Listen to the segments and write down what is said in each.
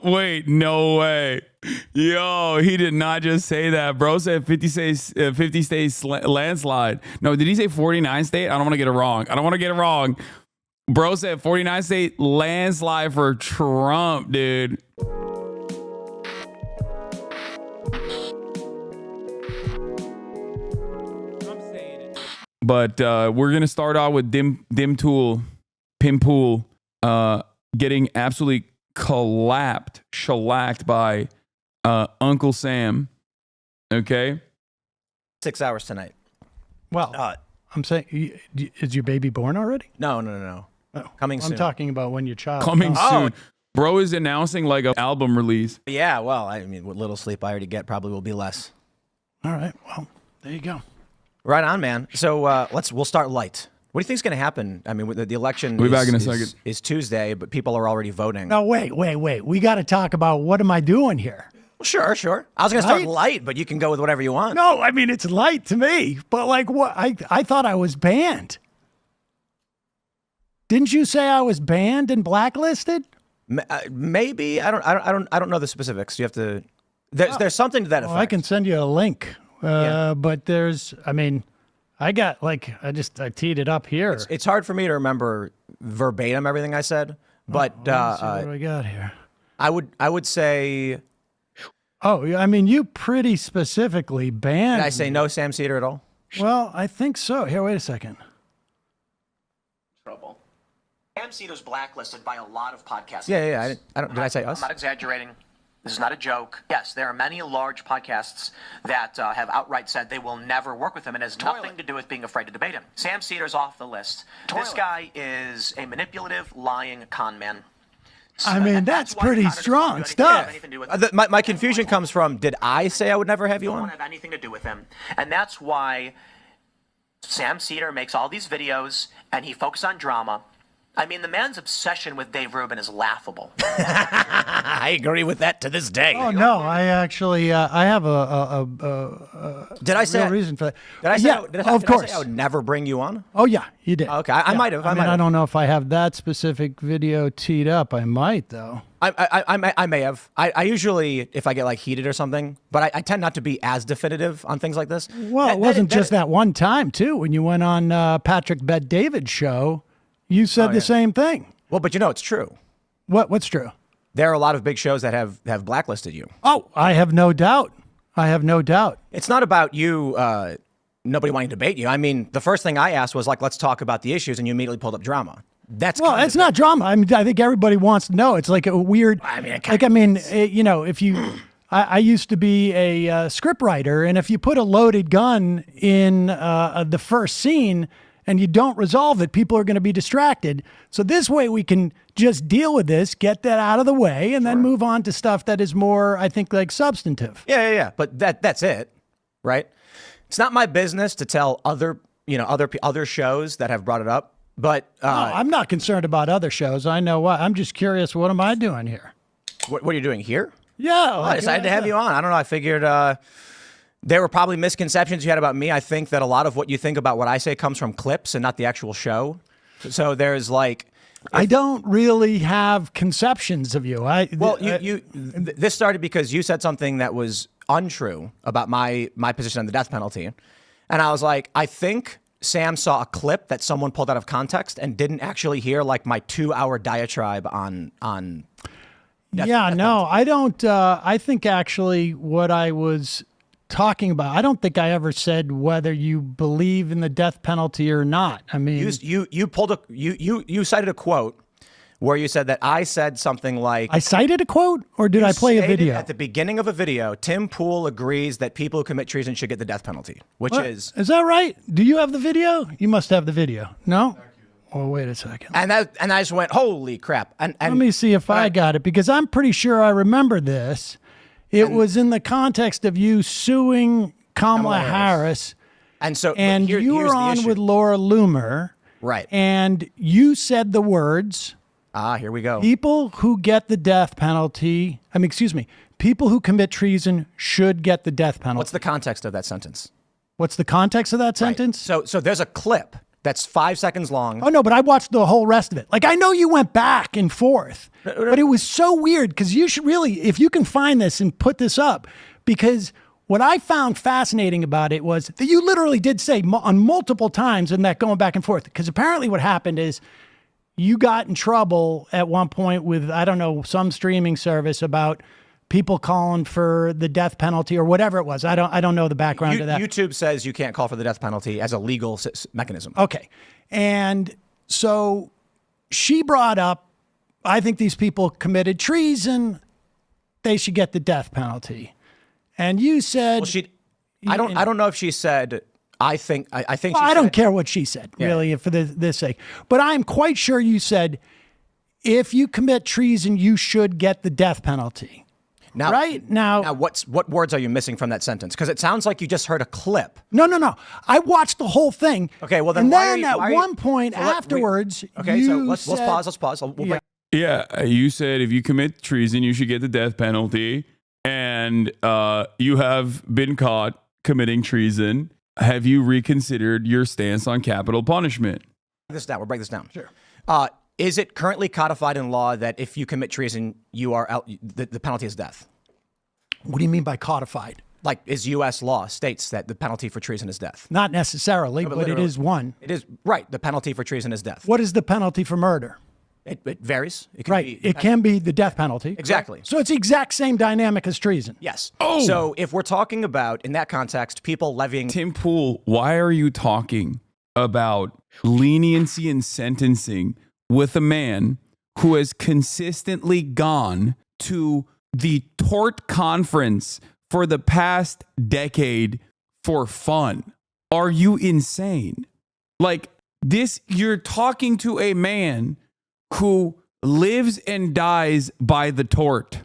Wait, no way. Yo, he did not just say that. Bro said 50 states landslide. No, did he say 49 state? I don't want to get it wrong. Bro said 49 state landslide for Trump, dude. But we're going to start out with Pimpool getting absolutely shellacked by Uncle Sam. Okay? 6 hours tonight. Well, I'm saying, is your baby born already? No. Oh, coming soon. I'm talking about when your child coming soon. Bro is announcing like an album release. Yeah, well, I mean, what little sleep I already get probably will be less. All right, well, there you go. Right on, man. So we'll start light. What do you think is going to happen? I mean, the election we'll be back in a second. Is Tuesday, but people are already voting. No, wait. We got to talk about what am I doing here? Well, sure. I was going to start light, but you can go with whatever you want. No, I mean, it's light to me. But like what? I thought I was banned. Didn't you say I was banned and blacklisted? Maybe. I don't know the specifics. You have to. There's something to that effect. I can send you a link. But I teed it up here. It's hard for me to remember verbatim everything I said, but let's see what do we got here? I would say. Oh, I mean, you pretty specifically banned. Did I say no Sam Seder at all? Well, I think so. Here, wait a second. Trouble. Sam Seder's blacklisted by a lot of podcasts. Yeah. Did I say us? I'm not exaggerating. This is not a joke. Yes, there are many large podcasts that have outright said they will never work with him, and it has nothing to do with being afraid to debate him. Sam Seder's off the list. This guy is a manipulative, lying con man. I mean, that's pretty strong stuff. My confusion comes from, did I say I would never have you on? I don't have anything to do with him. And that's why Sam Seder makes all these videos, and he focuses on drama. I mean, the man's obsession with Dave Rubin is laughable. I agree with that to this day. Oh no, I actually I have a did I say reason for that? Did I say? Yeah, of course. I say I would never bring you on? Oh yeah, you did. Okay, I might have. I don't know if I have that specific video teed up. I might though. I may have. I usually, if I get like heated or something, but I tend not to be as definitive on things like this. Well, it wasn't just that one time too. When you went on Patrick Bet-David's show. You said the same thing. Well, but you know, it's true. What's true? There are a lot of big shows that have blacklisted you. Oh, I have no doubt. It's not about you, nobody wanting to debate you. I mean, the first thing I asked was like, let's talk about the issues, and you immediately pulled up drama. It's not drama. I mean, I think everybody wants to know. It's like a weird, if you, I used to be a script writer, and if you put a loaded gun in the first scene, and you don't resolve it, people are going to be distracted. So this way we can just deal with this, get that out of the way, and then move on to stuff that is more, I think, like substantive. Yeah. But that's it, right? It's not my business to tell other shows that have brought it up. But I'm not concerned about other shows. I know why. I'm just curious. What am I doing here? What are you doing here? Yeah, I decided to have you on. I don't know. I figured. There were probably misconceptions you had about me. I think that a lot of what you think about what I say comes from clips and not the actual show. So there's like... I don't really have conceptions of you. This started because you said something that was untrue about my position on the death penalty. And I was like, I think Sam saw a clip that someone pulled out of context and didn't actually hear like my 2-hour diatribe on death penalty. I don't. I think actually what I was... talking about, I don't think I ever said whether you believe in the death penalty or not. I mean, you cited a quote where you said that I said something like, I cited a quote, or did I play a video at the beginning of a video? Tim Pool agrees that people who commit treason should get the death penalty, which is that right? Do you have the video? You must have the video. No. Oh, wait a second. And I just went, holy crap! And let me see if I got it, because I'm pretty sure I remember this. It was in the context of you suing Kamala Harris. And you were on with Laura Loomer. Right. And you said the words. Here we go. People who get the death penalty, people who commit treason should get the death penalty. What's the context of that sentence? What's the context of that sentence? Right. So there's a clip that's 5 seconds long. Oh, no, but I watched the whole rest of it. Like, I know you went back and forth, but it was so weird because you should really, if you can find this and put this up, because what I found fascinating about it was that you literally did say on multiple times in that going back and forth, because apparently what happened is you got in trouble at one point with, I don't know, some streaming service about people calling for the death penalty or whatever it was. I don't know the background of that. YouTube says you can't call for the death penalty as a legal mechanism. Okay. And so she brought up, I think these people committed treason. They should get the death penalty. And you said, well, I don't know if she said, I think well, she I said, don't care what she said, really, for this sake. But I'm quite sure you said, if you commit treason, you should get the death penalty. Now, right now, what words are you missing from that sentence? Because it sounds like you just heard a clip. No. I watched the whole thing. Okay, well then, and why then are you, at one point afterwards, so let's pause. Let's pause. We'll break. Yeah, you said if you commit treason, you should get the death penalty, and you have been caught committing treason. Have you reconsidered your stance on capital punishment? We'll break this down. Sure. Is it currently codified in law that if you commit treason, you are out, the penalty is death? What do you mean by codified? Like, is U.S. law states that the penalty for treason is death? Not necessarily, but it is one. It is, right. The penalty for treason is death. What is the penalty for murder? It varies. It can Right. be, It can be the death penalty. Exactly. So it's the exact same dynamic as treason. Yes. Oh. So if we're talking about, in that context, people levying... Tim Pool, why are you talking about leniency in sentencing with a man who has consistently gone to the tort conference for the past decade for fun? Are you insane? Like this, you're talking to a man who lives and dies by the tort.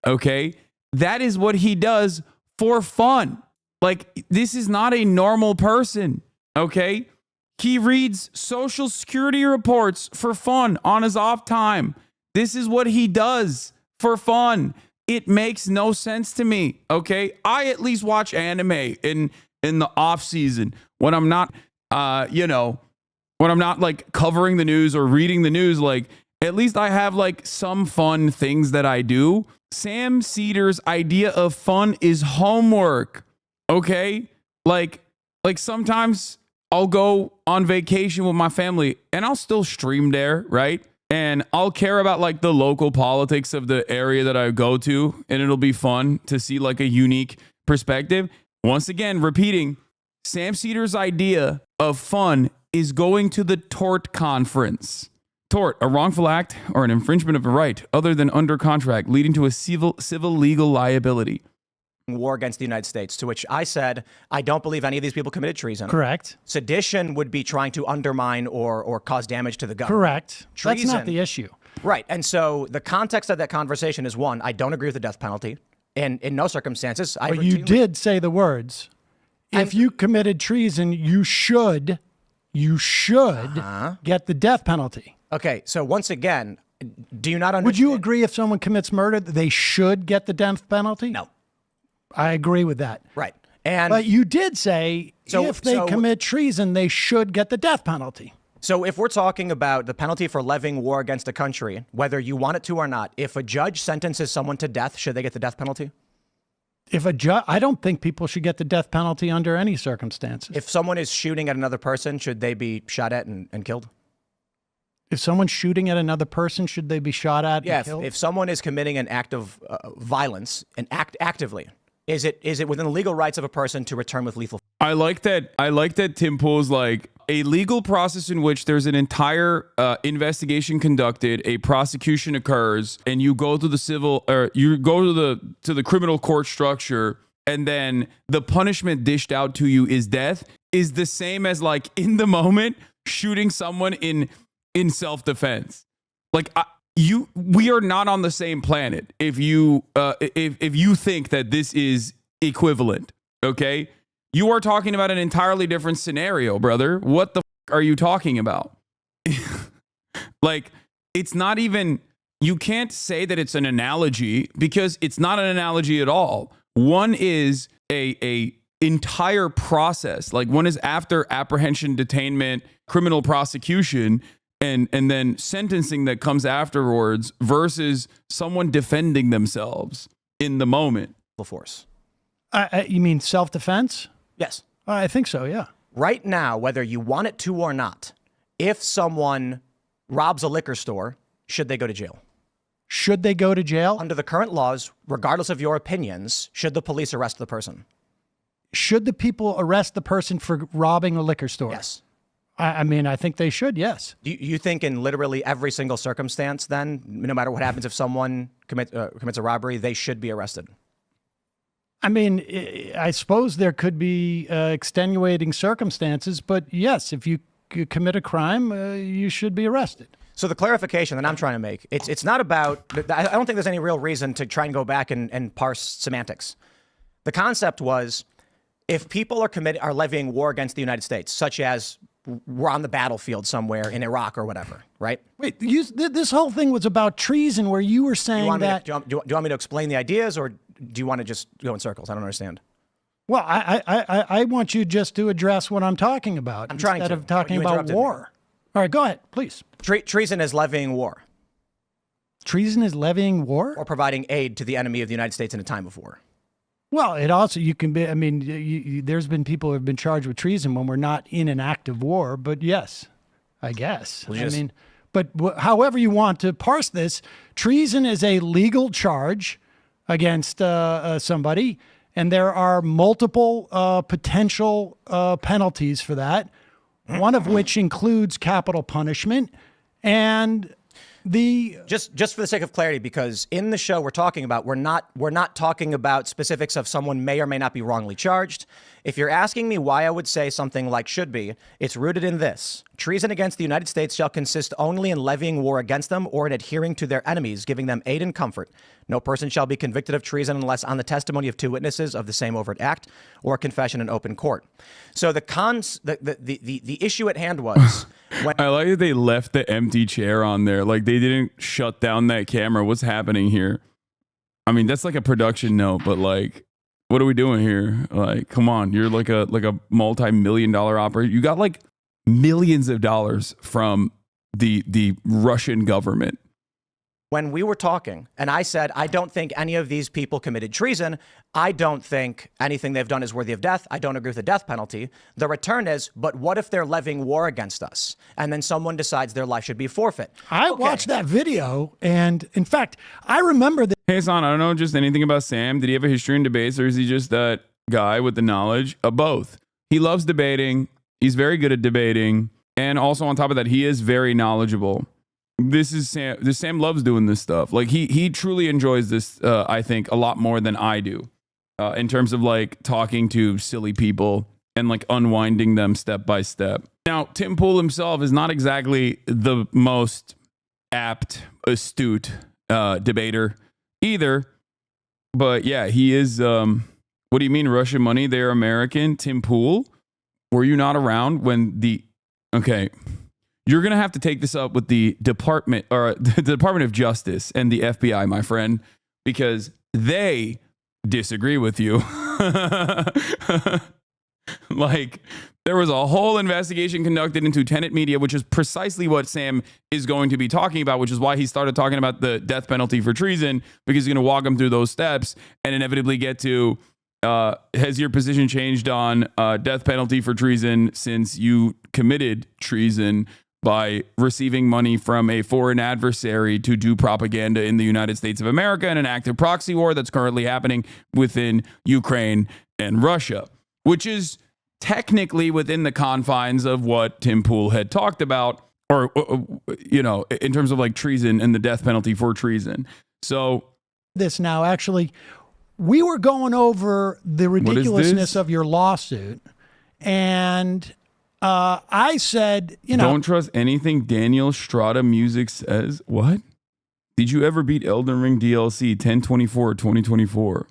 Okay? That is what he does for fun. Like, this is not a normal person. Okay? He reads Social Security reports for fun on his off time. This is what he does for fun. It makes no sense to me. Okay? I at least watch anime in the off season when I'm not, when I'm not like covering the news or reading the news. Like, at least I have like some fun things that I do. Sam Seder's idea of fun is homework. Okay? Like sometimes I'll go on vacation with my family and I'll still stream there, right? And I'll care about like the local politics of the area that I go to, and it'll be fun to see like a unique perspective. Once again, repeating, Sam Seder's idea of fun is going to the tort conference. Tort, a wrongful act or an infringement of a right other than under contract, leading to a civil legal liability. War against the United States, to which I said, I don't believe any of these people committed treason. Correct. Sedition would be trying to undermine or cause damage to the government. Correct. Treason, that's not the issue. Right. And so the context of that conversation is, one, I don't agree with the death penalty. And in no circumstances. But you did say the words, if you committed treason, you should get the death penalty. Okay. So once again, do you not understand? Would you agree if someone commits murder, that they should get the death penalty? No. I agree with that. Right. But you did say if they commit treason, they should get the death penalty. So if we're talking about the penalty for levying war against a country, whether you want it to or not, if a judge sentences someone to death, should they get the death penalty? If a judge, I don't think people should get the death penalty under any circumstances. If someone is shooting at another person, should they be shot at and killed? If someone's shooting at another person, should they be shot at and killed? If someone is committing an act of violence and actively, is it within the legal rights of a person to return with lethal? I like that Tim Pool's like a legal process in which there's an entire investigation conducted, a prosecution occurs, and you go to the civil or you go to the criminal court structure, and then the punishment dished out to you is death, is the same as like in the moment shooting someone in self-defense. Like we are not on the same planet if you think that this is equivalent, okay? You are talking about an entirely different scenario, brother. What the are you talking about? Like, it's not even, you can't say that it's an analogy because it's not an analogy at all. One is a entire process, like one is after apprehension, detainment, criminal prosecution, and then sentencing that comes afterwards versus someone defending themselves in the moment. Force. You mean self-defense? Yes. I think so, yeah. Right now, whether you want it to or not, if someone robs a liquor store, should they go to jail? Should they go to jail? Under the current laws, regardless of your opinions, should the police arrest the person? Should the people arrest the person for robbing a liquor store? Yes. I mean, I think they should, yes. Do you think in literally every single circumstance, then, no matter what happens if someone commits a robbery, they should be arrested? I mean, I suppose there could be extenuating circumstances, but yes, if you commit a crime, you should be arrested. So the clarification that I'm trying to make, it's not about, I don't think there's any real reason to try and go back and parse semantics. The concept was, if people are levying war against the United States, such as we're on the battlefield somewhere in Iraq or whatever, right? Wait, this whole thing was about treason, where you were saying that... Do you want me to explain the ideas, or do you want to just go in circles? I don't understand. Well, I want you just to address what I'm talking about. I'm trying to. Instead of talking You about interrupted war. me. All right, go ahead, please. Treason is levying war Treason is levying war? or providing aid to the enemy of the United States in a time of war. Well, it also, you can be, I mean, there's been people who have been charged with treason when we're not in an active war, but yes, I guess. Well, just- I mean, but however you want to parse this, treason is a legal charge against somebody, and there are multiple potential penalties for that, one of which includes capital punishment. And just for the sake of clarity, because in the show we're not talking about specifics of someone may or may not be wrongly charged. If you're asking me why I would say something like should be, it's rooted in this: treason against the United States shall consist only in levying war against them or in adhering to their enemies, giving them aid and comfort. No person shall be convicted of treason unless on the testimony of 2 witnesses of the same overt act or confession in open court. So the issue at hand was when I like that they left the empty chair on there. Like they didn't shut down that camera. What's happening here? I mean, that's like a production note, but like, what are we doing here? Like, come on, you're like a multi-million-dollar operator. You got like millions of dollars from the Russian government. when we were talking and I said, I don't think any of these people committed treason. I don't think anything they've done is worthy of death. I don't agree with the death penalty. The return is, but what if they're levying war against us? And then someone decides their life should be forfeit. I watched that video, and in fact, I remember that. Hey, Hasan, I don't know just anything about Sam. Did he have a history in debates, or is he just that guy with the knowledge of both? He loves debating. He's very good at debating. And also on top of that, he is very knowledgeable. This is Sam. Sam loves doing this stuff. Like he truly enjoys this, I think, a lot more than I do in terms of like talking to silly people and like unwinding them step by step. Now, Tim Pool himself is not exactly the most apt, astute debater either. But yeah, he is. What do you mean Russian money? They're American. Tim Pool, were you not around when the... Okay. You're going to have to take this up with the Department of Justice and the FBI, my friend, because they disagree with you. Like, there was a whole investigation conducted into Tenet Media, which is precisely what Sam is going to be talking about, which is why he started talking about the death penalty for treason, because he's going to walk him through those steps and inevitably get to, has your position changed on death penalty for treason since you committed treason by receiving money from a foreign adversary to do propaganda in the United States of America in an active proxy war that's currently happening within Ukraine and Russia, which is technically within the confines of what Tim Pool had talked about, or, you know, in terms of like treason and the death penalty for treason. So this now, actually, we were going over the ridiculousness of your lawsuit, and I said, you know, don't trust anything Daniel Strata Music says. What? Did you ever beat Elden Ring DLC 10/24/2024?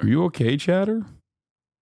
Are you okay, chatter?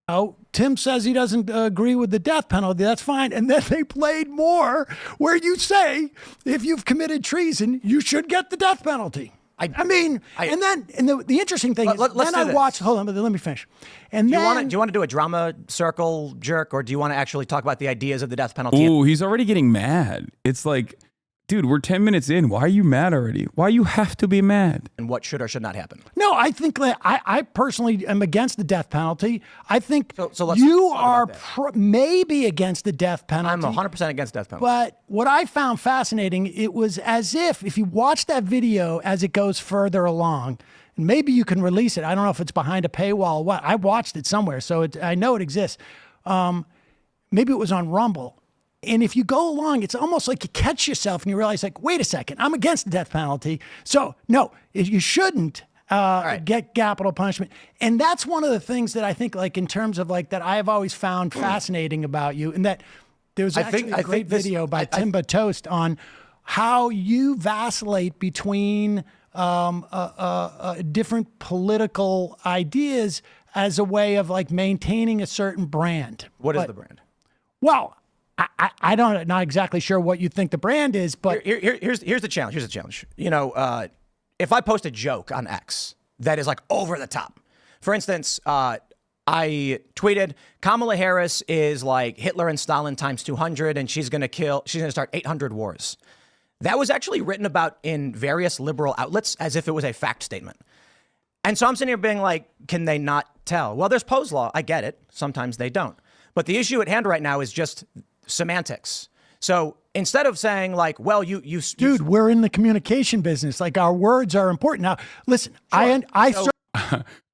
Oh, Tim says he doesn't agree with the death penalty. That's fine. And then they played more where you say, if you've committed treason, you should get the death penalty. I mean, and the interesting thing is, let's then do I this. watched. Hold on, let me finish. And Do then you want to do a drama circle jerk, or do you want to actually talk about the ideas of the death penalty? Ooh, he's already getting mad. It's like, dude, we're 10 minutes in. Why are you mad already? Why you have to be mad? And what should or should not happen? No, I think that I personally am against the death penalty. I think So let's you talk are about maybe against the death penalty. I'm 100% against death penalty. But what I found fascinating, it was as if you watch that video as it goes further along, and maybe you can release it. I don't know if it's behind a paywall or what. I watched it somewhere, so I know it exists. Maybe it was on Rumble. And if you go along, it's almost like you catch yourself and you realize, like, wait a second, I'm against the death penalty. So, no, you shouldn't get capital punishment. And that's one of the things that I think, like, in terms of, like, that I have always found fascinating about you. And that there's actually a great video by Timba Toast on how you vacillate between different political ideas as a way of, like, maintaining a certain brand. What is the brand? Well, I don't not exactly sure what you think the brand is, but Here's the challenge. Here's the challenge. You know, if I post a joke on X that is like over the top, for instance, I tweeted Kamala Harris is like Hitler and Stalin times 200, and she's gonna start 800 wars. That was actually written about in various liberal outlets as if it was a fact statement. And so I'm sitting here being like, can they not tell? Well, there's Poe's law. I get it. Sometimes they don't. But the issue at hand right now is just semantics. So instead of saying like, well, dude, we're in the communication business. Like, our words are important. Now, listen, Sure.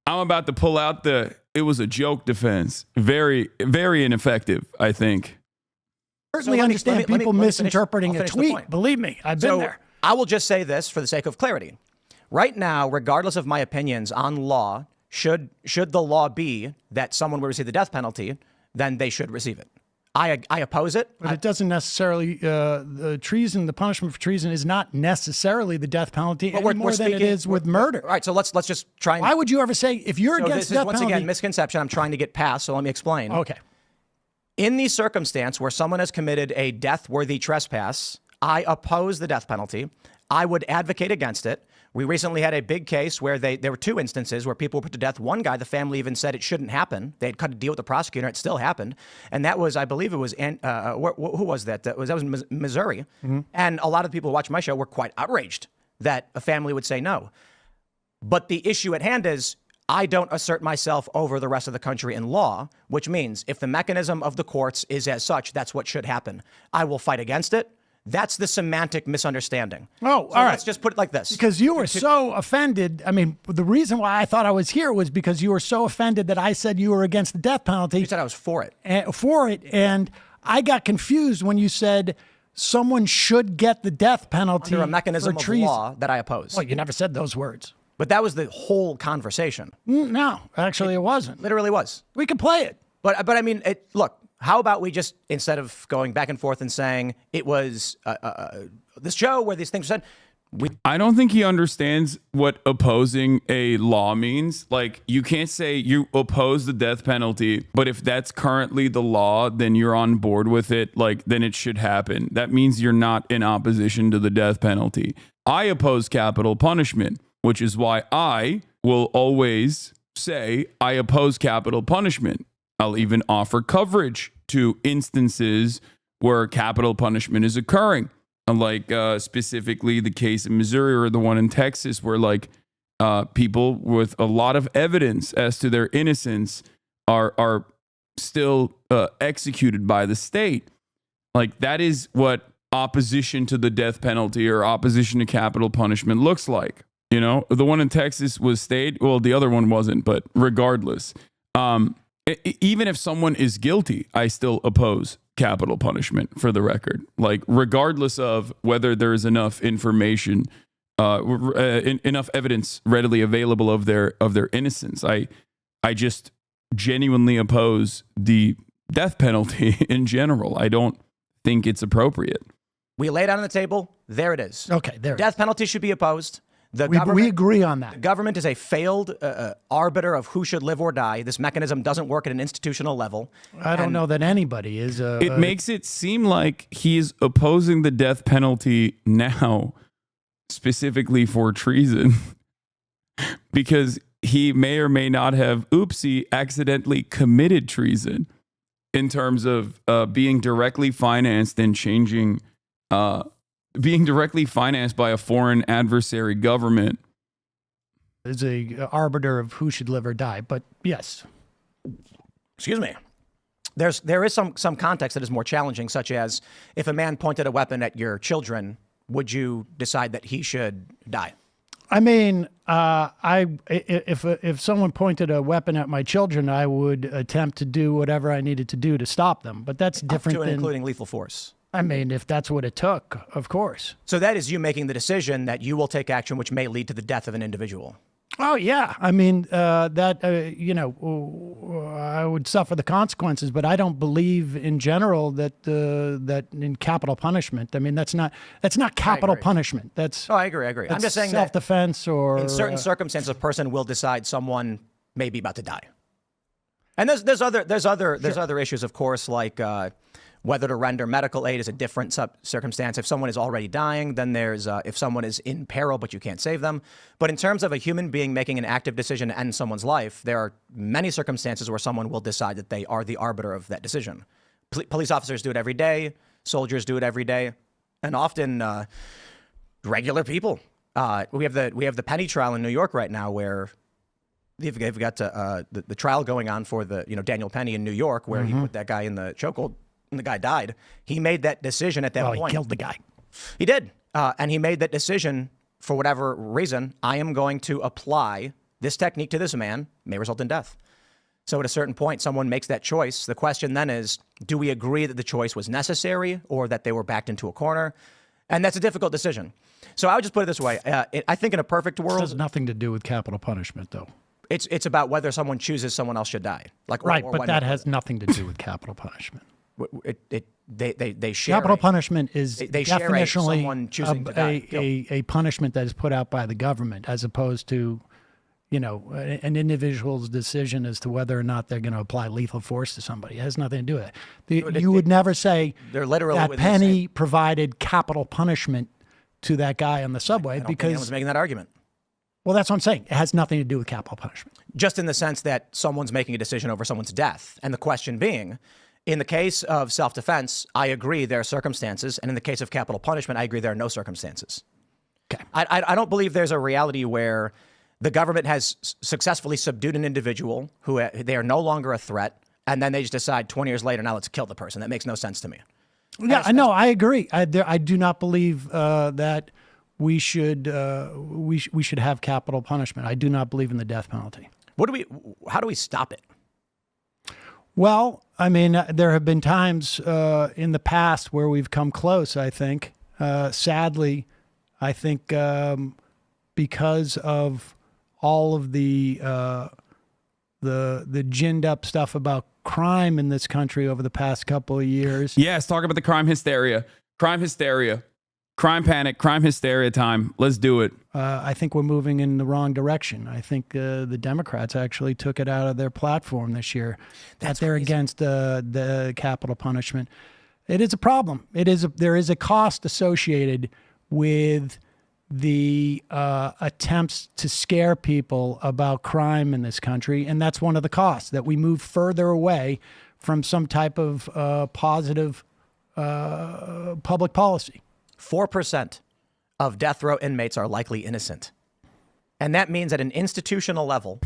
I'm about to pull out it was a joke defense. Very, very ineffective, I think. certainly let me- understand let me- people let me finish- misinterpreting I'll a finish the tweet. point. Believe me, I've been there. I will just say this for the sake of clarity. Right now, regardless of my opinions on law, should the law be that someone will receive the death penalty, then they should receive it. I oppose it. But it doesn't necessarily, the treason, the punishment for treason is not necessarily the death penalty any more than it is with murder. All right, so let's just try and... Why would you ever say, if you're So against this is death once penalty? again misconception I'm trying to get past, so let me explain. Okay. In the circumstance where someone has committed a death-worthy trespass, I oppose the death penalty. I would advocate against it. We recently had a big case where there were two instances where people were put to death. One guy, the family even said it shouldn't happen. They had cut a deal with the prosecutor. It still happened. And that was, I believe it was, who was that? That was Missouri. Mm-hmm. And a lot of the people who watch my show were quite outraged that a family would say no. But the issue at hand is, I don't assert myself over the rest of the country in law, which means if the mechanism of the courts is as such, that's what should happen. I will fight against it. That's the semantic misunderstanding. Oh, so all right. Let's just put it like this. Because you were so offended. I mean, the reason why I thought I was here was because you were so offended that I said you were against the death penalty. You said I was for it. And I got confused when you said someone should get the death penalty Under a mechanism for of treason. law that I oppose. Well, you never said those words. But that was the whole conversation. No, actually, it wasn't. Literally was. We could play it. But I mean, look, how about we just, instead of going back and forth and saying it was this show where these things were said, I don't think he understands what opposing a law means. Like, you can't say you oppose the death penalty, but if that's currently the law, then you're on board with it. Like, then it should happen. That means you're not in opposition to the death penalty. I oppose capital punishment, which is why I will always say I oppose capital punishment. I'll even offer coverage to instances where capital punishment is occurring. Like specifically the case in Missouri or the one in Texas where like people with a lot of evidence as to their innocence are still executed by the state. Like, that is what opposition to the death penalty or opposition to capital punishment looks like. You know, the one in Texas was stayed. Well, the other one wasn't, but regardless, even if someone is guilty, I still oppose capital punishment, for the record. Like, regardless of whether there is enough information, enough evidence readily available of their innocence, I just genuinely oppose the death penalty in general. I don't think it's appropriate. we lay it out on the table. There it is. Okay, there. Death penalty should be opposed. We agree on that. The government is a failed arbiter of who should live or die. This mechanism doesn't work at an institutional level. I don't know that anybody is. It makes it seem like he's opposing the death penalty now specifically for treason because he may or may not have, accidentally committed treason in terms of being directly financed and changing, being directly financed by a foreign adversary government. Is a arbiter of who should live or die. But yes. Excuse me. There is some context that is more challenging, such as if a man pointed a weapon at your children, would you decide that he should die? I mean, if someone pointed a weapon at my children, I would attempt to do whatever I needed to do to stop them. But that's different than including lethal force. I mean, if that's what it took, of course. So that is you making the decision that you will take action which may lead to the death of an individual. Oh, yeah. I mean, I would suffer the consequences, but I don't believe in general that in capital punishment. I mean, that's not capital punishment. That's I agree. I'm just saying self-defense or in certain circumstances, a person will decide someone may be about to die. And there's other issues, of course, like whether to render medical aid is a different circumstance. If someone is already dying, then there's if someone is in peril but you can't save them. But in terms of a human being making an active decision to end someone's life, there are many circumstances where someone will decide that they are the arbiter of that decision. Police officers do it every day. Soldiers do it every day, and often regular people. We have the Penny trial in New York right now, where they've got the trial going on for Daniel Penny in New York, where he put that guy in the chokehold. And the guy died. He made that decision at that point. He killed the guy. He did. And he made that decision for whatever reason. I am going to apply this technique to this man, may result in death. So at a certain point, someone makes that choice. The question then is, do we agree that the choice was necessary or that they were backed into a corner? And that's a difficult decision. So I would just put it this way. I think in a perfect world... It has nothing to do with capital punishment, though. It's about whether someone chooses someone else should die. Right, but that has nothing to do with capital punishment. They share capital punishment is they share definitionally a punishment that is put out by the government, as opposed to an individual's decision as to whether or not they're going to apply lethal force to somebody. It has nothing to do with it. You would never say they're literally that Penny provided capital punishment to that guy on the subway I don't because think anyone's making that argument. Well, that's what I'm saying. It has nothing to do with capital punishment. Just in the sense that someone's making a decision over someone's death, and the question being, in the case of self-defense, I agree there are circumstances, and in the case of capital punishment, I agree there are no circumstances. Okay. I don't believe there's a reality where the government has successfully subdued an individual who they are no longer a threat, and then they just decide 20 years later, now let's kill the person. That makes no sense to me. Yeah, I know. I agree. I do not believe that we should have capital punishment. I do not believe in the death penalty. How do we stop it? Well, I mean, there have been times in the past where we've come close, I think. Sadly, I think because of all of the ginned up stuff about crime in this country over the past couple of years. Yes, talk about the crime hysteria. Crime hysteria. Crime panic, crime hysteria time. Let's do it. I think we're moving in the wrong direction. I think the Democrats actually took it out of their platform this year. That they're against the capital punishment. It is a problem. There is a cost associated with the attempts to scare people about crime in this country, and that's one of the costs, that we move further away from some type of positive public policy. 4% of death row inmates are likely innocent. And that means at an institutional level,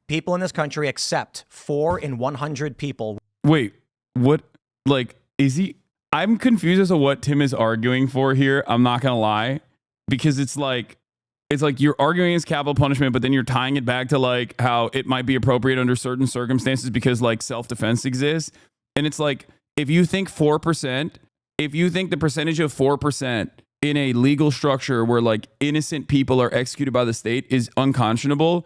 people in this country accept 4 in 100 people. Wait, what? Like, is he? I'm confused as to what Tim is arguing for here. I'm not going to lie, because it's like you're arguing against capital punishment, but then you're tying it back to like how it might be appropriate under certain circumstances because like self-defense exists. And it's like, if you think 4%, if you think the percentage of 4% in a legal structure where like innocent people are executed by the state is unconscionable,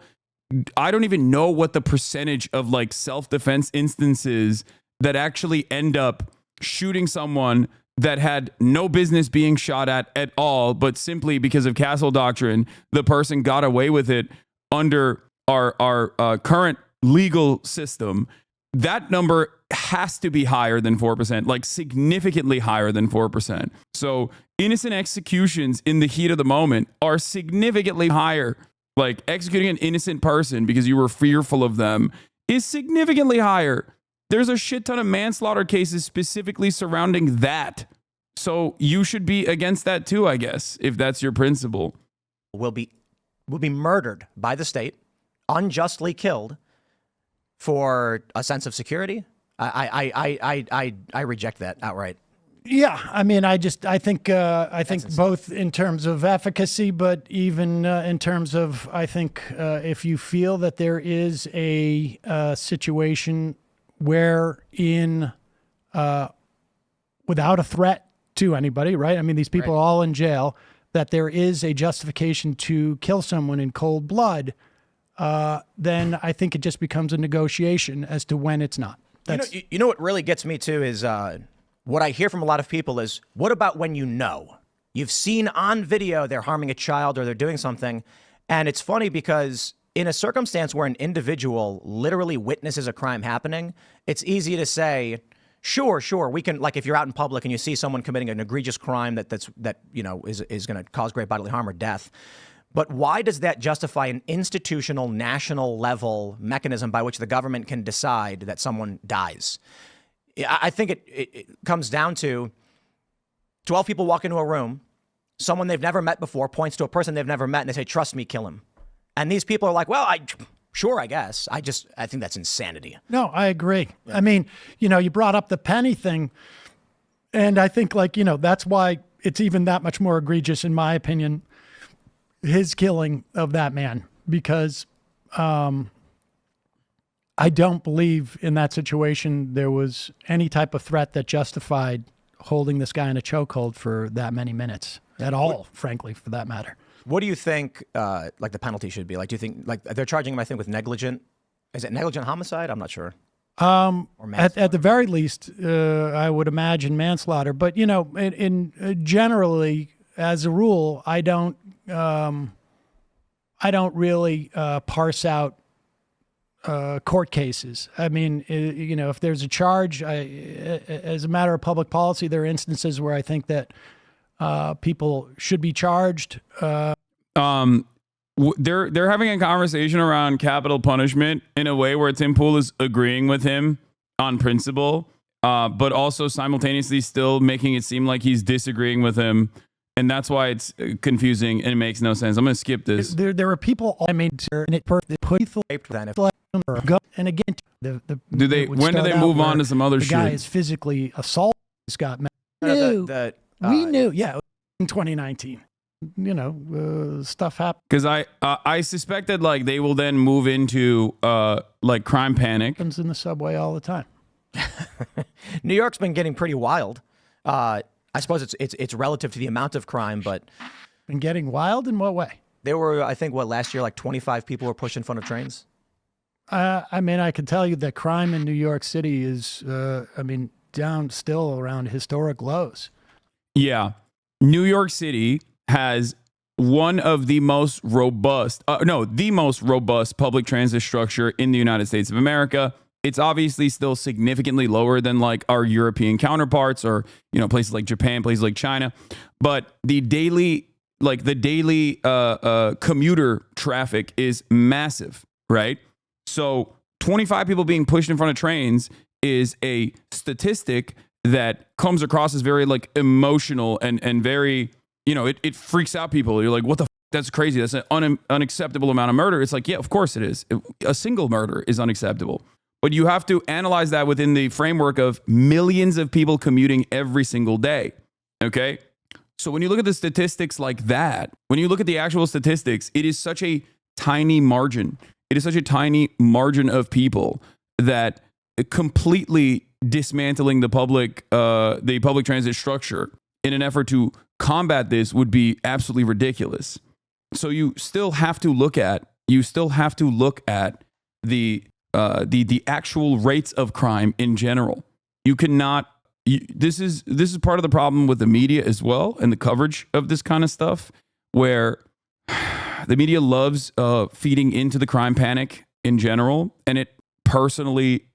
I don't even know what the percentage of like self-defense instances that actually end up shooting someone that had no business being shot at all, but simply because of castle doctrine, the person got away with it under our current legal system. That number has to be higher than 4%, like significantly higher than 4%. So innocent executions in the heat of the moment are significantly higher. Like executing an innocent person because you were fearful of them is significantly higher. There's a shit ton of manslaughter cases specifically surrounding that. So you should be against that too, I guess, if that's your principle. Will be murdered by the state, unjustly killed for a sense of security. I reject that outright. Yeah, I mean, I think both in terms of efficacy, but even in terms of, I think if you feel that there is a situation wherein, without a threat to anybody, right? I mean, these people are all in jail, that there is a justification to kill someone in cold blood, then I think it just becomes a negotiation as to when it's not. You know what really gets me too is what I hear from a lot of people is, what about when you've seen on video they're harming a child or they're doing something? And it's funny because in a circumstance where an individual literally witnesses a crime happening, it's easy to say, sure, we can, like if you're out in public and you see someone committing an egregious crime that is going to cause great bodily harm or death. But why does that justify an institutional, national level mechanism by which the government can decide that someone dies? I think it comes down to 12 people walk into a room, someone they've never met before points to a person they've never met and they say, trust me, kill him. And these people are like, well, I guess. I think that's insanity. No, I agree. Yeah. I mean, you brought up the Penny thing, and I think that's why it's even that much more egregious, in my opinion, his killing of that man, because I don't believe in that situation there was any type of threat that justified holding this guy in a chokehold for that many minutes at all, frankly, for that matter. What do you think, like the penalty should be? Like, do you think, like they're charging him, I think, with negligent, is it negligent homicide? I'm not sure. Or at the very least, I would imagine manslaughter. But, in generally, as a rule, I don't really parse out court cases. I mean, if there's a charge, as a matter of public policy, there are instances where I think that people should be charged. They're having a conversation around capital punishment in a way where Tim Pool is agreeing with him on principle, but also simultaneously still making it seem like he's disagreeing with him. And that's why it's confusing and it makes no sense. I'm going to skip this. There are people, I mean, and again, when do they move on to some other shit? The guy is physically assaulted. Scott, we knew, in 2019, stuff happened. Because I suspect that like they will then move into like crime panic. Happens in the subway all the time. New York's been getting pretty wild. I suppose it's relative to the amount of crime, but been getting wild in what way? There were, I think, last year, like 25 people were pushed in front of trains. I mean, I can tell you that crime in New York City is, down still around historic lows. Yeah. New York City has one of the most robust, the most robust public transit structure in the United States of America. It's obviously still significantly lower than like our European counterparts or, places like Japan, places like China. But the daily commuter traffic is massive, right? So 25 people being pushed in front of trains is a statistic that comes across as very like emotional and very, it freaks out people. You're like, what the f-? That's crazy. That's an unacceptable amount of murder. It's like, yeah, of course it is. A single murder is unacceptable. But you have to analyze that within the framework of millions of people commuting every single day. Okay? So when you look at the statistics like that, when you look at the actual statistics, it is such a tiny margin. It is such a tiny margin of people that completely dismantling the public transit structure in an effort to combat this would be absolutely ridiculous. So you still have to look at the actual rates of crime in general. You cannot. This is part of the problem with the media as well and the coverage of this kind of stuff, where the media loves feeding into the crime panic in general, and it personally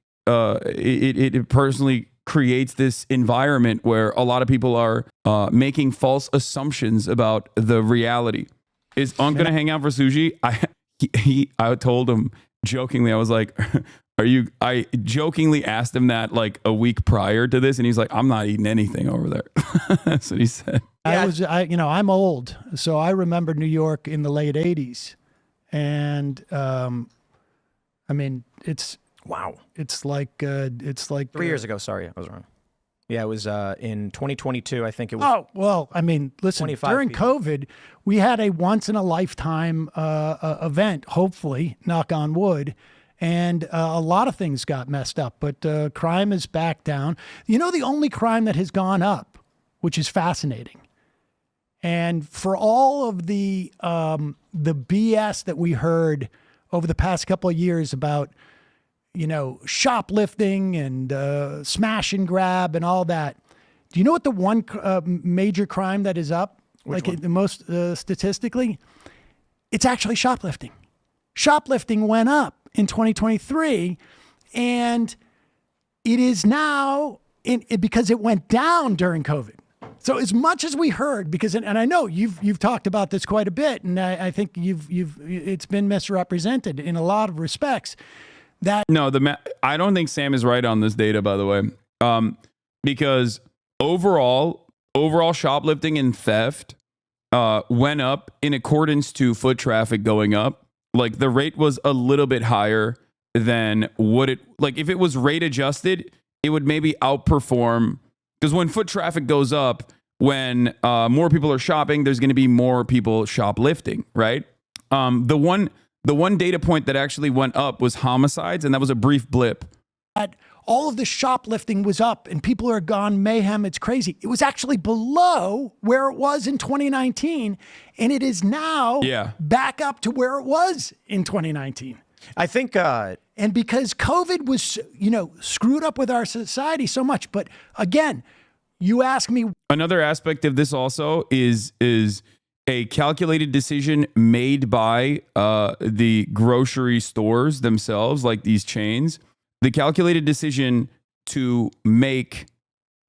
creates this environment where a lot of people are making false assumptions about the reality. Is Unc gonna hang out for sushi? I told him jokingly, I was like, I jokingly asked him that like a week prior to this, and he's like, I'm not eating anything over there. That's what he said. I'm old, so I remember New York in the late 80s. And I mean, it's like 3 years ago. Sorry, I was wrong. Yeah, it was in 2022. I think it was. Oh, well, I mean, listen, during COVID, we had a once in a lifetime event, hopefully, knock on wood. And a lot of things got messed up, but crime is back down. You know, the only crime that has gone up, which is fascinating. And for all of the BS that we heard over the past couple of years about, you know, shoplifting and smash and grab and all that. Do you know what the one major crime that is up? The most statistically? It's actually shoplifting. Shoplifting went up in 2023, and it is now because it went down during COVID. So as much as we heard, and I know you've talked about this quite a bit, and I think it's been misrepresented in a lot of respects. I don't think Sam is right on this data, by the way, because overall shoplifting and theft went up in accordance to foot traffic going up. Like the rate was a little bit higher than if it was rate adjusted, it would maybe outperform, because when foot traffic goes up, when more people are shopping, there's going to be more people shoplifting, right? The one data point that actually went up was homicides, and that was a brief blip. All of the shoplifting was up and people are gone mayhem. It's crazy. It was actually below where it was in 2019, and it is now back up to where it was in 2019. I think, and because COVID was, screwed up with our society so much. But again, you ask me. Another aspect of this also is a calculated decision made by the grocery stores themselves, like these chains. The calculated decision to make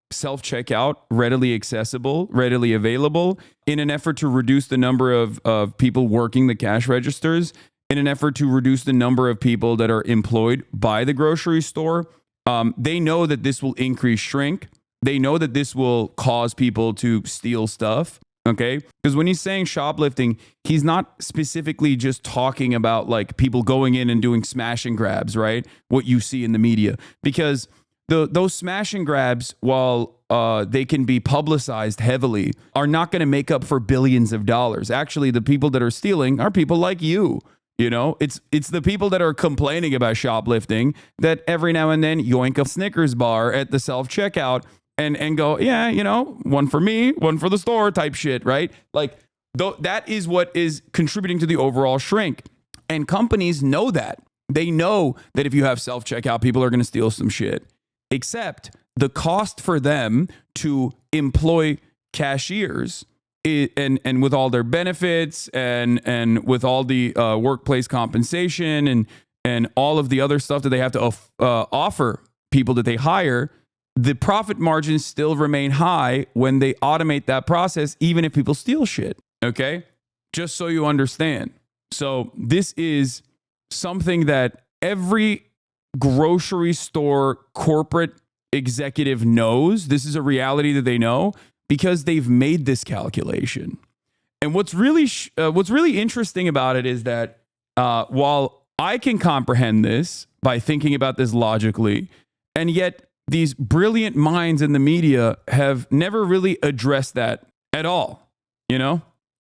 self-checkout readily accessible, readily available, in an effort to reduce the number of people working the cash registers, in an effort to reduce the number of people that are employed by the grocery store. They know that this will increase shrink. They know that this will cause people to steal stuff. Okay, because when he's saying shoplifting, he's not specifically just talking about like people going in and doing smash and grabs, right? What you see in the media, because those smash and grabs, while they can be publicized heavily, are not going to make up for billions of dollars. Actually, the people that are stealing are people like you. It's the people that are complaining about shoplifting that every now and then yoink a Snickers bar at the self-checkout and go, one for me, one for the store type shit, right? Like that is what is contributing to the overall shrink. And companies know that. They know that if you have self-checkout, people are going to steal some shit. Except the cost for them to employ cashiers and with all their benefits and with all the workplace compensation and all of the other stuff that they have to offer people that they hire, the profit margins still remain high when they automate that process, even if people steal shit. Okay? Just so you understand. So this is something that every grocery store corporate executive knows. This is a reality that they know because they've made this calculation. And what's really interesting about it is that while I can comprehend this by thinking about this logically, and yet these brilliant minds in the media have never really addressed that at all.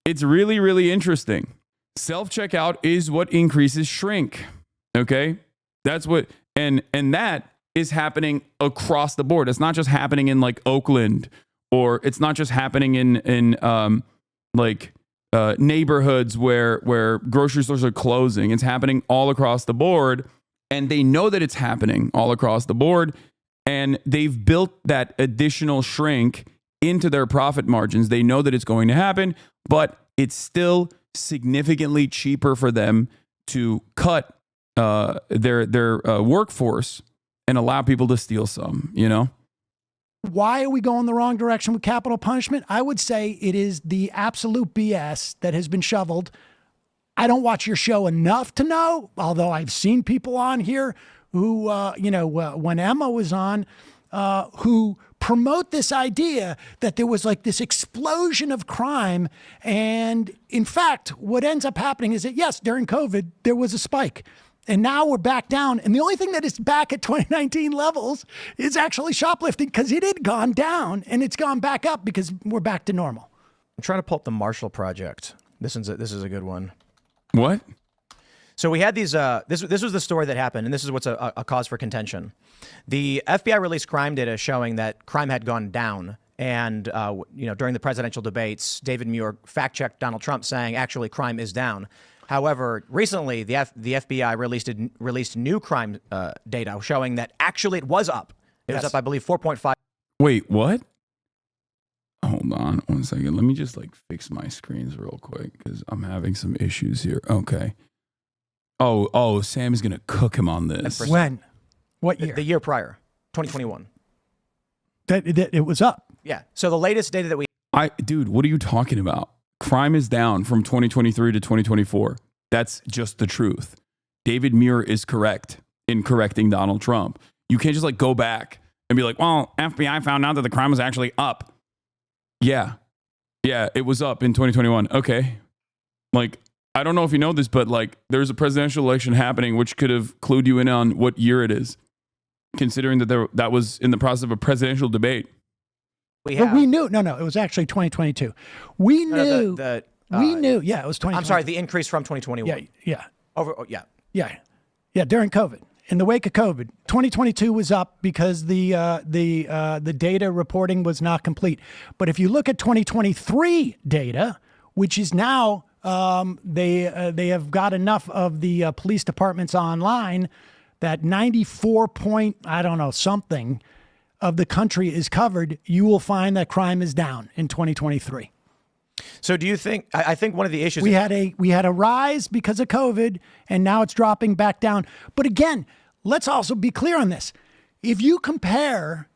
It's really, really interesting. Self-checkout is what increases shrink. Okay? That's what, and that is happening across the board. It's not just happening in like Oakland, or it's not just happening in neighborhoods where grocery stores are closing. It's happening all across the board, and they know that it's happening all across the board. And they've built that additional shrink into their profit margins. They know that it's going to happen, but it's still significantly cheaper for them to cut their workforce and allow people to steal some, Why are we going the wrong direction with capital punishment? I would say it is the absolute BS that has been shoveled. I don't watch your show enough to know, although I've seen people on here who, when Emma was on, who promote this idea that there was like this explosion of crime. And in fact, what ends up happening is that, yes, during COVID, there was a spike. And now we're back down. And the only thing that is back at 2019 levels is actually shoplifting, because it had gone down and it's gone back up because we're back to normal. I'm trying to pull up the Marshall Project. This is a good one. What? So we had these, this was the story that happened, and this is what's a cause for contention. The FBI released crime data showing that crime had gone down. And, during the presidential debates, David Muir fact-checked Donald Trump saying, actually, crime is down. However, recently, the FBI released new crime data showing that actually it was up. It was up, I believe, 4.5. Wait, what? Hold on 1 second. Let me just fix my screens real quick because I'm having some issues here. Okay. Oh, Sam's going to cook him on this. When? What year? The year prior, 2021. That it was up. Yeah. So the latest data that we... Dude, what are you talking about? Crime is down from 2023 to 2024. That's just the truth. David Muir is correct in correcting Donald Trump. You can't just go back and be like, well, FBI found out that the crime was actually up. Yeah, it was up in 2021. Okay. I don't know if you know this, but there's a presidential election happening, which could have clued you in on what year it is, considering that that was in the process of a presidential debate. But we knew. No, it was actually 2022. We knew. We knew. Yeah, it was 2020. I'm sorry, the increase from 2021. Yeah. Yeah. During COVID, in the wake of COVID, 2022 was up because the data reporting was not complete. But if you look at 2023 data, which is now they have got enough of the police departments online that 94 point something of the country is covered, you will find that crime is down in 2023. So do you think, I think one of the issues... We had a rise because of COVID, and now it's dropping back down. But again, let's also be clear on this. If you compare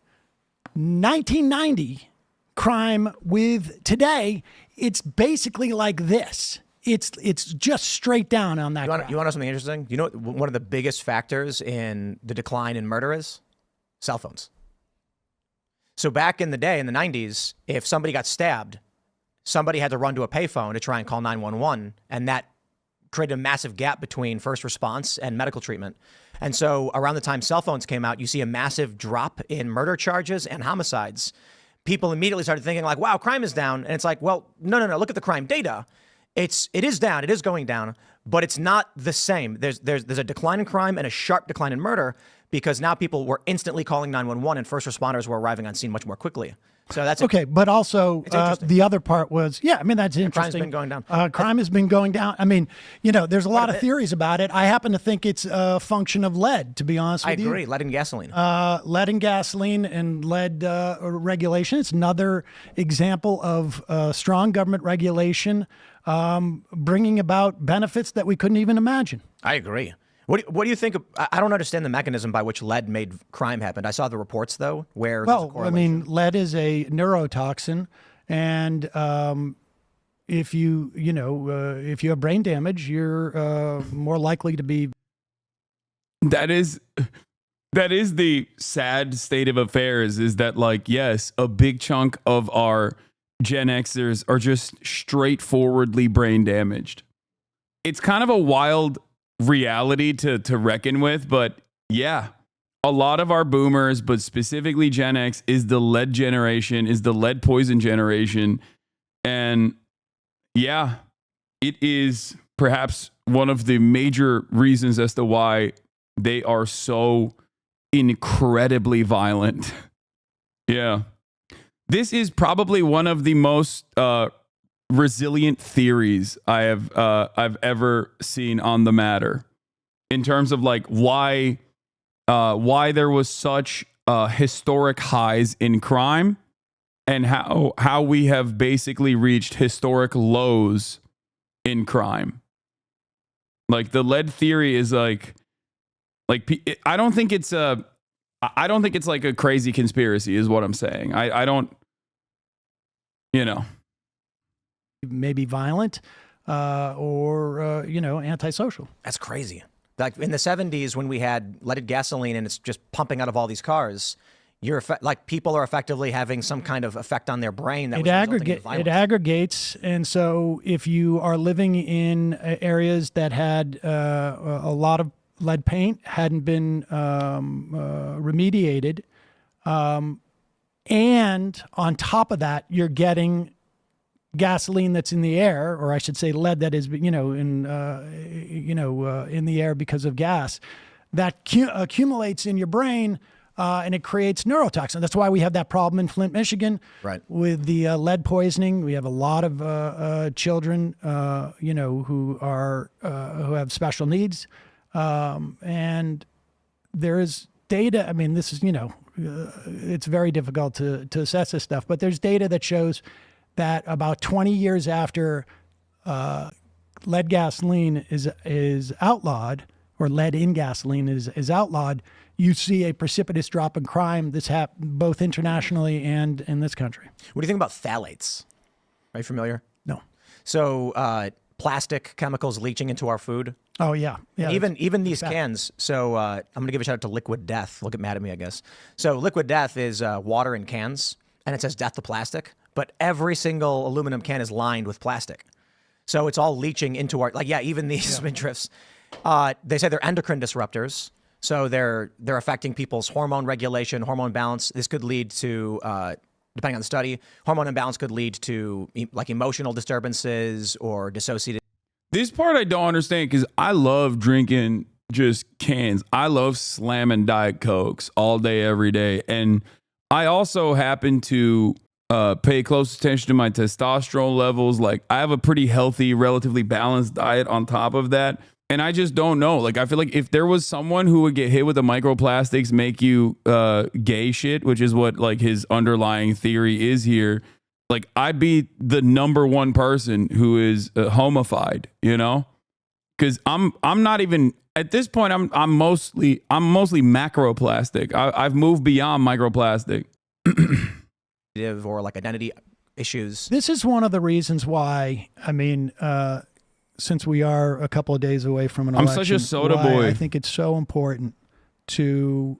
1990 crime with today, it's basically like this. It's just straight down on that. You want to know something interesting? You know what one of the biggest factors in the decline in murder is? Cell phones. So back in the day, in the 90s, if somebody got stabbed, somebody had to run to a payphone to try and call 911, and that created a massive gap between first response and medical treatment. And so around the time cell phones came out, you see a massive drop in murder charges and homicides. People immediately started thinking wow, crime is down. And it's well, no, look at the crime data. It is down, it is going down, but it's not the same. There's a decline in crime and a sharp decline in murder because now people were instantly calling 911 and first responders were arriving on scene much more quickly. So that's okay. But also the other part was, that's interesting. Crime's been going down. Crime has been going down. I mean, there's a lot of theories about it. I happen to think it's a function of lead, to be honest with you. I agree. Lead and gasoline. Lead and gasoline and lead regulation. It's another example of strong government regulation bringing about benefits that we couldn't even imagine. I agree. What do you think? I don't understand the mechanism by which lead made crime happen. I saw the reports though, where lead is a neurotoxin, and if you have brain damage, you're more likely to be. That is the sad state of affairs. Is that yes, a big chunk of our Gen Xers are just straightforwardly brain damaged. It's kind of a wild reality to reckon with, but yeah, a lot of our boomers, but specifically Gen X, is the lead generation, is the lead poison generation. And yeah, it is perhaps one of the major reasons as to why they are so incredibly violent. Yeah. This is probably one of the most resilient theories I've ever seen on the matter, in terms of why there was such historic highs in crime, and how we have basically reached historic lows in crime. The lead theory is I don't think it's I don't think it's like a crazy conspiracy is what I'm saying. I don't, you know. Maybe violent or, you know, antisocial. That's crazy. Like in the 70s when we had leaded gasoline and it's just pumping out of all these cars, like people are effectively having some kind of effect on their brain that it aggregates. And so if you are living in areas that had a lot of lead paint, hadn't been remediated, and on top of that, you're getting gasoline that's in the air, or I should say lead that is, you know, in the air because of gas, that accumulates in your brain, and it creates neurotoxin. That's why we have that problem in Flint, Michigan, right, with the lead poisoning. We have a lot of children, you know, who have special needs, and there is data. I mean, this is, you know, it's very difficult to assess this stuff, but there's data that shows that about 20 years after lead gasoline is outlawed, or lead in gasoline is outlawed, you see a precipitous drop in crime that's happened both internationally and in this country. What do you think about phthalates? Are you familiar? No. So plastic chemicals leaching into our food. Oh yeah, yeah. Even these cans. So I'm gonna give a shout out to Liquid Death. They'll get mad at me, I guess. So Liquid Death is water in cans, and it says "Death to Plastic." But every single aluminum can is lined with plastic. So it's all leaching into our, like, yeah, even these midriffs. They say they're endocrine disruptors. So they're affecting people's hormone regulation, hormone balance. This could lead to, depending on the study, hormone imbalance could lead to like emotional disturbances or dissociative. This part I don't understand because I love drinking just cans. I love slamming Diet Cokes all day, every day. And I also happen to pay close attention to my testosterone levels. Like I have a pretty healthy, relatively balanced diet on top of that. And I just don't know. Like, I feel like if there was someone who would get hit with the microplastics, make you gay shit, which is what like his underlying theory is here. Like I'd be the number one person who is homified, you know, because I'm not even at this point. I'm mostly macroplastic. I've moved beyond microplastic. Or like identity issues. This is one of the reasons why, I mean, since we are a couple of days away from an election, I'm such a soda boy. I think it's so important to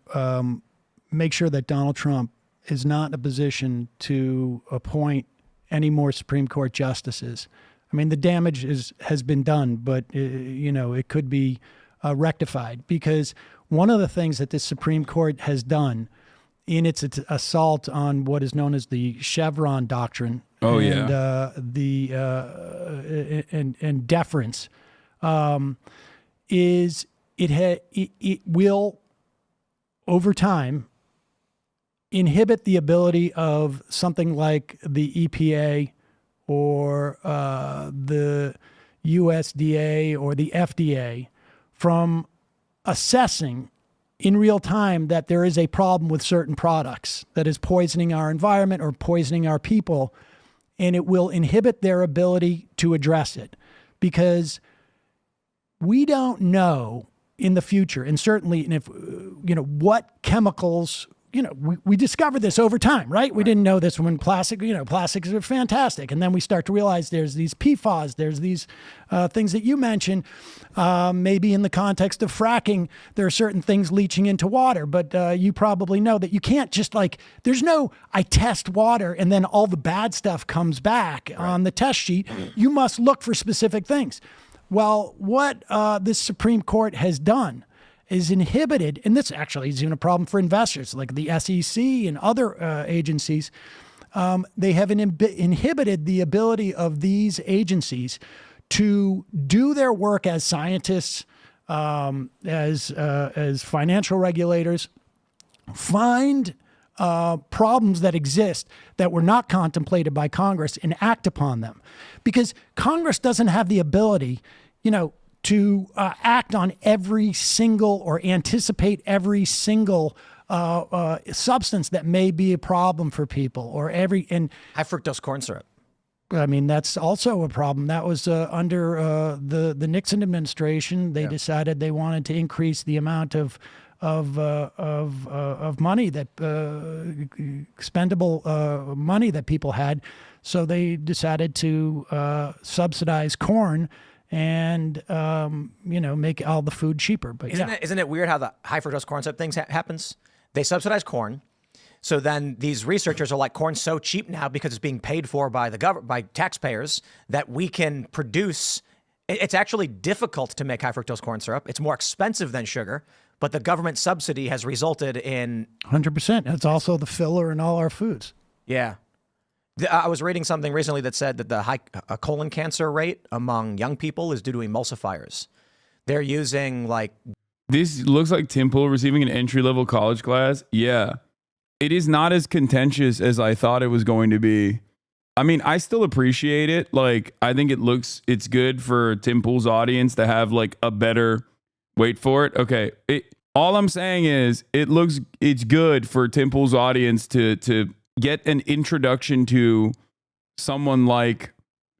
make sure that Donald Trump is not in a position to appoint any more Supreme Court justices. I mean, the damage has been done, but you know, it could be rectified, because one of the things that this Supreme Court has done in its assault on what is known as the Chevron doctrine, and deference, is it will over time inhibit the ability of something like the EPA or the USDA or the FDA from assessing in real time that there is a problem with certain products that is poisoning our environment or poisoning our people, and it will inhibit their ability to address it, because we don't know in the future, and certainly if you know what chemicals, you know, we discovered this over time, right? We didn't know this when plastics are fantastic. And then we start to realize there's these PFAS, there's these things that you mentioned, maybe in the context of fracking, there are certain things leaching into water, but you probably know that you can't just there's no, I test water and then all the bad stuff comes back on the test sheet. You must look for specific things. Well, what this Supreme Court has done is inhibited, and this actually is even a problem for investors like the SEC and other agencies. They have inhibited the ability of these agencies to do their work as scientists, as financial regulators, find problems that exist that were not contemplated by Congress and act upon them, because Congress doesn't have the ability, you know, to act on every single or anticipate every single substance that may be a problem for people, or high fructose corn syrup. I mean, that's also a problem. That was under the Nixon administration. They decided they wanted to increase the amount of of money that expendable money that people had, so they decided to subsidize corn and make all the food cheaper. But isn't it weird how the high fructose corn syrup things happens? They subsidize corn. So then these researchers are like, corn's so cheap now because it's being paid for by the government, by taxpayers, that we can produce. It's actually difficult to make high fructose corn syrup. It's more expensive than sugar, but the government subsidy has resulted in 100%. It's also the filler in all our foods. Yeah. I was reading something recently that said that the high colon cancer rate among young people is due to emulsifiers. They're using This looks like Tim Pool receiving an entry-level college class. Yeah. It is not as contentious as I thought it was going to be. I mean, I still appreciate it. I think it's good for Tim Pool's audience to have a better, wait for it. Okay. All I'm saying is it's good for Tim Pool's audience to get an introduction to someone like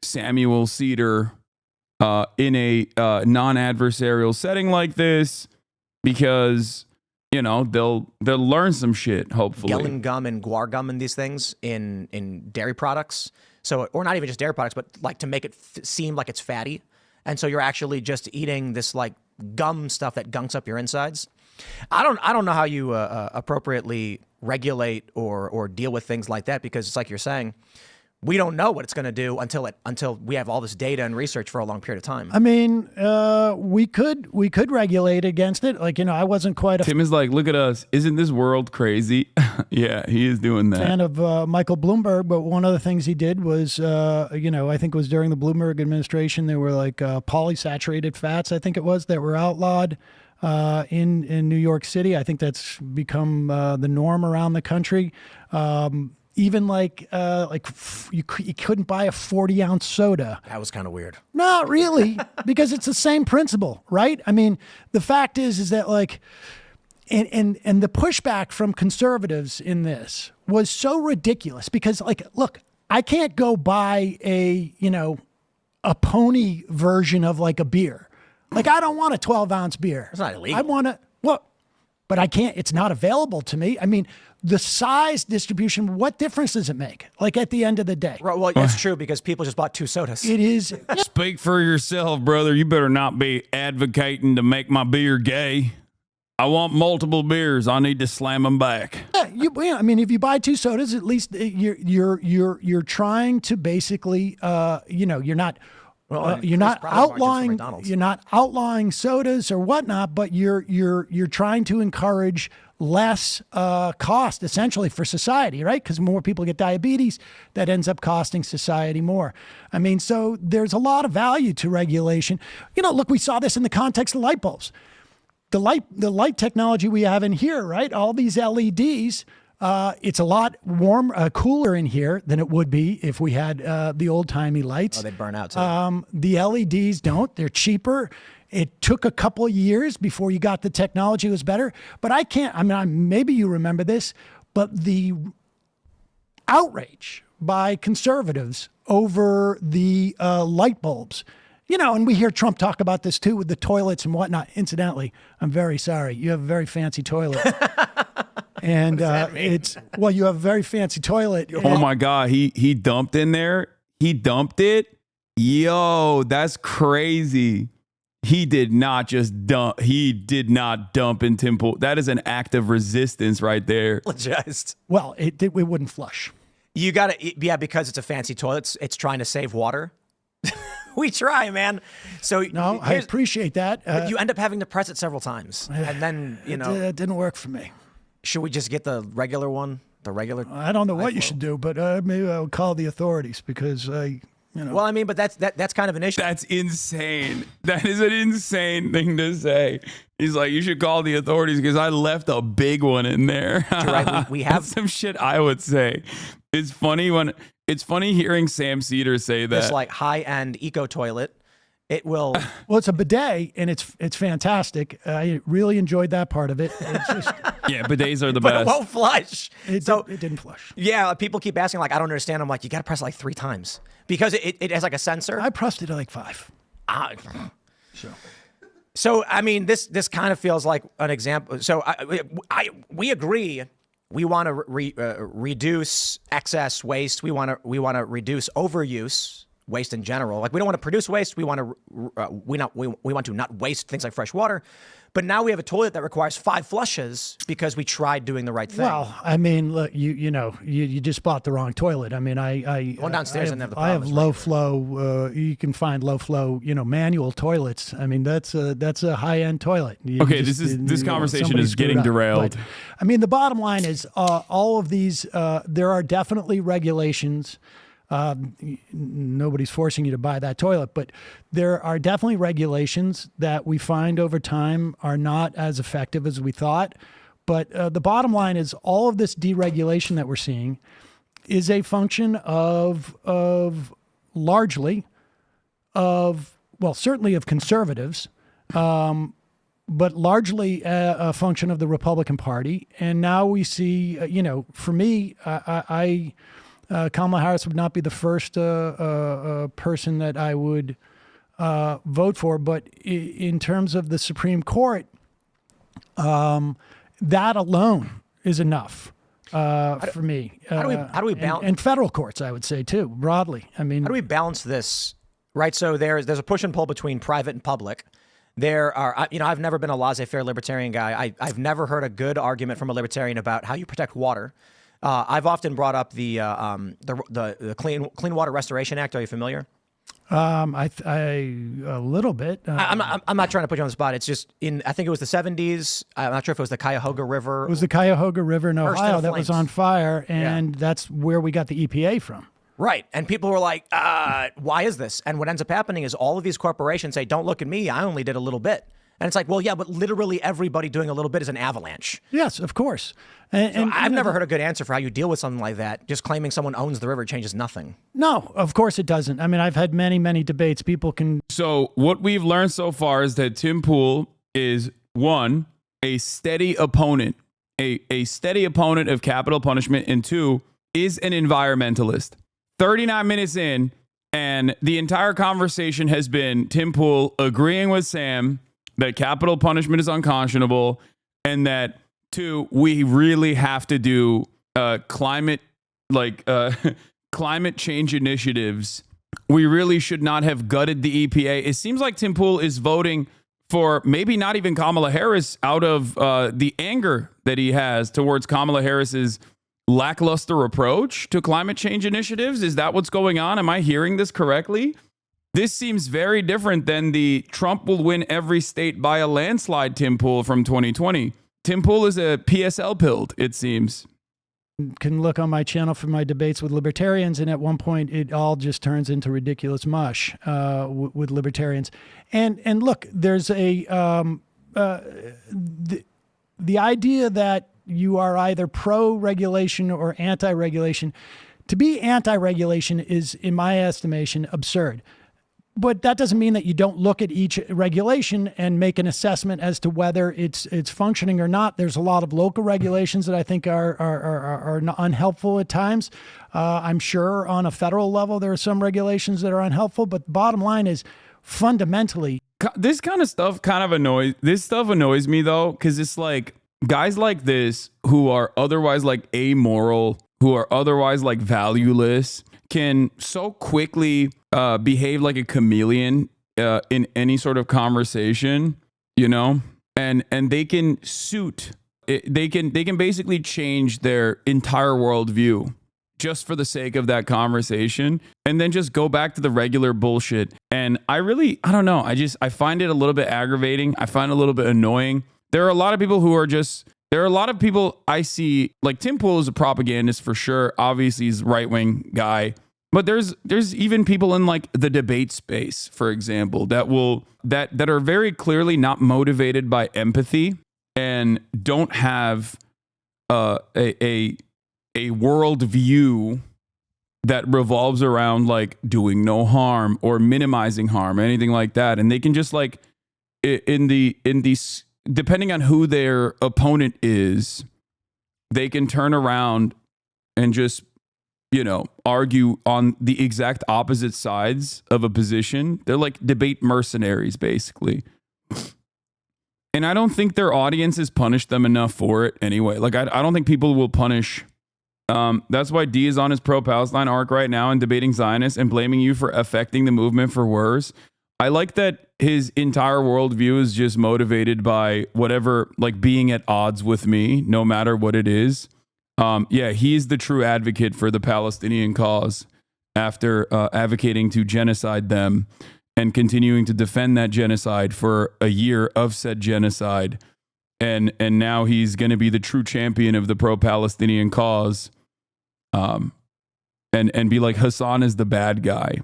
Samuel Seder in a non-adversarial setting like this, because they'll learn some shit, hopefully. Gellan gum and guar gum and these things in dairy products. So, or not even just dairy products, but to make it seem like it's fatty. And so you're actually just eating this gum stuff that gunks up your insides. I don't know how you appropriately regulate or deal with things like that, because it's like you're saying, we don't know what it's going to do until we have all this data and research for a long period of time. I mean, we could regulate against it. I wasn't quite a Tim is like, look at us. Isn't this world crazy? Yeah, he is doing that. fan of Michael Bloomberg, but one of the things he did was, I think it was during the Bloomberg administration, there were polysaturated fats, I think it was, that were outlawed in New York City. I think that's become the norm around the country. Even you couldn't buy a 40-ounce soda. That was kind of weird. Not really, because it's the same principle, right? I mean, the fact is that and the pushback from conservatives in this was so ridiculous, because look, I can't go buy a pony version of a beer. I don't want a 12-ounce beer. It's not illegal. I want to, but I can't, it's not available to me. I mean, the size distribution, what difference does it make? At the end of the day. Right, well, that's true, because people just bought 2 sodas. It is. Speak for yourself, brother. You better not be advocating to make my beer gay. I want multiple beers. I need to slam them back. Yeah, I mean, if you buy 2 sodas, at least you're trying to basically, you're not. You're not outlawing sodas or whatnot, but you're trying to encourage less cost, essentially, for society, right? Because more people get diabetes, that ends up costing society more. I mean, so there's a lot of value to regulation. Look, we saw this in the context of light bulbs. The light technology we have in here, right? All these LEDs. It's a lot cooler in here than it would be if we had the old-timey lights. Oh, they burn out too. The LEDs don't. They're cheaper. It took a couple of years before you got the technology was better. But maybe you remember this, but the outrage by conservatives over the light bulbs, and we hear Trump talk about this too with the toilets and whatnot. Incidentally, I'm very sorry. You have a very fancy toilet. And you have a very fancy toilet. Oh my God, he dumped in there. He dumped it. Yo, that's crazy. He did not just dump. He did not dump in Tim Pool. That is an act of resistance right there. Just. Well, it wouldn't flush. You got to, because it's a fancy toilet. It's trying to save water. We try, man. So no, I appreciate that. But you end up having to press it several times, and then it didn't work for me. Should we just get the regular one? The regular? I don't know what you should do, but maybe I'll call the authorities, because Well, I mean, but that's kind of an issue. That's insane. That is an insane thing to say. He's like, you should call the authorities because I left a big one in there. Right. We have some shit I would say. It's funny hearing Sam Seder say that. This high-end eco toilet. It will. Well, it's a bidet, and it's fantastic. I really enjoyed that part of it. It's just, yeah, bidets are the but best. It won't flush. It didn't flush. Yeah, people keep asking, I don't understand. I'm like, you got to press it 3 times because it has a sensor. I pressed it 5. So. So, I mean, this kind of feels like an example. So, we agree. We want to reduce excess waste. We want to reduce overuse, waste in general. Like, we don't want to produce waste. We want to not waste things like fresh water. But now we have a toilet that requires 5 flushes because we tried doing the right thing. Well, I mean, look, you just bought the wrong toilet. I mean, One downstairs and have the I have problem. low flow. You can find low flow, manual toilets. I mean, that's a high end toilet. Okay, this conversation is getting derailed. But, I mean, the bottom line is all of these. There are definitely regulations. Nobody's forcing you to buy that toilet, but there are definitely regulations that we find over time are not as effective as we thought. But the bottom line is all of this deregulation that we're seeing is a function of largely certainly of conservatives, but largely a function of the Republican Party. And now we see, for me, Kamala Harris would not be the first person that I would vote for, but in terms of the Supreme Court, that alone is enough for me. How do we balance and federal courts? I would say too broadly. I mean, how do we balance this? Right. So there's a push and pull between private and public. There are, I've never been a laissez-faire libertarian guy. I've never heard a good argument from a libertarian about how you protect water. I've often brought up the Clean Water Restoration Act. Are you familiar? A little bit. I'm not trying to put you on the spot. It's just I think it was the 70s. I'm not sure if it was the Cuyahoga River. It was the Cuyahoga River in Ohio that was on fire, and that's where we got the EPA from. Right. And people were like, why is this? And what ends up happening is all of these corporations say, don't look at me. I only did a little bit. And it's like, well, yeah, but literally everybody doing a little bit is an avalanche. Yes, of course. And I've never heard a good answer for how you deal with something like that. Just claiming someone owns the river changes nothing. No, of course it doesn't. I mean, I've had many, many debates. People can. So what we've learned so far is that Tim Pool is, one, a steady opponent, a steady opponent of capital punishment, and 2, is an environmentalist. 39 minutes in, and the entire conversation has been Tim Pool agreeing with Sam that capital punishment is unconscionable, and that 2, we really have to do climate change initiatives. We really should not have gutted the EPA. It seems like Tim Pool is voting for maybe not even Kamala Harris out of the anger that he has towards Kamala Harris's lackluster approach to climate change initiatives. Is that what's going on? Am I hearing this correctly? This seems very different than the Trump will win every state by a landslide Tim Pool from 2020. Tim Pool is a PSL pilled, it seems. Can look on my channel for my debates with libertarians, and at one point it all just turns into ridiculous mush with libertarians. And look, there's the idea that you are either pro-regulation or anti-regulation. To be anti-regulation is, in my estimation, absurd. But that doesn't mean that you don't look at each regulation and make an assessment as to whether it's functioning or not. There's a lot of local regulations that I think are unhelpful at times. I'm sure on a federal level there are some regulations that are unhelpful. But the bottom line is, fundamentally, this kind of stuff annoys me though, because it's like guys like this who are otherwise like amoral, who are otherwise like valueless, can so quickly behave like a chameleon in any sort of conversation, and they can they can basically change their entire worldview just for the sake of that conversation, and then just go back to the regular bullshit. And I don't know. I find it a little bit aggravating. I find it a little bit annoying. There are a lot of people who are there are a lot of people I see, like Tim Pool is a propagandist for sure. Obviously he's a right-wing guy. But there's even people in like the debate space, for example, that are very clearly not motivated by empathy and don't have a world view that revolves around like doing no harm or minimizing harm, anything like that. And they can just like in these, depending on who their opponent is, they can turn around and just, argue on the exact opposite sides of a position. They're like debate mercenaries, basically. And I don't think their audience has punished them enough for it anyway. Like, I don't think people will punish. That's why D is on his pro-Palestine arc right now and debating Zionists and blaming you for affecting the movement for worse. I like that his entire worldview is just motivated by whatever, like being at odds with me, no matter what it is. Yeah, he's the true advocate for the Palestinian cause after advocating to genocide them and continuing to defend that genocide for a year of said genocide. And now he's going to be the true champion of the pro-Palestinian cause, and be like, Hasan is the bad guy.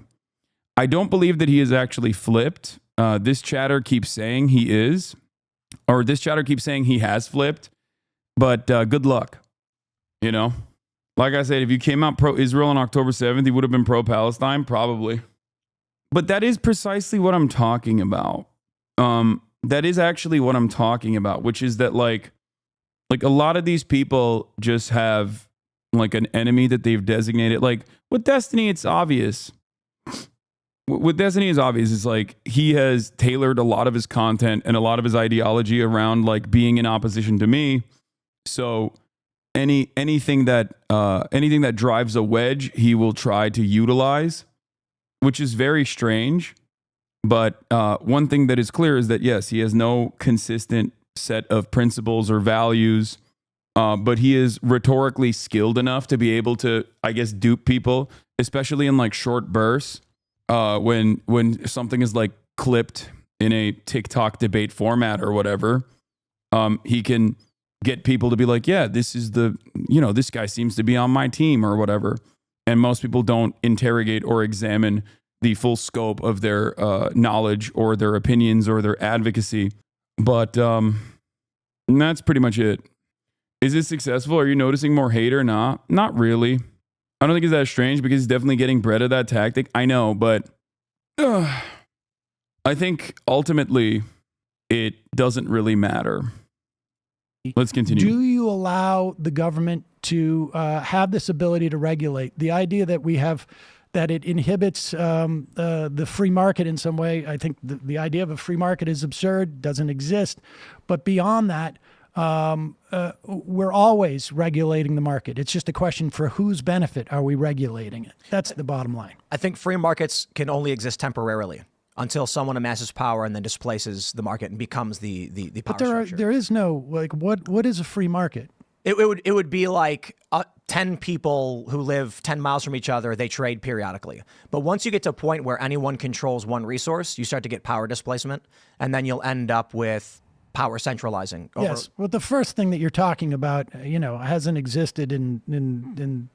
I don't believe that he is actually flipped. This chatter keeps saying he is, or this chatter keeps saying he has flipped, but good luck. You know, like I said, if you came out pro-Israel on October 7th, he would have been pro-Palestine, probably. But that is precisely what I'm talking about. That is actually what I'm talking about, which is that like a lot of these people just have like an enemy that they've designated. Like with Destiny, it's obvious. With Destiny, it's obvious. It's like he has tailored a lot of his content and a lot of his ideology around like being in opposition to me. So anything that drives a wedge, he will try to utilize, which is very strange. But one thing that is clear is that, yes, he has no consistent set of principles or values, but he is rhetorically skilled enough to be able to, I guess, dupe people, especially in like short bursts, when something is like clipped in a TikTok debate format or whatever. He can get people to be like, yeah, this guy seems to be on my team or whatever. And most people don't interrogate or examine the full scope of their knowledge or their opinions or their advocacy. But that's pretty much it. Is it successful? Are you noticing more hate or not? Not really. I don't think it's that strange because he's definitely getting bred of that tactic. I know, but I think ultimately it doesn't really matter. Let's continue. Do you allow the government to have this ability to regulate? The idea that we have, that it inhibits the free market in some way, I think the idea of a free market is absurd, doesn't exist. But beyond that, we're always regulating the market. It's just a question for whose benefit are we regulating it? That's the bottom line. I think free markets can only exist temporarily until someone amasses power and then displaces the market and becomes the power structure. There is no, like, what is a free market? It would be like 10 people who live 10 miles from each other, they trade periodically. But once you get to a point where anyone controls one resource, you start to get power displacement, and then you'll end up with power centralizing. Yes, well, the first thing that you're talking about, hasn't existed in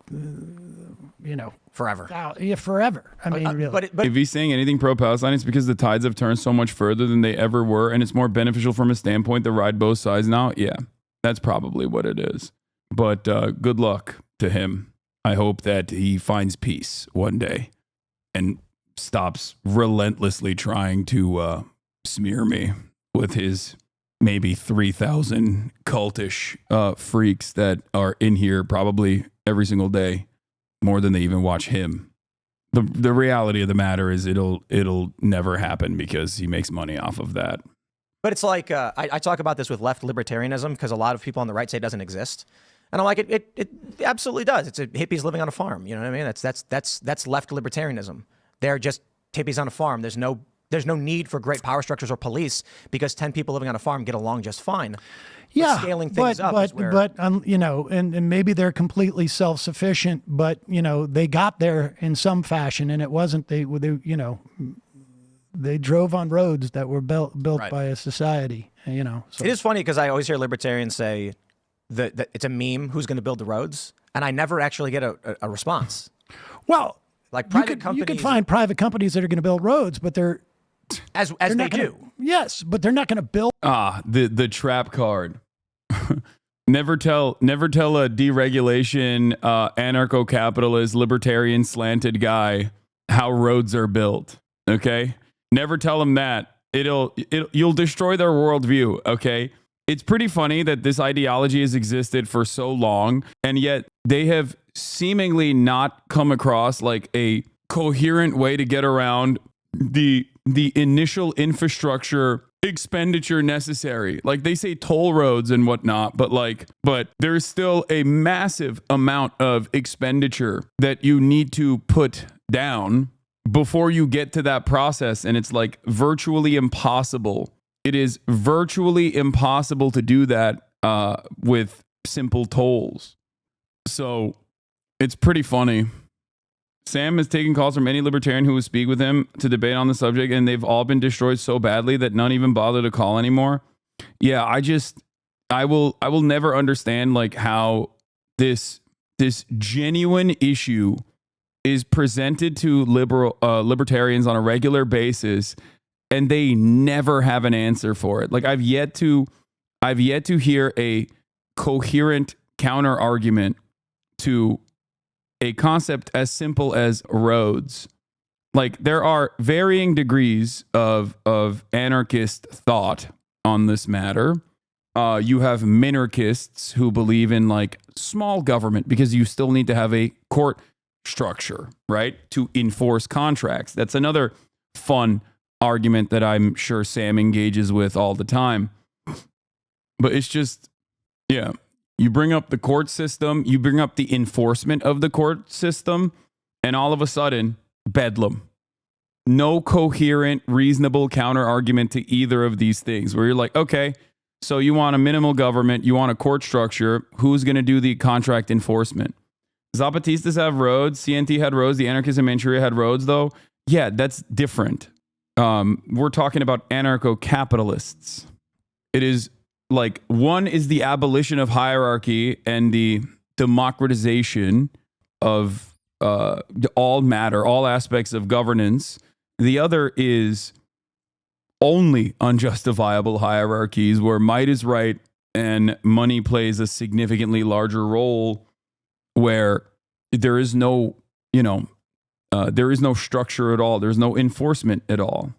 forever. Yeah, forever. I mean, really. But if he's saying anything pro-Palestine, it's because the tides have turned so much further than they ever were, and it's more beneficial from a standpoint to ride both sides now. Yeah, that's probably what it is. But good luck to him. I hope that he finds peace one day and stops relentlessly trying to smear me with his maybe 3,000 cultish freaks that are in here probably every single day, more than they even watch him. The reality of the matter is it'll never happen because he makes money off of that. But it's like, I talk about this with left libertarianism because a lot of people on the right say it doesn't exist. And I'm like, it absolutely does. It's hippies living on a farm. You know what I mean? That's left libertarianism. They're just hippies on a farm. There's no need for great power structures or police because 10 people living on a farm get along just fine. Yeah, but scaling things up is where... but and maybe they're completely self-sufficient, but they got there in some fashion, and it wasn't they drove on roads that were built right by a society. So. It is funny because I always hear libertarians say that it's a meme who's going to build the roads, and I never actually get a response. Well, like private companies, you can find private companies that are going to build roads, but they're they do. Yes, but they're not going to build. The trap card. Never tell a deregulation, anarcho-capitalist, libertarian slanted guy how roads are built. Okay, never tell them that. You'll destroy their worldview. Okay, it's pretty funny that this ideology has existed for so long, and yet they have seemingly not come across like a coherent way to get around the initial infrastructure expenditure necessary. Like they say toll roads and whatnot, but there's still a massive amount of expenditure that you need to put down before you get to that process. And it's like virtually impossible. It is virtually impossible to do that with simple tolls. So it's pretty funny. Sam is taking calls from any libertarian who will speak with him to debate on the subject, and they've all been destroyed so badly that none even bother to call anymore. Yeah, I will never understand like how this genuine issue is presented to libertarians on a regular basis, and they never have an answer for it. Like I've yet to hear a coherent counter argument to a concept as simple as roads. Like there are varying degrees of anarchist thought on this matter. You have minarchists who believe in like small government because you still need to have a court structure, right? To enforce contracts. That's another fun argument that I'm sure Sam engages with all the time. But it's just, yeah. You bring up the court system, you bring up the enforcement of the court system, and all of a sudden, bedlam. No coherent, reasonable counter argument to either of these things where you're like, okay, so you want a minimal government, you want a court structure, who's going to do the contract enforcement? Zapatistas have roads, CNT had roads, the anarchists in Manchuria had roads though. Yeah, that's different. We're talking about anarcho-capitalists. It is like one is the abolition of hierarchy and the democratization of all matter, all aspects of governance. The other is only unjustifiable hierarchies where might is right and money plays a significantly larger role, where there is no, there is no structure at all. There's no enforcement at all.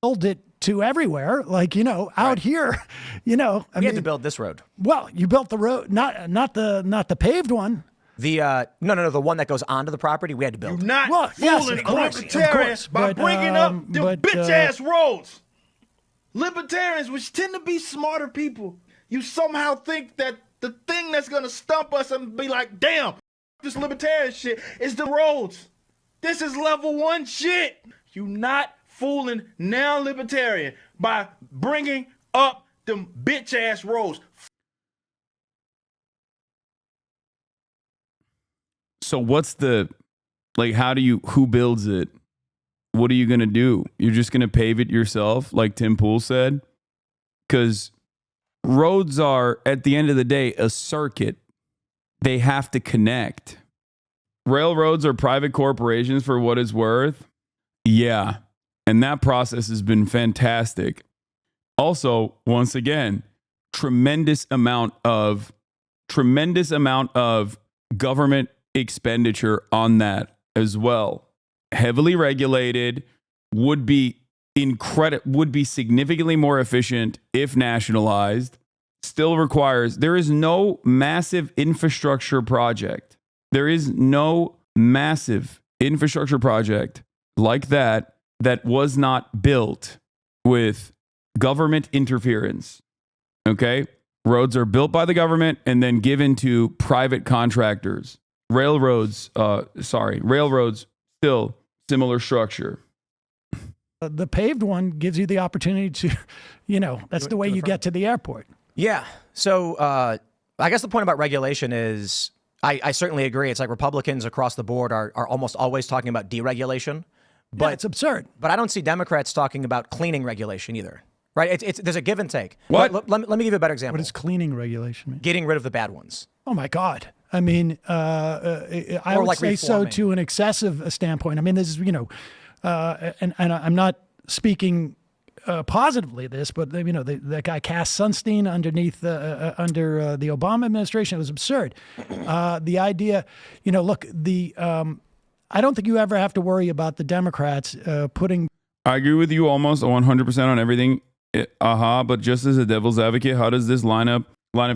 Build it to everywhere, like out here, I mean, had to build this road. Well, you built the road, not the paved one. The no, the one that goes onto the property, we had to build. You're not fooling libertarians by but, bringing up the bitch-ass roads. Libertarians, which tend to be smarter people, you somehow think that the thing that's going to stump us and be like, damn, this libertarian shit is the roads. This is level 1 shit. You not fooling now libertarian by bringing up them bitch-ass roads. So what's the, like, who builds it? What are you going to do? You're just going to pave it yourself, like Tim Pool said? Because roads are, at the end of the day, a circuit. They have to connect. Railroads are private corporations for what it's worth. Yeah. And that process has been fantastic. Also, once again, tremendous amount of government expenditure on that as well. Heavily regulated, would be significantly more efficient if nationalized. Still requires, there is no massive infrastructure project. There is no massive infrastructure project like that was not built with government interference. Okay? Roads are built by the government and then given to private contractors. Railroads, still similar structure. The paved one gives you the opportunity to, that's the way you get to the airport. Yeah. So I guess the point about regulation is, I certainly agree. It's like Republicans across the board are almost always talking about deregulation. But yeah, it's absurd. But I don't see Democrats talking about cleaning regulation either. Right? There's a give and take. What? Let me give you a better example. What does cleaning regulation mean? Getting rid of the bad ones. Oh my God. I mean, I would like say so reforming. to an excessive standpoint. I mean, this is, and I'm not speaking positively of this, but that guy Cass Sunstein underneath under the Obama administration, it was absurd. The idea, look, I don't think you ever have to worry about the Democrats putting. I agree with you almost 100% on everything. But just as a devil's advocate, how does this line of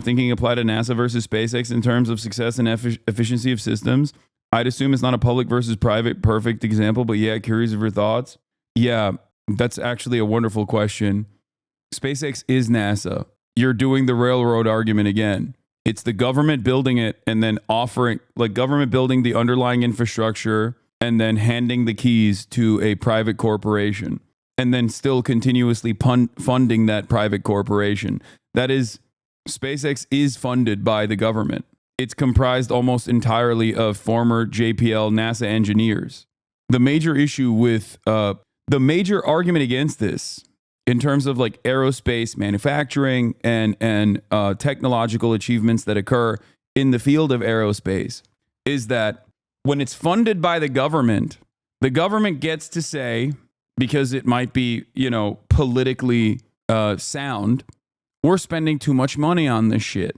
thinking apply to NASA versus SpaceX in terms of success and efficiency of systems? I'd assume it's not a public versus private perfect example, but yeah, curious of your thoughts. Yeah, that's actually a wonderful question. SpaceX is NASA. You're doing the railroad argument again. It's the government building it and then offering, like government building the underlying infrastructure and then handing the keys to a private corporation and then still continuously funding that private corporation. That is, SpaceX is funded by the government. It's comprised almost entirely of former JPL NASA engineers. The major issue with, the major argument against this in terms of like aerospace manufacturing and technological achievements that occur in the field of aerospace is that when it's funded by the government gets to say, because it might be, you know, politically sound, we're spending too much money on this shit.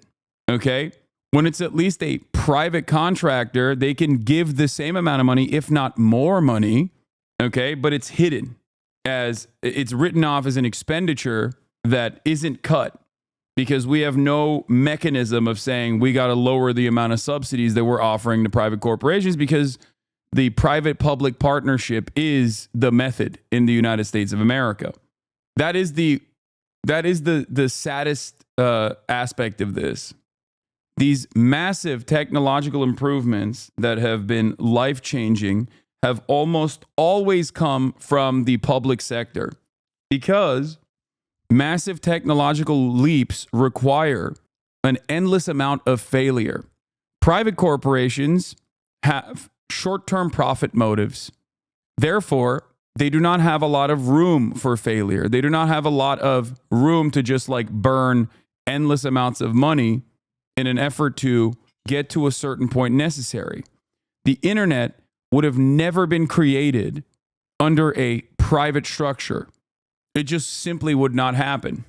Okay? When it's at least a private contractor, they can give the same amount of money, if not more money. Okay? But it's hidden, as it's written off as an expenditure that isn't cut because we have no mechanism of saying we got to lower the amount of subsidies that we're offering to private corporations because the private public partnership is the method in the United States of America. That is the saddest aspect of this. These massive technological improvements that have been life-changing have almost always come from the public sector because massive technological leaps require an endless amount of failure. Private corporations have short-term profit motives. Therefore, they do not have a lot of room for failure. They do not have a lot of room to just like burn endless amounts of money in an effort to get to a certain point necessary. The internet would have never been created under a private structure. It just simply would not happen.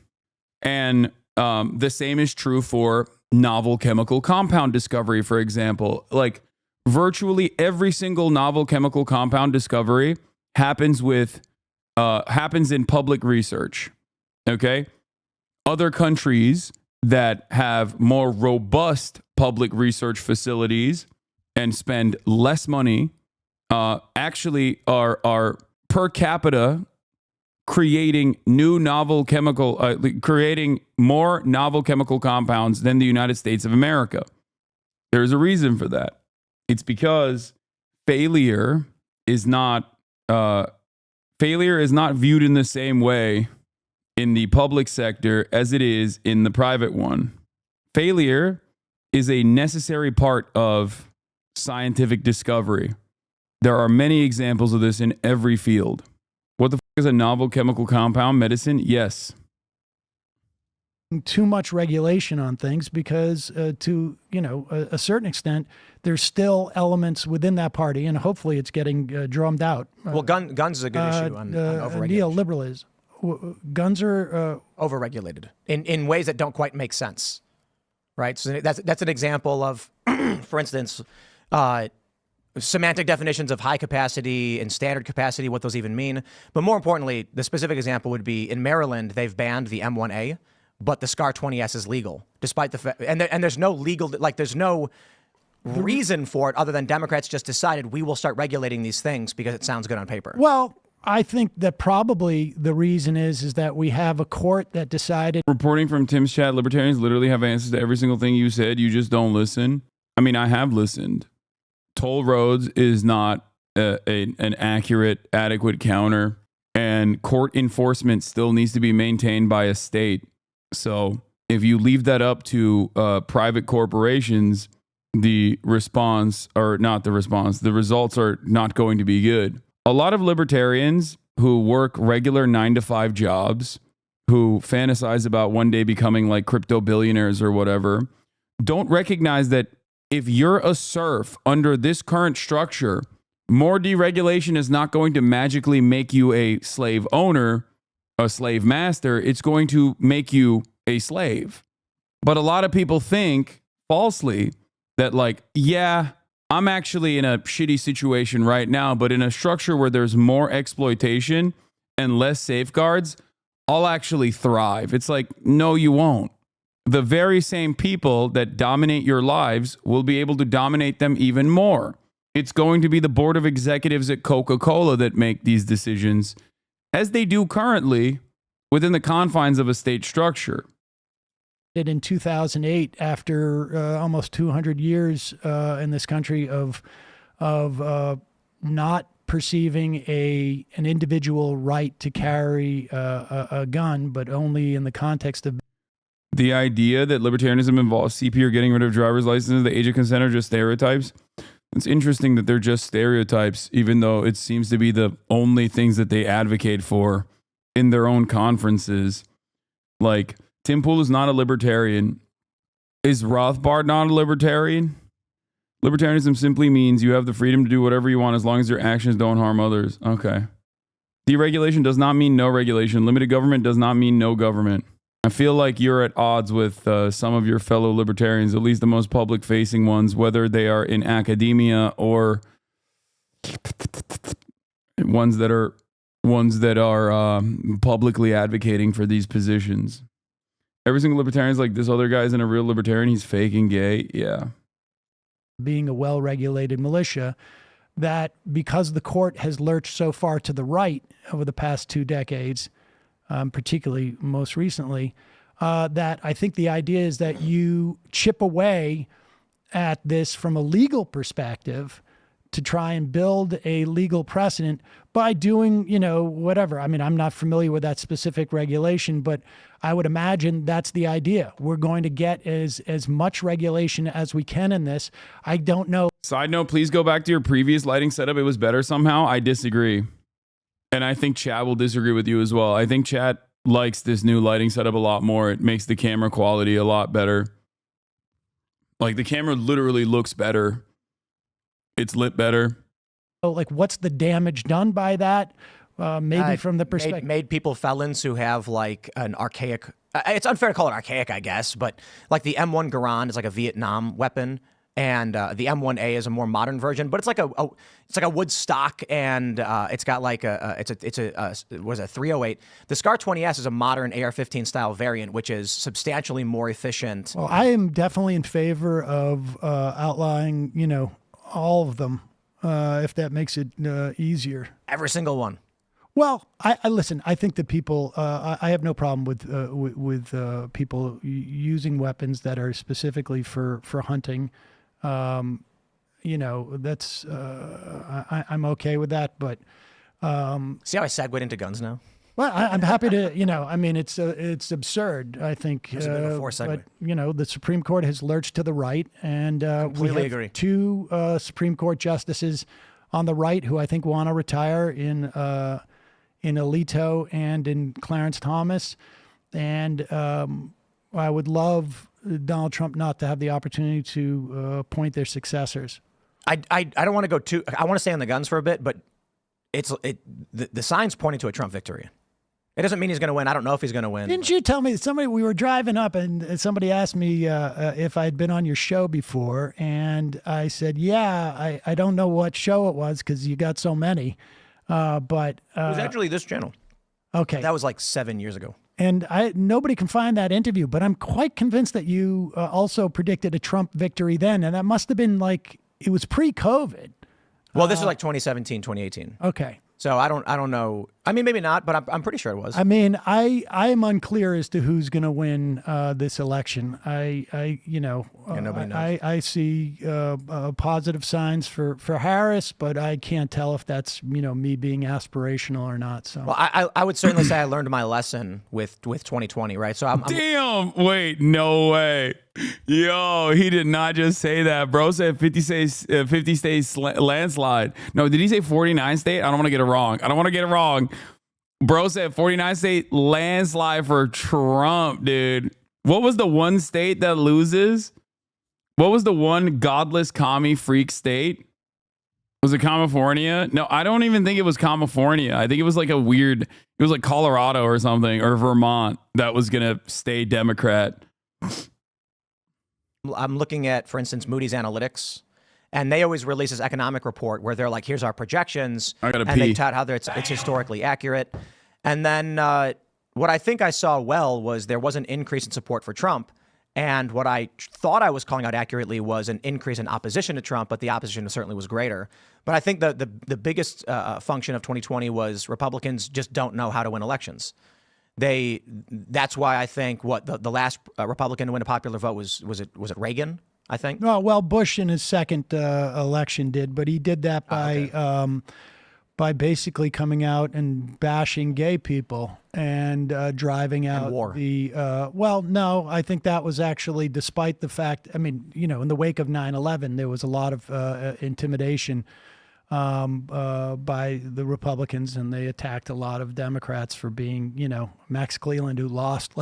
And the same is true for novel chemical compound discovery, for example. Like virtually every single novel chemical compound discovery happens in public research. Okay? Other countries that have more robust public research facilities and spend less money actually are per capita creating creating more novel chemical compounds than the United States of America. There's a reason for that. It's because failure is not viewed in the same way in the public sector as it is in the private one. Failure is a necessary part of scientific discovery. There are many examples of this in every field. What the is a novel chemical compound? Medicine? Yes. Too much regulation on things because to, you know, a certain extent, there's still elements within that party, and hopefully it's getting drummed out. Well, guns is a good issue on overregulation. Neoliberalism. Guns are overregulated in ways that don't quite make sense, right? So that's an example of, for instance, semantic definitions of high capacity and standard capacity, what those even mean. But more importantly, the specific example would be in Maryland, they've banned the M1A, but the SCAR 20S is legal, despite the fact, and there's no legal, like there's no reason for it other than Democrats just decided we will start regulating these things because it sounds good on paper. Well, I think that probably the reason is that we have a court that decided. Reporting from Tim's chat, libertarians literally have answers to every single thing you said. You just don't listen. I mean, I have listened. Toll roads is not an accurate, adequate counter, and court enforcement still needs to be maintained by a state. So if you leave that up to private corporations, the results are not going to be good. A lot of libertarians who work regular 9-to-5 jobs, who fantasize about one day becoming like crypto billionaires or whatever, don't recognize that if you're a serf under this current structure, more deregulation is not going to magically make you a slave owner, a slave master. It's going to make you a slave. But a lot of people think falsely that like, yeah, I'm actually in a shitty situation right now, but in a structure where there's more exploitation and less safeguards, I'll actually thrive. It's like, no, you won't. The very same people that dominate your lives will be able to dominate them even more. It's going to be the board of executives at Coca-Cola that make these decisions, as they do currently within the confines of a state structure. In 2008, after almost 200 years in this country of not perceiving an individual right to carry a gun, but only in the context of The idea that libertarianism involves CP or getting rid of driver's licenses, the age of consent are just stereotypes. It's interesting that they're just stereotypes, even though it seems to be the only things that they advocate for in their own conferences. Like, Tim Pool is not a libertarian. Is Rothbard not a libertarian? Libertarianism simply means you have the freedom to do whatever you want as long as your actions don't harm others. Okay. Deregulation does not mean no regulation. Limited government does not mean no government. I feel like you're at odds with some of your fellow libertarians, at least the most public-facing ones, whether they are in academia or ones that are publicly advocating for these positions. Every single libertarian is like, this other guy isn't a real libertarian. He's fake and gay. Yeah. being a well-regulated militia, that because the court has lurched so far to the right over the past 2 decades, particularly most recently, that I think the idea is that you chip away at this from a legal perspective to try and build a legal precedent by doing, whatever. I mean, I'm not familiar with that specific regulation, but I would imagine that's the idea. We're going to get as much regulation as we can in this. I don't know. Side note, please go back to your previous lighting setup. It was better somehow. I disagree. And I think Chad will disagree with you as well. I think Chad likes this new lighting setup a lot more. It makes the camera quality a lot better. Like, the camera literally looks better. It's lit better. Like, what's the damage done by that? Maybe from the perspective. Made people felons who have like an archaic, it's unfair to call it archaic, I guess, but like the M1 Garand is like a Vietnam weapon. And the M1A is a more modern version, but it's like a wood stock, and it's got like it's a 308. The Scar 20S is a modern AR-15 style variant, which is substantially more efficient. Well, I am definitely in favor of outlawing, all of them, if that makes it easier. Every single one. Well, I listen. I think that people. I have no problem with people using weapons that are specifically for hunting. That's I'm okay with that, but see how I segued into guns now? Well, I'm happy to, I mean, it's absurd, I think. It's a bit of a forced segue. But, the Supreme Court has lurched to the right, and we have agree. 2 Supreme Court justices on the right who I think want to retire in Alito and in Clarence Thomas, and I would love Donald Trump not to have the opportunity to appoint their successors. I don't want to go too. I want to stay on the guns for a bit, but the sign's pointing to a Trump victory. It doesn't mean he's going to win. I don't know if he's going to win. Didn't you tell me we were driving up and somebody asked me if I'd been on your show before, and I said, yeah, I don't know what show it was because you got so many, but it was actually this channel. Okay, that was like 7 years ago. And nobody can find that interview, but I'm quite convinced that you also predicted a Trump victory then, and that must have been like it was pre-COVID. Well, this was like 2017, 2018. Okay. So I don't know. I mean, maybe not, but I'm pretty sure it was. I mean, I am unclear as to who's going to win this election. Nobody knows. I see positive signs for Harris, but I can't tell if that's me being aspirational or not. So, well, I would certainly say I learned my lesson with 2020, right? So Damn! Wait, no way. Yo, he did not just say that. Bro said 50 states landslide. No, did he say 49 state? I don't want to get it wrong. Bro said 49 state landslide for Trump, dude. What was the one state that loses? What was the one godless commie freak state? Was it California? No, I don't even think it was California. I think it was like it was like Colorado or something, or Vermont that was going to stay Democrat. I'm looking at, for instance, Moody's Analytics, and they always release this economic report where they're like, here's our projections, they tout how it's historically accurate. And then what I think I saw was there was an increase in support for Trump, and what I thought I was calling out accurately was an increase in opposition to Trump, but the opposition certainly was greater. But I think the biggest function of 2020 was Republicans just don't know how to win elections. That's why I think the last Republican to win a popular vote was it Reagan, I think. Well, Bush in his second election did, but he did that by basically coming out and bashing gay people and driving out war. well, no, I think that was actually despite the fact, I mean, in the wake of 9/11, there was a lot of intimidation by the Republicans, and they attacked a lot of Democrats for being, Max Cleland, who lost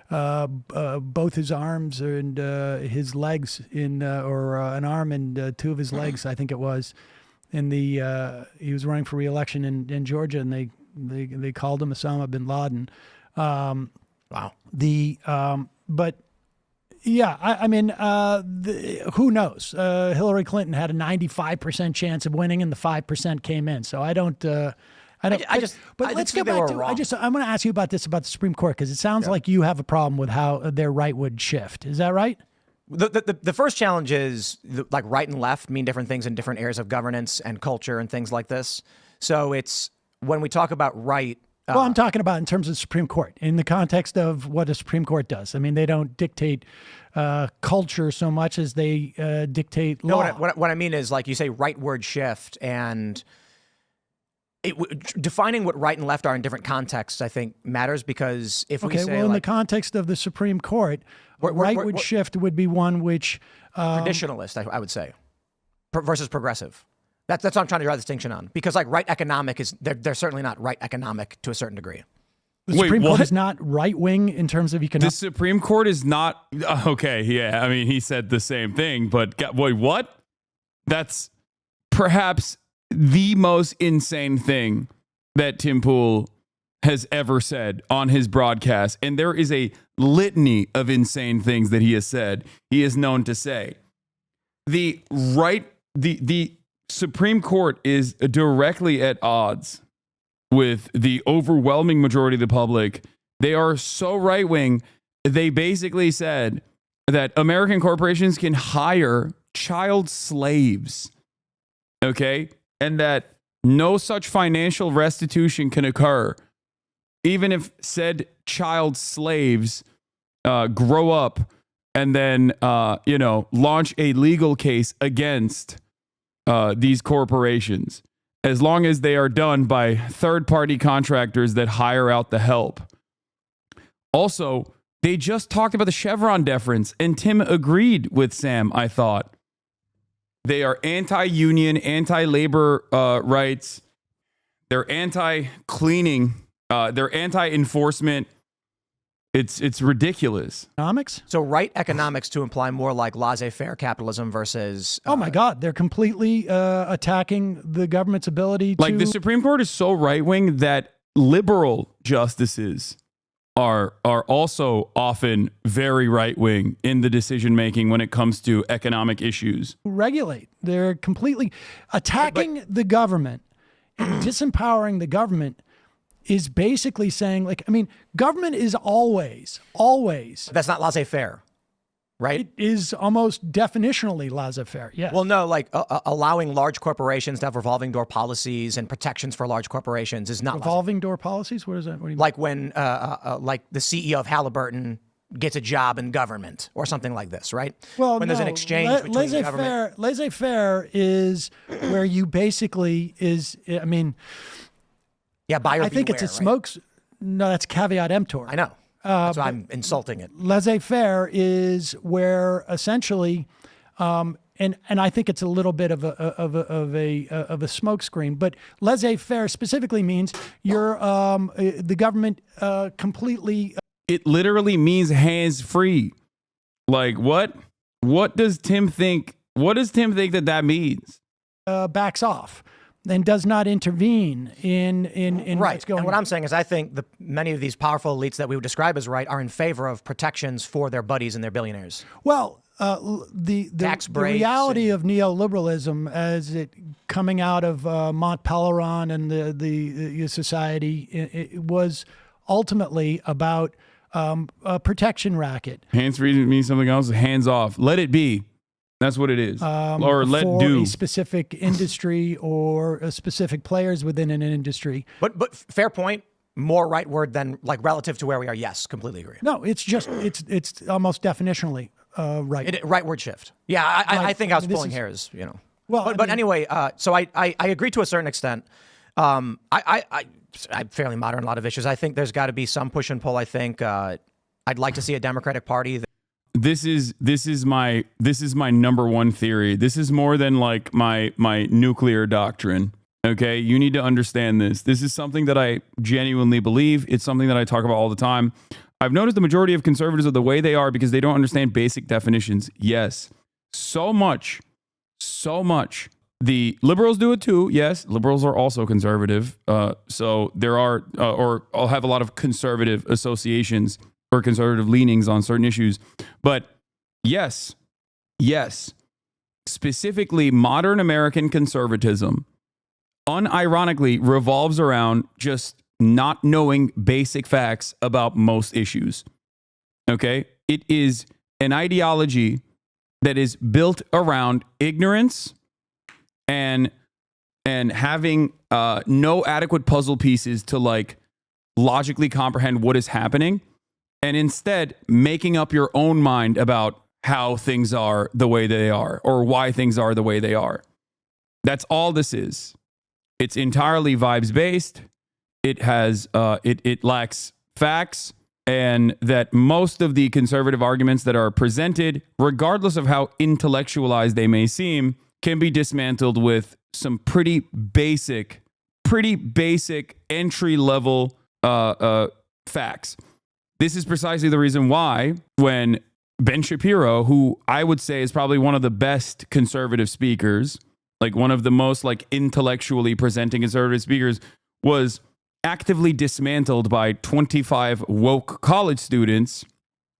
both his arms and his legs or an arm and two of his legs, I think it was. He was running for re-election in Georgia, and they called him Osama bin Laden. Wow. But yeah, I mean, who knows? Hillary Clinton had a 95% chance of winning, and the 5% came in. So I don't. But let's go back to. I'm going to ask you about the Supreme Court, because it sounds like you have a problem with how their right would shift. Is that right? The first challenge is like right and left mean different things in different areas of governance and culture and things like this. So it's when we talk about right. Well, I'm talking about in terms of the Supreme Court, in the context of what a Supreme Court does. I mean, they don't dictate culture so much as they dictate law. No, what I mean is, like you say, rightward shift, and defining what right and left are in different contexts, I think, matters, because if we say, in the context of the Supreme Court, rightward shift would be one which traditionalist, I would say, versus progressive. That's what I'm trying to draw the distinction on, because like right economic they're certainly not right economic to a certain degree. The Supreme Court is not right wing in terms of economic. The Supreme Court is not okay. Yeah, I mean, he said the same thing, but wait, what? That's perhaps the most insane thing that Tim Pool has ever said on his broadcast, and there is a litany of insane things that he has said. He is known to say the Supreme Court is directly at odds with the overwhelming majority of the public. They are so right-wing, they basically said that American corporations can hire child slaves, okay? And that no such financial restitution can occur, even if said child slaves grow up and then, launch a legal case against these corporations, as long as they are done by third-party contractors that hire out the help. Also, they just talked about the Chevron deference, and Tim agreed with Sam, I thought. They are anti-union, anti-labor rights. They're anti-cleaning. They're anti-enforcement. It's ridiculous. Economics? So right economics to imply more like laissez-faire capitalism versus... oh my God, they're completely attacking the government's ability to... Like, the Supreme Court is so right-wing that liberal justices are also often very right-wing in the decision-making when it comes to economic issues. regulate. They're completely attacking the government, and disempowering the government is basically saying, like, I mean, government is always. That's not laissez-faire, right? It is almost definitionally laissez-faire. Yeah. Well, no, like allowing large corporations to have revolving door policies and protections for large corporations is not revolving door policies. What is that? What do you mean? Like when, like the CEO of Halliburton gets a job in government or something like this, right? Well, when there's an exchange between the government. Laissez-faire is where you basically I mean. Yeah, buyer I think beware, it's a smokes. No, that's caveat emptor. I know. That's why I'm insulting it. Laissez-faire is where essentially, and I think it's a little bit of a smokescreen, but laissez-faire specifically means you're the government completely. It literally means hands-free. Like, what? What does Tim think? What does Tim think that means? Backs off and does not intervene in right. what's going on. And what I'm saying is I think many of these powerful elites that we would describe as right are in favor of protections for their buddies and their billionaires. Well, the reality of neoliberalism as it coming out of Mont Pelerin and the society, it was ultimately about a protection racket. Hands-free means something else. Hands off. Let it be. That's what it is. Or let for do. A specific industry or specific players within an industry. But fair point. more rightward than like relative to where we are. Yes, completely agree. No, it's just it's almost definitionally right. Rightward shift. Yeah, I think I was pulling hairs. You know. Well, but anyway, so I agree to a certain extent. I'm fairly modern on a lot of issues. I think there's got to be some push and pull. I think I'd like to see a Democratic Party. This is my number one theory. This is more than like my nuclear doctrine. Okay, you need to understand this. This is something that I genuinely believe. It's something that I talk about all the time. I've noticed the majority of conservatives are the way they are because they don't understand basic definitions. Yes, so much. The liberals do it too. Yes, liberals are also conservative. So there are, or I'll have a lot of conservative associations or conservative leanings on certain issues. But yes, specifically modern American conservatism unironically revolves around just not knowing basic facts about most issues. Okay? It is an ideology that is built around ignorance and having no adequate puzzle pieces to like logically comprehend what is happening, and instead making up your own mind about how things are the way they are or why things are the way they are. That's all this is. It's entirely vibes based. It has it lacks facts, and that most of the conservative arguments that are presented, regardless of how intellectualized they may seem, can be dismantled with some pretty basic entry level facts. This is precisely the reason why when Ben Shapiro, who I would say is probably one of the best conservative speakers, like one of the most like intellectually presenting conservative speakers, was actively dismantled by 25 woke college students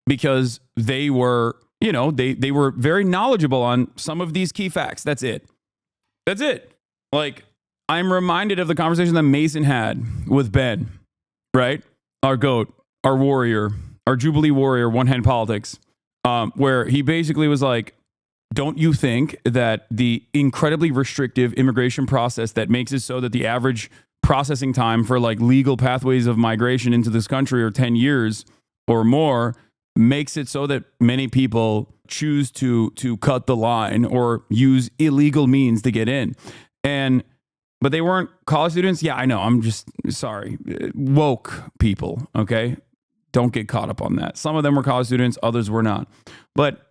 because they were, you know, they were very knowledgeable on some of these key facts. That's it. Like, I'm reminded of the conversation that Mason had with Ben, right? Our GOAT, our warrior, our Jubilee warrior, one hand politics, where he basically was like, don't you think that the incredibly restrictive immigration process that makes it so that the average processing time for like legal pathways of migration into this country are 10 years or more makes it so that many people choose to cut the line or use illegal means to get in? But they weren't college students. Yeah, I know. I'm just sorry. Woke people. Okay. Don't get caught up on that. Some of them were college students. Others were not. But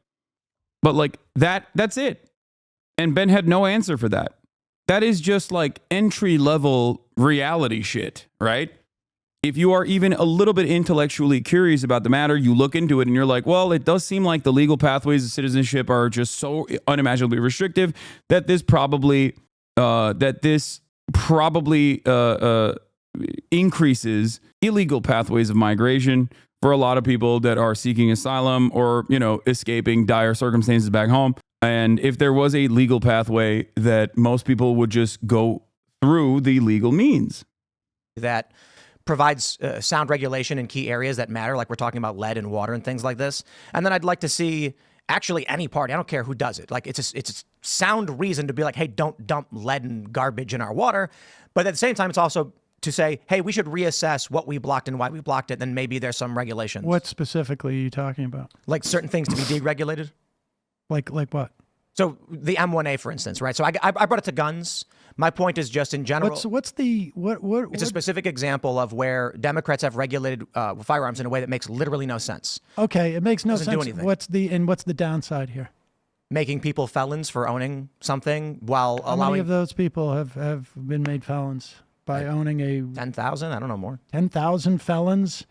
like that's it. And Ben had no answer for that. That is just like entry level reality shit, right? If you are even a little bit intellectually curious about the matter, you look into it and you're like, well, it does seem like the legal pathways of citizenship are just so unimaginably restrictive that this probably increases illegal pathways of migration for a lot of people that are seeking asylum or, you know, escaping dire circumstances back home. And if there was a legal pathway, that most people would just go through the legal means. That provides sound regulation in key areas that matter, like we're talking about lead and water and things like this. And then I'd like to see actually any party, I don't care who does it, like it's a sound reason to be like, hey, don't dump lead and garbage in our water. But at the same time, it's also to say, hey, we should reassess what we blocked and why we blocked it. Then maybe there's some regulations. What specifically are you talking about? Like certain things to be deregulated. Like what? So the M1A, for instance, right? So I brought it to guns. My point is just in general. What's the what? It's a specific example of where Democrats have regulated firearms in a way that makes literally no sense. Okay, it makes no Doesn't do sense. anything. What's the downside here? Making people felons for owning something while How allowing. many of those people have been made felons by owning a 10,000? I don't know more. 10,000 felons?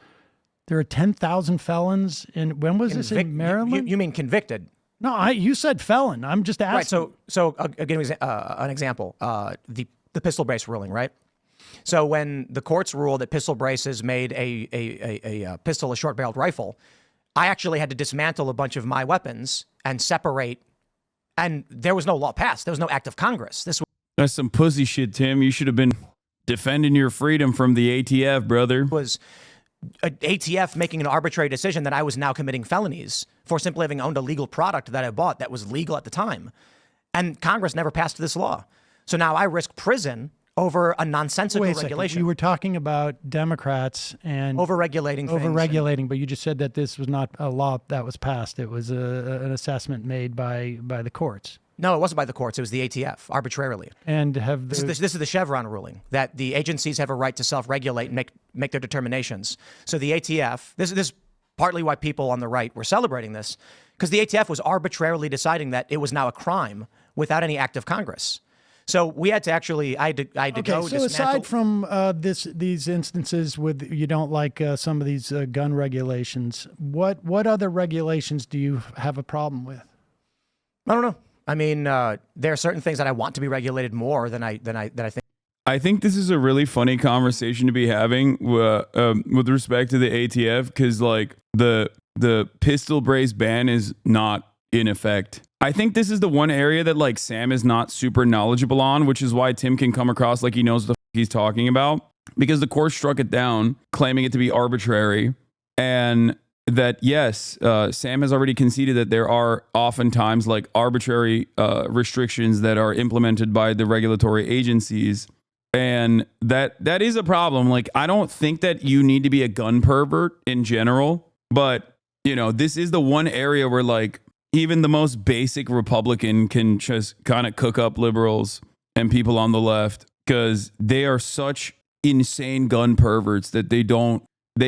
There are 10,000 felons in. When was this in Maryland? You mean convicted? No, you said felon. I'm just asking. Right. So I'll give you an example. The pistol brace ruling, right? So when the courts ruled that pistol braces made a pistol a short-barreled rifle, I actually had to dismantle a bunch of my weapons and separate. And there was no law passed. There was no act of Congress. That's some pussy shit, Tim. You should have been defending your freedom from the ATF, brother. Was ATF making an arbitrary decision that I was now committing felonies for simply having owned a legal product that I bought that was legal at the time. And Congress never passed this law. So now I risk prison over a nonsensical Wait a second. regulation. You were talking about Democrats and Overregulating things. overregulating, but you just said that this was not a law that was passed. It was an assessment made by the courts. No, it wasn't by the courts. It was the ATF, arbitrarily. And have This is the Chevron ruling, that the agencies have a right to self-regulate and make their determinations. So the ATF, this is partly why people on the right were celebrating this, because the ATF was arbitrarily deciding that it was now a crime without any act of Congress. So we had to actually, I had to okay, go so dismantle. aside from these instances with you don't like some of these gun regulations, what other regulations do you have a problem with? I don't know. I mean, there are certain things that I want to be regulated more than I think. I think this is a really funny conversation to be having with respect to the ATF, because like the pistol brace ban is not in effect. I think this is the one area that like Sam is not super knowledgeable on, which is why Tim can come across like he knows what the fuck he's talking about, because the court struck it down, claiming it to be arbitrary, and that yes, Sam has already conceded that there are oftentimes like arbitrary restrictions that are implemented by the regulatory agencies. And that is a problem. Like, I don't think that you need to be a gun pervert in general, but you know, this is the one area where like even the most basic Republican can just kind of cook up liberals and people on the left, because they are such insane gun perverts that they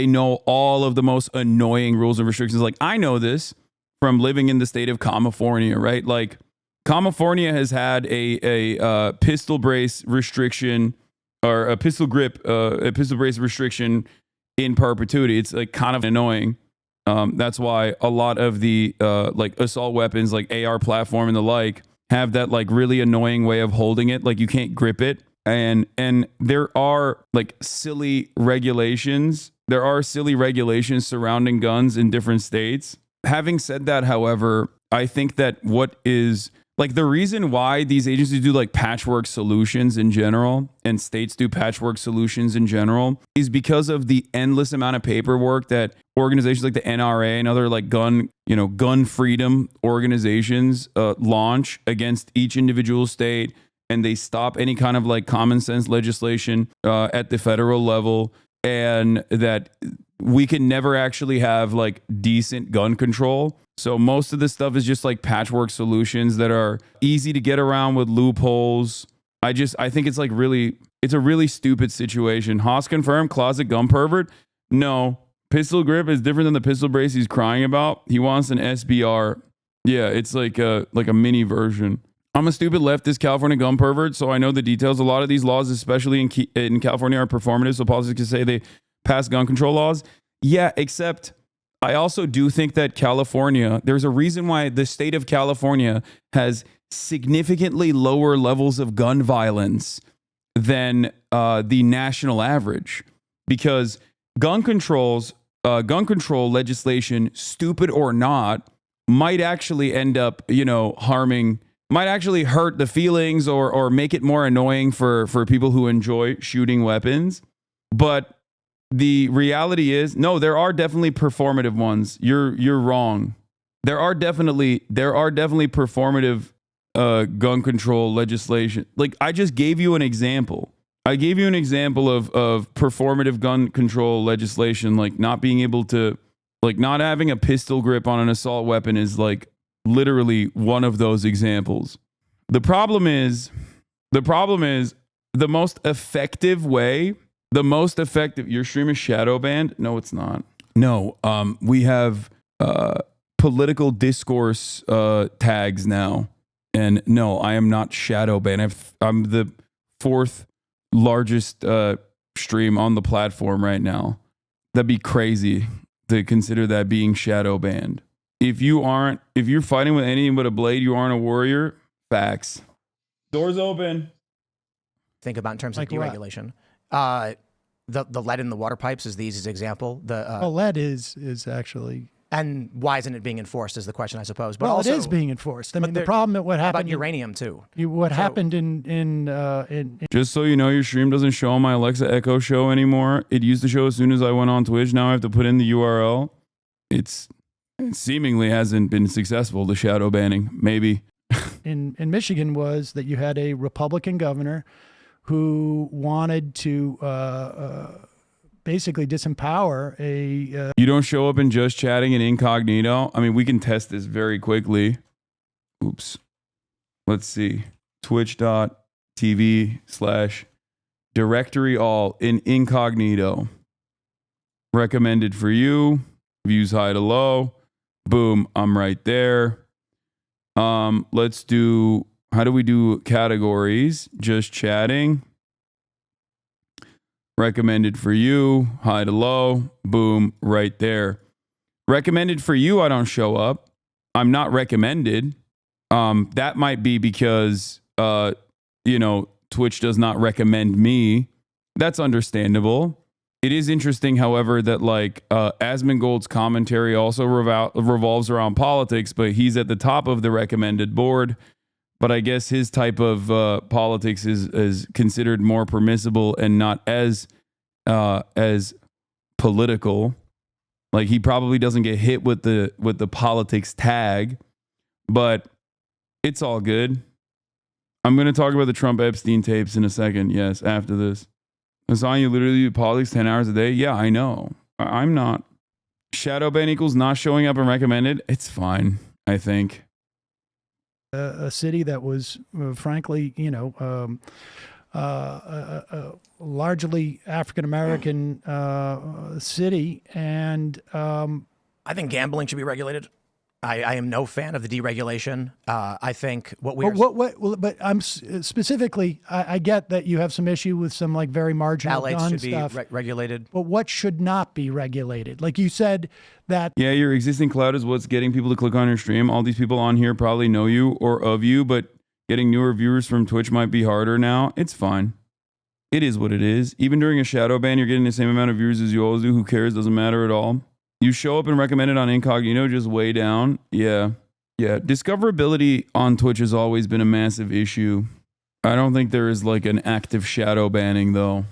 know all of the most annoying rules and restrictions. Like, I know this from living in the state of California, right? Like, California has had a pistol brace restriction, or a pistol brace restriction in perpetuity. It's like kind of annoying. That's why a lot of the like assault weapons, like AR platform and the like, have that like really annoying way of holding it. Like, you can't grip it. And there are like silly regulations. There are silly regulations surrounding guns in different states. Having said that, however, I think that what is like the reason why these agencies do like patchwork solutions in general, and states do patchwork solutions in general, is because of the endless amount of paperwork that organizations like the NRA and other like gun freedom organizations launch against each individual state, and they stop any kind of like common sense legislation at the federal level, and that we can never actually have like decent gun control. So most of this stuff is just like patchwork solutions that are easy to get around with loopholes. I think it's like it's a really stupid situation. Haas confirmed, closet gun pervert. No, pistol grip is different than the pistol brace he's crying about. He wants an SBR. Yeah, it's like a mini version. I'm a stupid leftist California gun pervert, so I know the details. A lot of these laws, especially in California, are performative, so politicians can say they pass gun control laws. Yeah, except I also do think that California, there's a reason why the state of California has significantly lower levels of gun violence than the national average, because gun control legislation, stupid or not, might actually end up, might actually hurt the feelings or make it more annoying for people who enjoy shooting weapons. But the reality is, no, there are definitely performative ones. You're wrong. There are definitely performative gun control legislation. Like, I just gave you an example. I gave you an example of performative gun control legislation, like not being able to, like not having a pistol grip on an assault weapon is like literally one of those examples. The problem is the most effective way. Your stream is shadow banned? No, it's not. No, we have political discourse tags now, and no, I am not shadow banned. I'm the fourth largest stream on the platform right now. That'd be crazy to consider that being shadow banned. If you're fighting with anything but a blade, you aren't a warrior. Facts. Doors open. Think about in terms of Like what? deregulation. The lead in the water pipes is the easiest example. Lead is actually, and why isn't it being enforced is the question, I suppose. But well, also, it is being enforced. I mean, the there- problem at what about happened uranium too. happened in Just so you know, your stream doesn't show on my Alexa Echo show anymore. It used to show as soon as I went on Twitch. Now I have to put in the URL. It seemingly hasn't been successful, the shadow banning. Maybe. in Michigan was that you had a Republican governor who wanted to basically disempower a. You don't show up in just chatting and incognito. I mean, we can test this very quickly. Oops. Let's see. Twitch.tv/directory all in incognito. Recommended for you. Views high to low. Boom. I'm right there. Let's do, how do we do categories? Just chatting. Recommended for you. High to low. Boom. Right there. Recommended for you. I don't show up. I'm not recommended. That might be because, Twitch does not recommend me. That's understandable. It is interesting, however, that Asmongold's commentary also revolves around politics, but he's at the top of the recommended board. But I guess his type of politics is considered more permissible and not as political. Like, he probably doesn't get hit with the politics tag, but it's all good. I'm going to talk about the Trump Epstein tapes in a second. Yes, after this. Hasan, you literally do politics 10 hours a day? Yeah, I know. I'm not. Shadow ban equals not showing up and recommended? It's fine, I think. A city that was, frankly, largely African-American city. And I think gambling should be regulated. I am no fan of the deregulation. I think what we're... But I'm specifically, I get that you have some issue with some very marginal gun should stuff. Be regulated. But what should not be regulated? Like you said that... Yeah, your existing clout is what's getting people to click on your stream. All these people on here probably know you or of you, but getting newer viewers from Twitch might be harder now. It's fine. It is what it is. Even during a shadow ban, you're getting the same amount of viewers as you always do. Who cares? Doesn't matter at all. You show up and recommend it on incognito, just way down. Yeah. Discoverability on Twitch has always been a massive issue. I don't think there is an active shadow banning, though.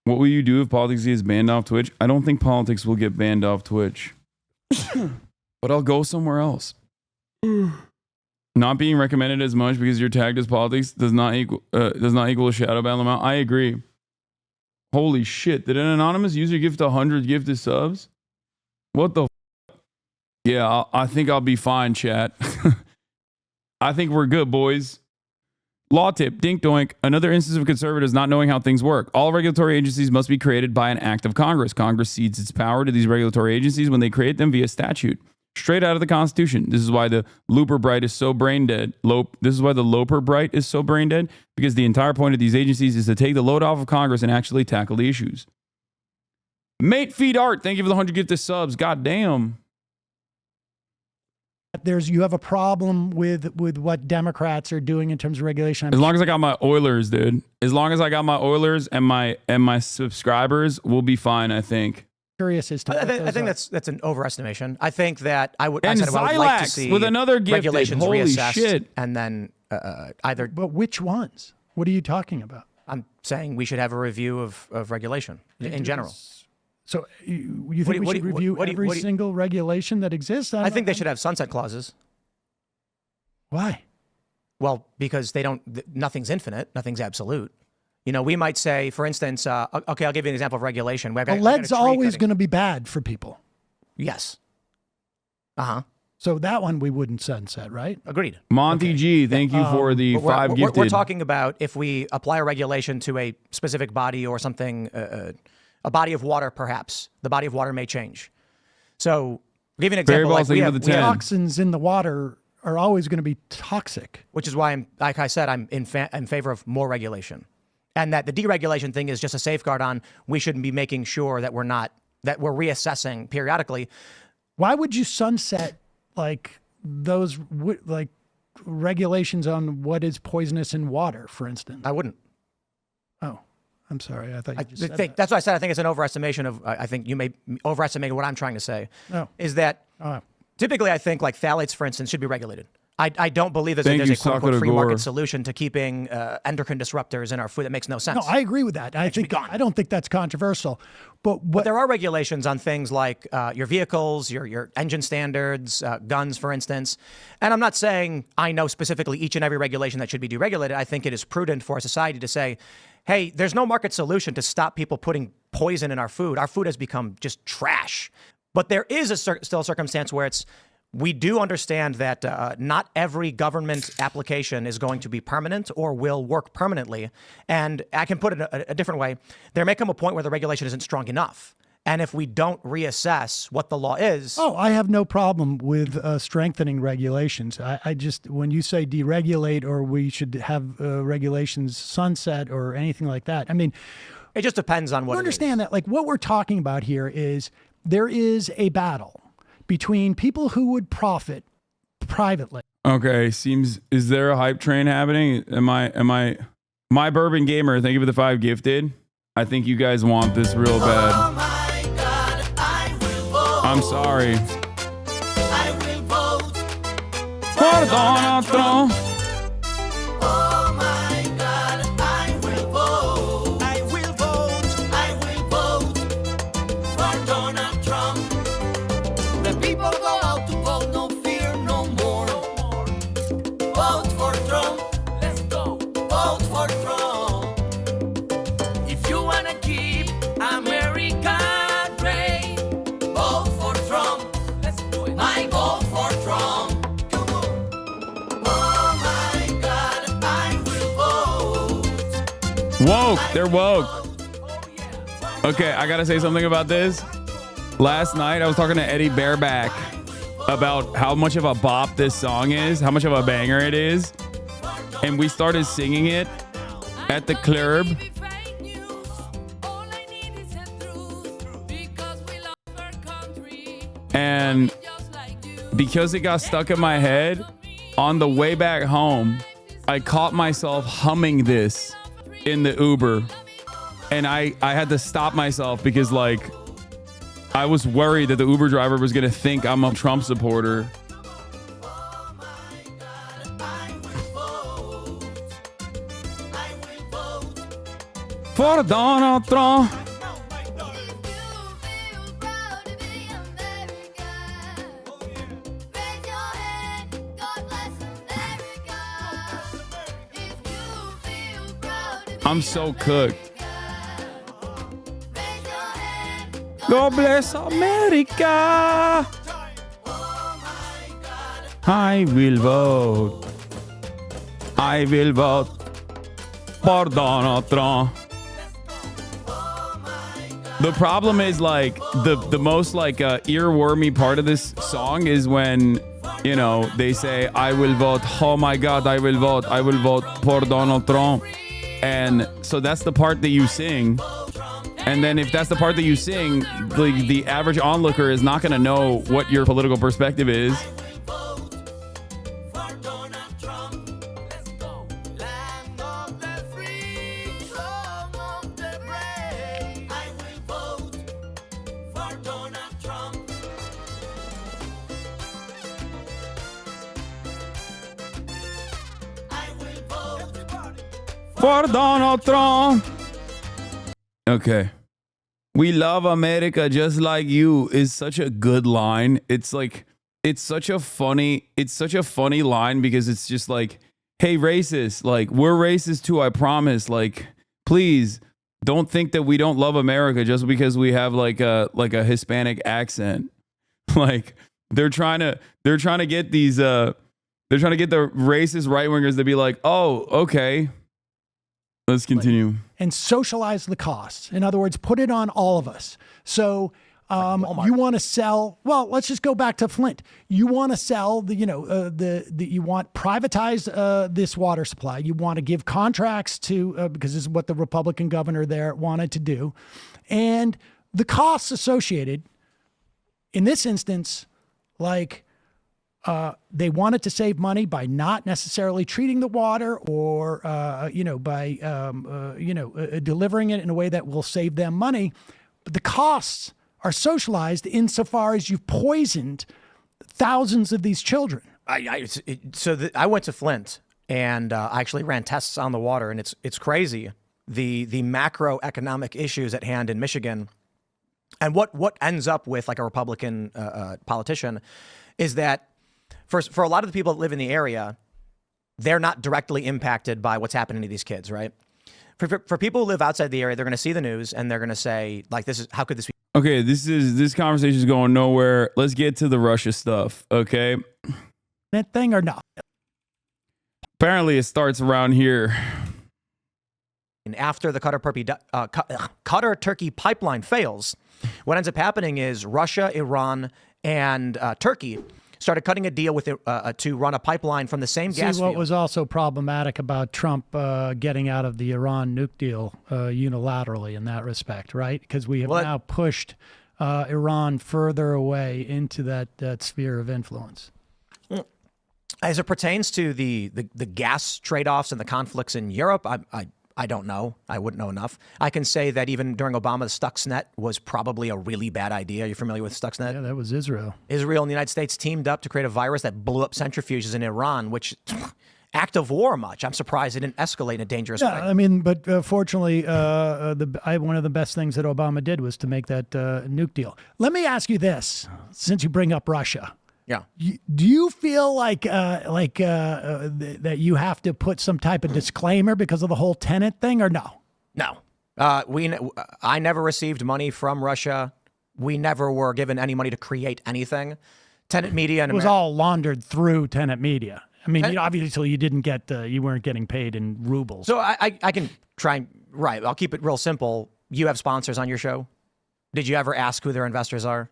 What will you do if politics is banned off Twitch? I don't think politics will get banned off Twitch. But I'll go somewhere else. Not being recommended as much because you're tagged as politics does not equal a shadow ban amount. I agree. Holy shit. Did an anonymous user gift 100 gifted subs? What the Yeah, I think I'll be fine, chat. I think we're good, boys. Law tip, dink doink. Another instance of conservatives not knowing how things work. All regulatory agencies must be created by an act of Congress. Congress cedes its power to these regulatory agencies when they create them via statute. Straight out of the Constitution. This is why the Looper Bright is so brain dead. This is why the Loper Bright is so brain dead, because the entire point of these agencies is to take the load off of Congress and actually tackle the issues. Mate Feed Art, thank you for the 100 gifted subs. God damn. You have a problem with what Democrats are doing in terms of regulation. As long as I got my Oilers, dude. As long as I got my Oilers and my subscribers, we'll be fine, I think. Curious as to I think that's an overestimation. I think that I would and I would like to see with another gifted. regulations Holy reassessed shit. and then either. But which ones? What are you talking about? I'm saying we should have a review of regulation in general. So you think we should review every single regulation that exists? I think they should have sunset clauses. Why? Well, because nothing's infinite, nothing's absolute. You know, we might say, for instance, okay, I'll give you an example of regulation. Lead's always going to be bad for people. Yes. So that one we wouldn't sunset, right? Agreed. Monty G, thank you for the 5 gifted. We're talking about if we apply a regulation to a specific body or something, a body of water, perhaps. The body of water may change. So, I'll give you an example. We have toxins in the water are always going to be toxic. Which is why, like I said, I'm in favor of more regulation. And that the deregulation thing is just a safeguard on we shouldn't be making sure that we're reassessing periodically. Why would you sunset those regulations on what is poisonous in water, for instance? I wouldn't. Oh, I'm sorry. I thought you just said that. That's why I said I think it's an overestimation of. I think you may overestimate what I'm trying to say. No. Is that typically I think phthalates, for instance, should be regulated. I don't believe Thank there's you, a quote unquote Sakura free Gore. market solution to keeping endocrine disruptors in our food. That makes no sense. No, I agree with that. I don't think that's controversial. But what There are regulations on things like your vehicles, your engine standards, guns, for instance. And I'm not saying I know specifically each and every regulation that should be deregulated. I think it is prudent for a society to say, hey, there's no market solution to stop people putting poison in our food. Our food has become just trash. But there is still a circumstance where we do understand that not every government application is going to be permanent or will work permanently. And I can put it a different way. There may come a point where the regulation isn't strong enough. And if we don't reassess what the law is. Oh, I have no problem with strengthening regulations. I just, when you say deregulate or we should have regulations sunset or anything like that, I mean, it just depends on what you understand that, like, what we're talking about here is there is a battle between people who would profit privately. Okay, is there a hype train happening? Am I my bourbon gamer, thank you for the 5 gifted. I think you guys want this real bad. Oh my God, I will vote. I'm sorry. I will vote. For Donald Trump. Oh my God, I will vote. I will vote. I will vote for Donald Trump. The people go out to vote, no fear, no more. Vote for Trump. Let's go. Vote for Trump. If you wanna keep America great, vote for Trump. Let's do it. I vote for Trump. Come on. Oh my God, I will vote. Woke. They're woke. Okay, I gotta say something about this. Last night, I was talking to Eddie Bareback about how much of a bop this song is, how much of a banger it is. And we started singing it at the club. And because it got stuck in my head, on the way back home, I caught myself humming this in the Uber. And I had to stop myself because, like, I was worried that the Uber driver was going to think I'm a Trump supporter. For Donald Trump. I'm so cooked. God bless America. I will vote. I will vote for Donald Trump. The problem is, like, the most, like, earwormy part of this song is when, you know, they say, I will vote. Oh my God, I will vote. I will vote for Donald Trump. And so that's the part that you sing. And then if that's the part that you sing, the average onlooker is not going to know what your political perspective is. For Donald Trump. Okay. We love America just like you is such a good line. It's like, it's such a funny line because it's just like, hey, racist, like, we're racist too, I promise. Like, please don't think that we don't love America just because we have like a Hispanic accent. Like, they're trying to get these they're trying to get the racist right wingers to be like, oh, okay. Let's continue. And socialize the costs. In other words, put it on all of us. So you want to sell, well, let's just go back to Flint. You want to sell you want privatize this water supply. You want to give contracts to, because this is what the Republican governor there wanted to do. And the costs associated in this instance, like, they wanted to save money by not necessarily treating the water or, by, delivering it in a way that will save them money. But the costs are socialized insofar as you've poisoned thousands of these children I went to Flint and I actually ran tests on the water, and it's crazy the macroeconomic issues at hand in Michigan, and what ends up with like a Republican politician is that for a lot of the people that live in the area, they're not directly impacted by what's happening to these kids, right? For people who live outside the area, they're going to see the news and they're going to say, like, how could this be? Okay, this conversation is going nowhere. Let's get to the Russia stuff, okay? That thing or no? Apparently, it starts around here. And after the Qatar-Turkey pipeline fails, what ends up happening is Russia, Iran, and Turkey started cutting a deal with it to run a pipeline from the same gas See, what field. was also problematic about Trump getting out of the Iran nuke deal unilaterally in that respect, right? Because we have now pushed Iran further away into that sphere of influence. As it pertains to the gas trade-offs and the conflicts in Europe, I don't know. I wouldn't know enough. I can say that even during Obama, the Stuxnet was probably a really bad idea. You're familiar with Stuxnet? Yeah, that was Israel. Israel and the United States teamed up to create a virus that blew up centrifuges in Iran, which act of war much. I'm surprised it didn't escalate in a dangerous way. I mean, but fortunately, one of the best things that Obama did was to make that nuke deal. Let me ask you this, since you bring up Russia. Yeah. Do you feel like that you have to put some type of disclaimer because of the whole tenant thing, or no? No. I never received money from Russia. We never were given any money to create anything. Tenant Media and It was all laundered through tenant media. I mean, obviously you didn't get, you weren't getting paid in rubles. So I can try and, right, I'll keep it real simple. You have sponsors on your show. Did you ever ask who their investors are?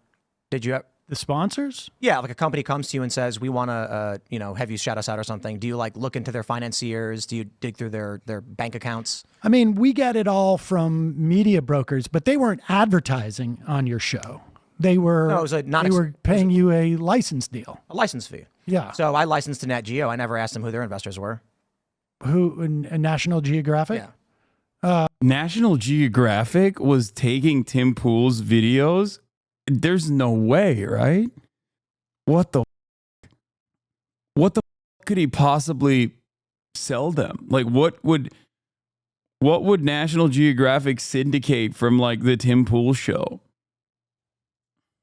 Did you? The sponsors? Yeah, like a company comes to you and says, we want to, have you shout us out or something. Do you like look into their financiers? Do you dig through their bank accounts? I mean, we get it all from media brokers, but they weren't advertising on your show. They were, No, it was they were paying you a license deal. A license fee. Yeah. So I licensed to Nat Geo. I never asked them who their investors were. Who, National Geographic? Yeah. National Geographic was taking Tim Pool's videos. There's no way, right? What the could he possibly sell them? Like, what would National Geographic syndicate from like the Tim Pool show?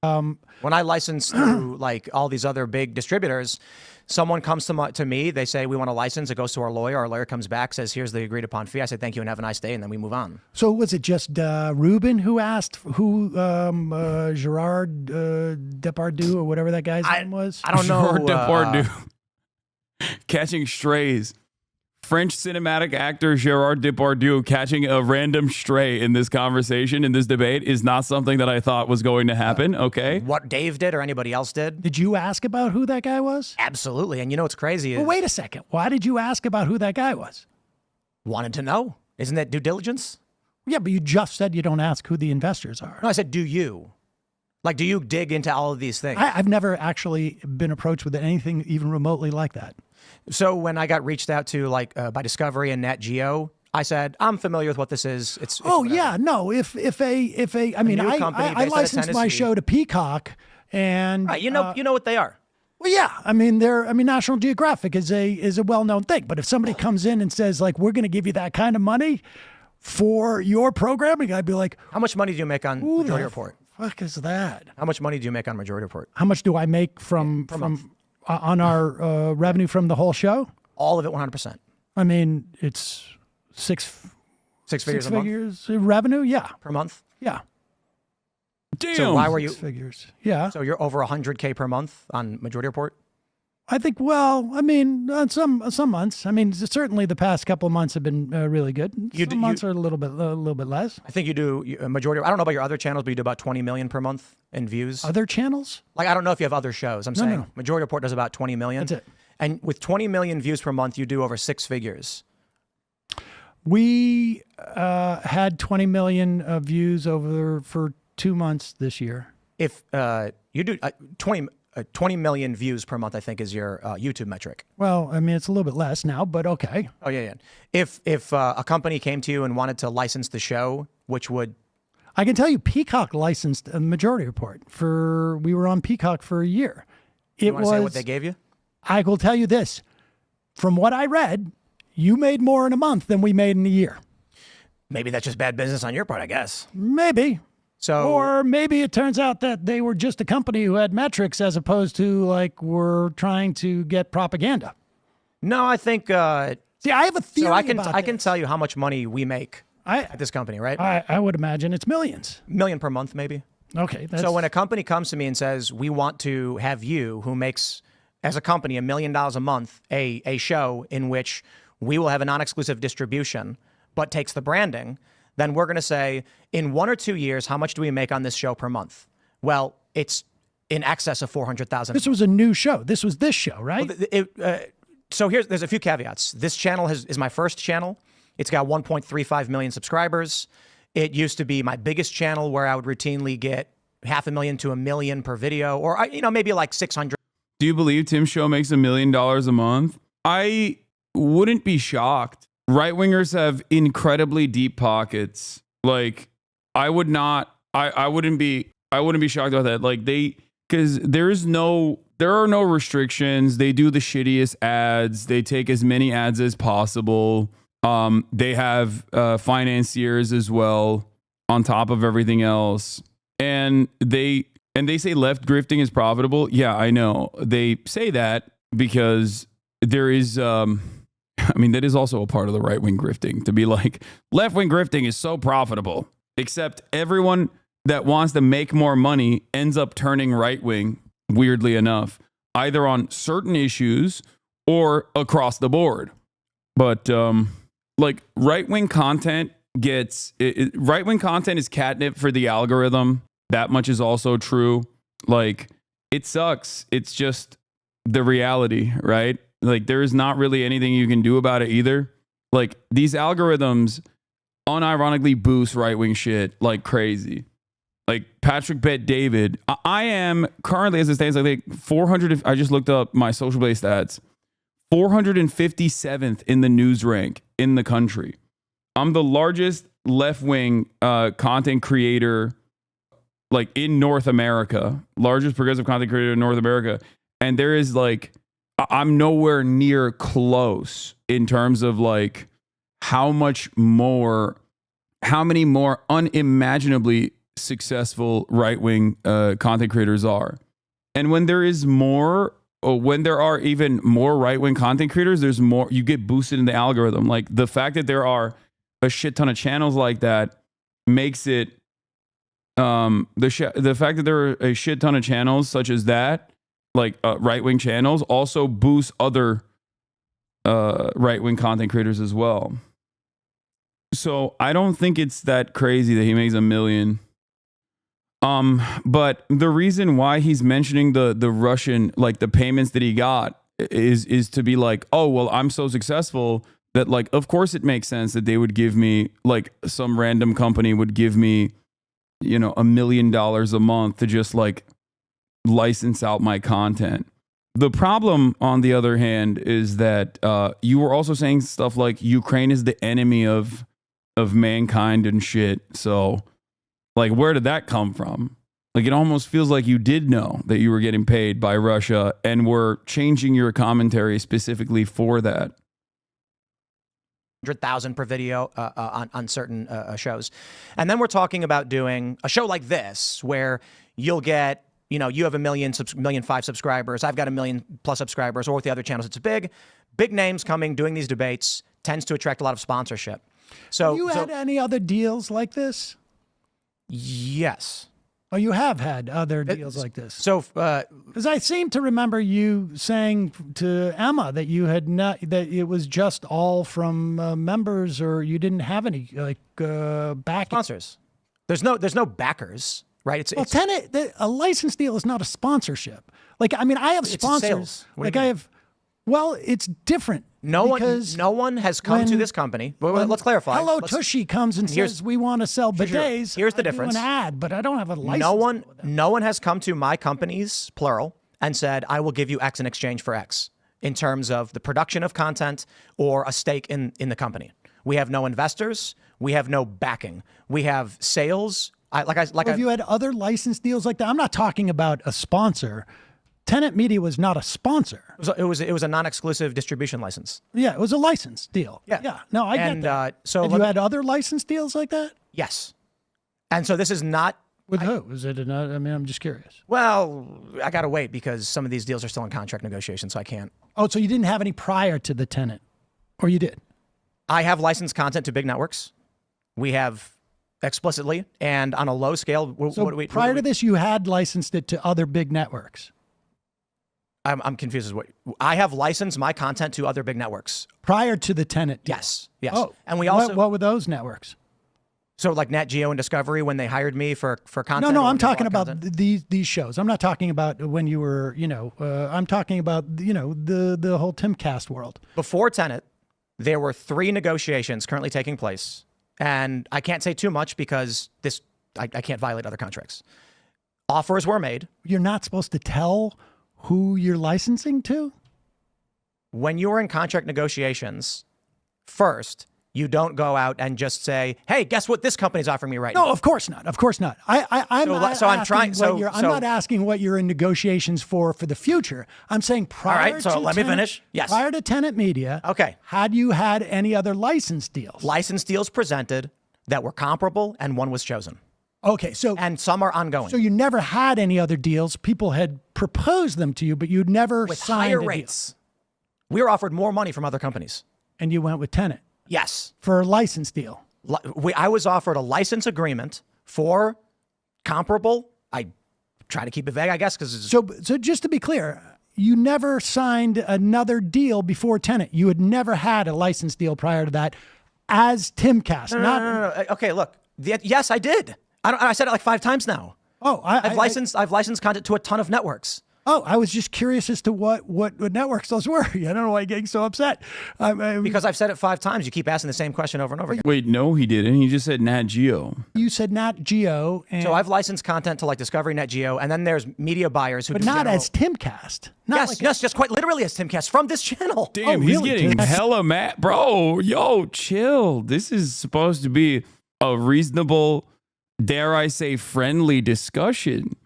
When I license through like all these other big distributors, someone comes to me, they say, we want a license. It goes to our lawyer comes back, says, here's the agreed upon fee. I say, thank you and have a nice day. And then we move on. So was it just Ruben who asked who Gerard Depardieu or whatever that guy's name was? I don't know. Gerard Depardieu. Catching strays. French cinematic actor Gerard Depardieu catching a random stray in this conversation, in this debate, is not something that I thought was going to happen. Okay. What Dave did or anybody else did? Did you ask about who that guy was? Absolutely. And you know what's crazy is... Well, wait a second. Why did you ask about who that guy was? Wanted to know. Isn't that due diligence? Yeah, but you just said you don't ask who the investors are. No, I said, do you? Like, do you dig into all of these things? I've never actually been approached with anything even remotely like that. So when I got reached out to like by Discovery and Nat Geo, I said, I'm familiar with what this is. It's yeah, no. If I mean, I licensed my show to Peacock, and right, you know what they are. Well, yeah. I mean, National Geographic is a well-known thing. But if somebody comes in and says like, we're going to give you that kind of money for your programming, I'd be like, how much money do you make on Majority Report? Fuck is that? How much money do you make on Majority Report? How much do I make from on our revenue from the whole show? All of it, 100%. I mean, it's six figures a month? Revenue, yeah, Per month? yeah. Damn. So why were you... 6 figures, yeah. So you're over 100K per month on Majority Report? I think, well, I mean, some months. I mean, certainly the past couple of months have been really good. Some months are a little bit less. I think you do a majority. I don't know about your other channels, but you do about 20 million per month in views. Other channels? Like, I don't know if you have other shows. I'm saying no. Majority Report does about 20 million. That's it. And with 20 million views per month, you do over 6 figures. We had 20 million views for 2 months this year. If you do 20 million views per month, I think is your YouTube metric. Well, I mean, it's a little bit less now, but okay. Oh, yeah. If a company came to you and wanted to license the show, which would... I can tell you Peacock licensed a Majority Report. We were on Peacock for a year. You want to say what they gave you? I will tell you this. From what I read, you made more in a month than we made in a year. Maybe that's just bad business on your part, I guess. Maybe. So, Or maybe it turns out that they were just a company who had metrics as opposed to like we're trying to get propaganda. no, I think. See, I have a theory So I can about can this. tell you how much money we make at this company, right? I would imagine it's millions. $1 million per month, maybe. Okay. That's, So when a company comes to me and says, we want to have you, who makes, as a company, $1 million a month, a show in which we will have a non-exclusive distribution, but takes the branding, then we're going to say, in 1 or 2 years, how much do we make on this show per month? Well, it's in excess of $400,000. this was a new show. This was this show, right? So there's a few caveats. This channel is my first channel. It's got 1.35 million subscribers. It used to be my biggest channel where I would routinely get 500,000 to 1 million per video, or maybe like 600. Do you believe Tim's show makes $1 million a month? I wouldn't be shocked. Right wingers have incredibly deep pockets. Like, I wouldn't be shocked about that. Like, because there are no restrictions. They do the shittiest ads. They take as many ads as possible. They have financiers as well on top of everything else. And they say left grifting is profitable. Yeah, I know. They say that because there is that is also a part of the right wing grifting, to be like, left wing grifting is so profitable. Except everyone that wants to make more money ends up turning right wing, weirdly enough, either on certain issues or across the board. But like right wing content right wing content is catnip for the algorithm. That much is also true. Like, it sucks. It's just the reality, right? Like, there is not really anything you can do about it either. Like, these algorithms unironically boost right wing shit like crazy. Like Patrick Bet David, I am currently, as it stands, I think 400. I just looked up my social blade stats. 457th in the news rank in the country. I'm the largest left wing content creator, like, in North America, largest progressive content creator in North America. And there is like, I'm nowhere near close in terms of like how many more unimaginably successful right wing content creators are. And when there is more, or when there are even more right wing content creators, there's more, you get boosted in the algorithm. Like, the fact that there are a shit ton of channels like that makes it, the fact that there are a shit ton of channels such as that, like right wing channels, also boosts other right wing content creators as well. So I don't think it's that crazy that he makes $1 million. But the reason why he's mentioning the Russian, like the payments that he got, is to be like, oh, well, I'm so successful that, like, of course it makes sense that they would give me, like, some random company would give me, $1 million a month to just like license out my content. The problem, on the other hand, is that you were also saying stuff like Ukraine is the enemy of mankind and shit. So, like, where did that come from? Like, it almost feels like you did know that you were getting paid by Russia and were changing your commentary specifically for that. 100,000 per video on certain shows. And then we're talking about doing a show like this where you'll get, you have 1 million, 1,000,005 subscribers. I've got 1 million plus subscribers, or with the other channels, it's big names coming, doing these debates tends to attract a lot of sponsorship. So, Have you had any other deals like this? Yes. Oh, you have had other deals like this. So, Because I seem to remember you saying to Emma that you had not, that it was just all from members, or you didn't have any backing. sponsors. There's no backers, right? A license deal is not a sponsorship. Like, I mean, I have It's sponsors. sales. What do Like, you I mean? have. Well, it's different. No because one has come to when- this company. Well, when let's clarify. Hello Let's- Tushy comes and Here's- says we want to sell Sure. bidets. Here's the I do difference. an ad, but I don't have a license. No one has come to my companies, plural, and said, I will give you X in exchange for X in terms of the production of content or a stake in the company. We have no investors. We have no backing. We have sales. Have you had other license deals like that? I'm not talking about a sponsor. Tenet Media was not a sponsor. It was a non-exclusive distribution license. Yeah, it was a license deal. Yeah. No, I get that. So and you had other license deals like that? yes. And so this is not. With who? Is it another? I mean, I'm just curious. Well, I got to wait because some of these deals are still in contract negotiations, so I can't. Oh, so you didn't have any prior to the Tenet, or you did? I have licensed content to big networks. We have explicitly and on a low scale. So prior to this, you had licensed it to other big networks. I'm confused as what I have licensed my content to other big networks Prior to the Tenet deal. Yes. Oh, and we also what were those networks? so like Nat Geo and Discovery when they hired me for content. No, or I'm when they talking bought about content. these shows. I'm not talking about when you were, I'm talking about, the whole Timcast world. Before Tenet, there were 3 negotiations currently taking place, and I can't say too much because I can't violate other contracts. Offers were made. You're not supposed to tell who you're licensing to? When you are in contract negotiations, first, you don't go out and just say, "Hey, guess what? This company's offering me right now." No, of course not. Of course not. I'm not asking what you're in negotiations for the future. I'm saying prior. All right, so let me finish. Yes. Prior to Tenet Media. Okay. Had you had any other license deals? License deals presented that were comparable, and one was chosen, Okay, so and some are ongoing so you never had any other deals. People had proposed them to you, but you'd never with signed higher a deal. rates. We were offered more money from other companies. And you went with Tenet Yes. for a license deal. I was offered a license agreement for comparable. I try to keep it vague, I guess, because So just to be clear, you never signed another deal before Tenet. You had never had a license deal prior to that as Timcast. no. Okay, look. Yes, I did. I said it like 5 times now. Oh, I've licensed content to a ton of networks. I was just curious as to what networks those were. I don't know why you're getting so upset. Because I've said it 5 times. You keep asking the same question over and over again. Wait, no, he didn't. He just said Nat Geo. You said Nat Geo, and, So I've licensed content to like Discovery, Net Geo, and then there's media buyers who but do not general- as Timcast. Not Yes, just quite literally as Timcast from this channel. Damn, Oh, he's really? getting That's- hella mad. Bro, yo, chill. This is supposed to be a reasonable, dare I say, friendly discussion.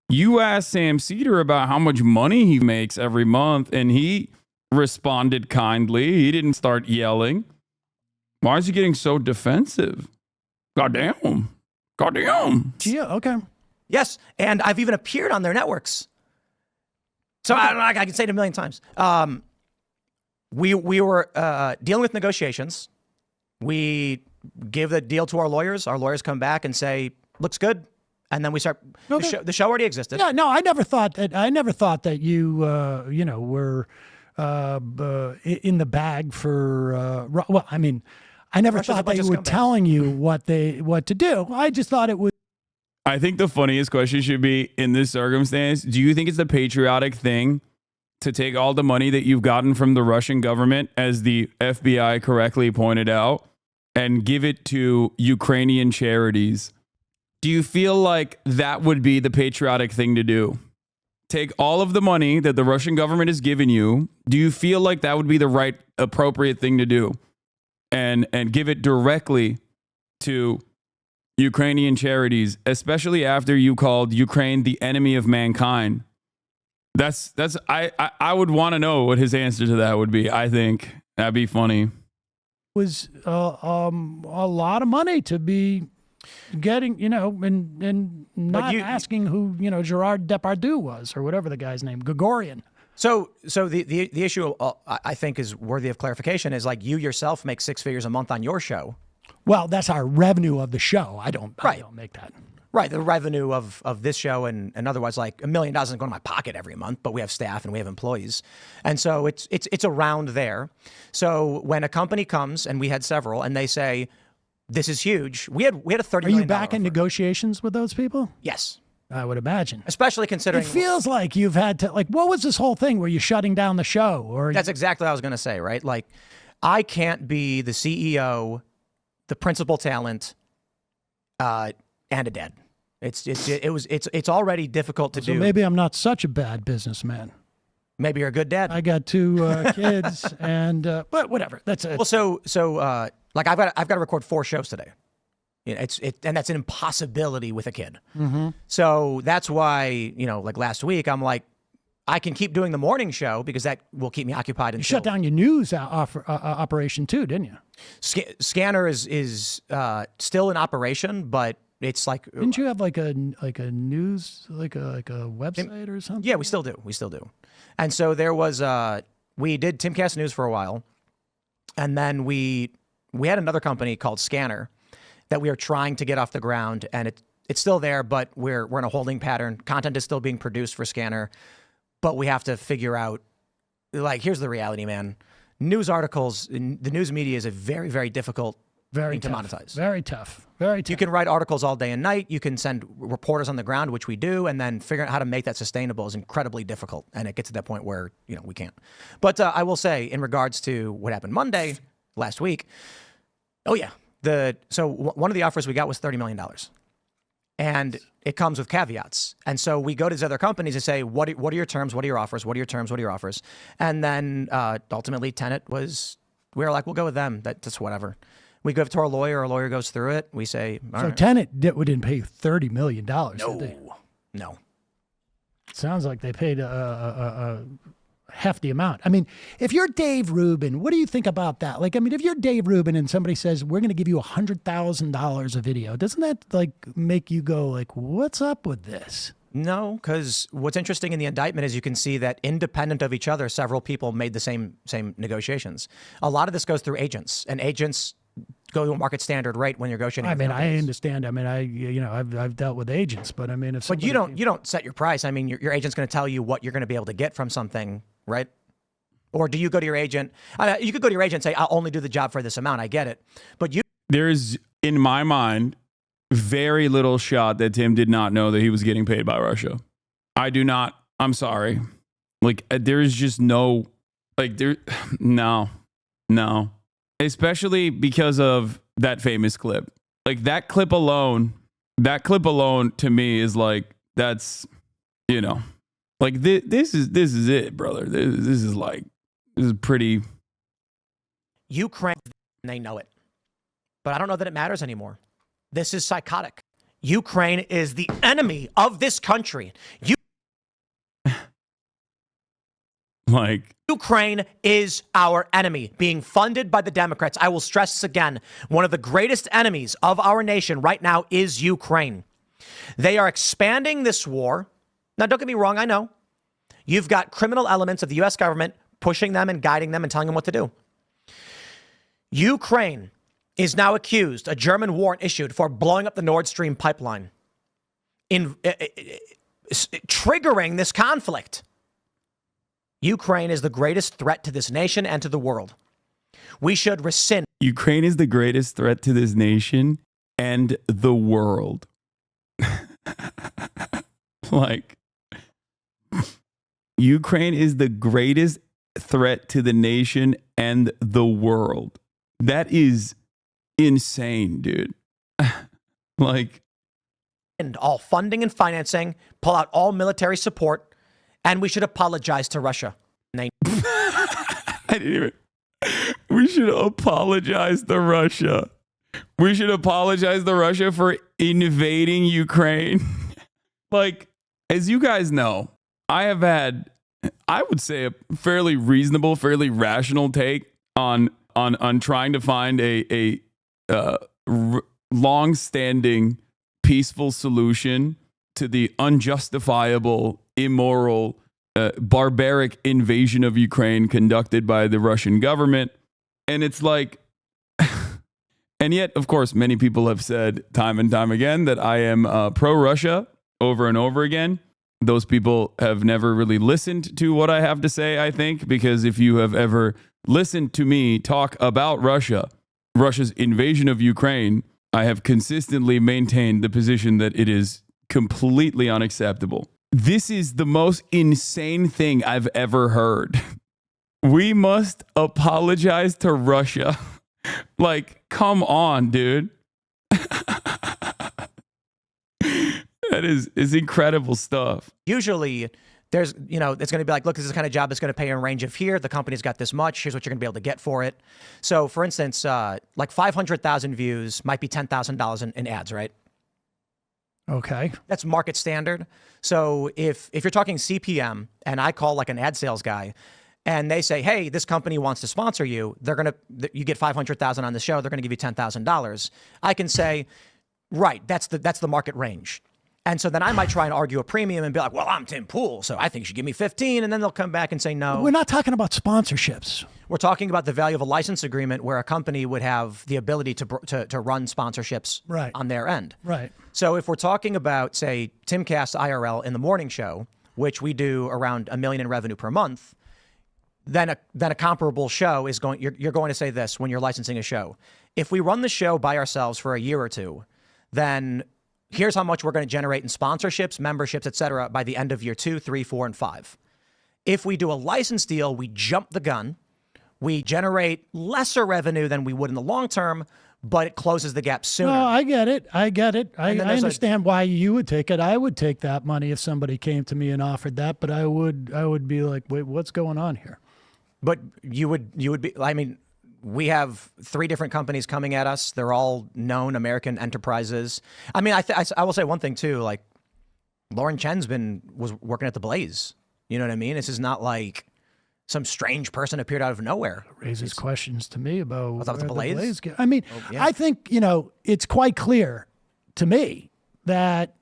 You asked Sam Seder about how much money he makes every month, and he responded kindly. He didn't start yelling. Why is he getting so defensive? Goddamn. Geo. Okay. Yes, and I've even appeared on their networks. So I can say it a million times. We were dealing with negotiations. We give the deal to our lawyers. Our lawyers come back and say, "Looks good," and then we start. Okay. The show already existed. Yeah. No, I never thought that you were in the bag for. Well, I mean, I never Russia's a thought bunch they of were scumbags. telling you what to do. I just thought it was. I think the funniest question should be, in this circumstance, do you think it's a patriotic thing to take all the money that you've gotten from the Russian government, as the FBI correctly pointed out, and give it to Ukrainian charities? Do you feel like that would be the patriotic thing to do? Take all of the money that the Russian government has given you. Do you feel like that would be the right, appropriate thing to do? And give it directly to Ukrainian charities, especially after you called Ukraine the enemy of mankind. I would want to know what his answer to that would be. I think that'd be funny. Was a lot of money to be getting, and not asking who Gerard Depardieu was, or whatever the guy's name, Gregorian. So the issue I think is worthy of clarification is like you yourself make 6 figures a month on your show. Well, that's our revenue of the show. I don't make that. Right, the revenue of this show and otherwise, like $1 million doesn't go in my pocket every month, but we have staff and we have employees, and so it's around there. So when a company comes, and we had several, and they say, "This is huge," we had a $30 Are million you back in offer. negotiations with those people? Yes, I would imagine. especially considering It feels like you've had to, like, what was this whole thing? Were you shutting down the show? Or that's exactly what I was going to say. Right, like I can't be the CEO, the principal talent, and a dad. It's already difficult to do. maybe I'm not such a bad businessman. Maybe you're a good dad. I got 2 kids, and but whatever. That's it. Well, so like I've got to record 4 shows today. And that's an impossibility with a kid. Mm-hmm. So that's why like last week I'm like, I can keep doing the morning show because that will keep me occupied. You shut down your news operation too, didn't you? Scanner is still in operation, but it's like. Didn't you have like a news like a website or something? Yeah, we still do. And so there was we did Timcast News for a while, and then we had another company called Scanner that we are trying to get off the ground, and it's still there, but we're in a holding pattern. Content is still being produced for Scanner. But we have to figure out, like, here's the reality, man. News articles, the news media is a very, very difficult thing to monetize. Very tough. Very tough. You can write articles all day and night. You can send reporters on the ground, which we do, and then figuring out how to make that sustainable is incredibly difficult. And it gets to that point where, we can't. But I will say, in regards to what happened Monday, last week, oh, yeah. So one of the offers we got was $30 million. And it comes with caveats. And so we go to these other companies and say, what are your terms? What are your offers? What are your terms? What are your offers? And then ultimately Tenet we were like, we'll go with them. That's whatever. We go to our lawyer goes through it. We say, all right. Tenet didn't pay $30 million. No. Sounds like they paid a hefty amount. I mean, if you're Dave Rubin, what do you think about that? Like, I mean, if you're Dave Rubin and somebody says, we're going to give you $100,000 a video, doesn't that like make you go like, what's up with this? No, because what's interesting in the indictment is you can see that independent of each other, several people made the same negotiations. A lot of this goes through agents, and agents go to a market standard rate when you're negotiating. I mean, I understand. I mean, I've dealt with agents, but I mean, but you don't set your price. I mean, your agent's going to tell you what you're going to be able to get from something, right? Or do you go to your agent? You could go to your agent and say, I'll only do the job for this amount. I get it, but there's in my mind very little shot that Tim did not know that he was getting paid by Russia. I do not. I'm sorry. Like there's just no, like no. Especially because of that famous clip. Like that clip alone to me is like, that's, like this is it, brother. This is pretty. Ukraine, they know it. But I don't know that it matters anymore. This is psychotic. Ukraine is the enemy of this country. Ukraine is our enemy, being funded by the Democrats. I will stress this again. One of the greatest enemies of our nation right now is Ukraine. They are expanding this war. Now, don't get me wrong. I know you've got criminal elements of the U.S. government pushing them and guiding them and telling them what to do. Ukraine is now accused, a German warrant issued for blowing up the Nord Stream pipeline, triggering this conflict. Ukraine is the greatest threat to this nation and to the world. We should rescind. Ukraine is the greatest threat to this nation and the world. Like, Ukraine is the greatest threat to the nation and the world. That is insane, dude. Like, and all funding and financing, pull out all military support, and we should apologize to Russia. I didn't even. We should apologize to Russia. We should apologize to Russia for invading Ukraine. Like, as you guys know, I have had, I would say, a fairly reasonable, fairly rational take on trying to find a long-standing, peaceful solution to the unjustifiable, immoral, barbaric invasion of Ukraine conducted by the Russian government. And it's like, and yet, of course, many people have said time and time again that I am pro-Russia over and over again. Those people have never really listened to what I have to say, I think, because if you have ever listened to me talk about Russia's invasion of Ukraine, I have consistently maintained the position that it is completely unacceptable. This is the most insane thing I've ever heard. We must apologize to Russia. Like, come on, dude. That is incredible stuff. Usually there's, it's going to be like, look, this is the kind of job that's going to pay in a range of here. The company's got this much. Here's what you're going to be able to get for it. So, for instance, like 500,000 views might be $10,000 in ads, right? Okay. That's market standard. So if you're talking CPM and I call like an ad sales guy and they say, hey, this company wants to sponsor you, you get 500,000 on the show, they're going to give you $10,000. I can say, right, that's the market range. And so then I might try and argue a premium and be like, well, I'm Tim Pool, so I think you should give me 15. And then they'll come back and say, no. We're not talking about sponsorships. We're talking about the value of a license agreement where a company would have the ability to run sponsorships Right. on their end. Right. So if we're talking about, say, Timcast IRL in the morning show, which we do around $1 million in revenue per month, then a comparable show is going. You're going to say this when you're licensing a show. If we run the show by ourselves for a year or two, then here's how much we're going to generate in sponsorships, memberships, et cetera, by the end of year 2, 3, 4, and 5. If we do a license deal, we jump the gun. We generate lesser revenue than we would in the long term, but it closes the gap sooner. No, I get it. I then there's understand why you would take it. I would take that money if somebody came to me and offered that, but I would be like, wait, what's going on here? But you would be, I mean, we have 3 different companies coming at us. They're all known American enterprises. I mean, I will say one thing too, like Lauren Chen's was working at the Blaze. You know what I mean? This is not like some strange person appeared out of nowhere. Raises questions to me about What's up with the where Blaze? I mean, yeah. I think, it's quite clear to me that,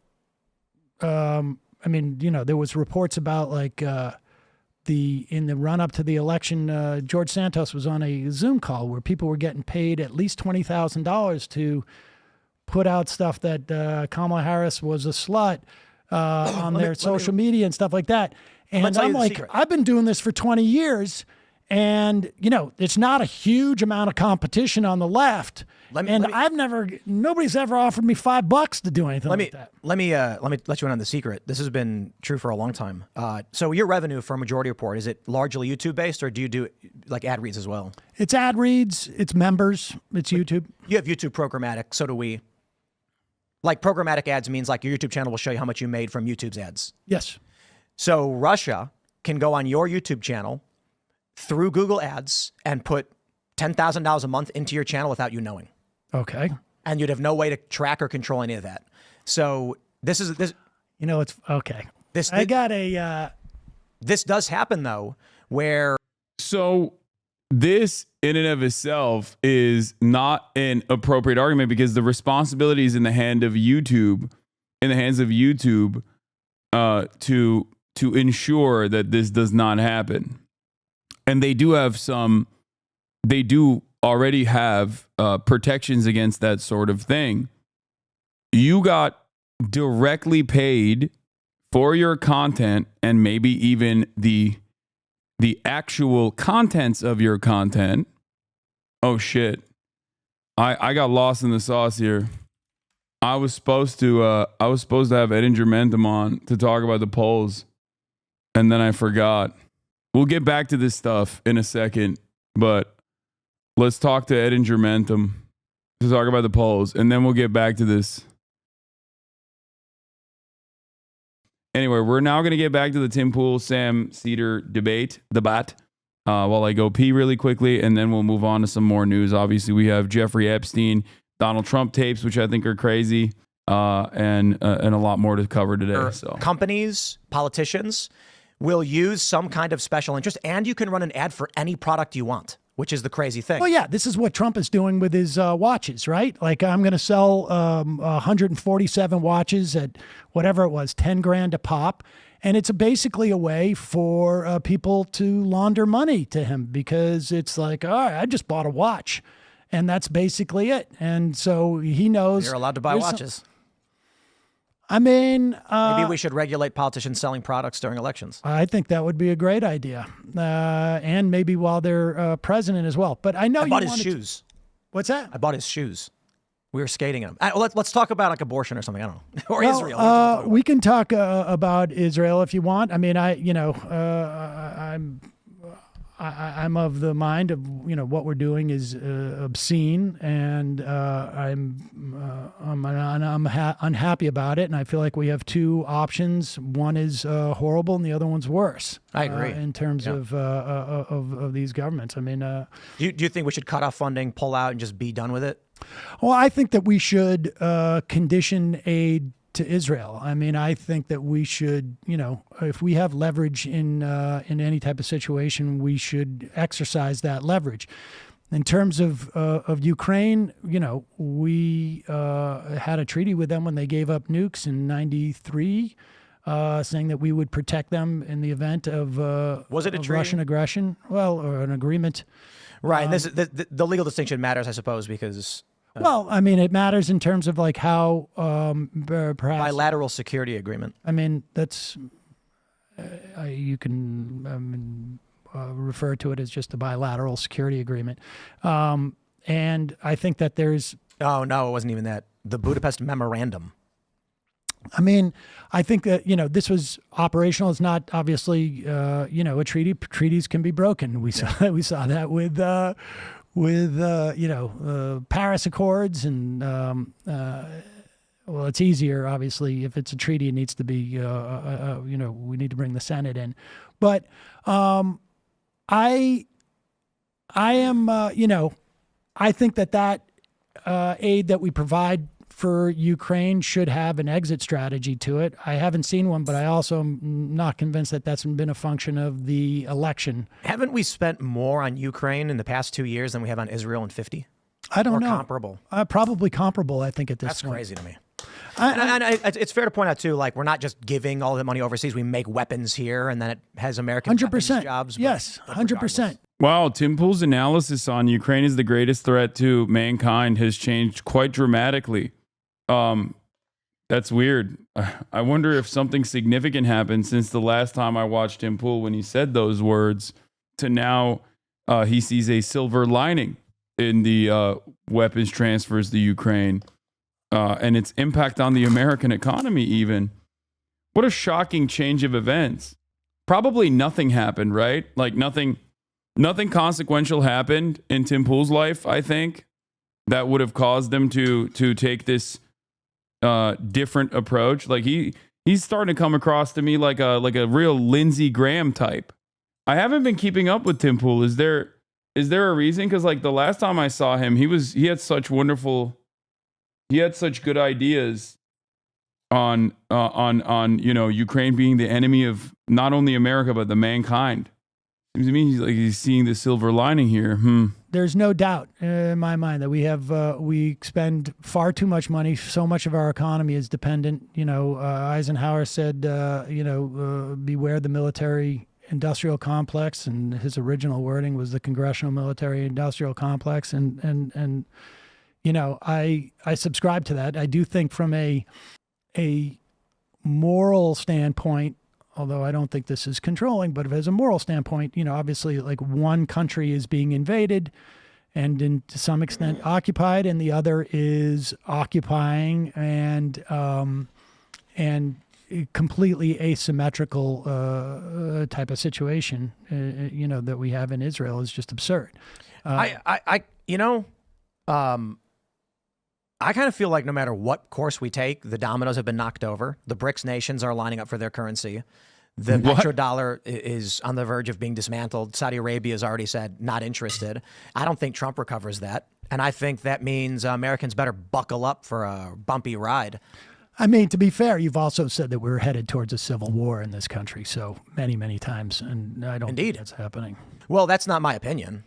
there was reports about like, in the run up to the election, George Santos was on a Zoom call where people were getting paid at least $20,000 to put out stuff that Kamala Harris was a slut on their social media and stuff like that. And tell you I'm the like, secret. I've been doing this for 20 years, and it's not a huge amount of competition on the left. Nobody's ever offered me $5 to do anything like that. Let me let you in on the secret. This has been true for a long time. So your revenue for Majority Report, is it largely YouTube based, or do you do like ad reads as well? It's ad reads, it's members, it's YouTube. You have YouTube programmatic, so do we. Like programmatic ads means like your YouTube channel will show you how much you made from YouTube's ads. Yes. So Russia can go on your YouTube channel through Google Ads and put $10,000 a month into your channel without you knowing. Okay. And you'd have no way to track or control any of that. So this. It's okay. This does happen though, where. So this in and of itself is not an appropriate argument because the responsibility is in the hands of YouTube, to ensure that this does not happen. And they do already have protections against that sort of thing. You got directly paid for your content and maybe even the actual contents of your content. Oh shit. I got lost in the sauce here. I was supposed to have Edinger Mentum on to talk about the polls, and then I forgot. We'll get back to this stuff in a second, but let's talk to Edinger Mentum to talk about the polls, and then we'll get back to this. Anyway, we're now going to get back to the Tim Pool, Sam Seder debate, while I go pee really quickly, and then we'll move on to some more news. Obviously, we have Jeffrey Epstein, Donald Trump tapes, which I think are crazy, and a lot more to cover today. So companies, politicians will use some kind of special interest, and you can run an ad for any product you want, which is the crazy thing. Well, yeah, this is what Trump is doing with his watches, right? Like, I'm going to sell 147 watches at whatever it was, 10 grand a pop. And it's basically a way for people to launder money to him because it's like, all right, I just bought a watch. And that's basically it. And so he knows. You're allowed to buy watches. Maybe we should regulate politicians selling products during elections. I think that would be a great idea. And maybe while they're president as well. But I know I bought his shoes. What's that? I bought his shoes. We were skating in them. Let's talk about like abortion or something. I don't know. Or Israel. We can talk about Israel if you want. I mean, I'm of the mind of what we're doing is obscene, and I'm unhappy about it. And I feel like we have two options. One is horrible, and the other one's worse. I agree. In terms of these governments. I mean, do you think we should cut off funding, pull out, and just be done with it? Well, I think that we should condition aid to Israel. I mean, I think that we should, if we have leverage in any type of situation, we should exercise that leverage. In terms of Ukraine, we had a treaty with them when they gave up nukes in '93, saying that we would protect them in the event of Was it a of treaty? Russian aggression. Well, or an agreement. Right. And the legal distinction matters, I suppose, because Well, I mean, it matters in terms of like how perhaps. bilateral security agreement. I mean, that's you can refer to it as just a bilateral security agreement, and I think that there's. Oh no, it wasn't even that. The Budapest Memorandum. I mean, I think that this was operational. It's not obviously a treaty. Treaties can be broken. We saw that with Paris Accords and well, it's easier obviously if it's a treaty. It needs to be we need to bring the Senate in, but I am I think that aid that we provide for Ukraine should have an exit strategy to it. I haven't seen one, but I also am not convinced that that's been a function of the election. Haven't we spent more on Ukraine in the past 2 years than we have on Israel in 50? I don't Or know. comparable? Probably comparable, I think, at this That's point. crazy to me. And it's fair to point out too, like we're not just giving all the money overseas. We make weapons here, and then it has American 100%. weapons jobs. but- Yes, but 100%. Wow, Tim Pool's analysis on Ukraine is the greatest threat to mankind has changed quite dramatically. That's weird. I wonder if something significant happened since the last time I watched Tim Pool when he said those words to now he sees a silver lining in the weapons transfers to Ukraine and its impact on the American economy even. What a shocking change of events. Probably nothing happened, right? Like nothing consequential happened in Tim Pool's life, I think, that would have caused them to take this different approach. Like he's starting to come across to me like a real Lindsey Graham type. I haven't been keeping up with Tim Pool. Is there a reason? Because like the last time I saw him, he had such good ideas on Ukraine being the enemy of not only America but the mankind. Seems to me he's seeing the silver lining here. There's no doubt in my mind that we spend far too much money. So much of our economy is dependent. Eisenhower said, beware the military industrial complex, and his original wording was the congressional military industrial complex. And I subscribe to that. I do think from a moral standpoint, although I don't think this is controlling, but as a moral standpoint, obviously like one country is being invaded and to some extent occupied, and the other is occupying and completely asymmetrical type of situation, that we have in Israel is just absurd. I kind of feel like no matter what course we take, the dominoes have been knocked over. The BRICS nations are lining up for their currency. The petrodollar is on the verge of being dismantled. Saudi Arabia has already said not interested. I don't think Trump recovers that. And I think that means Americans better buckle up for a bumpy ride. I mean, to be fair, you've also said that we're headed towards a civil war in this country so many, many times, and I don't think that's happening. Well, that's not my opinion.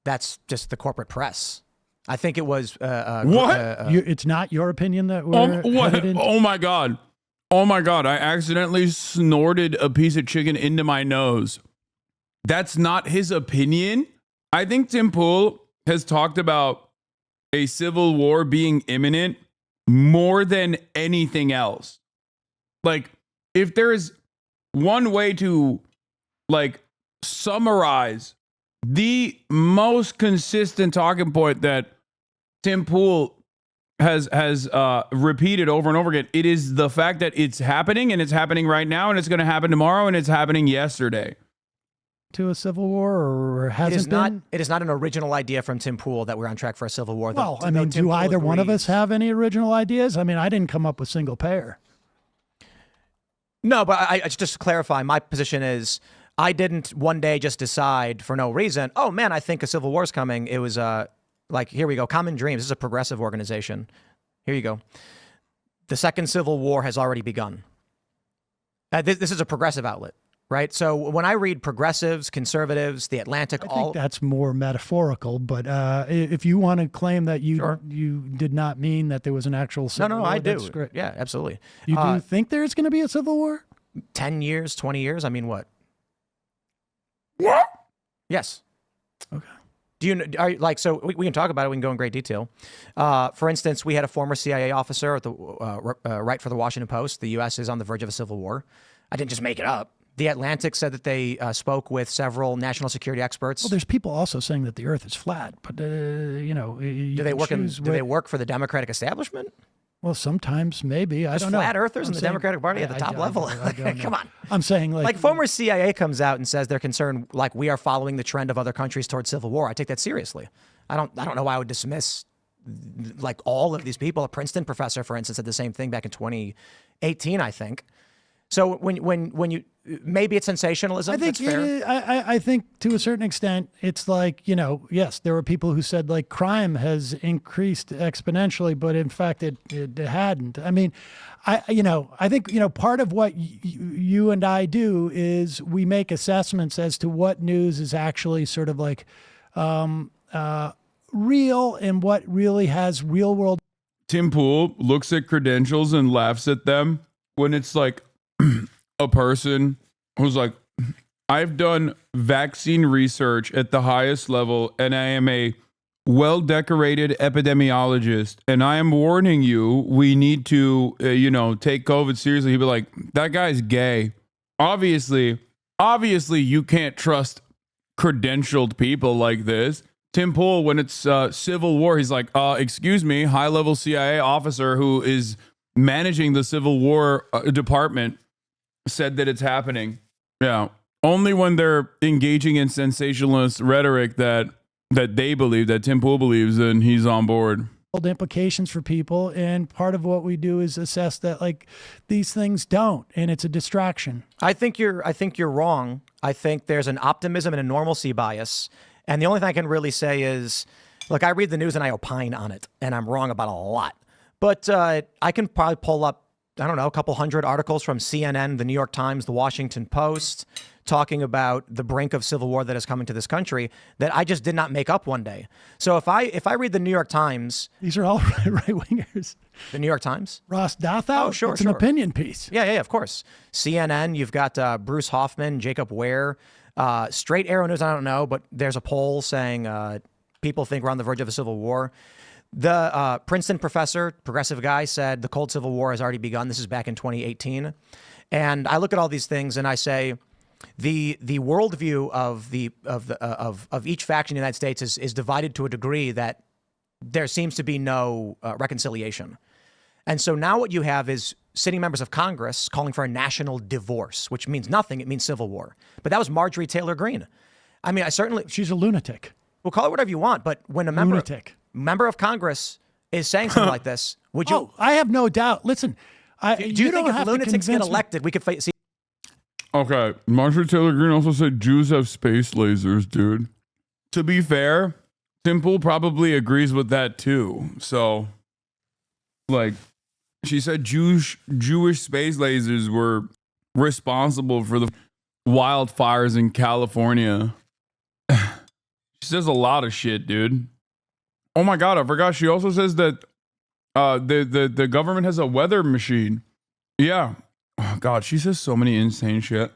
That's just the corporate press. I think it was... It's not your opinion that we're headed into? Oh my God. I accidentally snorted a piece of chicken into my nose. That's not his opinion. I think Tim Pool has talked about a civil war being imminent more than anything else. Like, if there is one way to like summarize the most consistent talking point that Tim Pool has repeated over and over again, it is the fact that it's happening, and it's happening right now, and it's going to happen tomorrow, and it's happening yesterday. To a civil war, or hasn't been? It is not an original idea from Tim Pool that we're on track for a civil war. Well, I mean, do either one of us have any original ideas? I mean, I didn't come up with single payer. No, but I just to clarify, my position is I didn't one day just decide for no reason, oh man, I think a civil war is coming. It was like, here we go, Common Dreams. This is a progressive organization. Here you go. The second civil war has already begun. This is a progressive outlet, right? So when I read progressives, conservatives, The Atlantic, I think that's more metaphorical, but if you want to claim that you did not mean that there was an actual civil war, I do. that's great. Yeah, absolutely. You do think there's going to be a civil war? 10 years, 20 years? I mean, what? What? Yes. Okay. Do you are you- like so? We can talk about it. We can go in great detail. For instance, we had a former CIA officer at the write for the Washington Post. The U.S. is on the verge of a civil war. I didn't just make it up. The Atlantic said that they spoke with several national security experts. Well, there's people also saying that the Earth is flat, but you know, do they work for the Democratic establishment? Well, sometimes maybe. I don't know. Flat earthers in the Democratic Party at the top level. I don't know. Come on. I'm saying Like former CIA comes out and says they're concerned, like we are following the trend of other countries towards civil war. I take that seriously. I don't know why I would dismiss like all of these people. A Princeton professor, for instance, said the same thing back in 2018, I think. So when you maybe it's sensationalism. I think that's fair. I think to a certain extent, it's like, you know, yes, there were people who said like crime has increased exponentially, but in fact it hadn't. I mean, I think, you know, part of what you and I do is we make assessments as to what news is actually sort of like real and what really has real world. Tim Pool looks at credentials and laughs at them when it's like a person who's like, I've done vaccine research at the highest level and I am a well-decorated epidemiologist and I am warning you, we need to, take COVID seriously. He'd be like, that guy's gay. Obviously you can't trust credentialed people like this. Tim Pool, when it's civil war, he's like, excuse me, high-level CIA officer who is managing the Civil War department said that it's happening. Yeah. Only when they're engaging in sensationalist rhetoric that they believe, that Tim Pool believes, then he's on board. Implications for people, and part of what we do is assess that like these things don't, and it's a distraction. I think you're wrong. I think there's an optimism and a normalcy bias. And the only thing I can really say is, look, I read the news and I opine on it, and I'm wrong about a lot. But I can probably pull up, I don't know, a couple hundred articles from CNN, the New York Times, the Washington Post, talking about the brink of civil war that is coming to this country that I just did not make up one day. So if I read the New York Times, these are all right-wingers. The New York Times, Ross Douthat. Oh, sure, it's an opinion piece. Yeah, of course. CNN, you've got Bruce Hoffman, Jacob Ware, Straight Arrow News. I don't know, but there's a poll saying people think we're on the verge of a civil war. The Princeton professor, progressive guy, said the Cold Civil War has already begun. This is back in 2018. And I look at all these things and I say the worldview of each faction in the United States is divided to a degree that there seems to be no reconciliation. And so now what you have is sitting members of Congress calling for a national divorce, which means nothing. It means civil war. But that was Marjorie Taylor Greene. I mean, she's a lunatic. Well, call it whatever you want. But when a member of Congress is saying something like this, would you? Oh, I have no doubt. Listen, do you think if lunatics get elected, we could see? Okay, Marjorie Taylor Greene also said Jews have space lasers, dude. To be fair, Tim Pool probably agrees with that too. So, like, she said Jewish space lasers were responsible for the wildfires in California. She says a lot of shit, dude. Oh my God, I forgot. She also says that the government has a weather machine. Yeah. Oh God, she says so many insane shit.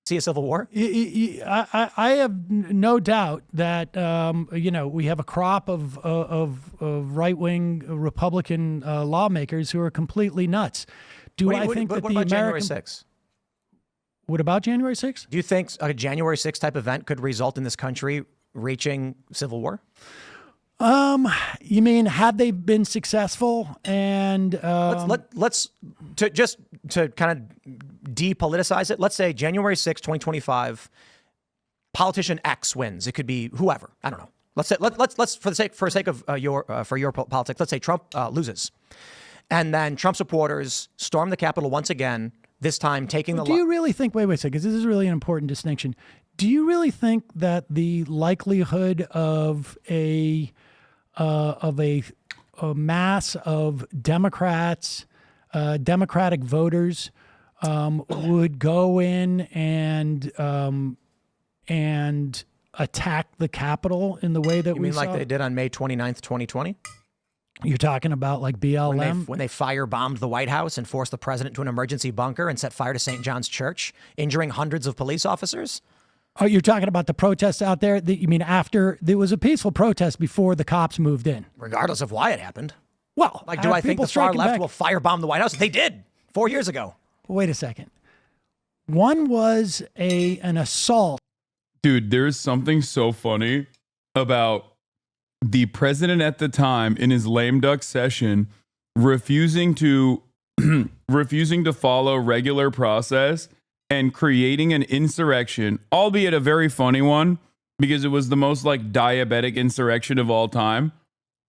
See a civil war? I have no doubt that we have a crop of right-wing Republican lawmakers who are completely nuts. I think that what about January 6th? What about January 6th? Do you think a January 6th type event could result in this country reaching civil war? You mean had they been successful? And let's to kind of depoliticize it. Let's say January 6th, 2025, politician X wins. It could be whoever. I don't know. Let's say let's for the sake of your politics. Let's say Trump loses, and then Trump supporters storm the Capitol once again. This time taking the. Do you really think? Wait a second, because this is really an important distinction. Do you really think that the likelihood of a mass of Democrats Democratic voters would go in and attack the Capitol in the way that You we mean like saw? they did on May 29th, 2020? You're talking about like BLM? When they firebombed the White House and forced the president to an emergency bunker and set fire to St. John's Church, injuring hundreds of police officers? Oh, you're talking about the protests out there? You mean after there was a peaceful protest before the cops moved in? Regardless of why it happened. Well, Like, do I think people the far striking left back? will firebomb the White House? They did 4 years ago. Wait a second. One was an assault. Dude, there's something so funny about the president at the time in his lame duck session refusing to follow regular process and creating an insurrection, albeit a very funny one because it was the most like diabetic insurrection of all time.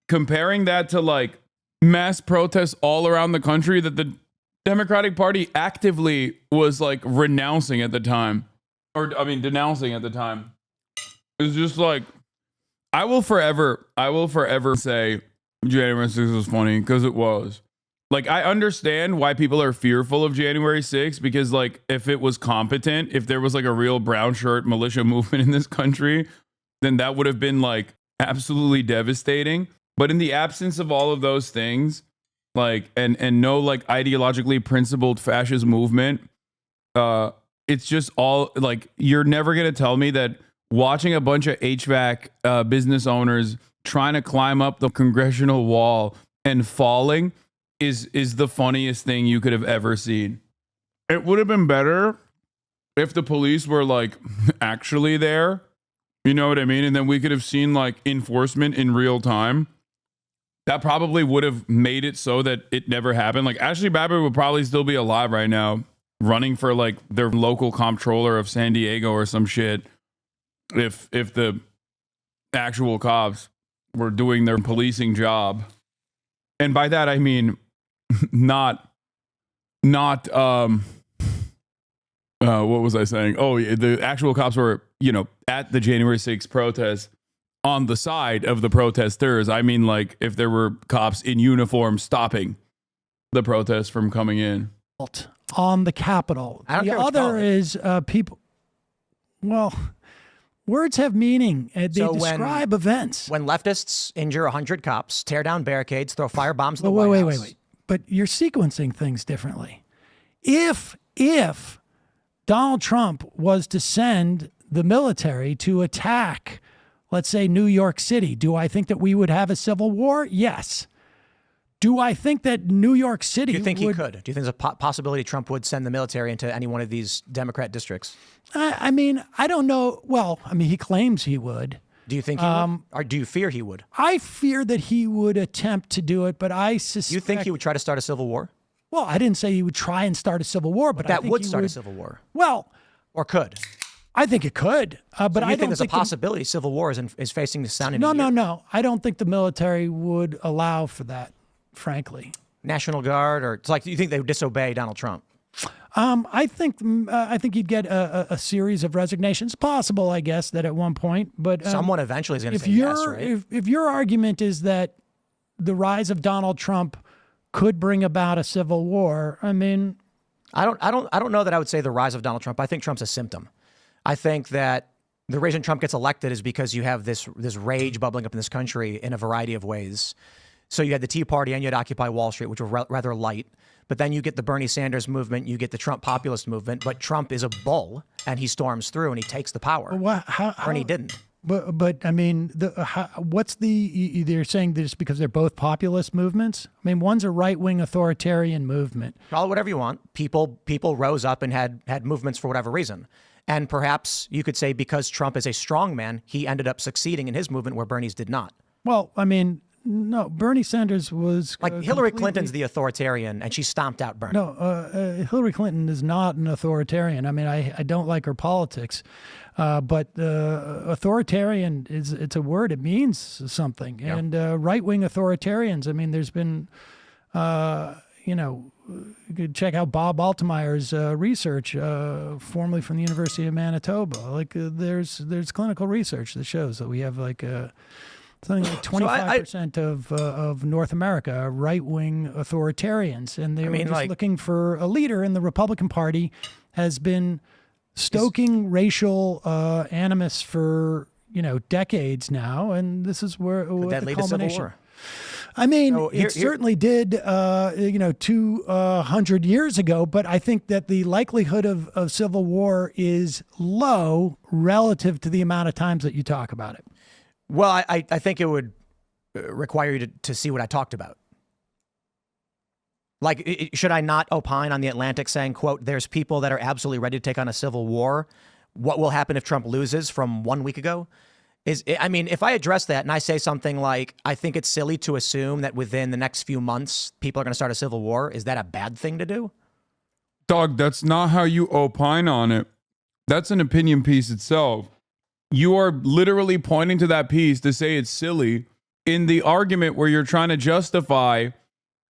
Comparing that to like mass protests all around the country that the Democratic Party actively was like renouncing at the time, or I mean denouncing at the time. It's just like I will forever say January 6th was funny because it was. Like, I understand why people are fearful of January 6th because, like, if it was competent, if there was like a real brown shirt militia movement in this country, then that would have been like absolutely devastating. But in the absence of all of those things, like, and no like ideologically principled fascist movement, it's just all like you're never gonna tell me that watching a bunch of HVAC business owners trying to climb up the congressional wall and falling is the funniest thing you could have ever seen. It would have been better if the police were like actually there, you know what I mean? And then we could have seen like enforcement in real time. That probably would have made it so that it never happened. Like Ashley Babbitt would probably still be alive right now, running for like their local comptroller of San Diego or some shit. If the actual cops were doing their policing job. And by that I mean not what was I saying? Oh, the actual cops were, you know, at the January 6th protest on the side of the protesters. I mean, like if there were cops in uniform stopping the protests from coming in. On the Capitol. I don't The care what you call other it. is people. Well, words have meaning. They So describe events. When leftists injure 100 cops, tear down barricades, throw fire bombs at the Wait, White wait, House. wait. But you're sequencing things differently. If Donald Trump was to send the military to attack, let's say, New York City, do I think that we would have a civil war? Yes. Do I think that New York City Do you think would, he could? Do you think there's a possibility Trump would send the military into any one of these Democrat districts? I mean, I don't know. Well, I mean, he claims he would. Do you think he would? Or do you fear he would? I fear that he would attempt to do it, but I suspect. Do you think he would try to start a civil war? Well, I didn't say he would try and start a civil war, but I That think would he start a civil war. Well, Or could? I think it could, but Do you I think don't there's a think the- possibility civil war is facing the sound in No, a year? no. I don't think the military would allow for that, frankly. National Guard, or it's like, do you think they would disobey Donald Trump? I think you'd get a series of resignations. Possible, I guess, that at one point, but Someone eventually is going to if say yes, your right? if your argument is that the rise of Donald Trump could bring about a civil war, I mean, I don't know that I would say the rise of Donald Trump. I think Trump's a symptom. I think that the reason Trump gets elected is because you have this rage bubbling up in this country in a variety of ways. So you had the Tea Party and you had Occupy Wall Street, which were rather light. But then you get the Bernie Sanders movement, you get the Trump populist movement. But Trump is a bull, and he storms through and he takes the power. Bernie didn't. But I mean, they're saying that it's because they're both populist movements? I mean, one's a right-wing authoritarian movement. Call it whatever you want. People rose up and had movements for whatever reason. And perhaps you could say because Trump is a strong man, he ended up succeeding in his movement where Bernie's did not. Well, I mean, no, Bernie Sanders was Like Hillary Clinton's the authoritarian, and she stomped out Bernie. No, Hillary Clinton is not an authoritarian. I mean, I don't like her politics, but authoritarian it's a word. It means something. Yeah. And right-wing authoritarians. I mean, there's been, you could check out Bob Altemeyer's research, formerly from the University of Manitoba. Like there's clinical research that shows that we have like Something like 25% of North America are right-wing authoritarians, and they're just looking for a leader. And the Republican Party has been stoking racial animus for decades now, and this is where that the lead to civil culmination. war? I mean, it certainly did, 200 years ago, but I think that the likelihood of civil war is low relative to the amount of times that you talk about it. Well, I think it would require you to see what I talked about. Like, should I not opine on The Atlantic saying, quote, there's people that are absolutely ready to take on a civil war? What will happen if Trump loses from 1 week ago? If I address that and I say something like, I think it's silly to assume that within the next few months, people are going to start a civil war, is that a bad thing to do? Doug, that's not how you opine on it. That's an opinion piece itself. You are literally pointing to that piece to say it's silly in the argument where you're trying to justify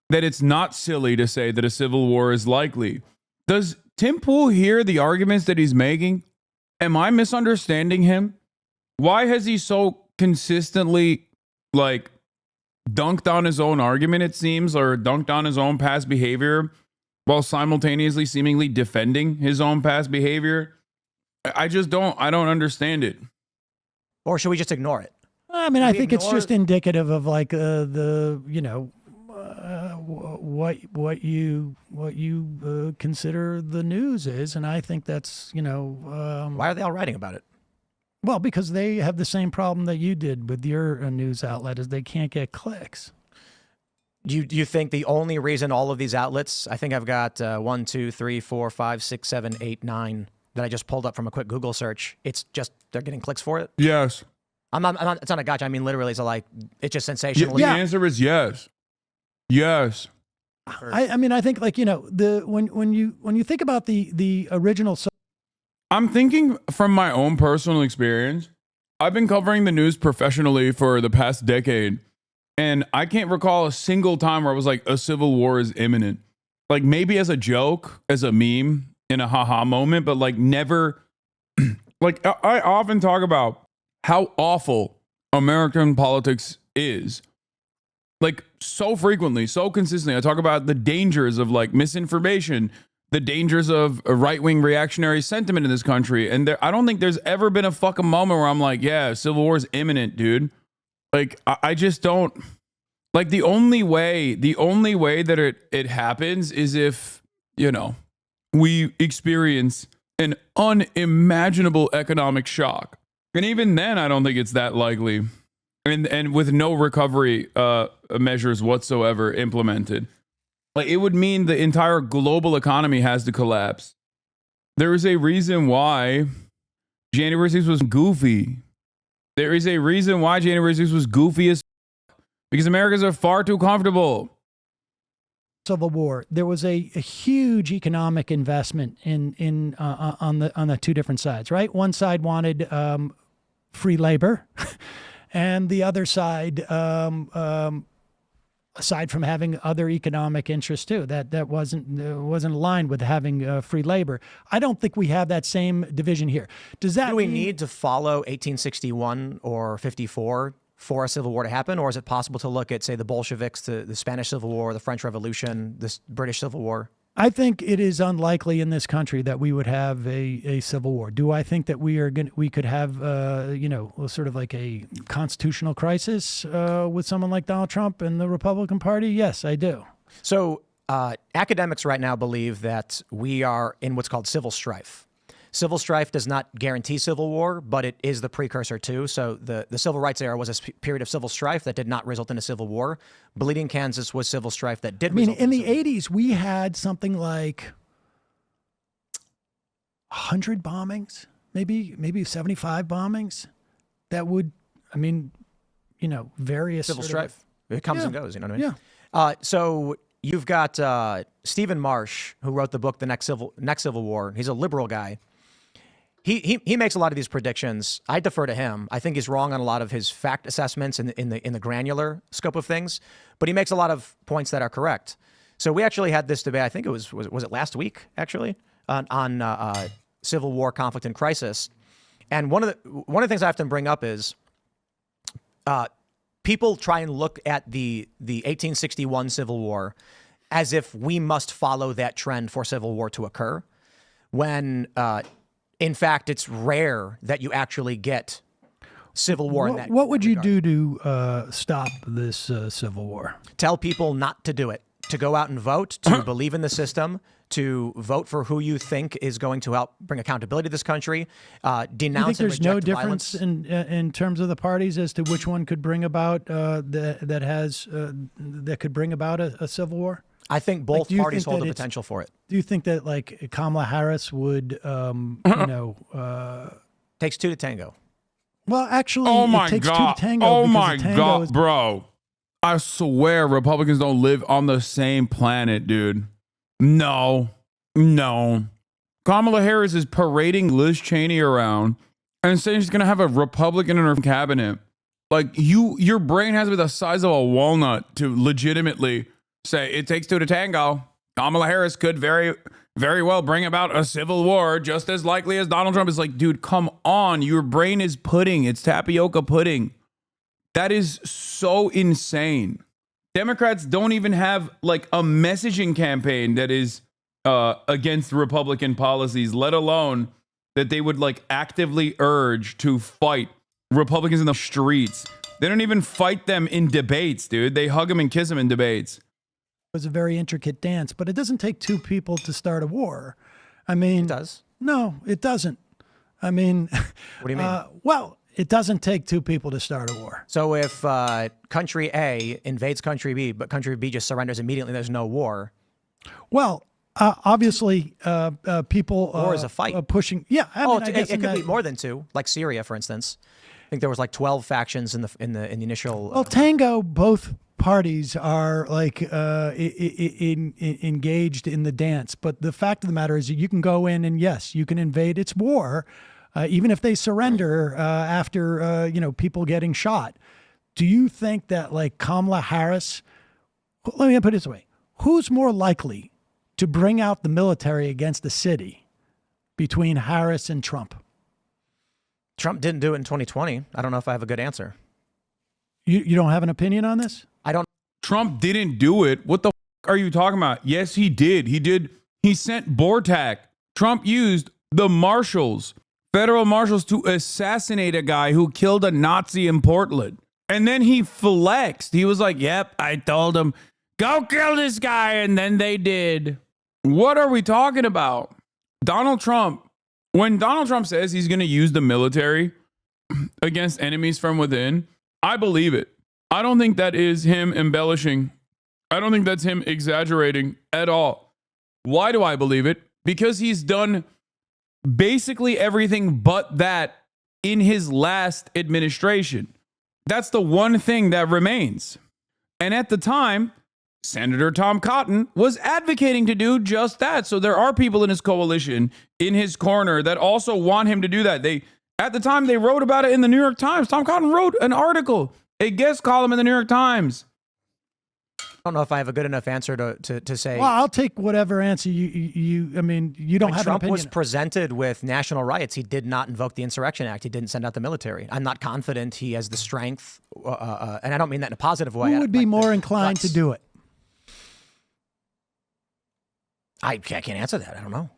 that it's not silly to say that a civil war is likely. Does Tim Pool hear the arguments that he's making? Am I misunderstanding him? Why has he so consistently dunked on his own argument, it seems, or dunked on his own past behavior while simultaneously seemingly defending his own past behavior? I don't understand it. Or should we just ignore it? I mean, I think it's just indicative of what you consider the news is, and I think that's why are they all writing about it? Well, because they have the same problem that you did with your news outlet, is they can't get clicks. Do you think the only reason all of these outlets, I think I've got 1, 2, 3, 4, 5, 6, 7, 8, 9 that I just pulled up from a quick Google search, it's just they're getting clicks for it? Yes. I'm not, it's not a gotcha. I mean, literally, it's just sensational. The answer is yes. Yes. I think when you think about the original. I'm thinking from my own personal experience. I've been covering the news professionally for the past decade, and I can't recall a single time where I was like, a civil war is imminent. Like maybe as a joke, as a meme, in a haha moment, but never. I often talk about how awful American politics is. So frequently, so consistently. I talk about the dangers of misinformation, the dangers of a right-wing reactionary sentiment in this country. And I don't think there's ever been a fucking moment where I'm like, yeah, civil war is imminent, dude. I just don't. The only way that it happens is if, we experience an unimaginable economic shock. And even then, I don't think it's that likely. And with no recovery measures whatsoever implemented. It would mean the entire global economy has to collapse. There is a reason why January 6th was goofy. There is a reason why January 6th was goofy as because Americans are far too comfortable. Civil War, there was a huge economic investment on the two different sides, right? One side wanted free labor, and the other side, aside from having other economic interests too, that wasn't aligned with having free labor. I don't think we have that same division here. Does that do we need to follow 1861 or 54? For a civil war to happen, or is it possible to look at, say, the Bolsheviks, the Spanish Civil War, the French Revolution, the British Civil War? I think it is unlikely in this country that we would have a civil war. Do I think that we could have, sort of like a constitutional crisis with someone like Donald Trump and the Republican Party? Yes, I do. So academics right now believe that we are in what's called civil strife. Civil strife does not guarantee civil war, but it is the precursor to. So the civil rights era was a period of civil strife that did not result in a civil war. Bleeding Kansas was civil strife that did result in the 80s, we had something like 100 bombings, maybe 75 bombings that would, various civil strife. It comes and goes, you know what I mean? Yeah. So you've got Stephen Marsh, who wrote the book The Next Civil War. He's a liberal guy. He makes a lot of these predictions. I defer to him. I think he's wrong on a lot of his fact assessments in the granular scope of things, but he makes a lot of points that are correct. So we actually had this debate. I think it was it last week actually on civil war, conflict, and crisis. And one of the things I have to bring up is people try and look at the 1861 Civil War as if we must follow that trend for civil war to occur, when in fact it's rare that you actually get civil war. What would you do to stop this civil war? Tell people not to do it, to go out and vote, to believe in the system, to vote for who you think is going to help bring accountability to this country, denounce You think and there's no reject difference violence. in terms of the parties as to which one could bring about that could bring about a civil war? I think both do you parties think hold that the it's- potential for it. Do you think that like Kamala Harris would, Takes two to tango. well, actually, Oh my it takes god! two to tango. Oh because my a tango god, is- bro! I swear, Republicans don't live on the same planet, dude. No. Kamala Harris is parading Liz Cheney around and saying she's gonna have a Republican in her cabinet. Like your brain has to be the size of a walnut to legitimately say it takes two to tango. Kamala Harris could very, very well bring about a civil war just as likely as Donald Trump. Is like, dude, come on. Your brain is pudding. It's tapioca pudding. That is so insane. Democrats don't even have like a messaging campaign that is against Republican policies, let alone that they would like actively urge to fight Republicans in the streets. They don't even fight them in debates, dude. They hug them and kiss them in debates. was a very intricate dance, but it doesn't take two people to start a war. I mean, It does. No, it doesn't. I mean, What do you mean? well, it doesn't take two people to start a war. So if country A invades country B, but country B just surrenders immediately, there's no war. Well, obviously, people War is a fight. pushing. Yeah, I mean, I guess it in could be that- more than two, like Syria, for instance. I think there was like 12 factions in the initial. Well, tango, both parties are like engaged in the dance. But the fact of the matter is that you can go in and yes, you can invade. It's war, even if they surrender after people getting shot. Do you think that like Kamala Harris? Let me put it this way: who's more likely to bring out the military against the city between Harris and Trump? Trump didn't do it in 2020. I don't know if I have a good answer. You don't have an opinion on this? I don't. Trump didn't do it. What the are you talking about? Yes, he did. He did. He sent Bortak. Trump used the marshals, federal marshals, to assassinate a guy who killed a Nazi in Portland. And then he flexed. He was like, yep, I told him, go kill this guy. And then they did. What are we talking about? Donald Trump, when Donald Trump says he's going to use the military against enemies from within, I believe it. I don't think that is him embellishing. I don't think that's him exaggerating at all. Why do I believe it? Because he's done basically everything but that in his last administration. That's the one thing that remains. And at the time, Senator Tom Cotton was advocating to do just that. So there are people in his coalition, in his corner, that also want him to do that. At the time, they wrote about it in the New York Times. Tom Cotton wrote an article, a guest column in the New York Times. I don't know if I have a good enough answer to say. Well, I'll take whatever answer you. I mean, you don't When have Trump an opinion. was presented with national riots, he did not invoke the Insurrection Act. He didn't send out the military. I'm not confident he has the strength, and I don't mean that in a positive way. Who would be like more the inclined to guts. do it? I can't answer that. I don't know.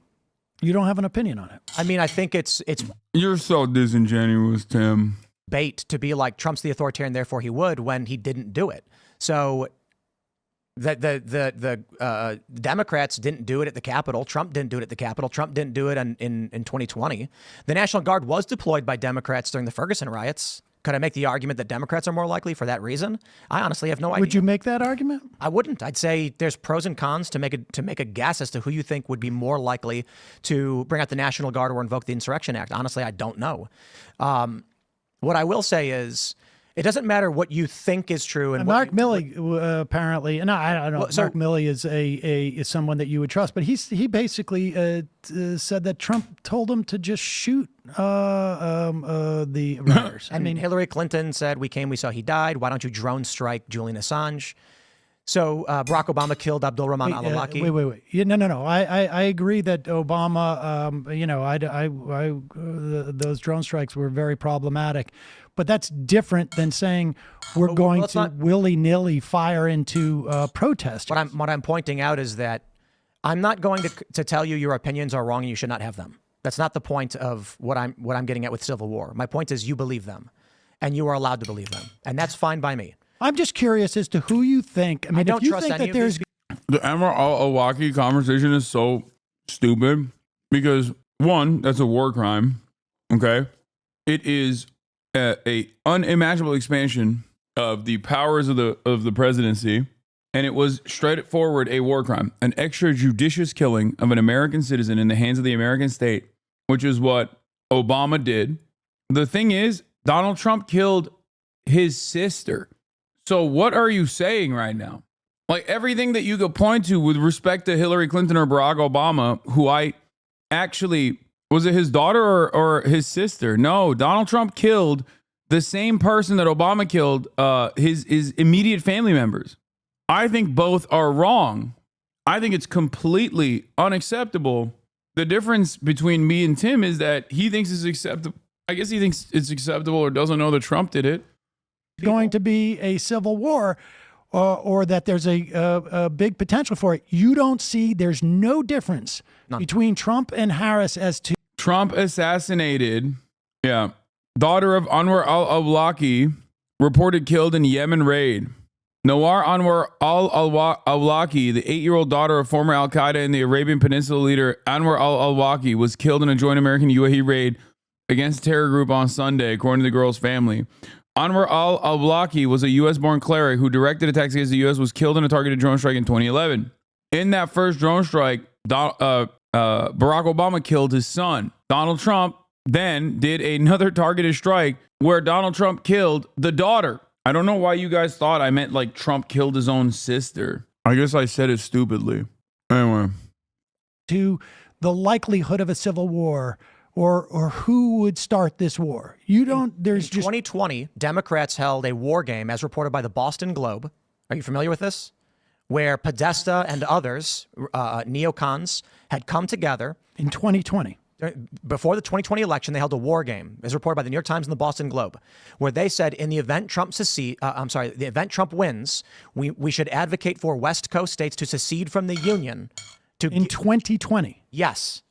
You don't have an opinion on it. I mean, I think it's You're so disingenuous, Tim. bait to be like Trump's the authoritarian, therefore he would, when he didn't do it. So the Democrats didn't do it at the Capitol. Trump didn't do it at the Capitol. Trump didn't do it in 2020. The National Guard was deployed by Democrats during the Ferguson riots. Could I make the argument that Democrats are more likely for that reason? I honestly have no idea. Would you make that argument? I wouldn't. I'd say there's pros and cons to make a guess as to who you think would be more likely to bring out the National Guard or invoke the Insurrection Act. Honestly, I don't know. What I will say is, it doesn't matter what you think is true. And Mark Milley apparently, and I don't know. Well, so- Mark Milley is someone that you would trust, but he basically said that Trump told him to just shoot the rioters. I mean, Hillary Clinton said, "We came, we saw, he died. Why don't you drone strike Julian Assange?" So Barack Obama killed Abdul Rahman al-Awlaki. Wait. Yeah, no. I agree that Obama, those drone strikes were very problematic, but that's different than saying we're going to willy-nilly fire into protesters. What I'm pointing out is that I'm not going to tell you your opinions are wrong and you should not have them. That's not the point of what I'm getting at with civil war. My point is you believe them, and you are allowed to believe them, and that's fine by me. I'm just curious as to who you think. I mean, don't if you trust think any that of there's The Anwar al-Awlaki conversation is so stupid because one, that's a war crime. Okay, it is a unimaginable expansion of the powers of the presidency, and it was straightforward a war crime, an extrajudicious killing of an American citizen in the hands of the American state, which is what Obama did. The thing is, Donald Trump killed his sister. So what are you saying right now? Like everything that you could point to with respect to Hillary Clinton or Barack Obama, who I actually, was it his daughter or his sister? No, Donald Trump killed the same person that Obama killed, his immediate family members. I think both are wrong. I think it's completely unacceptable. The difference between me and Tim is that he thinks it's acceptable. I guess he thinks it's acceptable or doesn't know that Trump did it. going to be a civil war or that there's a big potential for it. You don't see, there's no difference between Trump and Harris as to. Trump assassinated, daughter of Anwar al-Awlaki, reported killed in Yemen raid. Nawar Anwar al-Awlaki, the 8-year-old daughter of former al-Qaeda and the Arabian Peninsula leader Anwar al-Awlaki, was killed in a joint American UAE raid against the terror group on Sunday, according to the girl's family. Anwar al-Awlaki was a U.S.-born cleric who directed attacks against the U.S., was killed in a targeted drone strike in 2011. In that first drone strike, Barack Obama killed his son. Donald Trump then did another targeted strike where Donald Trump killed the daughter. I don't know why you guys thought I meant like Trump killed his own sister. I guess I said it stupidly. Anyway. To the likelihood of a civil war or who would start this war. You don't, there's in just 2020, Democrats held a war game as reported by the Boston Globe. Are you familiar with this? Where Podesta and others, neocons, had come together. In 2020. Before the 2020 election, they held a war game, as reported by the New York Times and the Boston Globe, where they said in the event Trump the event Trump wins, we should advocate for West Coast states to secede from the Union. In 2020? Yes.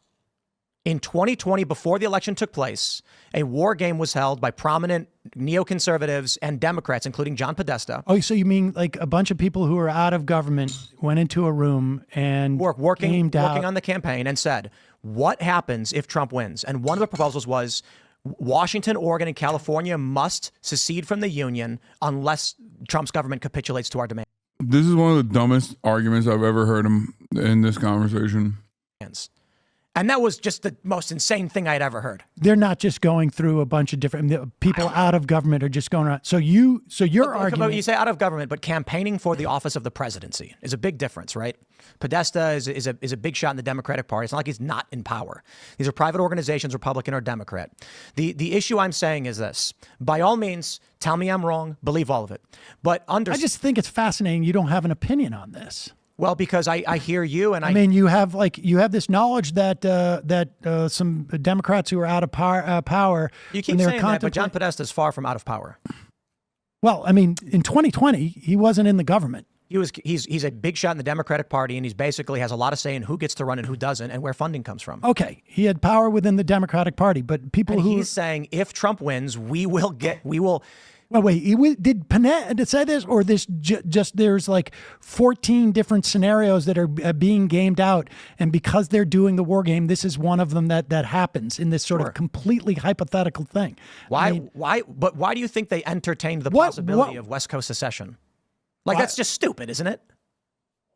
In 2020, before the election took place, a war game was held by prominent neoconservatives and Democrats, including John Podesta. Oh, so you mean like a bunch of people who are out of government went into a room and working on the campaign and said, what happens if Trump wins? And one of the proposals was Washington, Oregon, and California must secede from the Union unless Trump's government capitulates to our demands. This is one of the dumbest arguments I've ever heard in this conversation. And that was just the most insane thing I'd ever heard. They're not just going through a bunch of different people out of government are just going around. So your argument, you say out of government, but campaigning for the office of the presidency is a big difference, right? Podesta is a big shot in the Democratic Party. It's not like he's not in power. These are private organizations, Republican or Democrat. The issue I'm saying is this: by all means, tell me I'm wrong, believe all of it, but I just think it's fascinating you don't have an opinion on this. Well, because I hear you, and I mean, you have this knowledge that some Democrats who are out of power. You keep saying that, but John Podesta is far from out of power. Well, I mean, in 2020, he wasn't in the government. He's a big shot in the Democratic Party, and he's basically has a lot of say in who gets to run and who doesn't, and where funding comes from. Okay, he had power within the Democratic Party, but he's saying if Trump wins, we will. Well, wait, did Panetta say this, or this just there's like 14 different scenarios that are being gamed out, and because they're doing the war game, this is one of them that happens in this sort of completely hypothetical thing. Why do you think they entertained the possibility of West Coast secession? Like, that's just stupid, isn't it?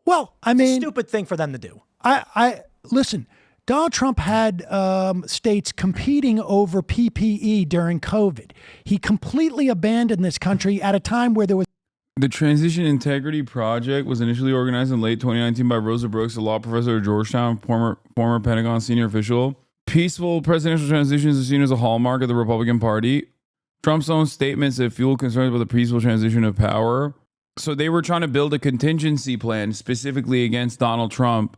Well, I mean, it's a stupid thing for them to do. I listen. Donald Trump had states competing over PPE during COVID. He completely abandoned this country at a time where there was. The Transition Integrity Project was initially organized in late 2019 by Rosa Brooks, a law professor at Georgetown, former Pentagon senior official. Peaceful presidential transitions are seen as a hallmark of the Republican Party. Trump's own statements have fueled concerns about the peaceful transition of power. So they were trying to build a contingency plan specifically against Donald Trump,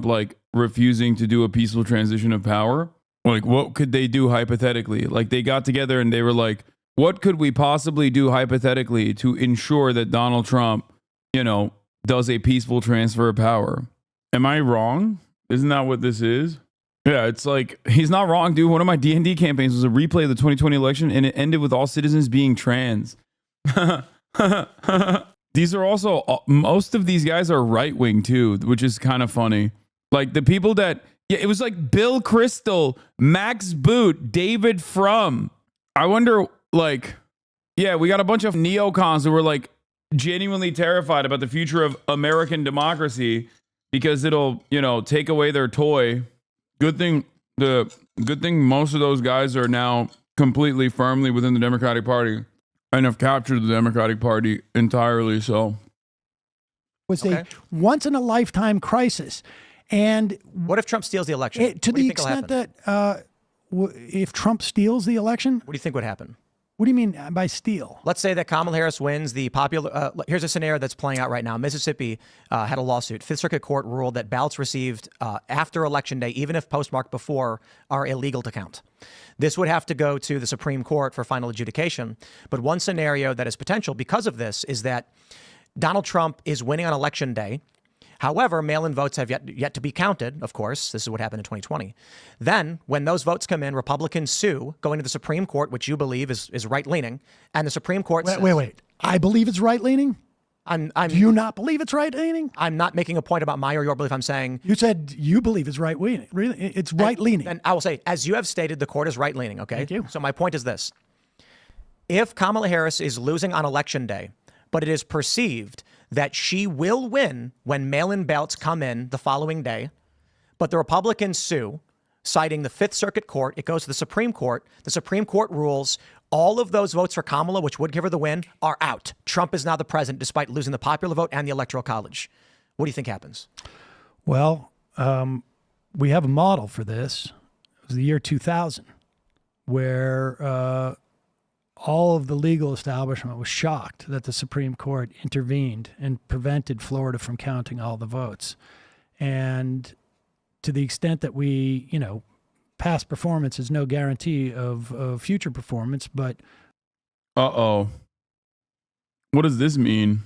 like refusing to do a peaceful transition of power. Like, what could they do hypothetically? Like, they got together and they were like, what could we possibly do hypothetically to ensure that Donald Trump, does a peaceful transfer of power? Am I wrong? Isn't that what this is? Yeah, it's like, he's not wrong, dude. One of my D&D campaigns was a replay of the 2020 election, and it ended with all citizens being trans. These are also, most of these guys are right-wing too, which is kind of funny. Like the people that, it was like Bill Kristol, Max Boot, David Frum. I wonder, we got a bunch of neocons who were like genuinely terrified about the future of American democracy because it'll, take away their toy. Good thing most of those guys are now completely firmly within the Democratic Party and have captured the Democratic Party entirely. So was a once in a lifetime crisis. And what if Trump steals the election? To the extent that if Trump steals the election, what do you think would happen? What do you mean by steal? Let's say that Kamala Harris wins the popular. Here's a scenario that's playing out right now. Mississippi had a lawsuit. Fifth Circuit Court ruled that ballots received after Election Day, even if postmarked before, are illegal to count. This would have to go to the Supreme Court for final adjudication. But one scenario that is potential because of this is that Donald Trump is winning on Election Day. However, mail-in votes have yet to be counted, of course. This is what happened in 2020. Then, when those votes come in, Republicans sue, going to the Supreme Court, which you believe is right-leaning, and the Supreme Court says... Wait. I believe it's right-leaning? Do you not believe it's right-leaning? I'm not making a point about my or your belief. I'm saying... You said you believe it's right-leaning. Really? It's right-leaning. And I will say, as you have stated, the court is right-leaning, okay? Thank you. So my point is this. If Kamala Harris is losing on Election Day, but it is perceived that she will win when mail-in ballots come in the following day, but the Republicans sue, citing the Fifth Circuit Court. It goes to the Supreme Court. The Supreme Court rules all of those votes for Kamala, which would give her the win, are out. Trump is now the president, despite losing the popular vote and the Electoral College. What do you think happens? Well, we have a model for this. It was the year 2000, where all of the legal establishment was shocked that the Supreme Court intervened and prevented Florida from counting all the votes. And to the extent that we, past performance is no guarantee of future performance, but... What does this mean?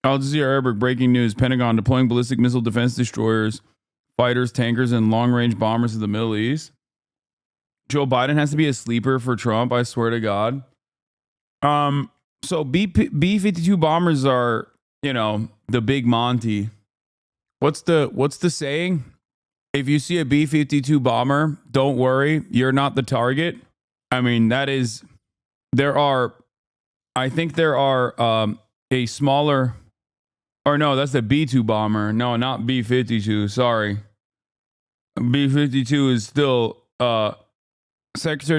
Al Jazeera Arabic breaking news. Pentagon deploying ballistic missile defense destroyers, fighters, tankers, and long-range bombers to the Middle East. Joe Biden has to be a sleeper for Trump, I swear to God. So B-52 bombers are, the big Monty. What's the saying? If you see a B-52 bomber, don't worry, you're not the target. I mean, I think there are a smaller, or no, that's the B-2 bomber. No, not B-52, sorry. B-52 is still, Secretary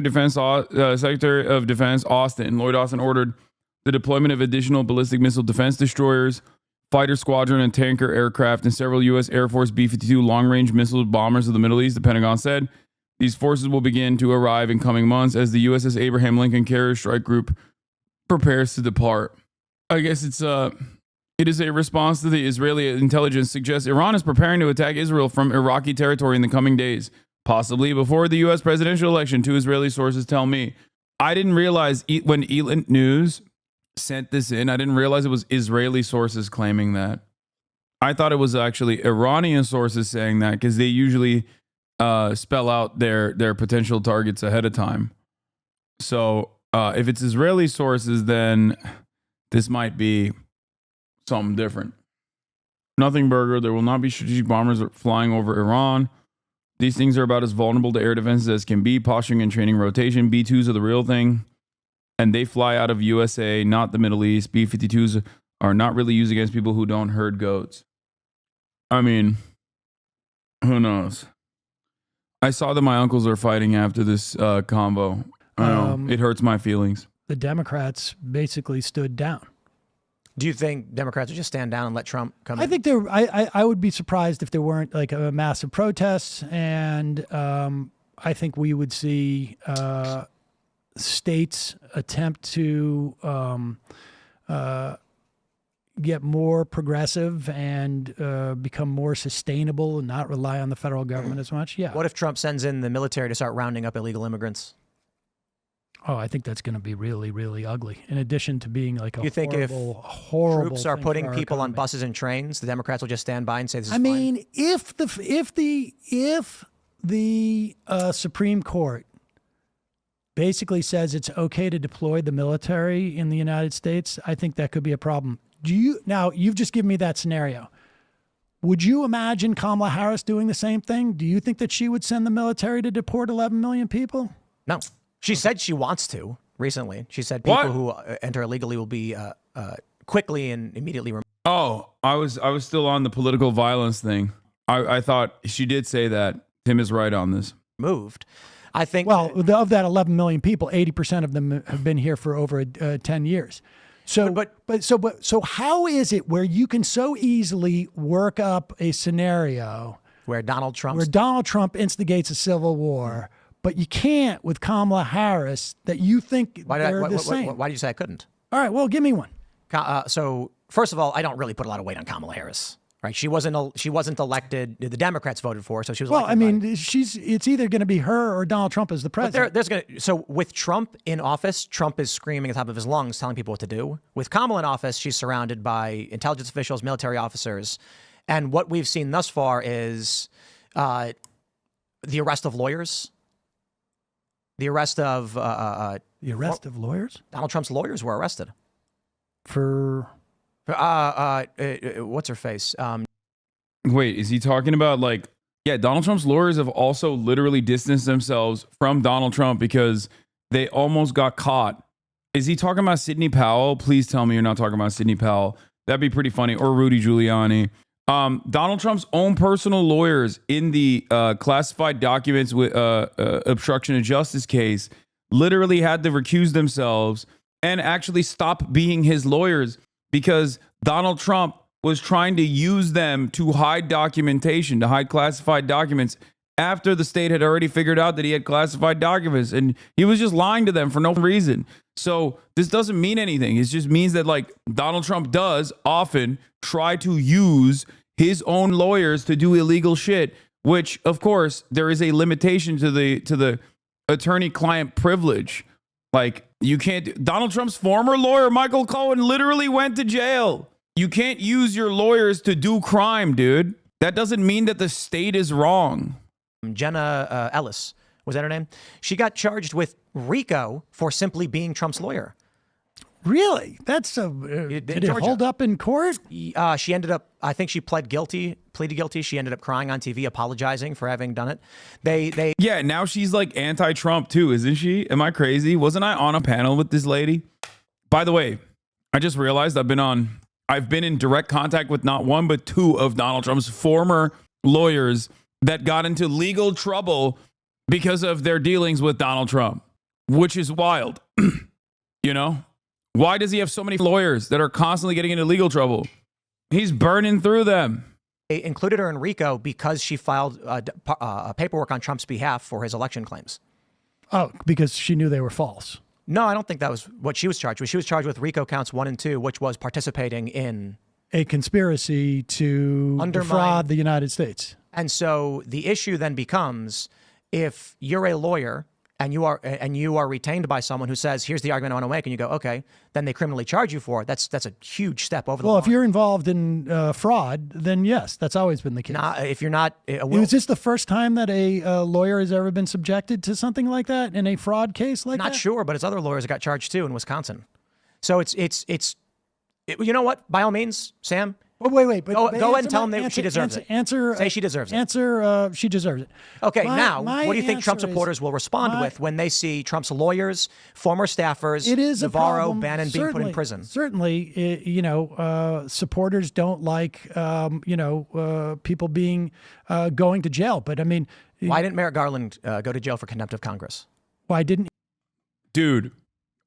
of Defense Austin, Lloyd Austin, ordered the deployment of additional ballistic missile defense destroyers, fighter squadron, and tanker aircraft, and several U.S. Air Force B-52 long-range missile bombers of the Middle East, the Pentagon said. These forces will begin to arrive in coming months as the USS Abraham Lincoln Carrier Strike Group prepares to depart. I guess it is a response to the Israeli intelligence suggests Iran is preparing to attack Israel from Iraqi territory in the coming days. Possibly before the U.S. presidential election, two Israeli sources tell me. I didn't realize when Elan News sent this in, I didn't realize it was Israeli sources claiming that. I thought it was actually Iranian sources saying that because they usually spell out their potential targets ahead of time. So if it's Israeli sources, then this might be something different. Nothing burger. There will not be strategic bombers flying over Iran. These things are about as vulnerable to air defenses as can be. Posturing and training rotation. B-2s are the real thing. And they fly out of USA, not the Middle East. B-52s are not really used against people who don't herd goats. I mean, who knows? I saw that my uncles are fighting after this combo. I know. It hurts my feelings. The Democrats basically stood down. Do you think Democrats would just stand down and let Trump come in? I think I would be surprised if there weren't like a massive protests, and I think we would see states attempt to get more progressive and become more sustainable and not rely on the federal government as much? Yeah. What if Trump sends in the military to start rounding up illegal immigrants? Oh, I think that's going to be really, really ugly. In addition to being like a You think if horrible troops are thing putting for our people on economy. buses and trains, the Democrats will just stand by and say this is I mean, if the Supreme Court basically says it's okay to deploy the military in the United States, I think that could be a problem. Now, you've just given me that scenario. Would you imagine Kamala Harris doing the same thing? Do you think that she would send the military to deport 11 million people? No. She said she wants to recently. She said What? people who enter illegally will be quickly and immediately removed. Oh, I was still on the political violence thing. I thought she did say that. Tim is right on this. I think. Well, of that 11 million people, 80% of them have been here for over 10 years. So, so how is it where you can so easily work up a scenario where Donald Trump instigates a civil war, but you can't with Kamala Harris, that you think they're the same? Why did you say I couldn't? All right, well, give me one. So first of all, I don't really put a lot of weight on Kamala Harris. Right? She wasn't elected. The Democrats voted for her, so she was. Well, I elected mean, it's either going to be her or Donald Trump as the president. So with Trump in office, Trump is screaming at the top of his lungs, telling people what to do. With Kamala in office, she's surrounded by intelligence officials, military officers, and what we've seen thus far is the arrest of lawyers. The arrest of lawyers. Donald Trump's lawyers were arrested for what's her face? Wait, is he talking about Donald Trump's lawyers have also literally distanced themselves from Donald Trump because they almost got caught. Is he talking about Sidney Powell? Please tell me you're not talking about Sidney Powell. That'd be pretty funny. Or Rudy Giuliani. Donald Trump's own personal lawyers in the classified documents with obstruction of justice case literally had to recuse themselves and actually stop being his lawyers because Donald Trump was trying to use them to hide documentation, to hide classified documents after the state had already figured out that he had classified documents, and he was just lying to them for no reason. So this doesn't mean anything. It just means that Donald Trump does often try to use his own lawyers to do illegal shit, which of course there is a limitation to the attorney-client privilege. You can't. Donald Trump's former lawyer, Michael Cohen, literally went to jail. You can't use your lawyers to do crime, dude. That doesn't mean that the state is wrong. Jenna Ellis, was that her name? She got charged with RICO for simply being Trump's lawyer. Really? That's did it hold up in court? She ended up, I think she pleaded guilty. She ended up crying on TV, apologizing for having done it. Yeah, now she's anti-Trump too, isn't she? Am I crazy? Wasn't I on a panel with this lady? By the way, I just realized I've been in direct contact with not one, but two of Donald Trump's former lawyers that got into legal trouble because of their dealings with Donald Trump, which is wild. You know? Why does he have so many lawyers that are constantly getting into legal trouble? He's burning through them. They included her in RICO because she filed paperwork on Trump's behalf for his election claims. Oh, because she knew they were false. No, I don't think that was what she was charged with. She was charged with RICO counts 1 and 2, which was participating in a conspiracy to defraud the United States. And so the issue then becomes, if you're a lawyer and you are retained by someone who says, here's the argument I want to make, and you go, okay, then they criminally charge you for it. That's a huge step over the line. Well, if you're involved in fraud, then yes, that's always been the case. If you're not, is this the first time that a lawyer has ever been subjected to something like that in a fraud case like that? Not sure, but it's other lawyers that got charged too in Wisconsin. So it's you know what? By all means, Sam. Oh, wait. But go ahead and tell them she deserves it. Say she deserves it. She deserves it. Okay, now, what do you think Trump supporters will respond with when they see Trump's lawyers, former staffers, Navarro, Bannon being put in prison? Certainly, supporters don't like, people being going to jail. But I mean, why didn't Merrick Garland go to jail for contempt of Congress? Why didn't? Dude,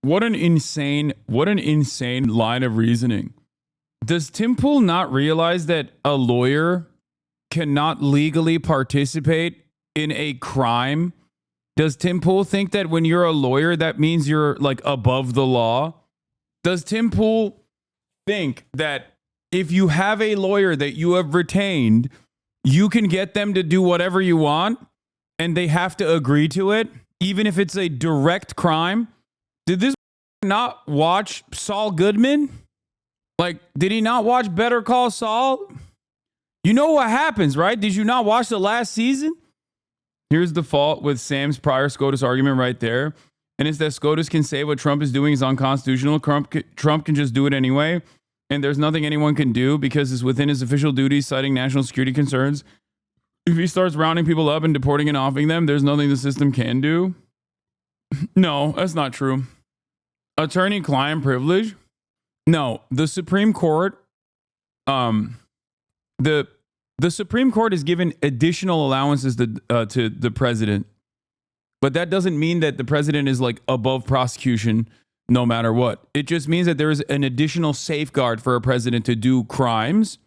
what an insane line of reasoning. Does Tim Pool not realize that a lawyer cannot legally participate in a crime? Does Tim Pool think that when you're a lawyer, that means you're above the law? Does Tim Pool think that if you have a lawyer that you have retained, you can get them to do whatever you want and they have to agree to it, even if it's a direct crime. Did this not watch Saul Goodman? Like, did he not watch Better Call Saul? You know what happens, right? Did you not watch the last season? Here's the fault with Sam's prior SCOTUS argument right there. And it's that SCOTUS can say what Trump is doing is unconstitutional. Trump can just do it anyway. And there's nothing anyone can do because it's within his official duties, citing national security concerns. If he starts rounding people up and deporting and offing them, there's nothing the system can do. No, that's not true. Attorney-client privilege? No, the Supreme Court, the Supreme Court has given additional allowances to the president, but that doesn't mean that the president is like above prosecution no matter what. It just means that there is an additional safeguard for a president to do crimes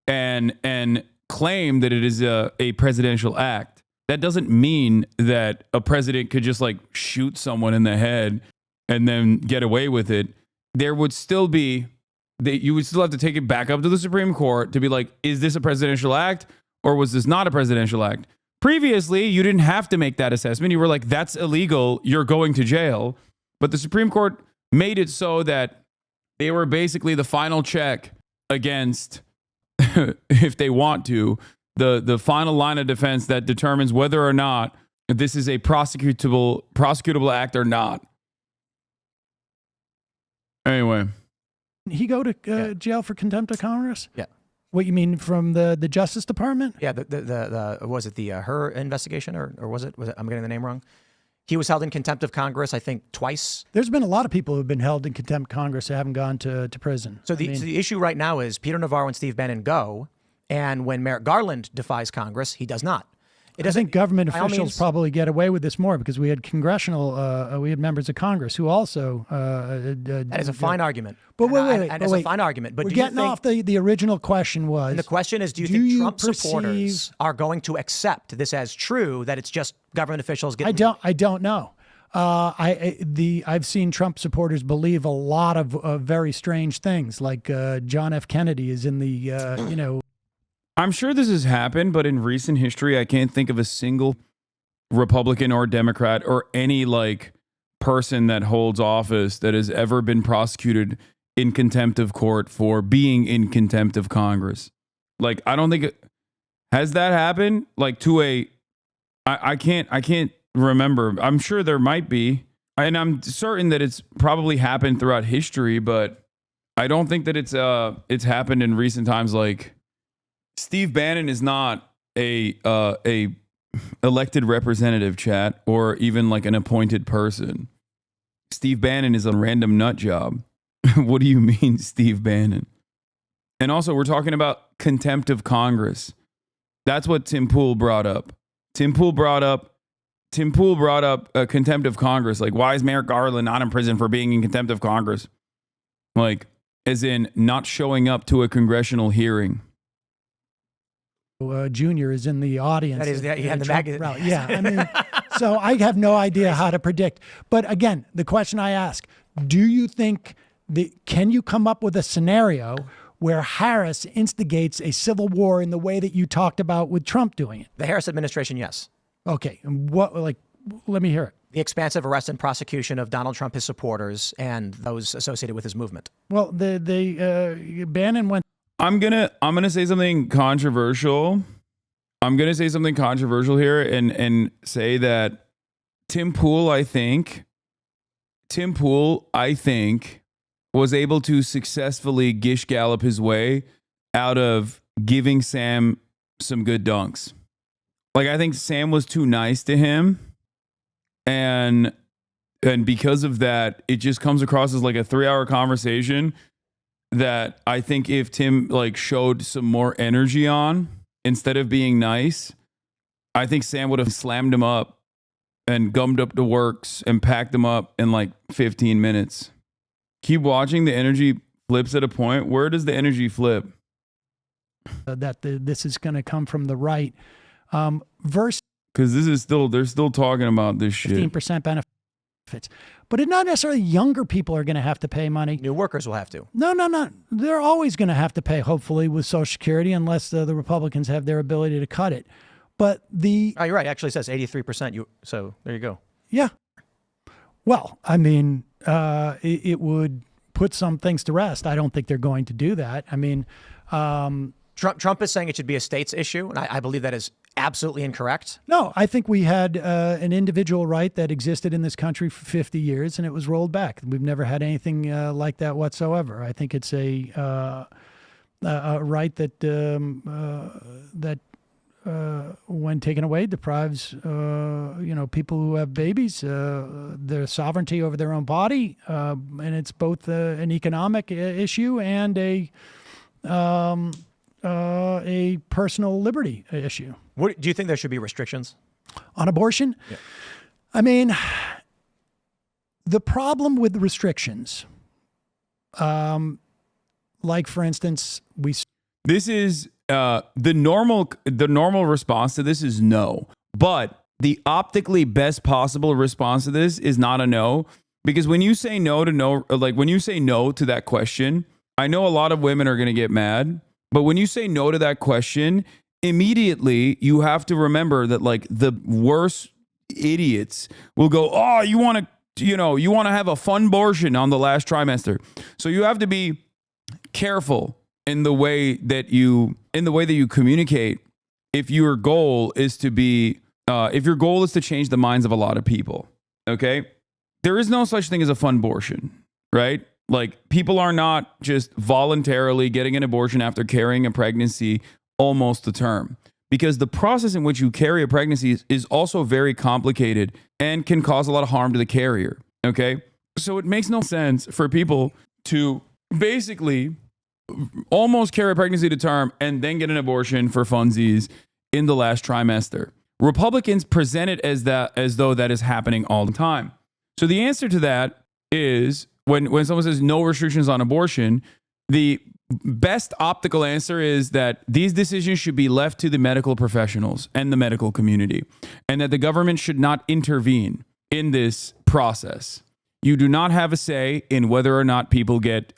and claim that it is a presidential act. That doesn't mean that a president could just like shoot someone in the head and then get away with it. There would still be you would still have to take it back up to the Supreme Court to be like, is this a presidential act or was this not a presidential act? Previously, you didn't have to make that assessment. You were like, that's illegal. You're going to jail. But the Supreme Court made it so that they were basically the final check against, if they want to, the final line of defense that determines whether or not this is a prosecutable act or not. Anyway. He go to jail for contempt of Congress? Yeah. What you mean from the Justice Department? Yeah, the was it the her investigation or was it I'm getting the name wrong? He was held in contempt of Congress, I think, twice. There's been a lot of people who've been held in contempt of Congress who haven't gone to prison. So the issue right now is Peter Navarro and Steve Bannon go, and when Merrick Garland defies Congress, he does not. I think government officials probably get away with this more because we had we had members of Congress who also. That is a fine argument. But wait. It's a fine argument. But we're getting off the original question was. And the question is, do you think Trump supporters are going to accept this as true, that it's just government officials getting. I don't know. I've seen Trump supporters believe a lot of very strange things, like John F. Kennedy is in the I'm sure this has happened, but in recent history, I can't think of a single Republican or Democrat or any like person that holds office that has ever been prosecuted in contempt of court for being in contempt of Congress. Like, I don't think has that happened like to I can't remember. I'm sure there might be, and I'm certain that it's probably happened throughout history, but I don't think that it's happened in recent times. Like, Steve Bannon is not a elected representative, chat, or even like an appointed person. Steve Bannon is a random nut job. What do you mean, Steve Bannon? And also, we're talking about contempt of Congress. That's what Tim Pool brought up. Tim Pool brought up contempt of Congress. Like, why is Merrick Garland not in prison for being in contempt of Congress? Like, as in not showing up to a congressional hearing. Junior is in the audience. That is, the magazine. Yeah, I mean, so I have no idea how to predict. But again, the question I ask, do you think can you come up with a scenario where Harris instigates a civil war in the way that you talked about with Trump doing it? The Harris administration, yes. Okay. And let me hear it. The expansive arrest and prosecution of Donald Trump, his supporters, and those associated with his movement. Well, the Bannon went. I'm gonna say something controversial. I'm gonna say something controversial here and say that Tim Pool, I think, was able to successfully gish gallop his way out of giving Sam some good dunks. Like, I think Sam was too nice to him, and because of that, it just comes across as like a 3-hour conversation that I think if Tim like showed some more energy on instead of being nice, I think Sam would have slammed him up and gummed up the works and packed him up in like 15 minutes. Keep watching. The energy flips at a point. Where does the energy flip? This is going to come from the right. Verse. Because they're still talking about this shit. 15% benefit. But it's not necessarily younger people are going to have to pay money. New workers will have to. No. They're always going to have to pay, hopefully, with Social Security, unless the Republicans have their ability to cut it. But Oh, you're right. It actually says 83%. So there you go. Yeah. Well, I mean, it would put some things to rest. I don't think they're going to do that. I mean, Trump is saying it should be a state's issue, and I believe that is absolutely incorrect. no, I think we had an individual right that existed in this country for 50 years, and it was rolled back. We've never had anything like that whatsoever. I think it's a right that when taken away, deprives people who have babies their sovereignty over their own body, and it's both an economic issue and a personal liberty issue. What do you think there should be restrictions On abortion? Yeah. I mean, the problem with restrictions, like for instance, This is the normal response to this is no. But the optically best possible response to this is not a no, because when you say no to no, like when you say no to that question, I know a lot of women are going to get mad, but when you say no to that question, immediately you have to remember that like the worst idiots will go, "Oh, you want to have a fun abortion on the last trimester." So you have to be careful in the way that you communicate if your goal is to change the minds of a lot of people. Okay, there is no such thing as a fun abortion, right? Like, people are not just voluntarily getting an abortion after carrying a pregnancy almost to term, because the process in which you carry a pregnancy is also very complicated and can cause a lot of harm to the carrier. Okay, so it makes no sense for people to basically almost carry a pregnancy to term and then get an abortion for funsies in the last trimester. Republicans present it as though that is happening all the time. So the answer to that is when someone says no restrictions on abortion, the best optical answer is that these decisions should be left to the medical professionals and the medical community, and that the government should not intervene in this process. You do not have a say in whether or not people get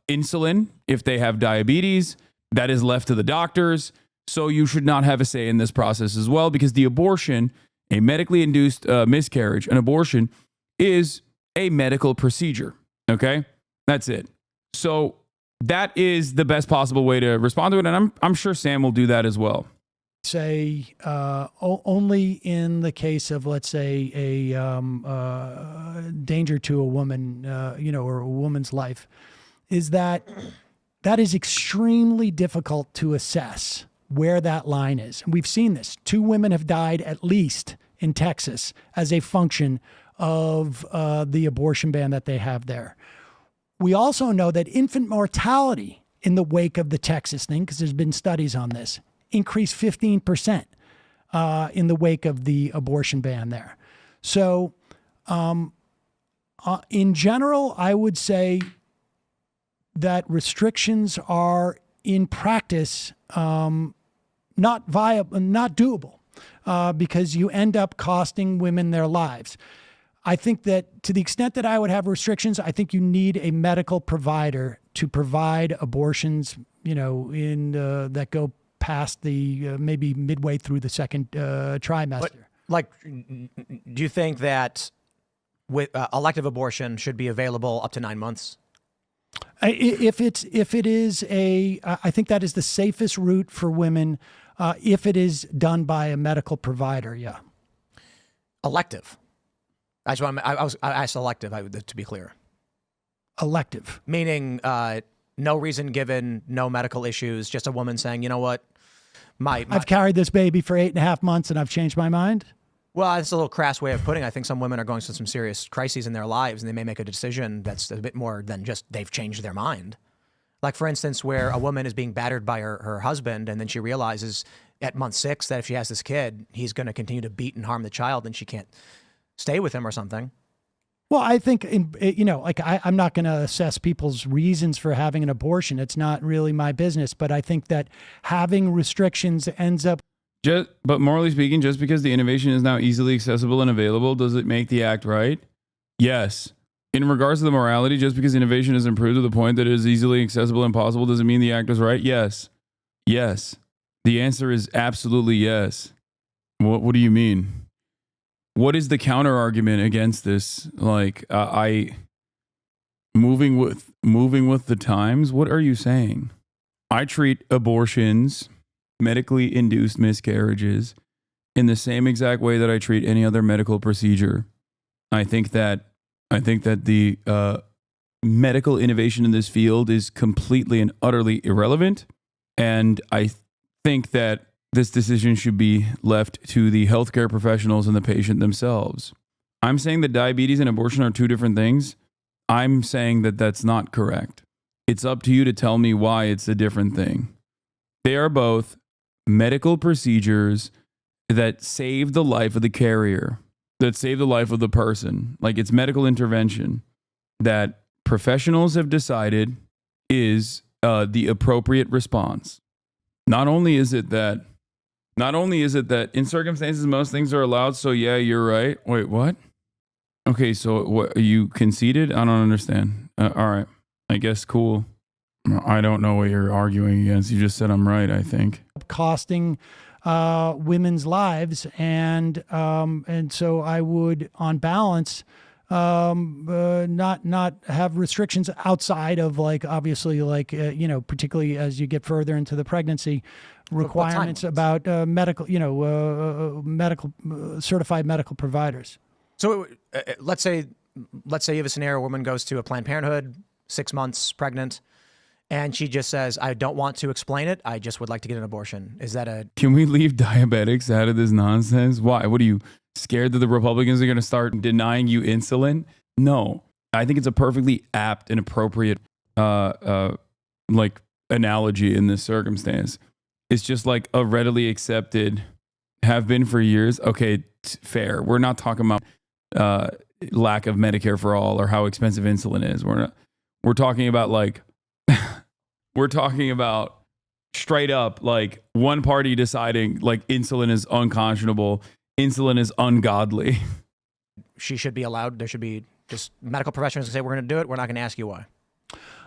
insulin if they have diabetes. That is left to the doctors. So you should not have a say in this process as well, because the abortion, a medically induced miscarriage, an abortion is a medical procedure. Okay, that's it. So that is the best possible way to respond to it, and I'm sure Sam will do that as well. say only in the case of, let's say, a danger to a woman, or a woman's life, is that is extremely difficult to assess where that line is. And we've seen this. 2 women have died at least in Texas as a function of the abortion ban that they have there. We also know that infant mortality in the wake of the Texas thing, because there's been studies on this, increased 15% in the wake of the abortion ban there. So in general, I would say that restrictions are in practice not viable, not doable, because you end up costing women their lives. I think that to the extent that I would have restrictions, I think you need a medical provider to provide abortions, that go past the maybe midway through the second trimester. But, do you think that with elective abortion should be available up to 9 months? If it is I think that is the safest route for women if it is done by a medical provider. Yeah. Elective. I asked elective, to be clear. Elective. Meaning no reason given, no medical issues, just a woman saying, you know what, I've carried this baby for 8.5 months and I've changed my mind. Well, that's a little crass way of putting it. I think some women are going through some serious crises in their lives, and they may make a decision that's a bit more than just they've changed their mind. Like, for instance, where a woman is being battered by her husband, and then she realizes at month 6 that if she has this kid, he's going to continue to beat and harm the child, and she can't stay with him or something. Well, I think, I'm not going to assess people's reasons for having an abortion. It's not really my business. But I think that having restrictions ends up. But morally speaking, just because the innovation is now easily accessible and available, does it make the act right? Yes. In regards to the morality, just because innovation has improved to the point that it is easily accessible and possible doesn't mean the act is right. Yes. Yes. The answer is absolutely yes. What do you mean? What is the counter argument against this? Like, moving with the times. What are you saying? I treat abortions, medically induced miscarriages, in the same exact way that I treat any other medical procedure. I think that the medical innovation in this field is completely and utterly irrelevant, and I think that this decision should be left to the healthcare professionals and the patient themselves. I'm saying that diabetes and abortion are two different things. I'm saying that that's not correct. It's up to you to tell me why it's a different thing. They are both medical procedures that save the life of the carrier, that save the life of the person. Like, it's medical intervention that professionals have decided is the appropriate response. Not only is it that in circumstances most things are allowed, so yeah, you're right. Wait, what? Okay, so what, you conceded? I don't understand. All right, I guess cool. I don't know what you're arguing against. You just said I'm right, I think. Costing women's lives, and so I would, on balance, not have restrictions outside of, like, obviously, like, particularly as you get further into the pregnancy, requirements about medical, certified medical providers. So let's say you have a scenario: a woman goes to a Planned Parenthood, 6 months pregnant, and she just says, "I don't want to explain it. I just would like to get an abortion." Is that a? Can we leave diabetics out of this nonsense? Why? What are you scared that the Republicans are going to start denying you insulin? No, I think it's a perfectly apt and appropriate like analogy in this circumstance. It's just like a readily accepted, have been for years. Okay, fair. We're not talking about lack of Medicare for all or how expensive insulin is. We're talking about, like, we're talking about straight up, like, one party deciding, like, insulin is unconscionable, insulin is ungodly. She should be allowed. There should be just medical professionals that say, we're going to do it. We're not going to ask you why.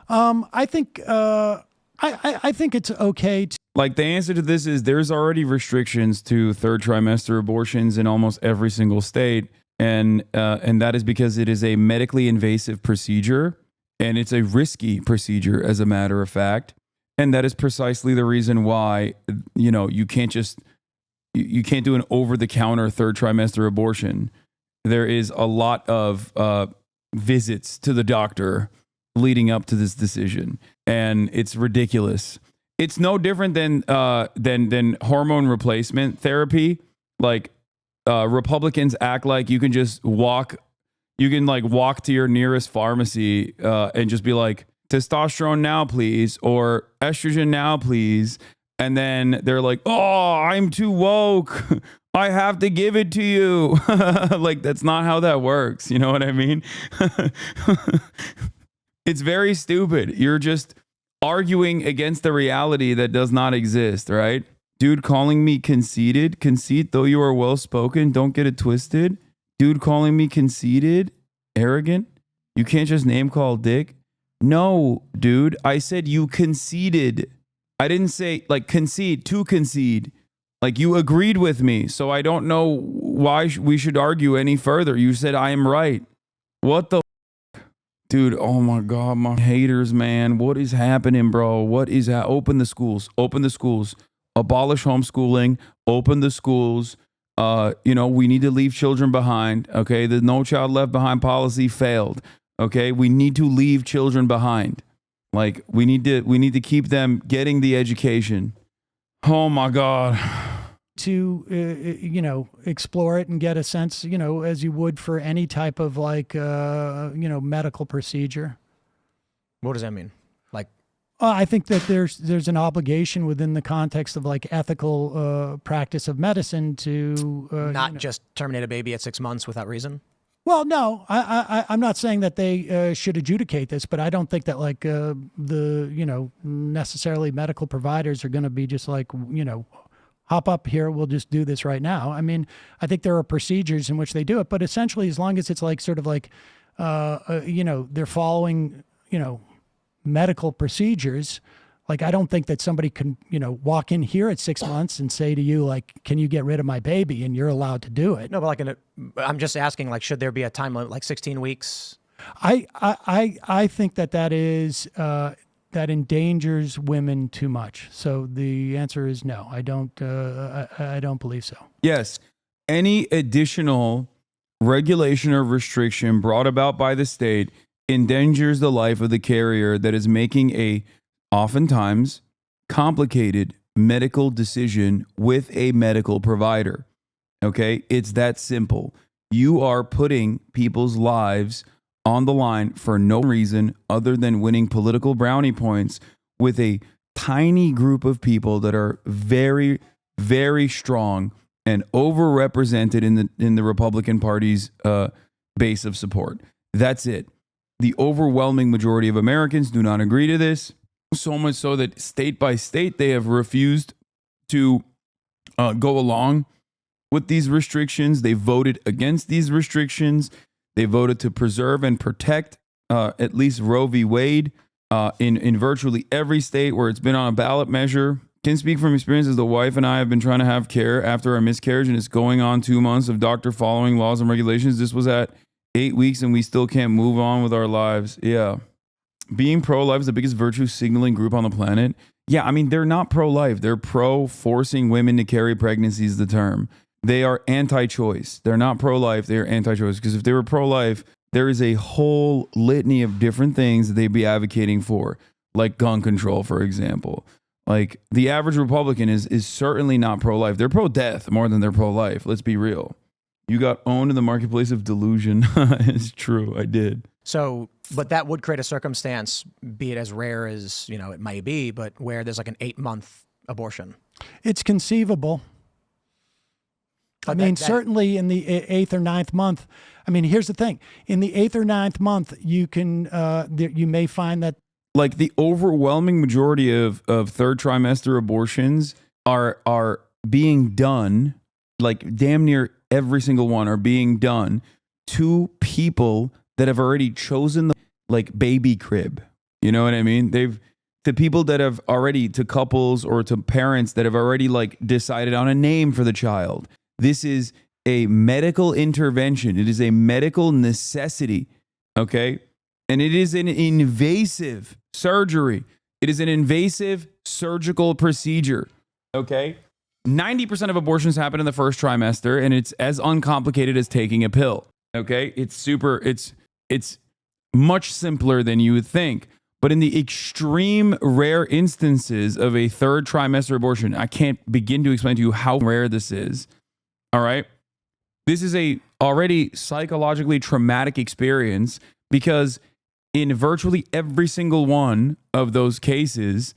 I think it's okay to. Like, the answer to this is there's already restrictions to third trimester abortions in almost every single state. And that is because it is a medically invasive procedure, and it's a risky procedure, as a matter of fact. And that is precisely the reason why, you can't do an over-the-counter third trimester abortion. There is a lot of visits to the doctor leading up to this decision, and it's ridiculous. It's no different than hormone replacement therapy. Like, Republicans act like you can just walk to your nearest pharmacy and just be like, testosterone now, please, or estrogen now, please. And then they're like, oh, I'm too woke. I have to give it to you. Like, that's not how that works. You know what I mean? It's very stupid. You're just arguing against the reality that does not exist, right? Dude calling me conceited. Conceit, though you are well-spoken, don't get it twisted. Dude calling me conceited, arrogant. You can't just name call dick. No, dude, I said you conceded. I didn't say, like, concede, to concede. Like, you agreed with me, so I don't know why we should argue any further. You said I am right. What the dude, oh my God, my haters, man. What is happening, bro? What is that? Open the schools. Open the schools. Abolish homeschooling, open the schools. We need to leave children behind. Okay, the No Child Left Behind policy failed. Okay, we need to leave children behind. Like, we need to keep them getting the education. Oh my God. To explore it and get a sense, as you would for any type of, like, medical procedure. What does that mean? Like, I think that there's an obligation within the context of, like, ethical practice of medicine to not just terminate a baby at 6 months without reason. Well, no, I'm not saying that they should adjudicate this, but I don't think that, like, necessarily medical providers are going to be just like, hop up here, we'll just do this right now. I mean, I think there are procedures in which they do it, but essentially, as long as it's, like, sort of like they're following, medical procedures. Like, I don't think that somebody can, walk in here at 6 months and say to you, like, can you get rid of my baby? And you're allowed to do it. No, but I'm just asking, like, should there be a time limit, like 16 weeks? I think that is that endangers women too much. So the answer is no. I don't believe so. Yes. Any additional regulation or restriction brought about by the state endangers the life of the carrier that is making a oftentimes complicated medical decision with a medical provider. Okay? It's that simple. You are putting people's lives on the line for no reason other than winning political brownie points with a tiny group of people that are very, very strong and overrepresented in the Republican Party's base of support. That's it. The overwhelming majority of Americans do not agree to this, so much so that state by state they have refused to go along with these restrictions. They voted against these restrictions. They voted to preserve and protect at least Roe v. Wade in virtually every state where it's been on a ballot measure. Can speak from experience as the wife and I have been trying to have care after our miscarriage, and it's going on 2 months of doctor following laws and regulations. This was at 8 weeks and we still can't move on with our lives. Yeah. Being pro-life is the biggest virtue signaling group on the planet. Yeah, I mean, they're not pro-life. They're pro-forcing women to carry pregnancy is the term. They are anti-choice. They're not pro-life. They are anti-choice. Because if they were pro-life, there is a whole litany of different things that they'd be advocating for, like gun control, for example. Like, the average Republican is certainly not pro-life. They're pro-death more than they're pro-life. Let's be real. You got owned in the marketplace of delusion. It's true. I did. So, but that would create a circumstance, be it as rare as, it may be, but where there's like an 8-month abortion. It's conceivable. But certainly in the 8th or 9th month. I mean, here's the thing. In the 8th or 9th month, you can, you may find that. Like, the overwhelming majority of third trimester abortions are being done, like damn near every single one are being done to people that have already chosen the baby crib. You know what I mean? To people that have already, to couples or to parents that have already decided on a name for the child. This is a medical intervention. It is a medical necessity. Okay. And it is an invasive surgery. It is an invasive surgical procedure. Okay. 90% of abortions happen in the first trimester, and it's as uncomplicated as taking a pill. Okay. It's much simpler than you would think. But in the extreme rare instances of a third trimester abortion, I can't begin to explain to you how rare this is. All right. This is a already psychologically traumatic experience because in virtually every single one of those cases,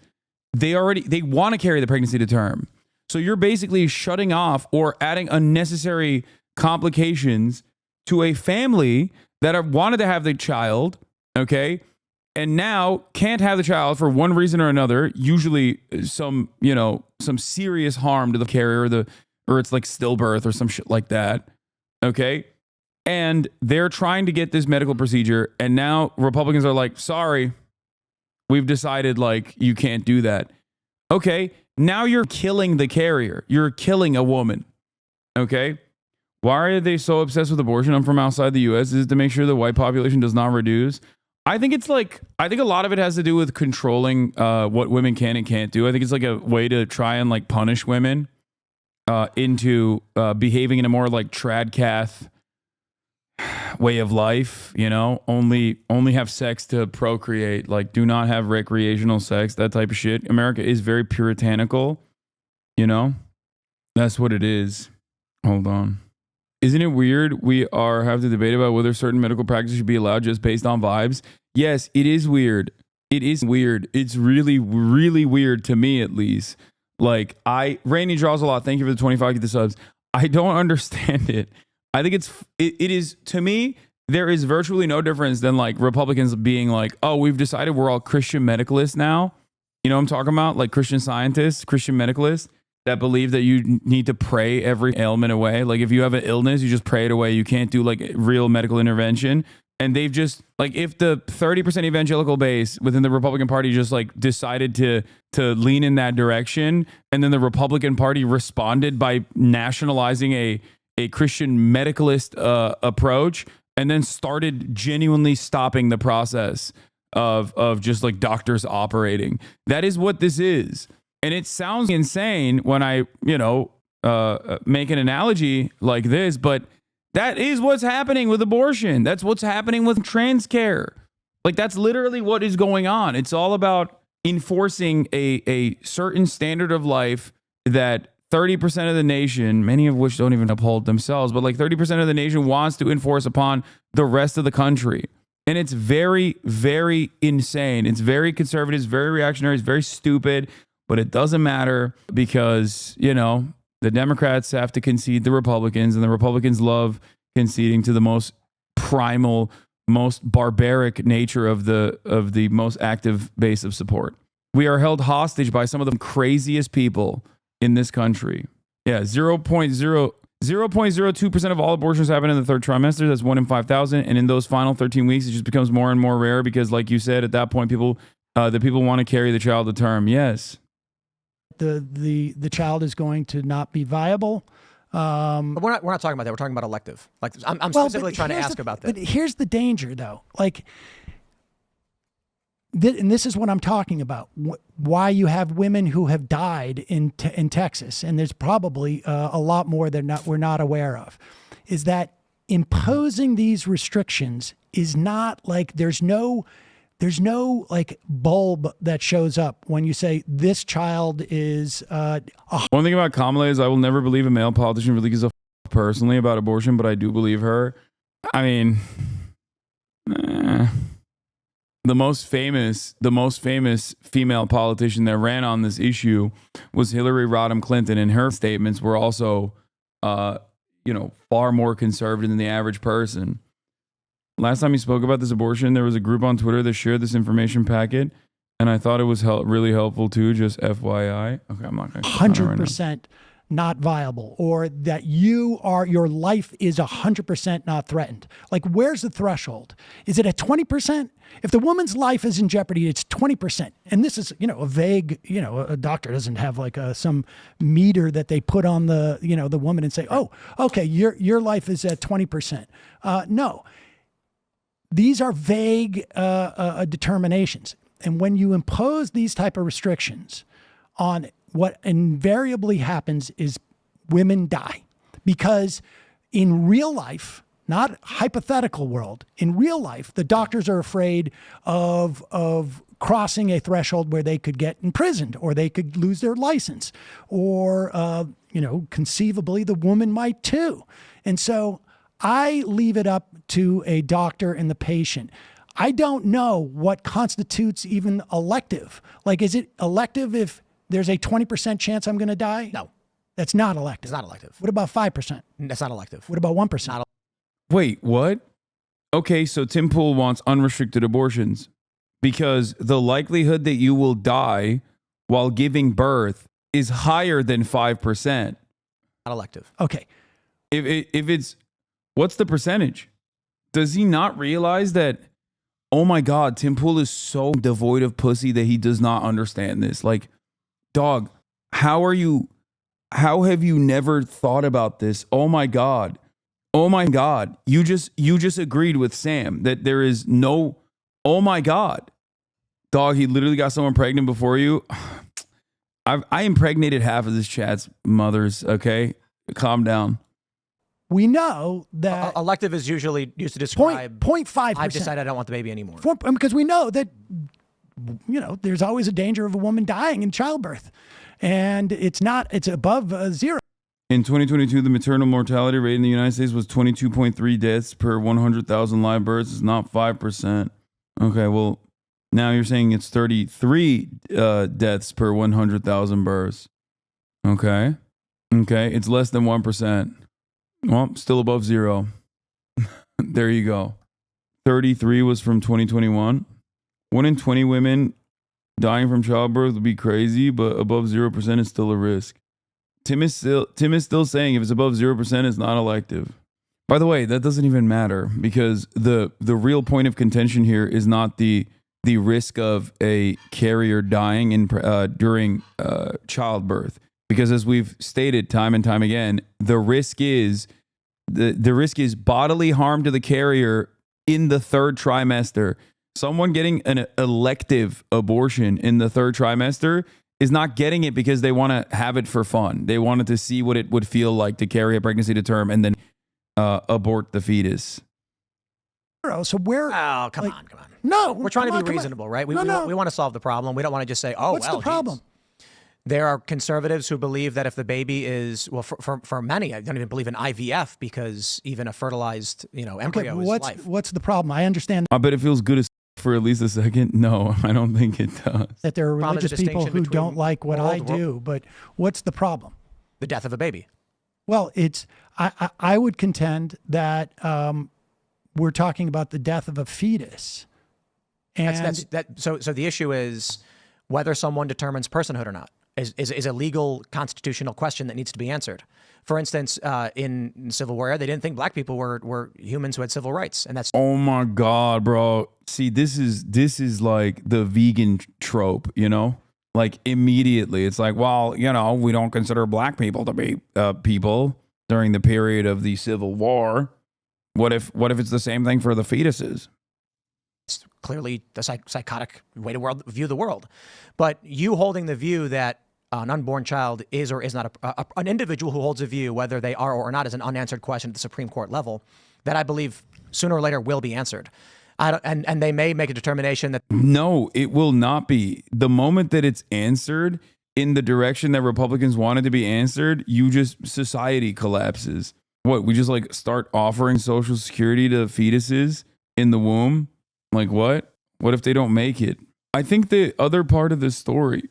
they want to carry the pregnancy to term. So you're basically shutting off or adding unnecessary complications to a family that have wanted to have the child, okay, and now can't have the child for one reason or another, usually some serious harm to the carrier or it's like stillbirth or some shit like that, okay? And they're trying to get this medical procedure, and now Republicans are like, sorry, we've decided you can't do that. Okay, now you're killing the carrier. You're killing a woman, okay? Why are they so obsessed with abortion? I'm from outside the U.S. Is it to make sure the white population does not reduce? I think it's I think a lot of it has to do with controlling what women can and can't do. I think it's a way to try and punish women into behaving in a more tradcath way of life, only have sex to procreate, do not have recreational sex, that type of shit. America is very puritanical, that's what it is. Hold on. Isn't it weird we have to debate about whether certain medical practices should be allowed just based on vibes? Yes, it is weird. It is weird. It's really, really weird to me, at least. Rainy draws a lot. Thank you for the 25 the subs. I don't understand it. I think it is, to me, there is virtually no difference than Republicans being oh, we've decided we're all Christian medicalists now. You know what I'm talking about? Christian scientists, Christian medicalists that believe that you need to pray every ailment away. If you have an illness, you just pray it away. You can't do real medical intervention. And they've just like, if the 30% evangelical base within the Republican Party just like decided to lean in that direction, and then the Republican Party responded by nationalizing a Christian medicalist approach, and then started genuinely stopping the process of just like doctors operating. That is what this is. And it sounds insane when I, make an analogy like this, but that is what's happening with abortion. That's what's happening with trans care. Like, that's literally what is going on. It's all about enforcing a certain standard of life that 30% of the nation, many of which don't even uphold themselves, but like 30% of the nation wants to enforce upon the rest of the country. And it's very, very insane. It's very conservative, it's very reactionary, it's very stupid, but it doesn't matter because, the Democrats have to concede the Republicans, and the Republicans love conceding to the most primal, most barbaric nature of the most active base of support. We are held hostage by some of the craziest people in this country. Yeah, 0.02% of all abortions happen in the third trimester. That's 1 in 5,000. And in those final 13 weeks, it just becomes more and more rare because, like you said, at that point, the people want to carry the child to term. Yes. The child is going to not be viable. But we're not talking about that. We're talking about elective. Like, I'm specifically trying to ask about that. But here's the danger, though. Like, and this is what I'm talking about. Why you have women who have died in Texas, and there's probably a lot more that we're not aware of, is that imposing these restrictions is not like there's no like bulb that shows up when you say this child is One thing about Kamala is I will never believe a male politician really gives a personally about abortion, but I do believe her. I mean, the most famous female politician that ran on this issue was Hillary Rodham Clinton, and her statements were also far more conservative than the average person. Last time he spoke about this abortion, there was a group on Twitter that shared this information packet, and I thought it was really helpful too, just FYI. Okay, I'm not going to 100% not viable, or that your life is 100% not threatened. Like, where's the threshold? Is it at 20%? If the woman's life is in jeopardy, it's 20%. And this is, a vague, a doctor doesn't have like some meter that they put on the, the woman and say, oh, okay, your life is at 20%. No. These are vague determinations. And when you impose these type of restrictions on, what invariably happens is women die. Because in real life, not hypothetical world, in real life, the doctors are afraid of crossing a threshold where they could get imprisoned, or they could lose their license, or, conceivably the woman might too. And so I leave it up to a doctor and the patient. I don't know what constitutes even elective. Like, is it elective if there's a 20% chance I'm going to die? No. That's not elective. It's not elective. What about 5%? That's not elective. What about 1%? Wait, what? Okay, so Tim Pool wants unrestricted abortions because the likelihood that you will die while giving birth is higher than 5%. Not elective. Okay. If it's, what's the percentage? Does he not realize that, oh my God, Tim Pool is so devoid of pussy that he does not understand this? Like, dog, how have you never thought about this? Oh my God. Oh my God. You just agreed with Sam that there is no, oh my God. Dog, he literally got someone pregnant before you. I impregnated half of this chat's mothers, okay? Calm down. We know that elective is usually used to describe 0.5%. I've decided I don't want the baby anymore. Because we know that, there's always a danger of a woman dying in childbirth, and it's above zero. In 2022, the maternal mortality rate in the United States was 22.3 deaths per 100,000 live births. It's not 5%. Okay, well, now you're saying it's 33 deaths per 100,000 births. Okay, it's less than 1%. Well, still above zero. There you go. 33 was from 2021. 1 in 20 women dying from childbirth would be crazy, but above 0% is still a risk. Tim is still saying if it's above 0%, it's not elective. By the way, that doesn't even matter because the real point of contention here is not the risk of a carrier dying in during childbirth, because as we've stated time and time again, the risk is bodily harm to the carrier in the third trimester. Someone getting an elective abortion in the third trimester is not getting it because they want to have it for fun. They wanted to see what it would feel like to carry a pregnancy to term and then abort the fetus. So where? Oh, come on. No, We're trying to be reasonable, right? We want to solve the problem. We don't want to just say, oh, What's well, the problem? geez. There are conservatives who believe that if the baby is, well, for many, I don't even believe in IVF because even a fertilized, embryo is life. What's the problem? I understand I bet it feels good as for at least a second. No, I don't think it does. that there are Problem is a religious people distinction who don't between like what I world- do, but what's the problem? The death of a baby. Well, I would contend that we're talking about the death of a fetus. And So the issue is whether someone determines personhood or not is a legal constitutional question that needs to be answered. For instance, in Civil War, they didn't think black people were humans who had civil rights, and that's Oh my God, bro. See, this is like the vegan trope, Like immediately, it's like, well, we don't consider black people to be people during the period of the Civil War. What if it's the same thing for the fetuses? clearly the psychotic way to view the world. But you holding the view that an unborn child is or is not an individual who holds a view, whether they are or not, is an unanswered question at the Supreme Court level that I believe sooner or later will be answered. And they may make a determination that No, it will not be. The moment that it's answered in the direction that Republicans wanted to be answered, society collapses. What, we just start offering Social Security to fetuses in the womb? Like what? What if they don't make it? I think the other part of this story,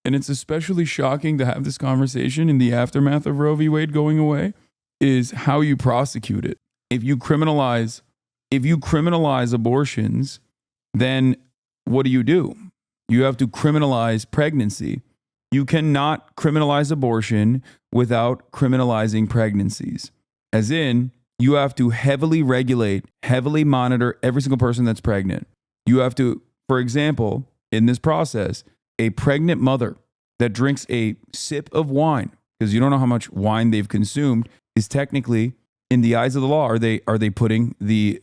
and it's especially shocking to have this conversation in the aftermath of Roe v. Wade going away, is how you prosecute it. If you criminalize abortions, then what do? You have to criminalize pregnancy. You cannot criminalize abortion without criminalizing pregnancies. As in, you have to heavily regulate, heavily monitor every single person that's pregnant. You have to, for example, in this process, a pregnant mother that drinks a sip of wine, because you don't know how much wine they've consumed, is technically, in the eyes of the law, are they putting the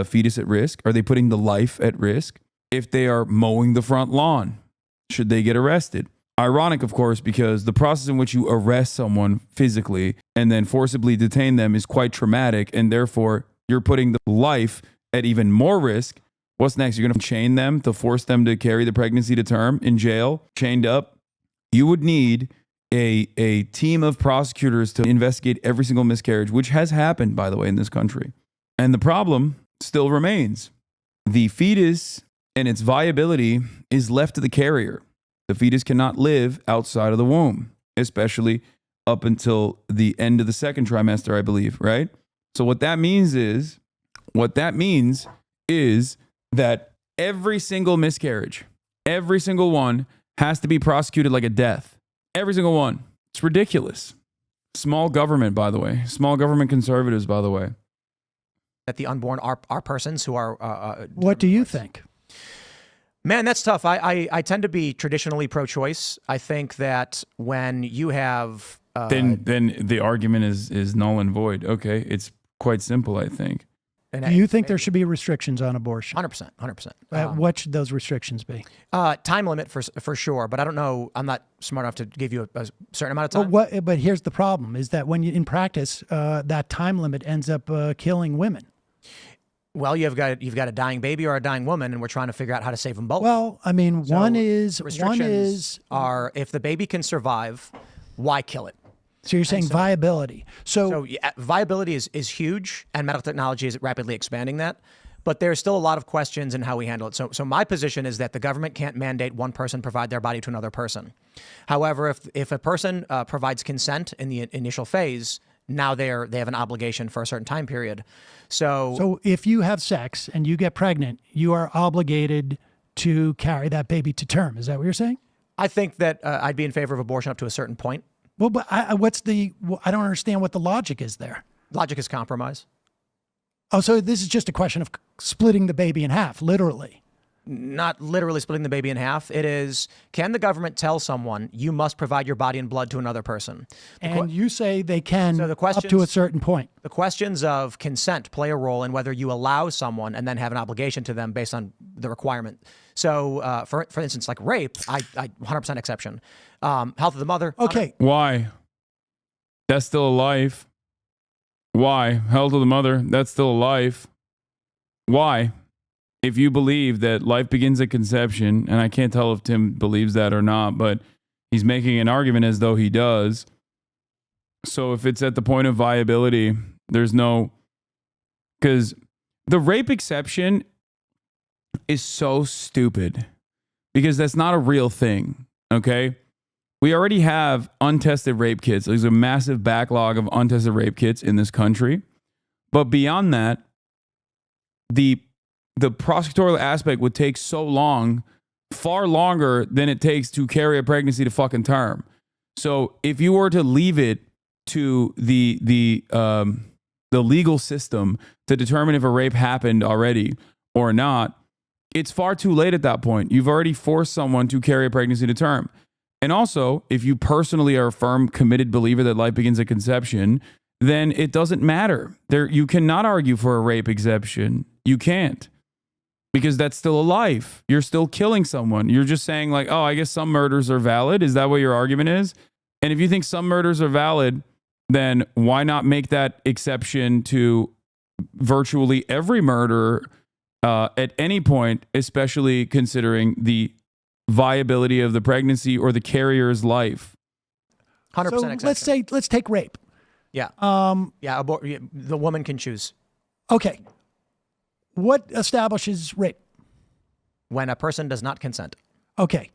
fetus at risk? Are they putting the life at risk? If they are mowing the front lawn, should they get arrested? Ironic, of course, because the process in which you arrest someone physically and then forcibly detain them is quite traumatic, and therefore you're putting the life at even more risk. What's next? You're going to chain them to force them to carry the pregnancy to term in jail, chained up? You would need a team of prosecutors to investigate every single miscarriage, which has happened, by the way, in this country. And the problem still remains. The fetus and its viability is left to the carrier. The fetus cannot live outside of the womb, especially up until the end of the second trimester, I believe, right? So what that means is that every single miscarriage, every single one has to be prosecuted like a death. Every single one. It's ridiculous. Small government, by the way. Small government conservatives, by the way. the unborn are persons who are. What do you think? Man, that's tough. I tend to be traditionally pro-choice. I think that when you have then the argument is null and void. Okay, it's quite simple, I think. Do you think there should be restrictions on abortion? 100%. What should those restrictions be? Time limit for sure, but I don't know. I'm not smart enough to give you a certain amount of time. But here's the problem: is that when you in practice, that time limit ends up killing women. Well, you've got a dying baby or a dying woman, and we're trying to figure out how to save them both. Well, I mean, one is if the baby can survive, why kill it? So you're saying viability. So yeah, viability is huge, and medical technology is rapidly expanding that. But there's still a lot of questions in how we handle it. So my position is that the government can't mandate one person provide their body to another person. However, if a person provides consent in the initial phase, now they have an obligation for a certain time period. So if you have sex and you get pregnant, you are obligated to carry that baby to term. Is that what you're saying? I think that I'd be in favor of abortion up to a certain point. Well, but I don't understand what the logic is there. Logic is compromise. Oh, so this is just a question of splitting the baby in half, literally. Not literally splitting the baby in half. It is, can the government tell someone you must provide your body and blood to another person? And you say they can So the up to a questions- certain point. The questions of consent play a role in whether you allow someone and then have an obligation to them based on the requirement. So, for instance, like rape, I 100% exception. Health of the mother. Okay. Why? That's still a life. Why? Hell to the mother. That's still a life. Why? If you believe that life begins at conception, and I can't tell if Tim believes that or not, but he's making an argument as though he does. So if it's at the point of viability, there's no, because the rape exception is so stupid because that's not a real thing. Okay. We already have untested rape kits. There's a massive backlog of untested rape kits in this country. But beyond that, the prosecutorial aspect would take so long, far longer than it takes to carry a pregnancy to fucking term. So if you were to leave it to the legal system to determine if a rape happened already or not, it's far too late at that point. You've already forced someone to carry a pregnancy to term. And also, if you personally are a firm, committed believer that life begins at conception, then it doesn't matter. You cannot argue for a rape exception. You can't. Because that's still a life. You're still killing someone. You're just saying like, oh, I guess some murders are valid. Is that what your argument is? And if you think some murders are valid, then why not make that exception to virtually every murder at any point, especially considering the viability of the pregnancy or the carrier's life? 100% So exception. let's take rape. Yeah. The woman can choose. Okay. What establishes rape? When a person does not consent. Okay.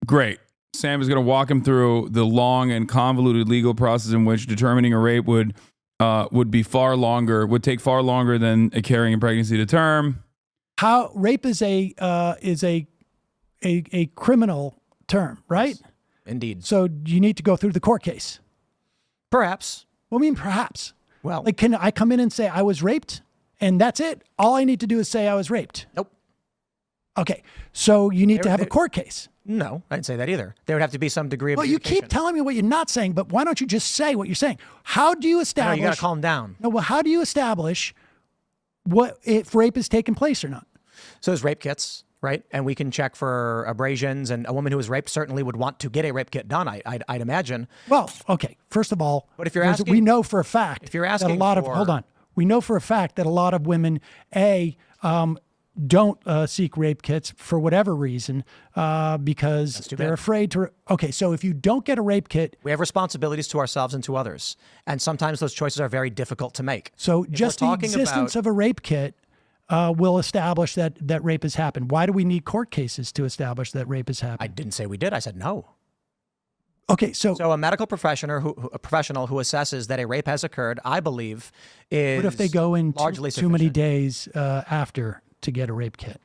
Great. Sam is going to walk him through the long and convoluted legal process in which determining a rape would take far longer than carrying a pregnancy to term. How rape is a criminal term, right? Indeed. So you need to go through the court case. Perhaps. Well, I mean, perhaps. Well, Like, can I come in and say I was raped and that's it? All I need to do is say I was raped. nope. Okay. So you need to have a court case. No, I didn't say that either. There would have to be some degree of Well, you keep adjudication. telling me what you're not saying, but why don't you just say what you're saying? How do you No, establish? you got to calm down. No, well, how do you establish what if rape has taken place or not? So there's rape kits, right? And we can check for abrasions. And a woman who was raped certainly would want to get a rape kit done, I'd imagine. Well, okay. First of all, But if you're there's- asking- we know for a fact if you're that a asking lot of for- hold on, we know for a fact that a lot of women don't seek rape kits for whatever reason because too they're bad. afraid to. Okay, so if you don't get a rape kit, We have responsibilities to ourselves and to others. And sometimes those choices are very difficult to make. so If we're just the talking existence about- of a rape kit will establish that rape has happened. Why do we need court cases to establish that rape has I happened? didn't say we did. I said no. Okay, so So a medical professional a professional who assesses that a rape has occurred, I believe, is what if they go in largely too many sufficient. days after to get a rape kit?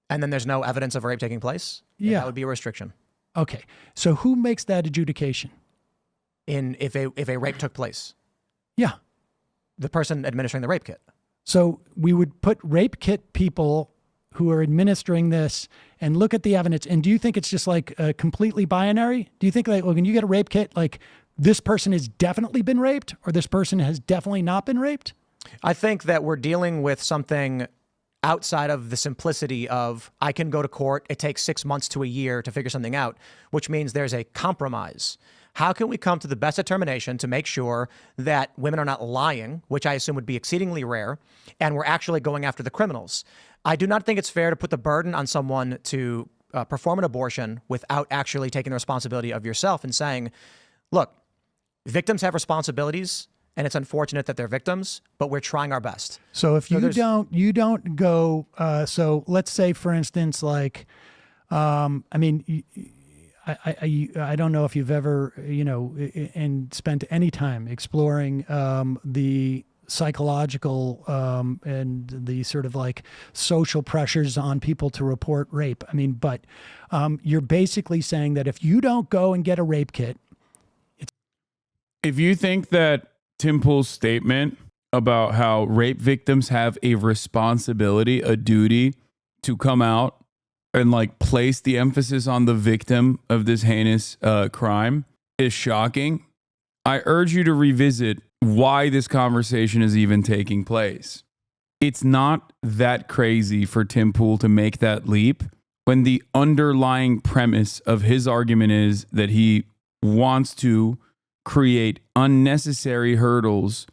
And then there's no evidence of a rape taking place? Then Yeah. That would be a restriction. Okay, so who makes that adjudication? If a rape took place, Yeah. the person administering the rape kit. So we would put rape kit people who are administering this and look at the evidence. And do you think it's just like completely binary? Do you think like when you get a rape kit, like this person has definitely been raped or this person has definitely not been raped? I think that we're dealing with something outside of the simplicity of I can go to court. It takes 6 months to a year to figure something out, which means there's a compromise. How can we come to the best determination to make sure that women are not lying, which I assume would be exceedingly rare, and we're actually going after the criminals? I do not think it's fair to put the burden on someone to perform an abortion without actually taking the responsibility of yourself and saying, look, victims have responsibilities. And it's unfortunate that they're victims, but we're trying our best. So if you there's- don't go, so let's say for instance, like, I mean, I don't know if you've ever, and spent any time exploring the psychological and the sort of like social pressures on people to report rape. I mean, but you're basically saying that if you don't go and get a rape kit, If you think that Tim Pool's statement about how rape victims have a responsibility, a duty to come out and like place the emphasis on the victim of this heinous crime is shocking. I urge you to revisit why this conversation is even taking place. It's not that crazy for Tim Pool to make that leap when the underlying premise of his argument is that he wants to create unnecessary hurdles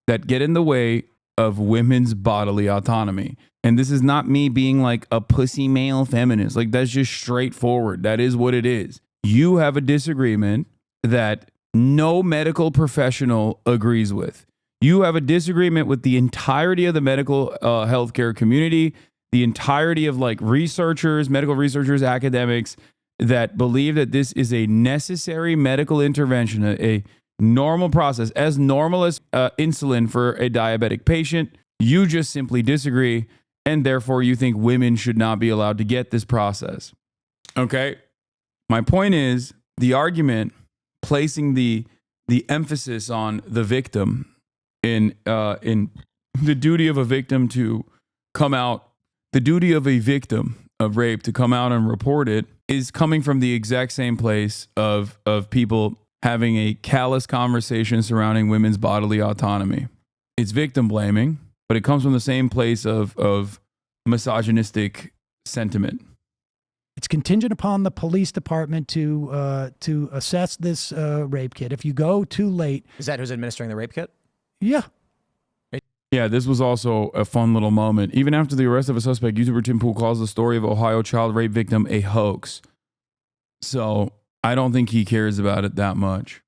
that get in the way of women's bodily autonomy. And this is not me being like a pussy male feminist. Like, that's just straightforward. That is what it is. You have a disagreement that no medical professional agrees with. You have a disagreement with the entirety of the medical healthcare community, the entirety of like researchers, medical researchers, academics that believe that this is a necessary medical intervention, a normal process, as normal as insulin for a diabetic patient. You just simply disagree, and therefore you think women should not be allowed to get this process. Okay? My point is the argument placing the emphasis on the victim in the duty of a victim to come out, the duty of a victim of rape to come out and report it is coming from the exact same place of people having a callous conversation surrounding women's bodily autonomy. It's victim blaming, but it comes from the same place of misogynistic sentiment. It's contingent upon the police department to assess this rape kit. If you go too late, Is that who's administering the rape kit? yeah. Yeah, this was also a fun little moment. Even after the arrest of a suspect, YouTuber Tim Pool calls the story of Ohio child rape victim a hoax. So I don't think he cares about it that much.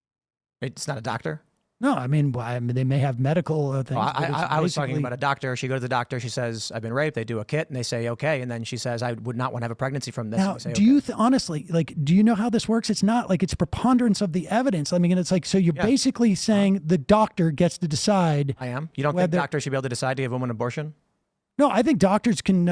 It's not a doctor? No, I mean, they may have medical things. Well, but it's I was talking basically- about a doctor. She goes to the doctor. She says, I've been raped. They do a kit and they say, okay. And then she says, I would not want to have a pregnancy from this. Now, And we say, do you honestly, like, do you know how this works? It's not like it's preponderance of the evidence. I mean, it's like, so you're basically saying the doctor gets to decide. I am. You don't think whether- doctors should be able to decide to give a woman an abortion? No, I think doctors can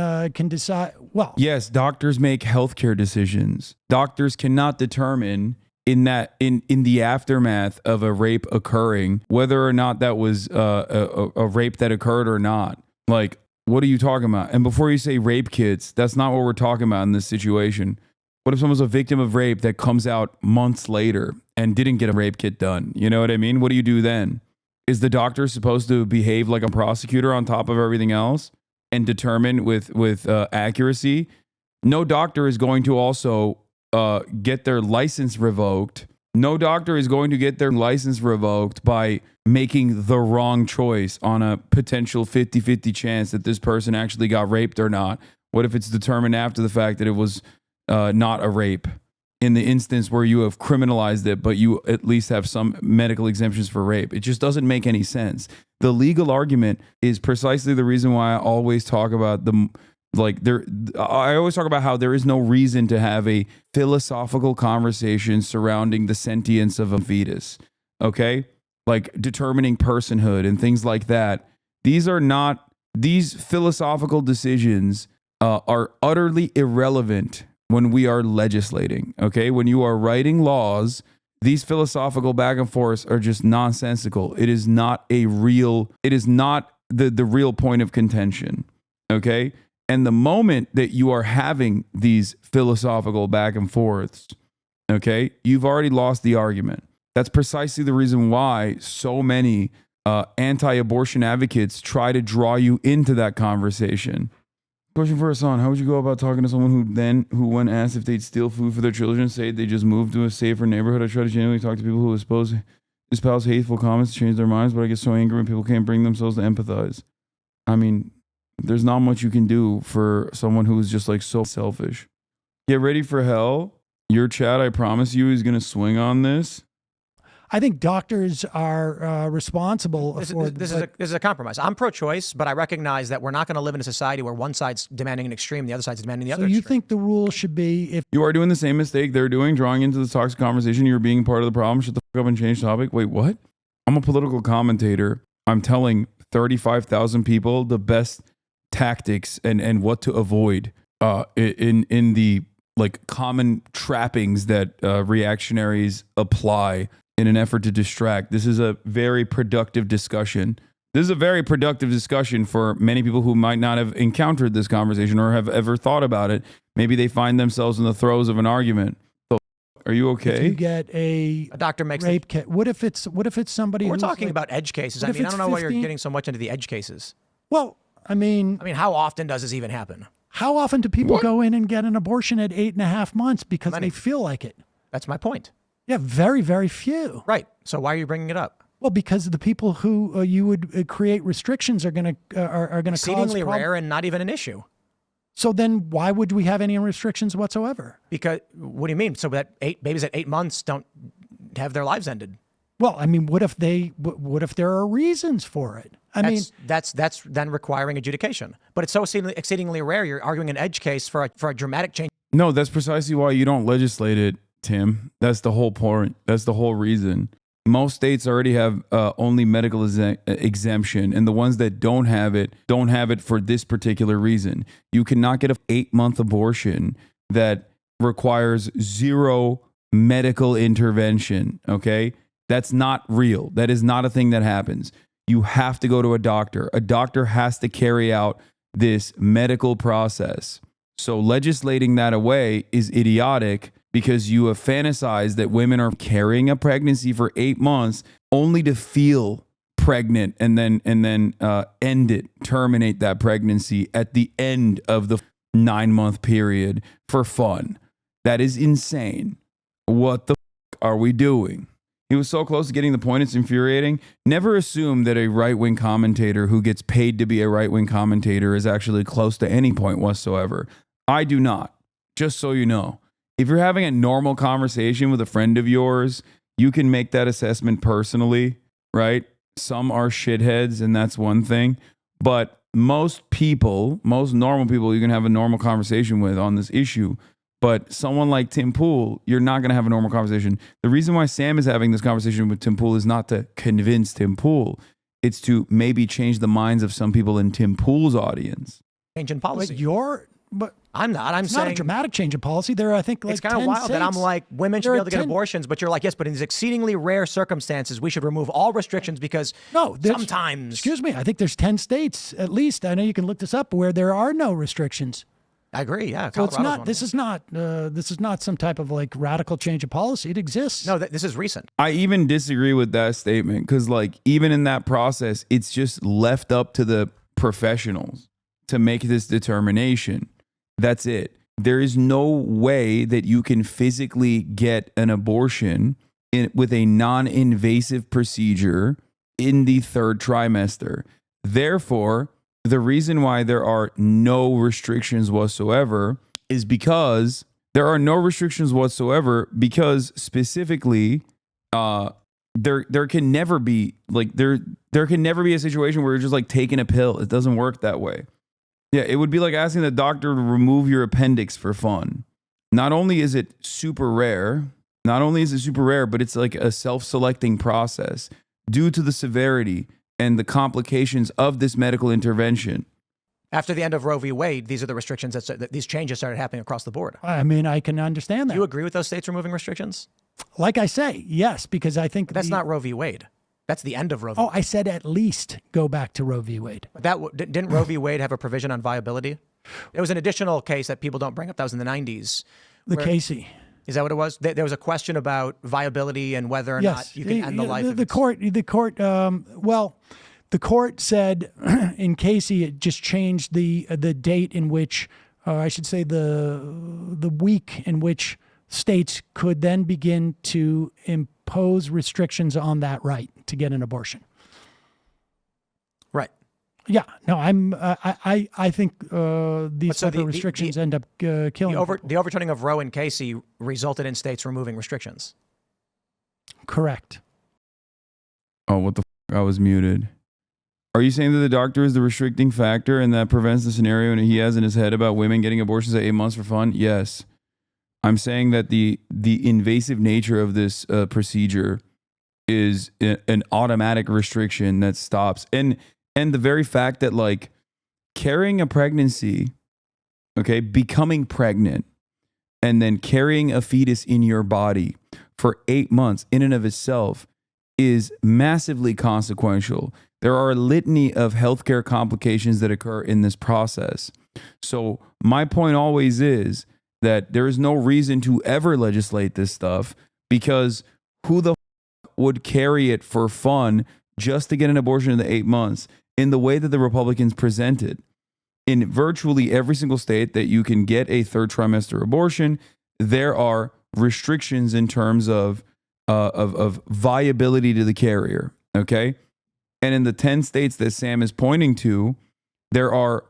decide. Well, Yes, doctors make healthcare decisions. Doctors cannot determine in the aftermath of a rape occurring whether or not that was a rape that occurred or not. Like, what are you talking about? And before you say rape kits, that's not what we're talking about in this situation. What if someone's a victim of rape that comes out months later and didn't get a rape kit done? You know what I mean? What do you do then? Is the doctor supposed to behave like a prosecutor on top of everything else and determine with accuracy? No doctor is going to also get their license revoked. No doctor is going to get their license revoked by making the wrong choice on a potential 50-50 chance that this person actually got raped or not. What if it's determined after the fact that it was not a rape? In the instance where you have criminalized it, but you at least have some medical exemptions for rape. It just doesn't make any sense. The legal argument is precisely the reason why I always talk about I always talk about how there is no reason to have a philosophical conversation surrounding the sentience of a fetus. Okay? Like determining personhood and things like that. These philosophical decisions are utterly irrelevant when we are legislating. Okay? When you are writing laws, these philosophical back and forths are just nonsensical. It is not the real point of contention. Okay? And the moment that you are having these philosophical back and forths, okay, you've already lost the argument. That's precisely the reason why so many anti-abortion advocates try to draw you into that conversation. Question for Hasan: how would you go about talking to someone who when asked if they'd steal food for their children, say they just moved to a safer neighborhood? I try to genuinely talk to people who espouse hateful comments to change their minds, but I get so angry when people can't bring themselves to empathize. I mean, there's not much you can do for someone who is just like so selfish. Get ready for hell. Your chat, I promise you, is going to swing on this. I think doctors are responsible. This for is a compromise. I'm pro-choice, but I recognize that we're not going to live in a society where one side's demanding an extreme, the other side's demanding the So other you extreme. think the rule should be if You are doing the same mistake they're doing, drawing into the toxic conversation. You're being part of the problem. Shut the fuck up and change topic. Wait, what? I'm a political commentator. I'm telling 35,000 people the best tactics and what to avoid in the like common trappings that reactionaries apply in an effort to distract. This is a very productive discussion This is a very productive discussion for many people who might not have encountered this conversation or have ever thought about it. Maybe they find themselves in the throes of an argument. So, are you If okay? you get a doctor makes rape case, what if it's somebody? We're who's talking like- about edge cases. I what if mean, I it's don't know why you're 15? getting so much into the edge cases. Well, I mean, how often does this even happen? how often do people go in and get an abortion at 8.5 months because Many. they feel like it? That's my point. Yeah, very, very few. Right. So why are you bringing it up? Well, because the people who you would create restrictions are going to are going to cause Exceedingly rare and not even an issue. So then, why would we have any restrictions whatsoever? Because what do you mean? So that babies at 8 months don't have their lives ended? Well, I mean, what if there are reasons for it? I mean, that's then requiring adjudication. But it's so exceedingly rare. You're arguing an edge case for a dramatic change. No, that's precisely why you don't legislate it, Tim. That's the whole point. That's the whole reason. Most states already have only medical exemption, and the ones that don't have it for this particular reason. You cannot get an 8-month abortion that requires zero medical intervention, okay? That's not real. That is not a thing that happens. You have to go to a doctor. A doctor has to carry out this medical process. So legislating that away is idiotic because you have fantasized that women are carrying a pregnancy for 8 months only to feel pregnant and then end it, terminate that pregnancy at the end of the 9-month period for fun. That is insane. What the are we doing? He was so close to getting the point, it's infuriating. Never assume that a right-wing commentator who gets paid to be a right-wing commentator is actually close to any point whatsoever. I do not, just so you know. If you're having a normal conversation with a friend of yours, you can make that assessment personally, right? Some are shitheads, and that's one thing. But most normal people, you can have a normal conversation with on this issue. But someone like Tim Pool, you're not going to have a normal conversation. The reason why Sam is having this conversation with Tim Pool is not to convince Tim Pool. It's to maybe change the minds of some people in Tim Pool's audience. Change in policy. but I'm not. I'm it's saying not a dramatic change in policy. There are, I think, like it's kind of 10 wild that I'm states. like, women should There be are able to get 10 abortions, but you're like, yes, but in these exceedingly rare circumstances, we should remove all restrictions because sometimes. Excuse me. I think there's 10 states at least. I know you can look this up where there are no restrictions. I agree. Yeah. So it's Colorado's not. one. This is not some type of like radical change of policy. It exists. No, this is recent. I even disagree with that statement because, like, even in that process, it's just left up to the professionals to make this determination. That's it. There is no way that you can physically get an abortion with a non-invasive procedure in the 3rd trimester. Therefore, the reason why there are no restrictions whatsoever is because specifically there can never be a situation where you're just like taking a pill. It doesn't work that way. Yeah, it would be like asking the doctor to remove your appendix for fun. Not only is it super rare, but it's like a self-selecting process due to the severity and the complications of this medical intervention. After the end of Roe v. Wade, these are the restrictions that these changes started happening across the board. I mean, I can understand that. Do you agree with those states removing restrictions? Like I say, yes, because I think But that's not Roe v. Wade. That's the end of Roe v. Oh, I said at least go back to Roe v. Wade. Didn't Roe v. Wade have a provision on viability? It was an additional case that people don't bring up. That was in the 90s. Casey. Is that what it was? There was a question about viability and whether or not you can end the life. The court said in Casey it just changed the date in which, I should say the week in which states could then begin to impose restrictions on that right to get an abortion. Right. Yeah. No, I think these type of restrictions end up killing the overturning of Roe and Casey resulted in states removing restrictions. Correct. Oh, what the I was muted. Are you saying that the doctor is the restricting factor and that prevents the scenario he has in his head about women getting abortions at 8 months for fun? Yes. I'm saying that the invasive nature of this procedure is an automatic restriction that stops. And the very fact that, like, carrying a pregnancy, okay, becoming pregnant, and then carrying a fetus in your body for 8 months in and of itself is massively consequential. There are a litany of healthcare complications that occur in this process. So my point always is that there is no reason to ever legislate this stuff, because who the would carry it for fun just to get an abortion in the 8 months in the way that the Republicans presented? In virtually every single state that you can get a third trimester abortion, there are restrictions in terms of viability to the carrier. Okay. And in the 10 states that Sam is pointing to, there are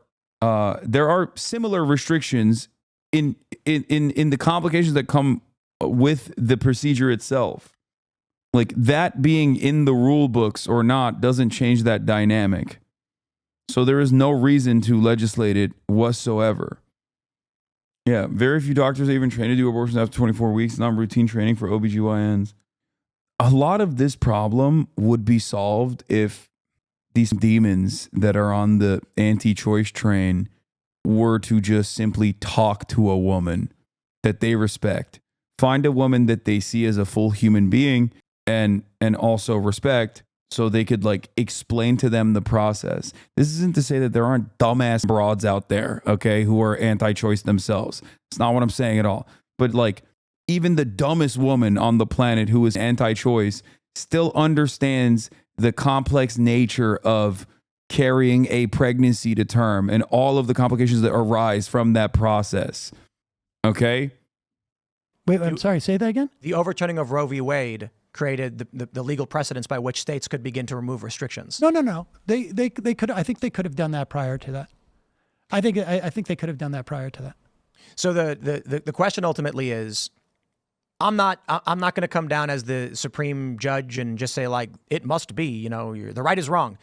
similar restrictions in the complications that come with the procedure itself. Like, that being in the rule books or not doesn't change that dynamic. So there is no reason to legislate it whatsoever. Yeah, very few doctors are even trained to do abortions after 24 weeks, non-routine training for OBGYNs. A lot of this problem would be solved if these demons that are on the anti-choice train were to just simply talk to a woman that they respect. Find a woman that they see as a full human being and also respect, so they could like explain to them the process. This isn't to say that there aren't dumbass broads out there, okay, who are anti-choice themselves. It's not what I'm saying at all. But like, even the dumbest woman on the planet who is anti-choice still understands the complex nature of carrying a pregnancy to term and all of the complications that arise from that process. Okay? Wait, I'm sorry. Say that again? The overturning of Roe v. Wade created the legal precedents by which states could begin to remove restrictions. No. They could. I think they could have done that prior to that. I think they could have done that prior to that. So the question ultimately is, I'm not going to come down as the supreme judge and just say like it must be, you know, the right is wrong.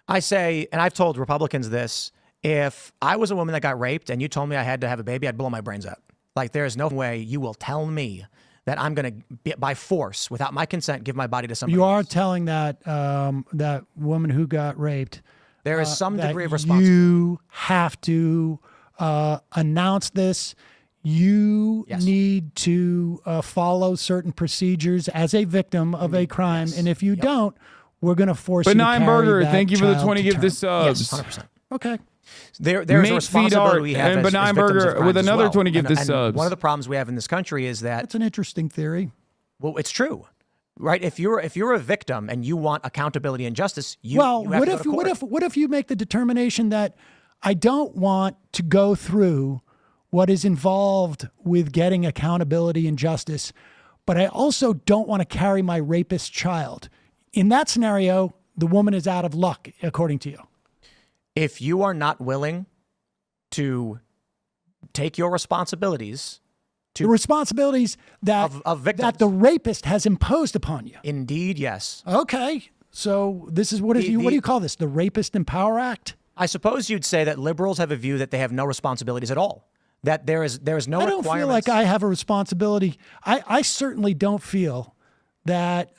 I say, and I've told Republicans this: if I was a woman that got raped and you told me I had to have a baby, I'd blow my brains out. Like, there is no way you will tell me that I'm going to, by force, without my consent, give my body to somebody You are else. telling that that woman who got raped, There is some that degree of responsibility. you have to announce this. You Yes. need to follow certain procedures as a victim of a crime, Yes. and if you don't, we're going to force Benign you to carry Burger, that thank you for the child 20 to gift this term. subs. Yes, 100%. Okay. There's Mate a Feed responsibility Art we have and as Benign victims Burger of crimes with as another well. 20 gift And this subs. one of the problems we have in this country is that, That's an interesting theory. well, it's true, right? If you're a victim and you want accountability and justice, you Well, you have to go to court. what if you make the determination that I don't want to go through what is involved with getting accountability and justice, but I also don't want to carry my rapist child? In that scenario, the woman is out of luck, according to you. If you are not willing to take your responsibilities, The responsibilities that Of victims. that the rapist has imposed upon you. indeed, yes. Okay, so this is what do you call this? The Rapist and Power Act? I suppose you'd say that liberals have a view that they have no responsibilities at all. That there is no I don't feel requirements. like I have a responsibility. I certainly don't feel that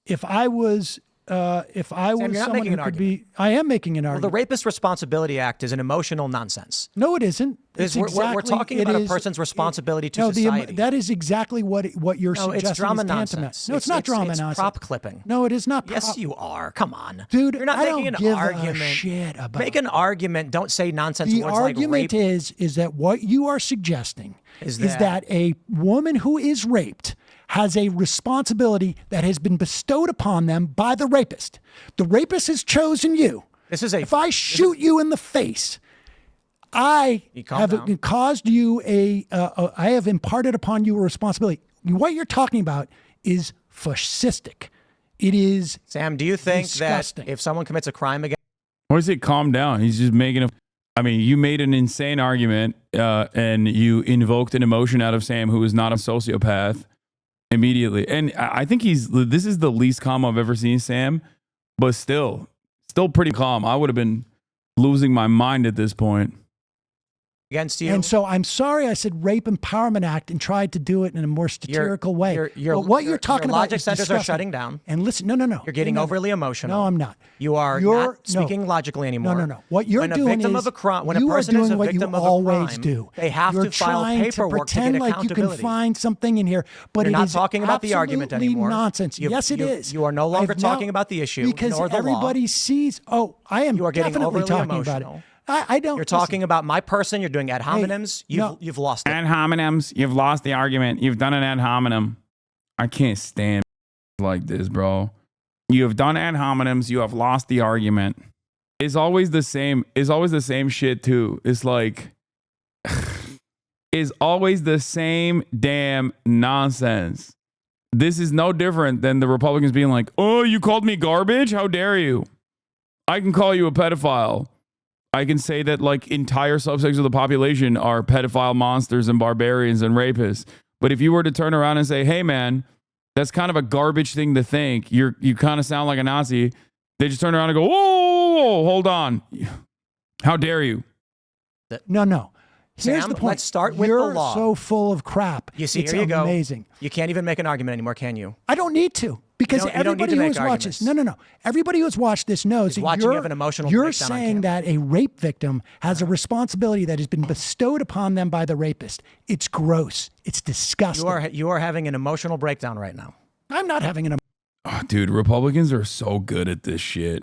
if I was not someone making who an could be, I am making an the argument. Rapist Responsibility Act is an emotional nonsense. No, it isn't. It's We're exactly, talking about a person's responsibility to no, society. that is exactly what you're No, suggesting it's drama is tantamount. nonsense. No, it's not drama it's nonsense. prop clipping. No, it is not. Yes, you are. Come on, Dude, You're not I making don't an give a argument. shit about Make an argument. Don't say nonsense The words argument like rape. is that what you are suggesting Is is that- that a woman who is raped has a responsibility that has been bestowed upon them by the rapist. The rapist has chosen you. This is a. If I shoot you in the face, I calm have down. caused you I have imparted upon you a responsibility. What you're talking about is fascistic. It is Sam, do you think disgusting. that if someone commits a crime against Why is it calm down? He's just making a. I mean, you made an insane argument and you invoked an emotion out of Sam, who is not a sociopath, immediately. And I think this is the least calm I've ever seen Sam, but still pretty calm. I would have been losing my mind at this point. against you. And so I'm sorry I said Rape Empowerment Act and tried to do it in a more satirical way. But what you're talking about logic is centers are disgusting. shutting down. And listen, no. You're getting overly emotional. No, I'm not. You are not speaking logically anymore. No. What you're when doing a victim is of a crime, when you a person are is doing a what victim you of a always crime, do. they have you're to file trying paperwork to pretend to get like you accountability. can find something in here, but You're it not is talking about the argument absolutely anymore. nonsense. Yes, it is. You are no longer I've now- talking about the issue because nor the law. everybody sees. Oh, I am You are getting definitely overly talking emotional. about it. I don't. You're talking about my person. You're doing ad hominems. You've lost it. Ad hominems. You've lost the argument. You've done an ad hominem. I can't stand like this, bro. You have done ad hominems. You have lost the argument. It's always the same. It's always the same shit too. It's like, it's always the same damn nonsense. This is no different than the Republicans being like, "Oh, you called me garbage? How dare you? I can call you a pedophile. I can say that like entire subsects of the population are pedophile monsters and barbarians and rapists. But if you were to turn around and say, hey man, that's kind of a garbage thing to think. You kind of sound like a Nazi. They just turn around and go, whoa, hold on. How dare you? No. Here's Sam, the point. let's start with the You're law. so full of crap. You see, it's here you go. amazing. You can't even make an argument anymore, can you? I don't need to because You don't need everybody to who make has watched this, arguments. no. Everybody who's watched this knows that watching you have an emotional you're breakdown on saying that a rape victim has a responsibility that has been bestowed upon them by the rapist. It's gross. It's disgusting. You are having an emotional breakdown right now. I'm not having an. Oh, dude, Republicans are so good at this shit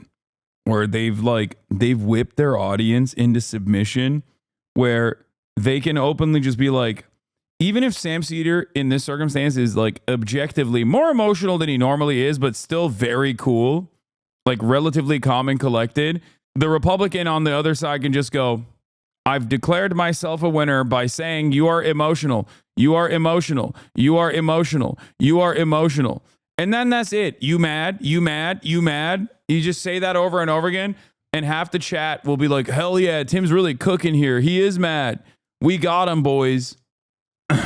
where they've whipped their audience into submission where they can openly just be like, even if Sam Seder in this circumstance is like objectively more emotional than he normally is, but still very cool, like relatively calm and collected, the Republican on the other side can just go, I've declared myself a winner by saying you are emotional. You are emotional. You are emotional. You are emotional. And then that's it. You mad? You mad? You mad? You just say that over and over again. And half the chat will be like, hell yeah, Tim's really cooking here. He is mad. We got him, boys.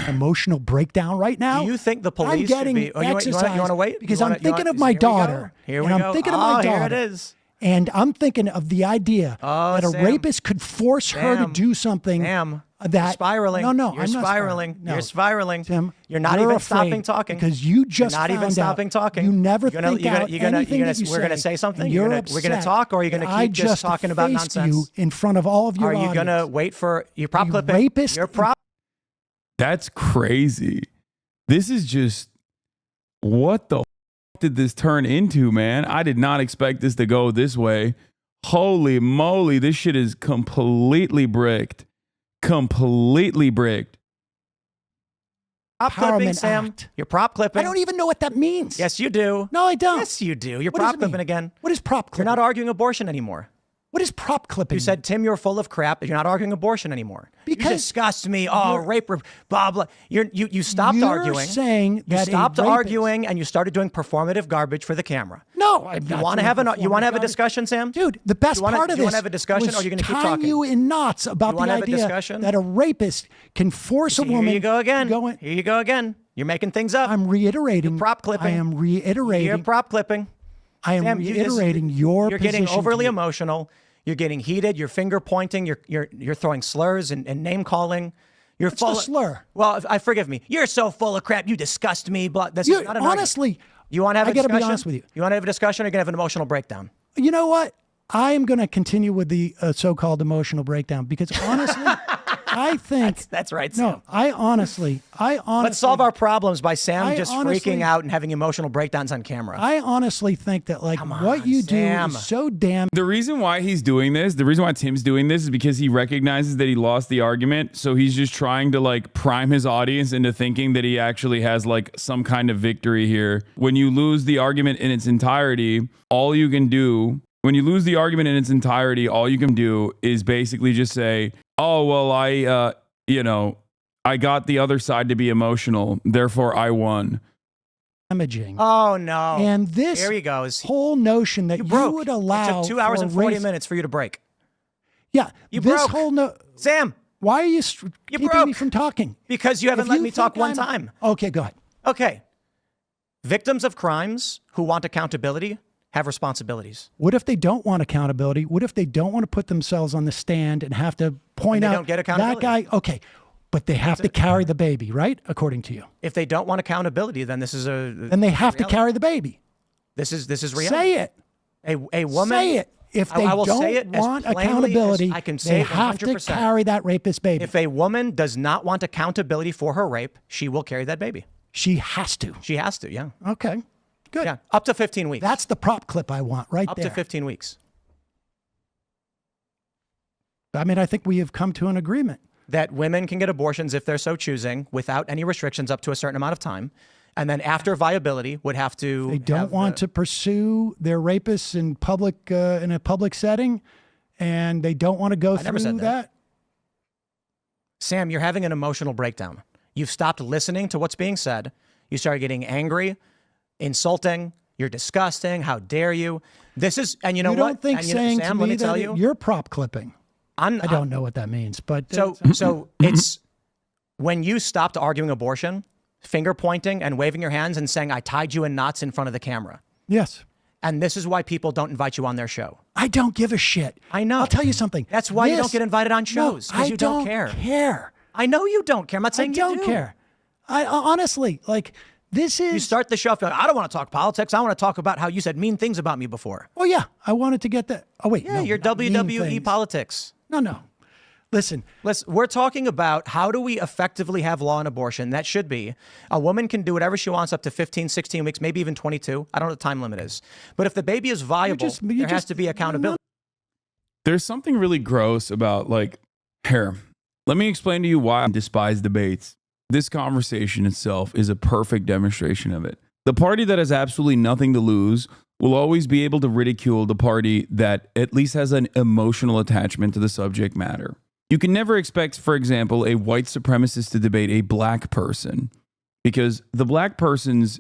Emotional breakdown right now. Do you think the police I'm getting should be... Oh, you want to wait? because I'm thinking of my daughter. Here we and go. I'm thinking of my daughter. Here it is. And I'm thinking of the idea that a Sam. rapist could force her to Sam. do something Sam, that you're spiraling. No, You're I'm not spiraling. No. You're spiraling. Tim, you're not you're even afraid stopping talking because you just you're not even found stopping out talking. You never You're gonna- think you're gonna- out you're gonna- anything you're gonna- that you we're gonna say, say something? and You're you're gonna- we're gonna upset talk, or are you gonna that I keep just talking about faced nonsense? you in front of all of your Are you going to audience. wait for... You're prop You clipping. rapist. You're prop... That's crazy. This is just, what the did this turn into, man? I did not expect this to go this way. Holy moly, this shit is completely bricked. Completely bricked. Prop clipping, Empowerment Sam. Act. You're prop clipping. I don't even know what that means. Yes, you do. No, I don't. Yes, you do. You're What does prop it mean? clipping again. What is prop clipping? You're not arguing abortion anymore. What is prop clipping? You said, Tim, you're full of crap. You're not arguing abortion anymore. Because you disgust me. Oh, rape, blah, blah. You stopped You're arguing. saying you that a stopped rapist- arguing and you started doing performative garbage for the camera. No, I'm You not. want to doing have you want to have a performative discussion, Sam? Dude, the best You wanna- part of do you this wanna have a discussion, was or are you gonna keep tying talking? you in knots about You the wanna have a idea discussion? that a rapist can force a woman. Here you go again. to go in- Here you go again. You're making things up. I'm reiterating. You're prop clipping. I am reiterating. You're prop clipping. I am Sam, reiterating your You're getting position overly to me. emotional. You're getting heated. You're finger pointing. You're throwing slurs and name calling. You're What's full the of- slur? Well, I forgive me. You're so full of crap. You disgust me. But this You- is not an honestly, argument. You want to have I a gotta discussion? be honest with you. You want to have a discussion, or you're gonna have an emotional breakdown? You know what? I am going to continue with the so-called emotional breakdown because honestly, I think That's right, Sam. No, I honestly. Let's solve our problems by Sam I just honestly- freaking out and having emotional breakdowns on camera. I honestly think that like Come what on, you do Sam. is so damn. The reason why he's doing this, the reason why Tim's doing this is because he recognizes that he lost the argument. So he's just trying to like prime his audience into thinking that he actually has like some kind of victory here. When you lose the argument in its entirety, all you can do, when you lose the argument in its entirety, all you can do is basically just say, oh, well, I got the other side to be emotional. Therefore, I won. Damaging. Oh no! And this Here he goes. whole notion that you, Broke. would allow It took 2 hours for and 40 race- minutes for you to break. Yeah, You this broke. whole Sam, Why are you You keeping broke. me from talking? because you haven't If let you me talk think one I'm- time. Okay, go ahead. Okay. Victims of crimes who want accountability have responsibilities. What if they don't want accountability? What if they don't want to put themselves on the stand and have to point And they out don't get that accountability. guy? Okay, but they have to carry the baby, right? According to you, If they don't want accountability, then this is a then they have to carry the baby. this is reality. Say it. A woman. Say it. If they I will say don't it as want plainly accountability, as I can say they it have to 100%. carry that rapist baby. If a woman does not want accountability for her rape, she will carry that baby. She has to. She has to, yeah. Okay, good. Yeah, up to 15 weeks. That's the prop clip I want right up there. to 15 weeks. I mean, I think we have come to an agreement. That women can get abortions if they're so choosing without any restrictions up to a certain amount of time. And then after viability would have to They don't want to pursue their rapists in public in a public setting, and they don't want to go never through said that. that. Sam, you're having an emotional breakdown. You've stopped listening to what's being said. You started getting angry, insulting. You're disgusting. How dare you? This is, and you know You what? don't think And you know, saying Sam, to let me me tell that you, you're prop clipping. I I don't know what that means, but So it's when you stopped arguing abortion, finger pointing and waving your hands and saying, I tied you in knots in front of the camera. yes. And this is why people don't invite you on their show. I don't give a shit. I know. I'll tell you something. That's why you This- don't get invited on No, shows, 'cause I you don't care. care. I know you don't care. I'm not I saying you don't do. care. I honestly, like, this is. You start the show feeling, I don't want to talk politics. I want to talk about how you said mean things about me before. Oh yeah, I wanted to get that. Oh wait, Yeah, no, your not mean WWE things. politics. No. Listen, We're talking about how do we effectively have law on abortion. That should be a woman can do whatever she wants up to 15, 16 weeks, maybe even 22. I don't know what the time limit is. But if the baby is viable, there has to be accountability. There's something really gross about like here. Let me explain to you why I despise debates. This conversation itself is a perfect demonstration of it. The party that has absolutely nothing to lose will always be able to ridicule the party that at least has an emotional attachment to the subject matter. You can never expect, for example, a white supremacist to debate a black person because the black person's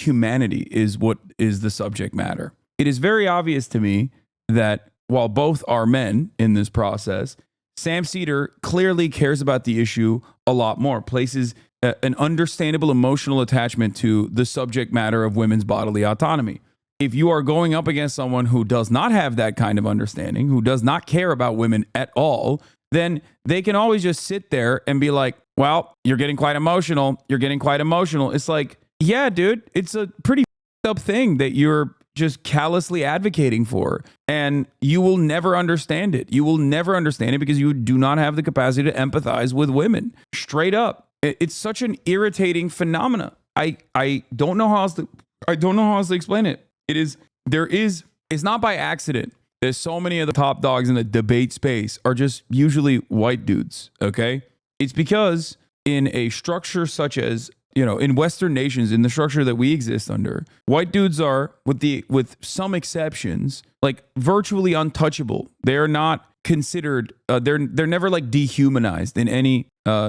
humanity is what is the subject matter. It is very obvious to me that while both are men in this process, Sam Seder clearly cares about the issue a lot more, places an understandable emotional attachment to the subject matter of women's bodily autonomy. If you are going up against someone who does not have that kind of understanding, who does not care about women at all, then they can always just sit there and be like, well, you're getting quite emotional. You're getting quite emotional. It's like, yeah, dude, it's a pretty up thing that you're just callously advocating for. And you will never understand it. You will never understand it because you do not have the capacity to empathize with women. Straight up. It's such an irritating phenomena. I don't know how else to explain it. It's not by accident that so many of the top dogs in the debate space are just usually white dudes, okay? It's because in a structure such as, in Western nations, in the structure that we exist under, white dudes are, with some exceptions, like virtually untouchable. They're not considered, they're never like dehumanized in any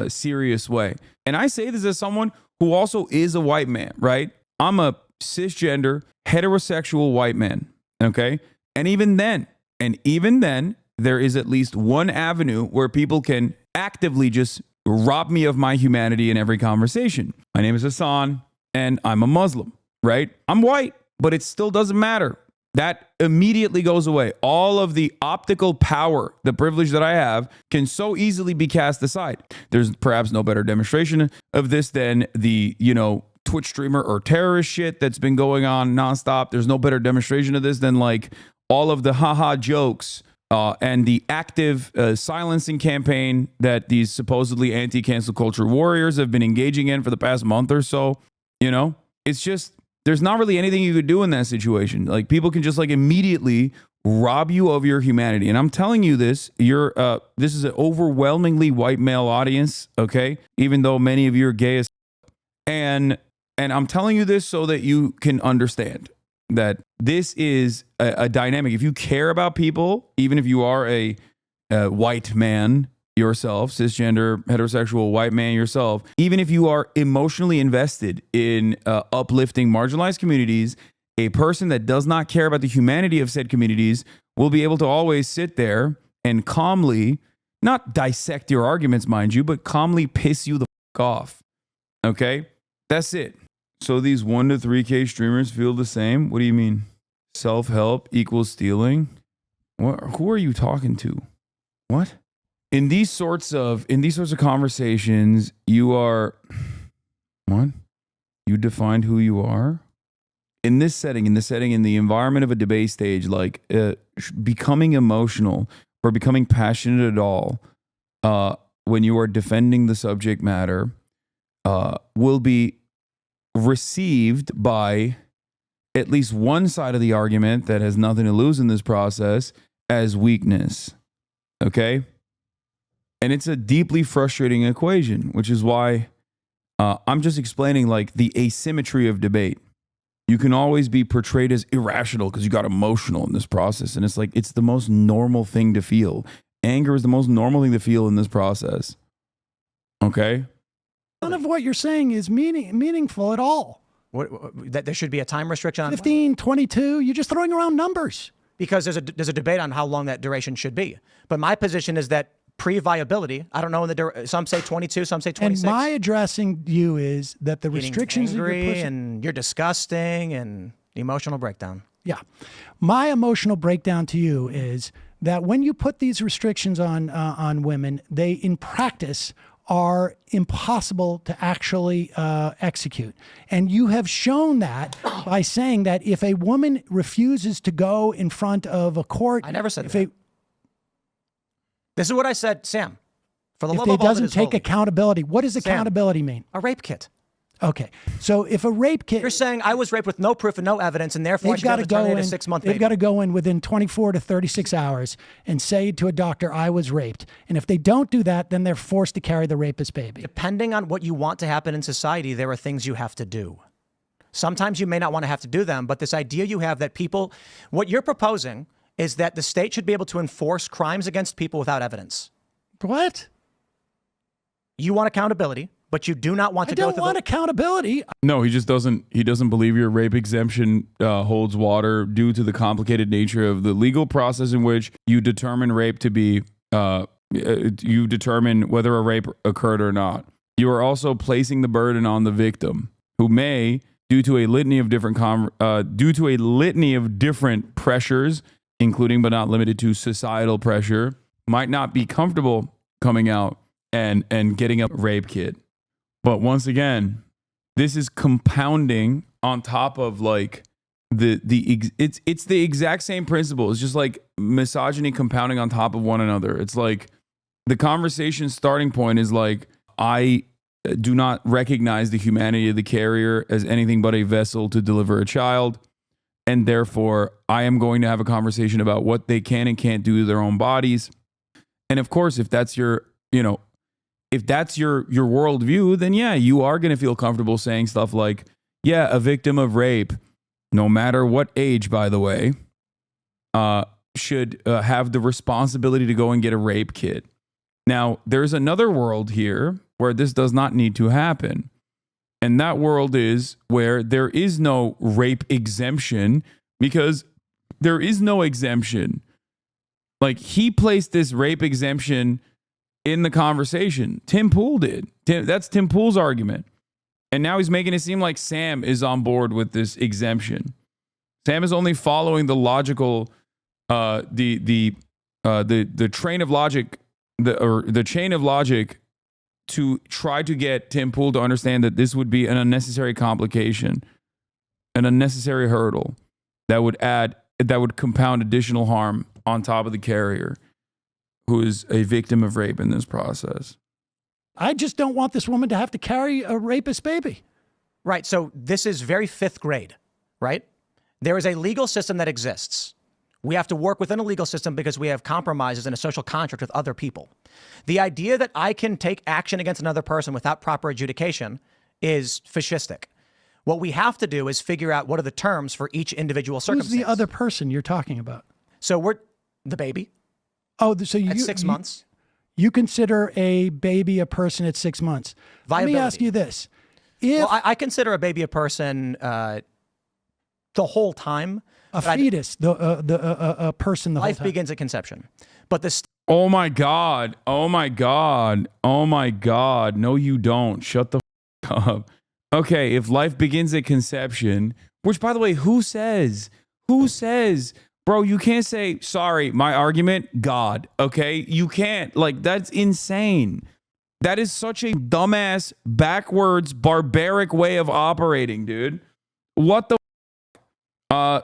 serious way. And I say this as someone who also is a white man, right? I'm a cisgender, heterosexual white man, okay? And even then, there is at least one avenue where people can actively just rob me of my humanity in every conversation. My name is Hasan, and I'm a Muslim, right? I'm white, but it still doesn't matter. That immediately goes away. All of the optical power, the privilege that I have, can so easily be cast aside. There's perhaps no better demonstration of this than the, Twitch streamer or terrorist shit that's been going on nonstop. There's no better demonstration of this than like all of the haha jokes and the active silencing campaign that these supposedly anti-cancel culture warriors have been engaging in for the past month or so. It's just, there's not really anything you could do in that situation. Like people can just like immediately rob you of your humanity. And I'm telling you this, this is an overwhelmingly white male audience, okay? Even though many of you are gay as and I'm telling you this so that you can understand that this is a dynamic. If you care about people, even if you are a white man yourself, cisgender, heterosexual white man yourself, even if you are emotionally invested in uplifting marginalized communities, a person that does not care about the humanity of said communities will be able to always sit there and calmly, not dissect your arguments, mind you, but calmly piss you the f off. Okay? That's it. So these 1 to 3K streamers feel the same? What do you mean? Self-help equals stealing. What? Who are you talking to? What? In these sorts of conversations, you are what? You defined who you are? In this setting, in the environment of a debate stage, like becoming emotional or becoming passionate at all, when you are defending the subject matter, will be received by at least one side of the argument that has nothing to lose in this process as weakness. Okay? And it's a deeply frustrating equation, which is why I'm just explaining like the asymmetry of debate. You can always be portrayed as irrational because you got emotional in this process. And it's like, it's the most normal thing to feel. Anger is the most normal thing to feel in this process. Okay? None of what you're saying is meaningful at all. That there should be a time restriction on 15, 22, you're just throwing around numbers. because there's a debate on how long that duration should be. But my position is that pre-viability, I don't know, some say 22, some say 26. And my addressing you is that the restrictions that you're pushing, and you're disgusting and emotional breakdown. Yeah. My emotional breakdown to you is that when you put these restrictions on women, they in practice are impossible to actually execute. And you have shown that by saying that if a woman refuses to go in front of a court, I never said that. This is what I said, Sam. For the if love they of all that doesn't is take holy. accountability, what does accountability mean? A rape kit. Okay, so if a rape kit, You're saying I was raped with no proof and no evidence, and therefore I they've should got have to to go terminate in. a 6-month They've baby. got to go in within 24 to 36 hours and say to a doctor, "I was raped." And if they don't do that, then they're forced to carry the rapist baby. Depending on what you want to happen in society, there are things you have to do. Sometimes you may not want to have to do them, but this idea you have that people, what you're proposing is that the state should be able to enforce crimes against people without evidence. What? You want accountability, but you do not want I to go don't through want accountability. No, he just doesn't. He doesn't believe your rape exemption holds water due to the complicated nature of the legal process in which you determine rape to be. You determine whether a rape occurred or not. You are also placing the burden on the victim, who may, due to a litany of different pressures, including but not limited to societal pressure, might not be comfortable coming out and getting a rape kit. But once again, this is compounding on top of like it's the exact same principle. It's just like misogyny compounding on top of one another. It's like the conversation starting point is like, I do not recognize the humanity of the carrier as anything but a vessel to deliver a child. And therefore, I am going to have a conversation about what they can and can't do to their own bodies. And of course, if that's your worldview, then yeah, you are going to feel comfortable saying stuff like, yeah, a victim of rape, no matter what age, by the way, should have the responsibility to go and get a rape kit. Now, there's another world here where this does not need to happen. And that world is where there is no rape exemption, because there is no exemption. Like, he placed this rape exemption in the conversation. Tim Pool did. That's Tim Pool's argument. And now he's making it seem like Sam is on board with this exemption. Sam is only following the logical, the train of logic, the chain of logic to try to get Tim Pool to understand that this would be an unnecessary complication, an unnecessary hurdle that would compound additional harm on top of the carrier, who is a victim of rape in this process. I just don't want this woman to have to carry a rapist baby. Right. So this is very 5th grade, right? There is a legal system that exists. We have to work within a legal system because we have compromises and a social contract with other people. The idea that I can take action against another person without proper adjudication is fascistic. What we have to do is figure out what are the terms for each individual circumstance. Who's the other person you're talking about? So we're the baby. Oh, so you At 6 months. You consider a baby a person at 6 months. Viability. Let me ask you this. If Well, I consider a baby a person the whole time. a fetus, a person the whole Life time. begins at conception. But the Oh my God. Oh my God. Oh my God. No, you don't. Shut the f- up. Okay, if life begins at conception, which, by the way, who says Who says, bro, you can't say, sorry, my argument, God, okay? You can't. Like, that's insane. That is such a dumbass, backwards, barbaric way of operating, dude. What the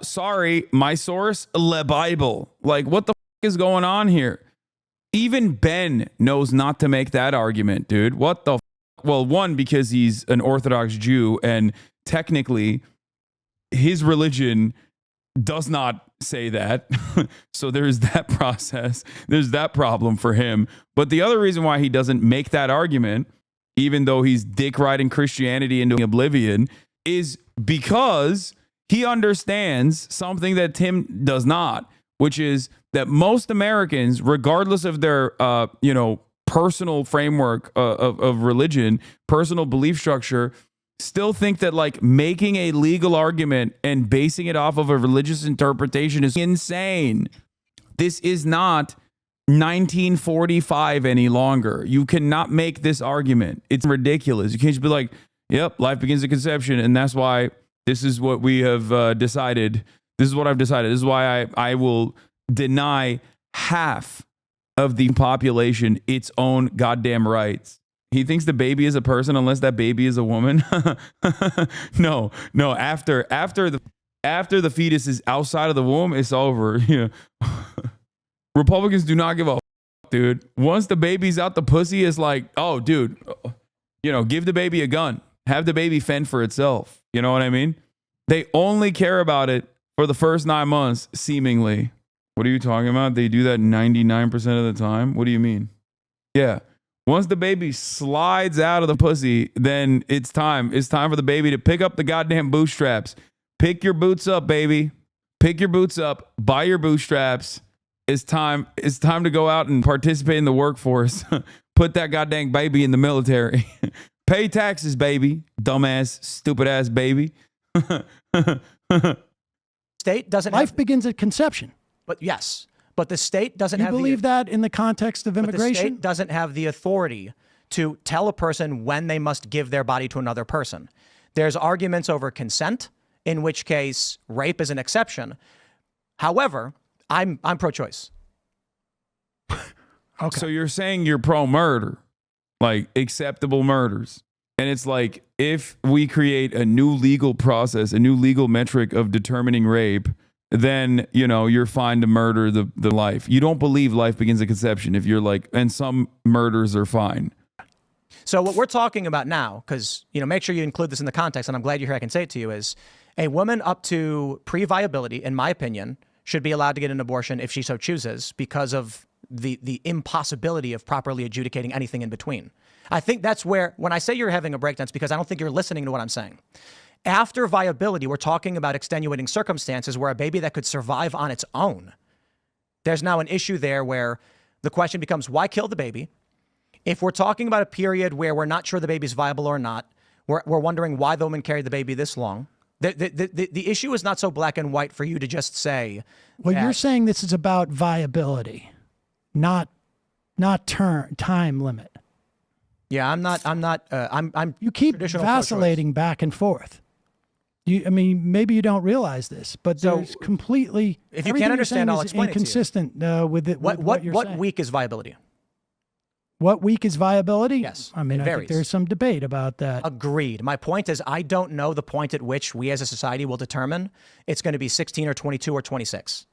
sorry, my source, Le Bible. Like, what the is going on here? Even Ben knows not to make that argument, dude. What the well, one, because he's an Orthodox Jew, and technically his religion does not say that. So there's that process. There's that problem for him. But the other reason why he doesn't make that argument, even though he's dick riding Christianity into oblivion, is because he understands something that Tim does not, which is that most Americans, regardless of their, personal framework of religion, personal belief structure, still think that like making a legal argument and basing it off of a religious interpretation is insane. This is not 1945 any longer. You cannot make this argument. It's ridiculous. You can't just be like, yep, life begins at conception, and that's why this is what we have decided. This is what I've decided. This is why I will deny half of the population its own goddamn rights. He thinks the baby is a person unless that baby is a woman. No. After the fetus is outside of the womb, it's over. Yeah. Republicans do not give a dude. Once the baby's out the pussy, it's like, oh, dude, give the baby a gun. Have the baby fend for itself. You know what I mean? They only care about it for the first 9 months, seemingly. What are you talking about? They do that 99% of the time? What do you mean? Yeah. Once the baby slides out of the pussy, then it's time. It's time for the baby to pick up the goddamn bootstraps. Pick your boots up, baby. Pick your boots up. Buy your bootstraps. It's time. It's time to go out and participate in the workforce. Put that goddamn baby in the military. Pay taxes, baby. Dumbass, stupid ass baby. State doesn't Life begins at conception. But yes. But the state doesn't You have believe that in the context of the immigration? state doesn't have the authority to tell a person when they must give their body to another person. There's arguments over consent, in which case rape is an exception. However, I'm pro-choice. Okay. So you're saying you're pro-murder, like acceptable murders. And it's like, if we create a new legal process, a new legal metric of determining rape, then, you're fine to murder the life. You don't believe life begins at conception if you're like, and some murders are fine. So what we're talking about now, because, make sure you include this in the context, and I'm glad you're here, I can say it to you, is a woman up to pre-viability, in my opinion, should be allowed to get an abortion if she so chooses because of the impossibility of properly adjudicating anything in between. I think that's where, when I say you're having a breakdown, it's because I don't think you're listening to what I'm saying. After viability, we're talking about extenuating circumstances where a baby that could survive on its own. There's now an issue there where the question becomes, why kill the baby? If we're talking about a period where we're not sure the baby's viable or not, we're wondering why the woman carried the baby this long. The issue is not so black and white for you to just say. Well, you're saying this is about viability, not time limit. Yeah, I'm You keep traditional vacillating back and forth. Maybe you don't realize this, but there's completely. If you can't understand, I'll explain it to you. Inconsistent with it. What you're saying. What week is viability? What week is viability? Yes, I it think varies. there's some debate about that. Agreed. My point is, I don't know the point at which we as a society will determine it's going to be 16 or 22 or 26.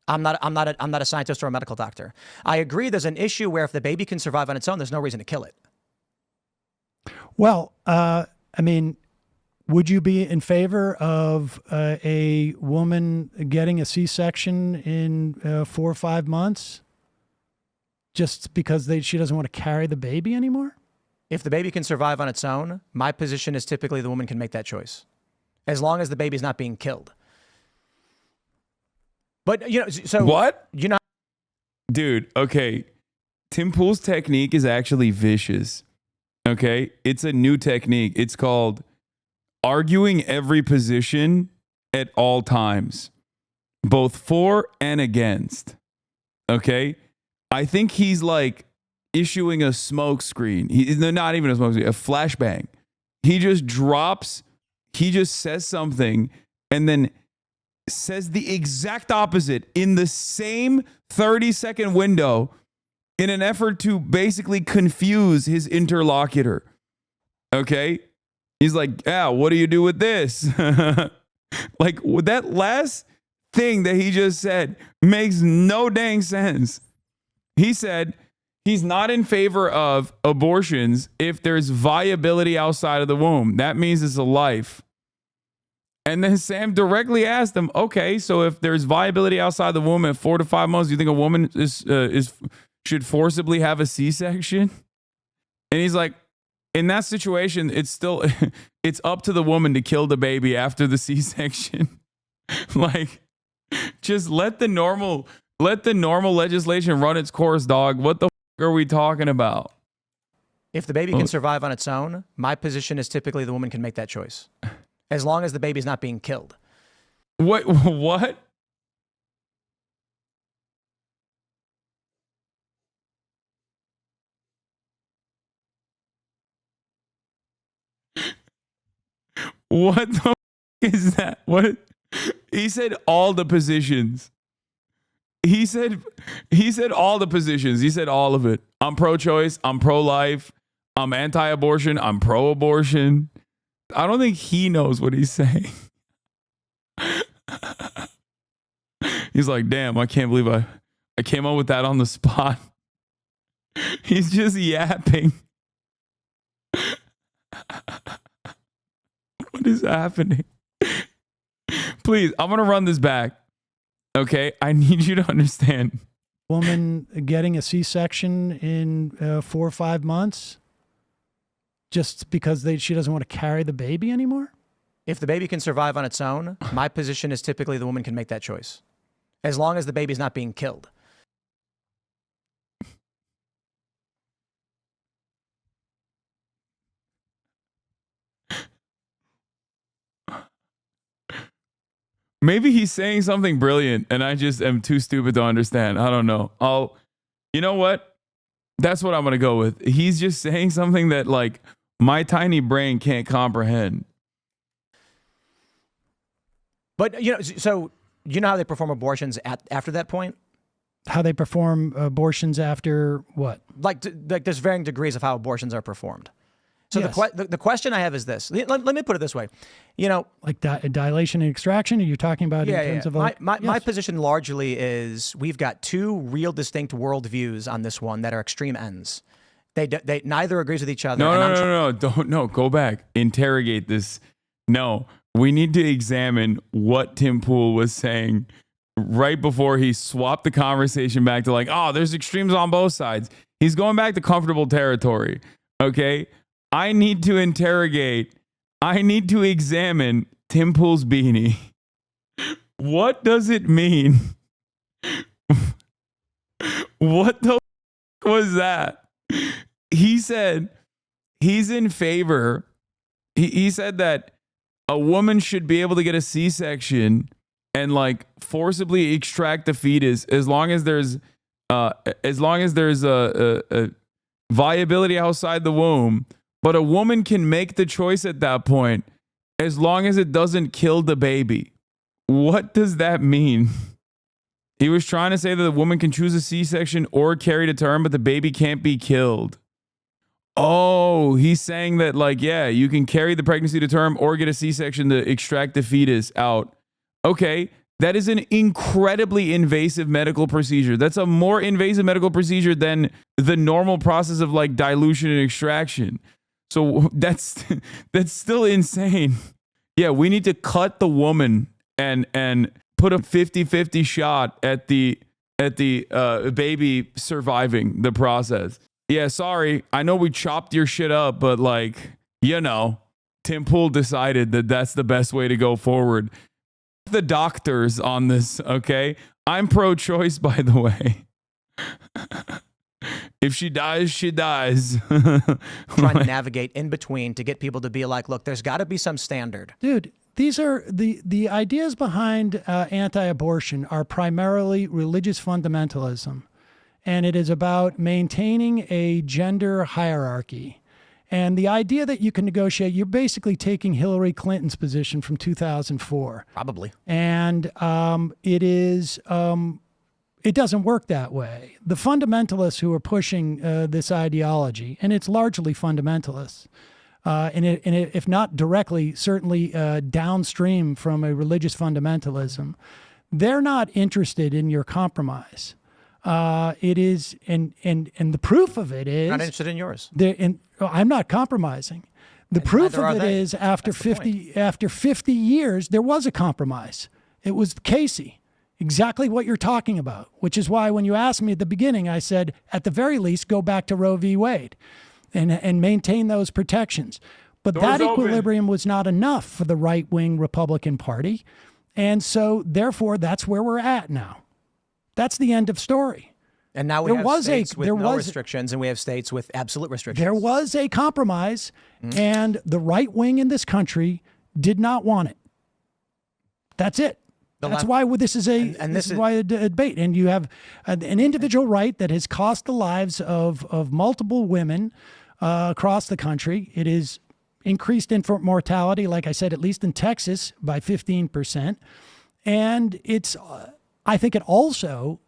I'm not a scientist or a medical doctor. I agree. There's an issue where if the baby can survive on its own, there's no reason to kill it. Well, would you be in favor of a woman getting a C-section in 4 or 5 months just because she doesn't want to carry the baby anymore? If the baby can survive on its own, my position is typically the woman can make that choice, as long as the baby's not being killed. But, so... What? Dude, okay. Tim Pool's technique is actually vicious. Okay? It's a new technique. It's called arguing every position at all times, both for and against. Okay? I think he's like issuing a smoke screen. Not even a smoke screen, a flashbang. He just says something and then says the exact opposite in the same 30-second window in an effort to basically confuse his interlocutor. Okay? He's like, yeah, what do you do with this? Like, that last thing that he just said makes no dang sense. He said he's not in favor of abortions if there's viability outside of the womb. That means it's a life. And then Sam directly asked him, okay, so if there's viability outside the womb at 4 to 5 months, do you think a woman should forcibly have a C-section? And he's like, in that situation, it's still, it's up to the woman to kill the baby after the C-section. Like, just let the normal legislation run its course, dog. What the f- are we talking about? If the baby can survive on its own, my position is typically the woman can make that choice, as long as the baby's not being killed. What? What the f- is that? What? He said all the positions. He said all the positions. He said all of it. I'm pro-choice. I'm pro-life. I'm anti-abortion. I'm pro-abortion. I don't think he knows what he's saying. He's like, damn, I can't believe I came up with that on the spot. He's just yapping. What is happening? Please, I'm going to run this back. Okay? I need you to understand. Woman getting a C-section in 4 or 5 months just because she doesn't want to carry the baby anymore? If the baby can survive on its own, my position is typically the woman can make that choice, as long as the baby's not being killed. Maybe he's saying something brilliant and I just am too stupid to understand. I don't know. You know what? That's what I'm going to go with. He's just saying something that like my tiny brain can't comprehend. But, you know, so you know how they perform abortions after that point? How they perform abortions after what? Like there's varying degrees of how abortions are performed. So Yes. the question I have is this. Let me put it this way. You know, Like dilation and extraction? Are you talking about in terms of my Yes. position largely is we've got two real distinct worldviews on this one that are extreme ends. They neither agrees with each other. No. Don't go back. Interrogate this. No, we need to examine what Tim Pool was saying right before he swapped the conversation back to like, oh, there's extremes on both sides. He's going back to comfortable territory. Okay. I need to examine Tim Pool's beanie. What does it mean? What the was that? He said he's in favor. He said that a woman should be able to get a C-section and like forcibly extract the fetus as long as there's a viability outside the womb. But a woman can make the choice at that point as long as it doesn't kill the baby. What does that mean? He was trying to say that the woman can choose a C-section or carry to term, but the baby can't be killed. Oh, he's saying that like, yeah, you can carry the pregnancy to term or get a C-section to extract the fetus out. Okay, that is an incredibly invasive medical procedure. That's a more invasive medical procedure than the normal process of like dilution and extraction. So that's still insane. Yeah, we need to cut the woman and put a 50-50 shot at the baby surviving the process. Yeah, sorry. I know we chopped your shit up, but like, you know, Tim Pool decided that that's the best way to go forward. The doctors on this, okay? I'm pro-choice, by the way. If she dies, she dies. trying to navigate in between to get people to be like, look, there's got to be some standard. Dude, these are the ideas behind anti-abortion are primarily religious fundamentalism. And it is about maintaining a gender hierarchy. And the idea that you can negotiate, you're basically taking Hillary Clinton's position from 2004. Probably. And it doesn't work that way. The fundamentalists who are pushing this ideology, and it's largely fundamentalists, and if not directly, certainly downstream from a religious fundamentalism, they're not interested in your compromise. It is, and the proof of it is Not interested in yours. I'm not compromising. The proof neither of are it they. is after That's the 50 years, there was a compromise. It was Casey. Exactly what you're talking about, which is why when you asked me at the beginning, I said, at the very least, go back to Roe v. Wade and maintain those protections. But that equilibrium was not enough for the right-wing Republican Party. And so, therefore, that's where we're at now. That's the end of story. And now we have states with no restrictions, and we have states with absolute restrictions. There was a compromise, and the right wing in this country did not want it. That's it. That's why this is why a debate. And you have an individual right that has cost the lives of multiple women across the country. It is increased infant mortality, like I said, at least in Texas, by 15%. And it's, I think it also,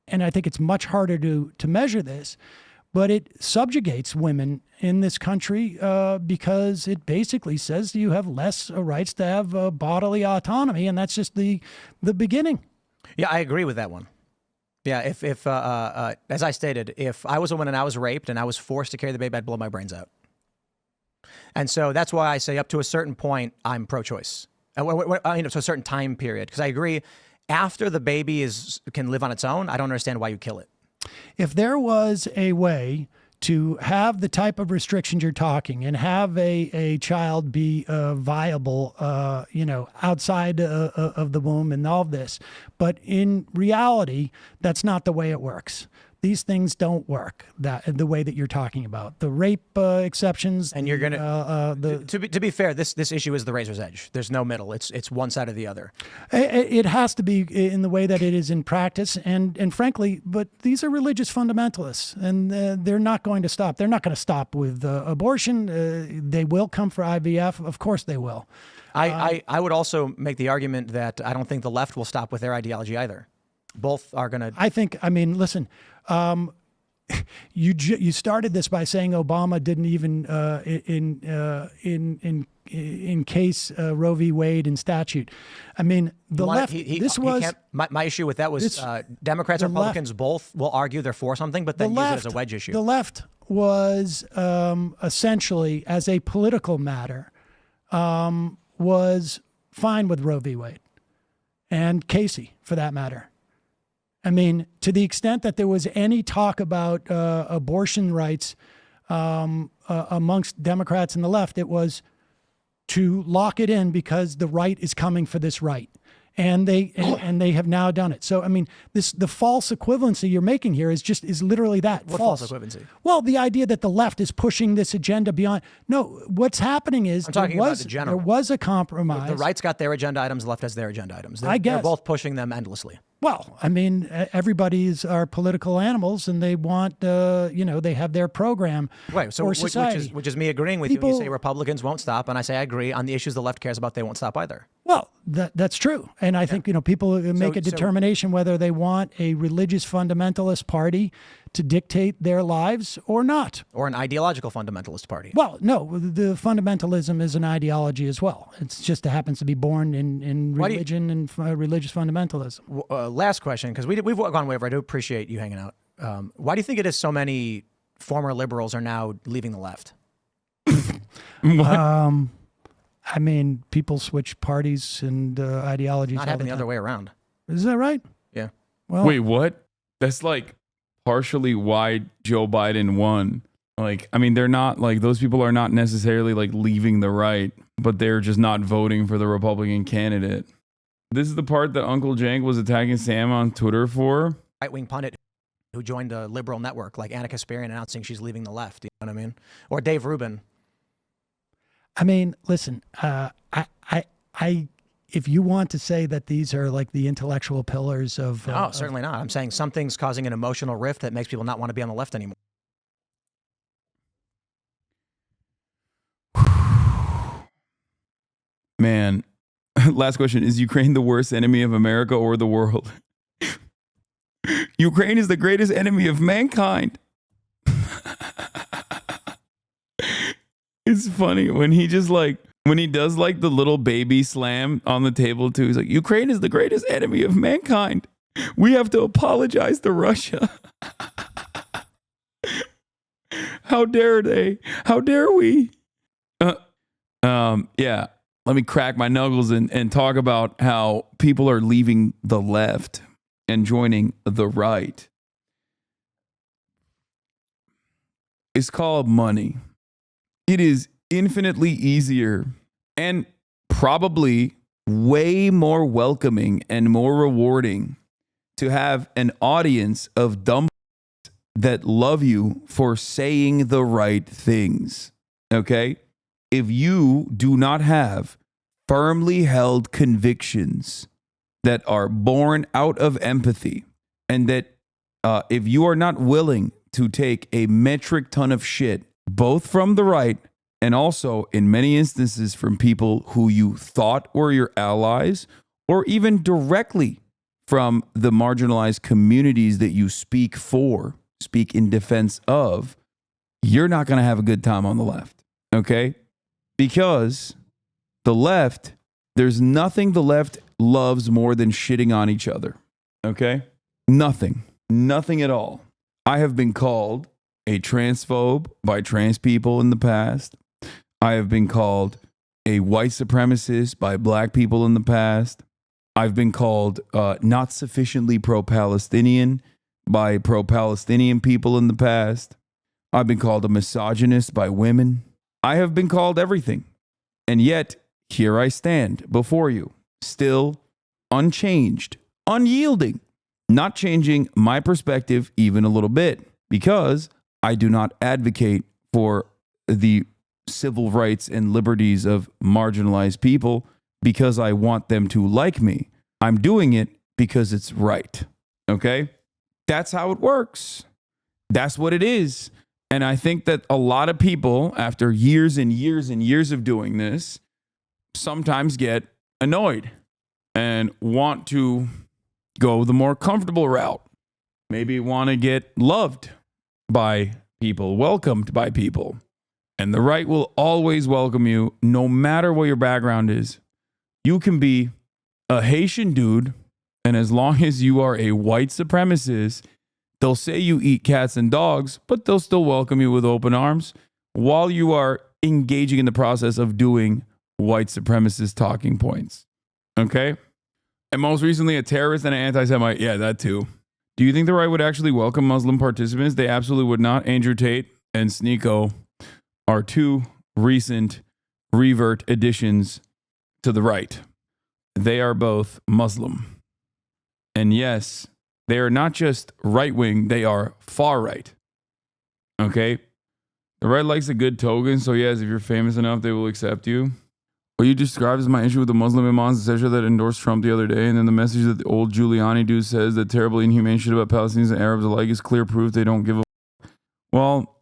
and I think it's much harder to measure this, but it subjugates women in this country because it basically says you have less rights to have bodily autonomy, and that's just the beginning. Yeah, I agree with that one. Yeah, if as I stated, if I was a woman and I was raped and I was forced to carry the baby, I'd blow my brains out. And so that's why I say up to a certain point, I'm pro-choice. To a certain time period, because I agree, after the baby can live on its own, I don't understand why you kill it. If there was a way to have the type of restrictions you're talking and have a child be viable, outside of the womb and all of this, but in reality, that's not the way it works. These things don't work the way that you're talking about. The rape exceptions, and you're gonna to be fair, this issue is the razor's edge. There's no middle. It's one side or the other. It has to be in the way that it is in practice, and frankly, but these are religious fundamentalists, and they're not going to stop. They're not going to stop with abortion. They will come for IVF. Of course, they will. I would also make the argument that I don't think the left will stop with their ideology either. Both are going to. Listen. You started this by saying Obama didn't even in case Roe v. Wade in statute. I mean, the left. My issue with that was Democrats and Republicans both will argue they're for something, but then use it as a wedge issue. The left was essentially, as a political matter, was fine with Roe v. Wade and Casey, for that matter. I mean, to the extent that there was any talk about abortion rights amongst Democrats and the left, it was to lock it in because the right is coming for this right. And they have now done it. So, I mean, the false equivalency you're making here is literally that. What false equivalency? Well, the idea that the left is pushing this agenda beyond. No, what's happening is I'm talking about the general. There was a compromise. The right's got their agenda items, the left has their agenda items. I guess. They're both pushing them endlessly. Well, I mean, everybody's are political animals, and they want, they have their program for society. Which is me agreeing with you. You say Republicans won't stop, and I say I agree on the issues the left cares about. They won't stop either. Well, that's true, and I think people make a determination whether they want a religious fundamentalist party to dictate their lives or not, or an ideological fundamentalist party. Well, no, the fundamentalism is an ideology as well. It's just it happens to be born in religion and religious fundamentalism. Last question, because we've gone way over. I do appreciate you hanging out. Why do you think it is so many former liberals are now leaving the left? I mean, people switch parties and ideologies. Not happening the other way around. Is that right? Yeah. Well, wait, what? That's like partially why Joe Biden won. Like, I mean, they're not like those people are not necessarily like leaving the right, but they're just not voting for the Republican candidate. This is the part that Uncle Jank was attacking Sam on Twitter for. Right-wing pundit who joined a liberal network like Anna Kasparian announcing she's leaving the left. You know what I mean? Or Dave Rubin. I mean, listen, if you want to say that these are like the intellectual pillars of... No, certainly not. I'm saying something's causing an emotional rift that makes people not want to be on the left anymore. Man. Last question. Is Ukraine the worst enemy of America or the world? Ukraine is the greatest enemy of mankind. It's funny when he just like, when he does like the little baby slam on the table too. He's like, Ukraine is the greatest enemy of mankind. We have to apologize to Russia. How dare they? How dare we? Yeah. Let me crack my knuckles and talk about how people are leaving the left and joining the right. It's called money. It is infinitely easier and probably way more welcoming and more rewarding to have an audience of dumb that love you for saying the right things. Okay? If you do not have firmly held convictions that are born out of empathy, and that if you are not willing to take a metric ton of shit, both from the right and also in many instances from people who you thought were your allies, or even directly from the marginalized communities that you speak in defense of, you're not going to have a good time on the left. Okay? Because the left, there's nothing the left loves more than shitting on each other. Okay? Nothing. Nothing at all. I have been called a transphobe by trans people in the past. I have been called a white supremacist by black people in the past. I've been called not sufficiently pro-Palestinian by pro-Palestinian people in the past. I've been called a misogynist by women. I have been called everything. And yet, here I stand before you, still unchanged, unyielding, not changing my perspective even a little bit, because I do not advocate for the civil rights and liberties of marginalized people because I want them to like me. I'm doing it because it's right. Okay? That's how it works. That's what it is. And I think that a lot of people, after years and years and years of doing this, sometimes get annoyed and want to go the more comfortable route. Maybe want to get loved by people, welcomed by people. And the right will always welcome you, no matter what your background is. You can be a Haitian dude, and as long as you are a white supremacist, they'll say you eat cats and dogs, but they'll still welcome you with open arms while you are engaging in the process of doing white supremacist talking points. Okay? And most recently, a terrorist and an anti-Semite. Yeah, that too. Do you think the right would actually welcome Muslim participants? They absolutely would not. Andrew Tate and Sneeko are two recent revert additions to the right. They are both Muslim. And yes, they are not just right-wing, they are far-right. Okay? The right likes a good token, so yes, if you're famous enough, they will accept you. What you described as my issue with the Muslim imams, etc., that endorsed Trump the other day, and then the message that the old Giuliani dude says that terribly inhumane shit about Palestinians and Arabs alike is clear proof they don't give a Well,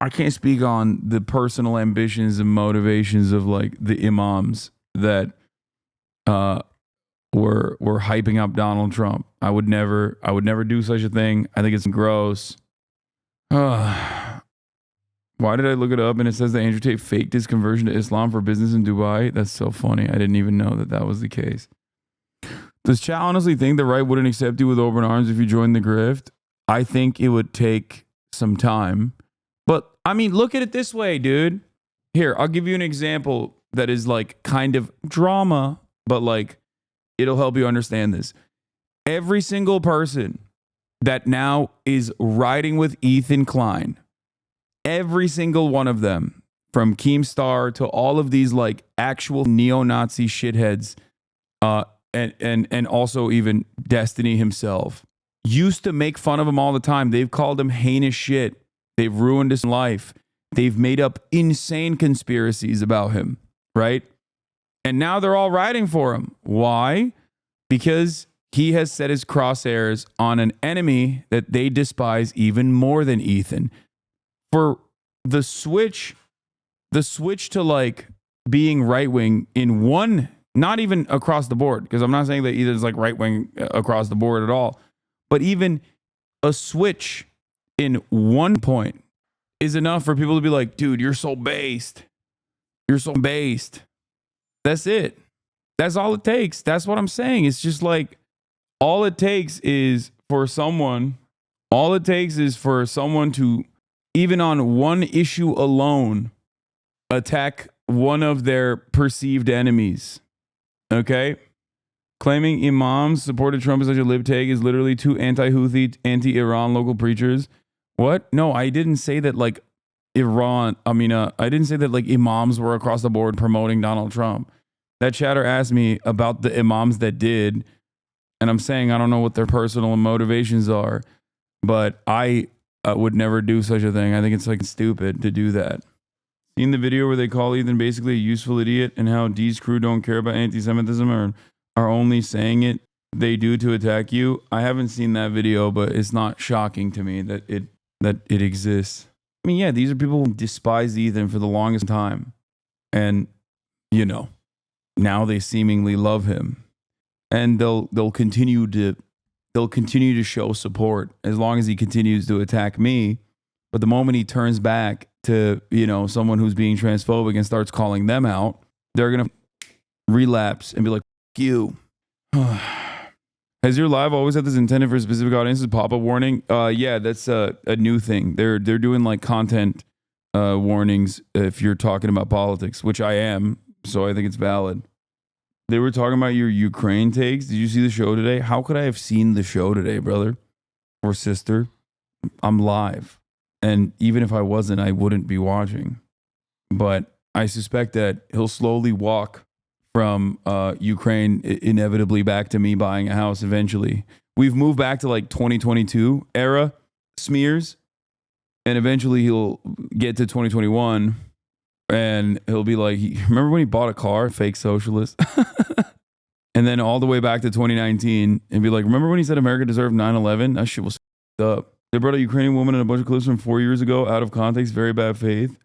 I can't speak on the personal ambitions and motivations of like the imams that were hyping up Donald Trump. I would never do such a thing. I think it's gross. Why did I look it up and it says that Andrew Tate faked his conversion to Islam for business in Dubai? That's so funny. I didn't even know that was the case. Does Chat honestly think the right wouldn't accept you with open arms if you joined the grift? I think it would take some time. But I mean, look at it this way, dude. Here, I'll give you an example that is like kind of drama, but like it'll help you understand this. Every single person that now is riding with Ethan Klein, every single one of them, from Keemstar to all of these like actual neo-Nazi shitheads, and also even Destiny himself, used to make fun of him all the time. They've called him heinous shit. They've ruined his life. They've made up insane conspiracies about him, right? And now they're all riding for him. Why? Because he has set his crosshairs on an enemy that they despise even more than Ethan. For the switch to like being right wing in one, not even across the board, because I'm not saying that either is like right wing across the board at all, but even a switch in one point is enough for people to be like, dude, you're so based. You're so based. That's it. That's all it takes. That's what I'm saying. It's just like, all it takes is for someone to, even on one issue alone, attack one of their perceived enemies. Okay? Claiming imams supported Trump as such a libtag is literally two anti-Houthi, anti-Iran local preachers. What? No, I didn't say that like I didn't say that like imams were across the board promoting Donald Trump. That chatter asked me about the imams that did, and I'm saying I don't know what their personal motivations are, but I would never do such a thing. I think it's like stupid to do that. Seen the video where they call Ethan basically a useful idiot and how D's crew don't care about anti-Semitism or are only saying it they do to attack you? I haven't seen that video, but it's not shocking to me that it exists. I mean, yeah, these are people who despised Ethan for the longest time. And, you know, now they seemingly love him. And they'll continue to show support as long as he continues to attack me. But the moment he turns back to, you know, someone who's being transphobic and starts calling them out, they're going to relapse and be like, F you. Has your live always had this intended for specific audiences? Pop-up warning? Yeah, that's a new thing. They're doing like content warnings if you're talking about politics, which I am, so I think it's valid. They were talking about your Ukraine takes. Did you see the show today? How could I have seen the show today, brother or sister? I'm live. And even if I wasn't, I wouldn't be watching. But I suspect that he'll slowly walk from Ukraine inevitably back to me buying a house eventually. We've moved back to like 2022 era smears. And eventually he'll get to 2021 and he'll be like, remember when he bought a car? Fake socialist. And then all the way back to 2019 and be like, remember when he said America deserved 9/11? That shit was up. They brought a Ukrainian woman in a bunch of clips from 4 years ago out of context, very bad faith.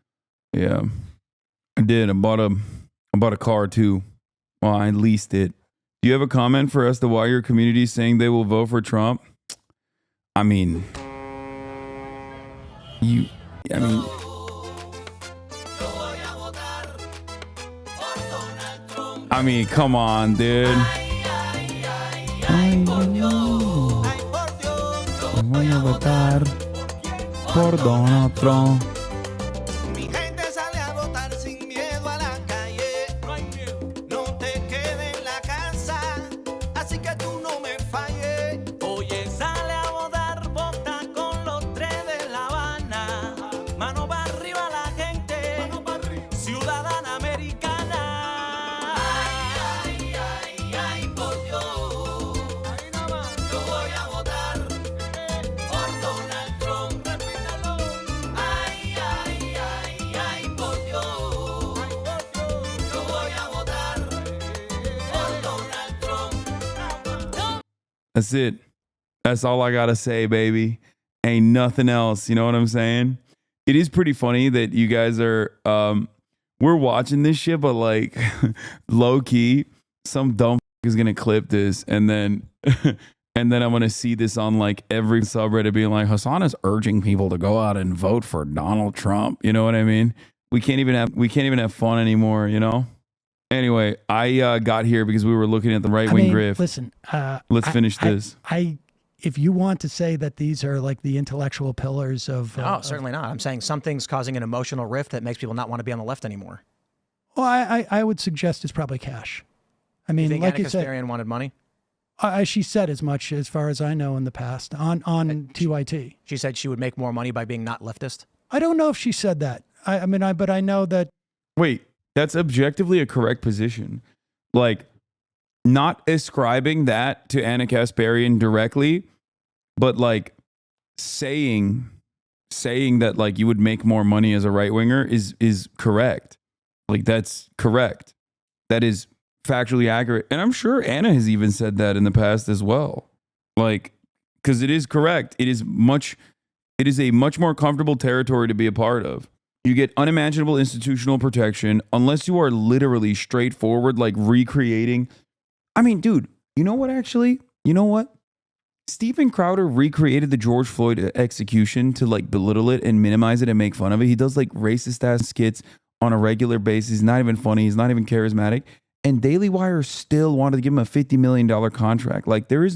Yeah, I did. I bought a car too. Well, I leased it. Do you have a comment for us to why your community is saying they will vote for Trump? I mean, come on, dude. Voy a votar por Donald Trump. Mi gente sale a votar sin miedo a la calle. No hay miedo. No te quedes en la casa, así que tú no me falles. Oye, sale a votar, vota con los tres de La Habana. Mano para arriba la gente, ciudadana americana. Ay, ay, ay, por Dios. Yo voy a votar por Donald Trump. Repítalo. Ay, ay, ay, ay, por Dios. Yo voy a votar por Donald Trump. That's it. That's all I gotta say, baby. Ain't nothing else. You know what I'm saying? It is pretty funny that you guys are we're watching this shit, but like low key, some dumb is gonna clip this and then and then I'm gonna see this on like every subreddit being like, Hasan is urging people to go out and vote for Donald Trump. You know what I mean? We can't even have fun anymore, you know? Anyway, I got here because we were looking at the right-wing grift. Listen, Let's finish this. If you want to say that these are like the intellectual pillars of... No, certainly not. I'm saying something's causing an emotional rift that makes people not want to be on the left anymore. Well, I would suggest it's probably cash. I mean, You think like Anna you said, Kasparian wanted money? she said as much as far as I know in the past on TYT. She said she would make more money by being not leftist. I don't know if she said that. But I know that... Wait, that's objectively a correct position. Like, not ascribing that to Anna Kasparian directly, but like saying that like you would make more money as a right winger is correct. Like that's correct. That is factually accurate. And I'm sure Anna has even said that in the past as well. Like, because it is correct. It is a much more comfortable territory to be a part of. You get unimaginable institutional protection unless you are literally straightforward, like recreating. I mean, dude, you know what, actually? You know what? Steven Crowder recreated the George Floyd execution to like belittle it and minimize it and make fun of it. He does like racist ass skits on a regular basis. He's not even funny. He's not even charismatic. And Daily Wire still wanted to give him a $50 million contract. Like there's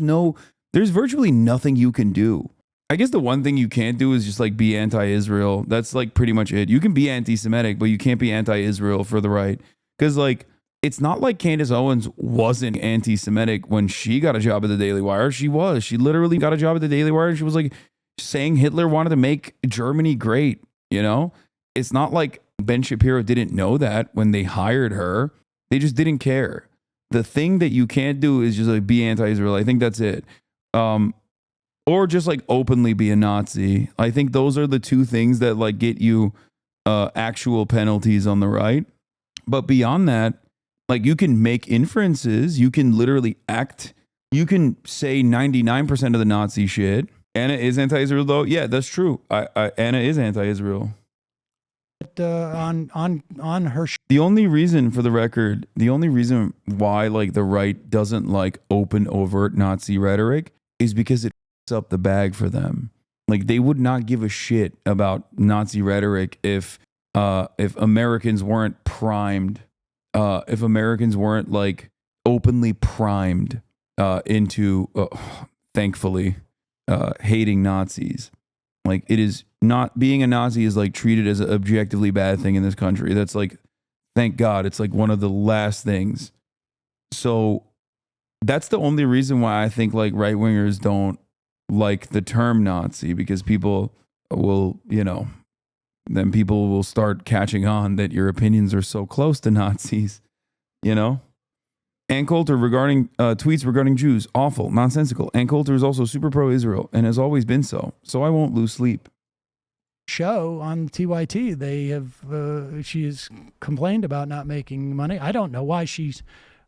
virtually nothing you can do. I guess the one thing you can't do is just like be anti-Israel. That's like pretty much it. You can be anti-Semitic, but you can't be anti-Israel for the right. Because like, it's not like Candace Owens wasn't anti-Semitic when she got a job at the Daily Wire. She was. She literally got a job at the Daily Wire. And she was like saying Hitler wanted to make Germany great. You know, it's not like Ben Shapiro didn't know that when they hired her. They just didn't care. The thing that you can't do is just like be anti-Israel. I think that's it. Or just like openly be a Nazi. I think those are the two things that like get you actual penalties on the right. But beyond that, like you can make inferences. You can literally act. You can say 99% of the Nazi shit. Anna is anti-Israel though. Yeah, that's true. Anna is anti-Israel. On her The only reason, for the record, the only reason why like the right doesn't like open overt Nazi rhetoric is because it up the bag for them. Like they would not give a shit about Nazi rhetoric if Americans weren't primed, if Americans weren't like openly primed into thankfully hating Nazis. Like it is not, being a Nazi is like treated as an objectively bad thing in this country. That's like, thank God, it's like one of the last things. So that's the only reason why I think like right wingers don't like the term Nazi, because people will, you know, then people will start catching on that your opinions are so close to Nazis, you know? Ann Coulter regarding tweets regarding Jews, awful, nonsensical. Ann Coulter is also super pro-Israel and has always been so. So I won't lose sleep. show on TYT, they have she's complained about not making money. I don't know why she's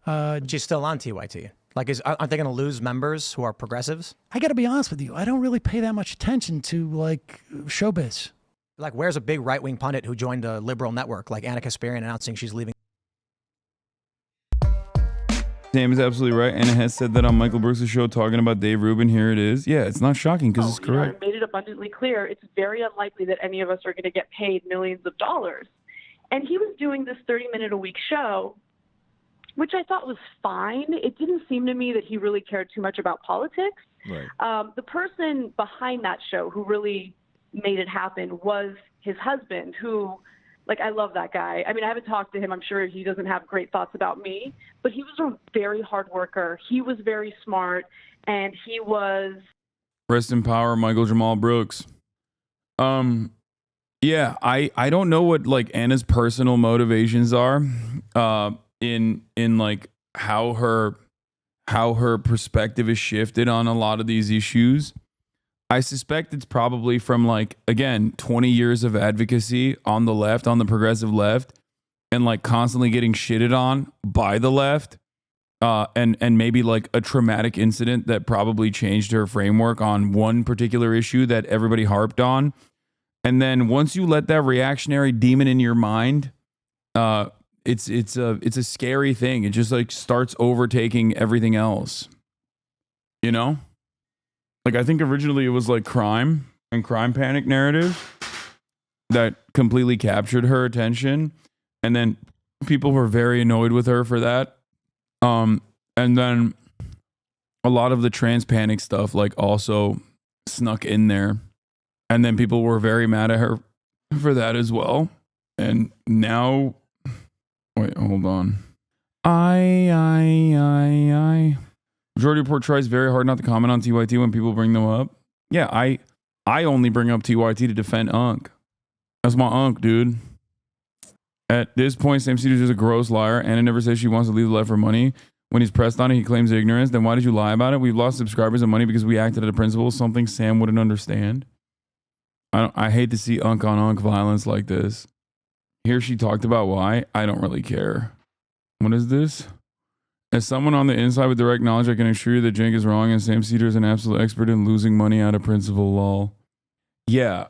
still on TYT. Like, aren't they going to lose members who are progressives? I got to be honest with you. I don't really pay that much attention to like showbiz. Like, where's a big right-wing pundit who joined a liberal network like Anna Kasparian announcing she's leaving? Sam is absolutely right. Anna has said that on Michael Brooks' show talking about Dave Rubin. Here it is. Yeah, it's not shocking because it's correct. I made it abundantly clear it's very unlikely that any of us are going to get paid millions of dollars. And he was doing this 30-minute-a-week show, which I thought was fine. It didn't seem to me that he really cared too much about politics. Right. The person behind that show who really made it happen was his husband, who, like, I love that guy. I mean, I haven't talked to him. I'm sure he doesn't have great thoughts about me, but he was a very hard worker. He was very smart, and he was... Rest in power, Michael Jamal Brooks. Yeah, I don't know what, like, Anna's personal motivations are in like how her perspective is shifted on a lot of these issues. I suspect it's probably from, like, again, 20 years of advocacy on the left, on the progressive left, and like constantly getting shitted on by the left, and maybe like a traumatic incident that probably changed her framework on one particular issue that everybody harped on. And then once you let that reactionary demon in your mind, it's a scary thing. It just like starts overtaking everything else, you know? Like, I think originally it was like crime and crime panic narrative that completely captured her attention. And then people were very annoyed with her for that. And then a lot of the trans panic stuff like also snuck in there. And then people were very mad at her for that as well. And now, wait, hold on. Majority Report tries very hard not to comment on TYT when people bring them up. Yeah, I only bring up TYT to defend Unk. That's my Unk, dude. At this point, Sam Cedars is a gross liar. Anna never says she wants to leave the left for money. When he's pressed on it, he claims ignorance. Then why did you lie about it? We've lost subscribers and money because we acted at a principle, something Sam wouldn't understand. I hate to see Unk on Unk violence like this. Here she talked about why. I don't really care. What is this? As someone on the inside with direct knowledge, I can assure you that Jake is wrong and Sam Cedar is an absolute expert in losing money out of principle, lol. Yeah.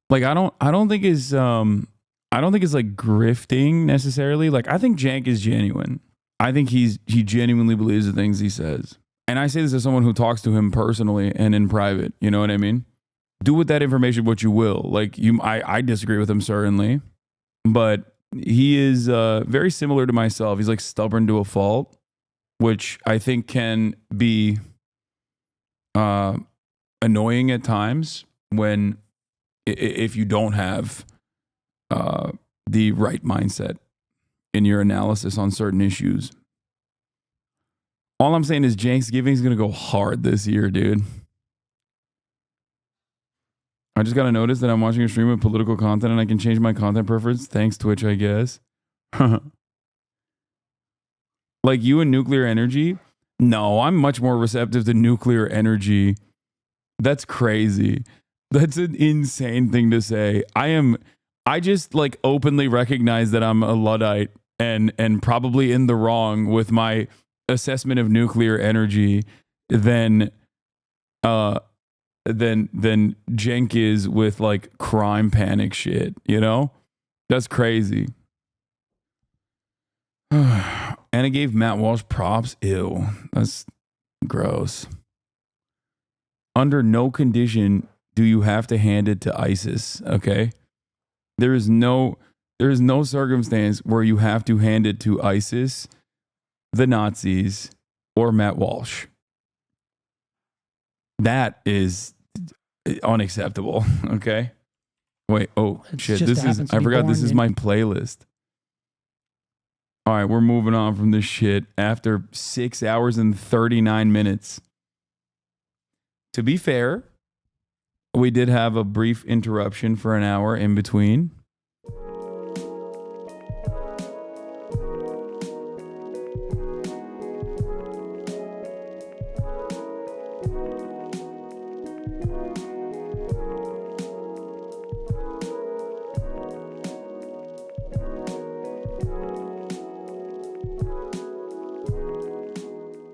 Like I don't think it's like grifting necessarily. Like I think Jank is genuine. I think he genuinely believes the things he says. And I say this as someone who talks to him personally and in private. You know what I mean? Do with that information what you will. Like I disagree with him certainly, but he is very similar to myself. He's like stubborn to a fault, which I think can be annoying at times when if you don't have the right mindset in your analysis on certain issues. All I'm saying is Janksgiving is going to go hard this year, dude. I just got to notice that I'm watching a stream of political content and I can change my content preference. Thanks, Twitch, I guess. Like you and nuclear energy? No, I'm much more receptive to nuclear energy. That's crazy. That's an insane thing to say. I just like openly recognize that I'm a Luddite and probably in the wrong with my assessment of nuclear energy than Jenk is with like crime panic shit, you know? That's crazy. Anna gave Matt Walsh props. Ew. That's gross. Under no condition do you have to hand it to ISIS, okay? There is no circumstance where you have to hand it to ISIS, the Nazis, or Matt Walsh. That is unacceptable, okay? Wait, oh shit, I forgot this is my playlist. All right, we're moving on from this shit after 6 hours and 39 minutes. To be fair, we did have a brief interruption for an hour in between.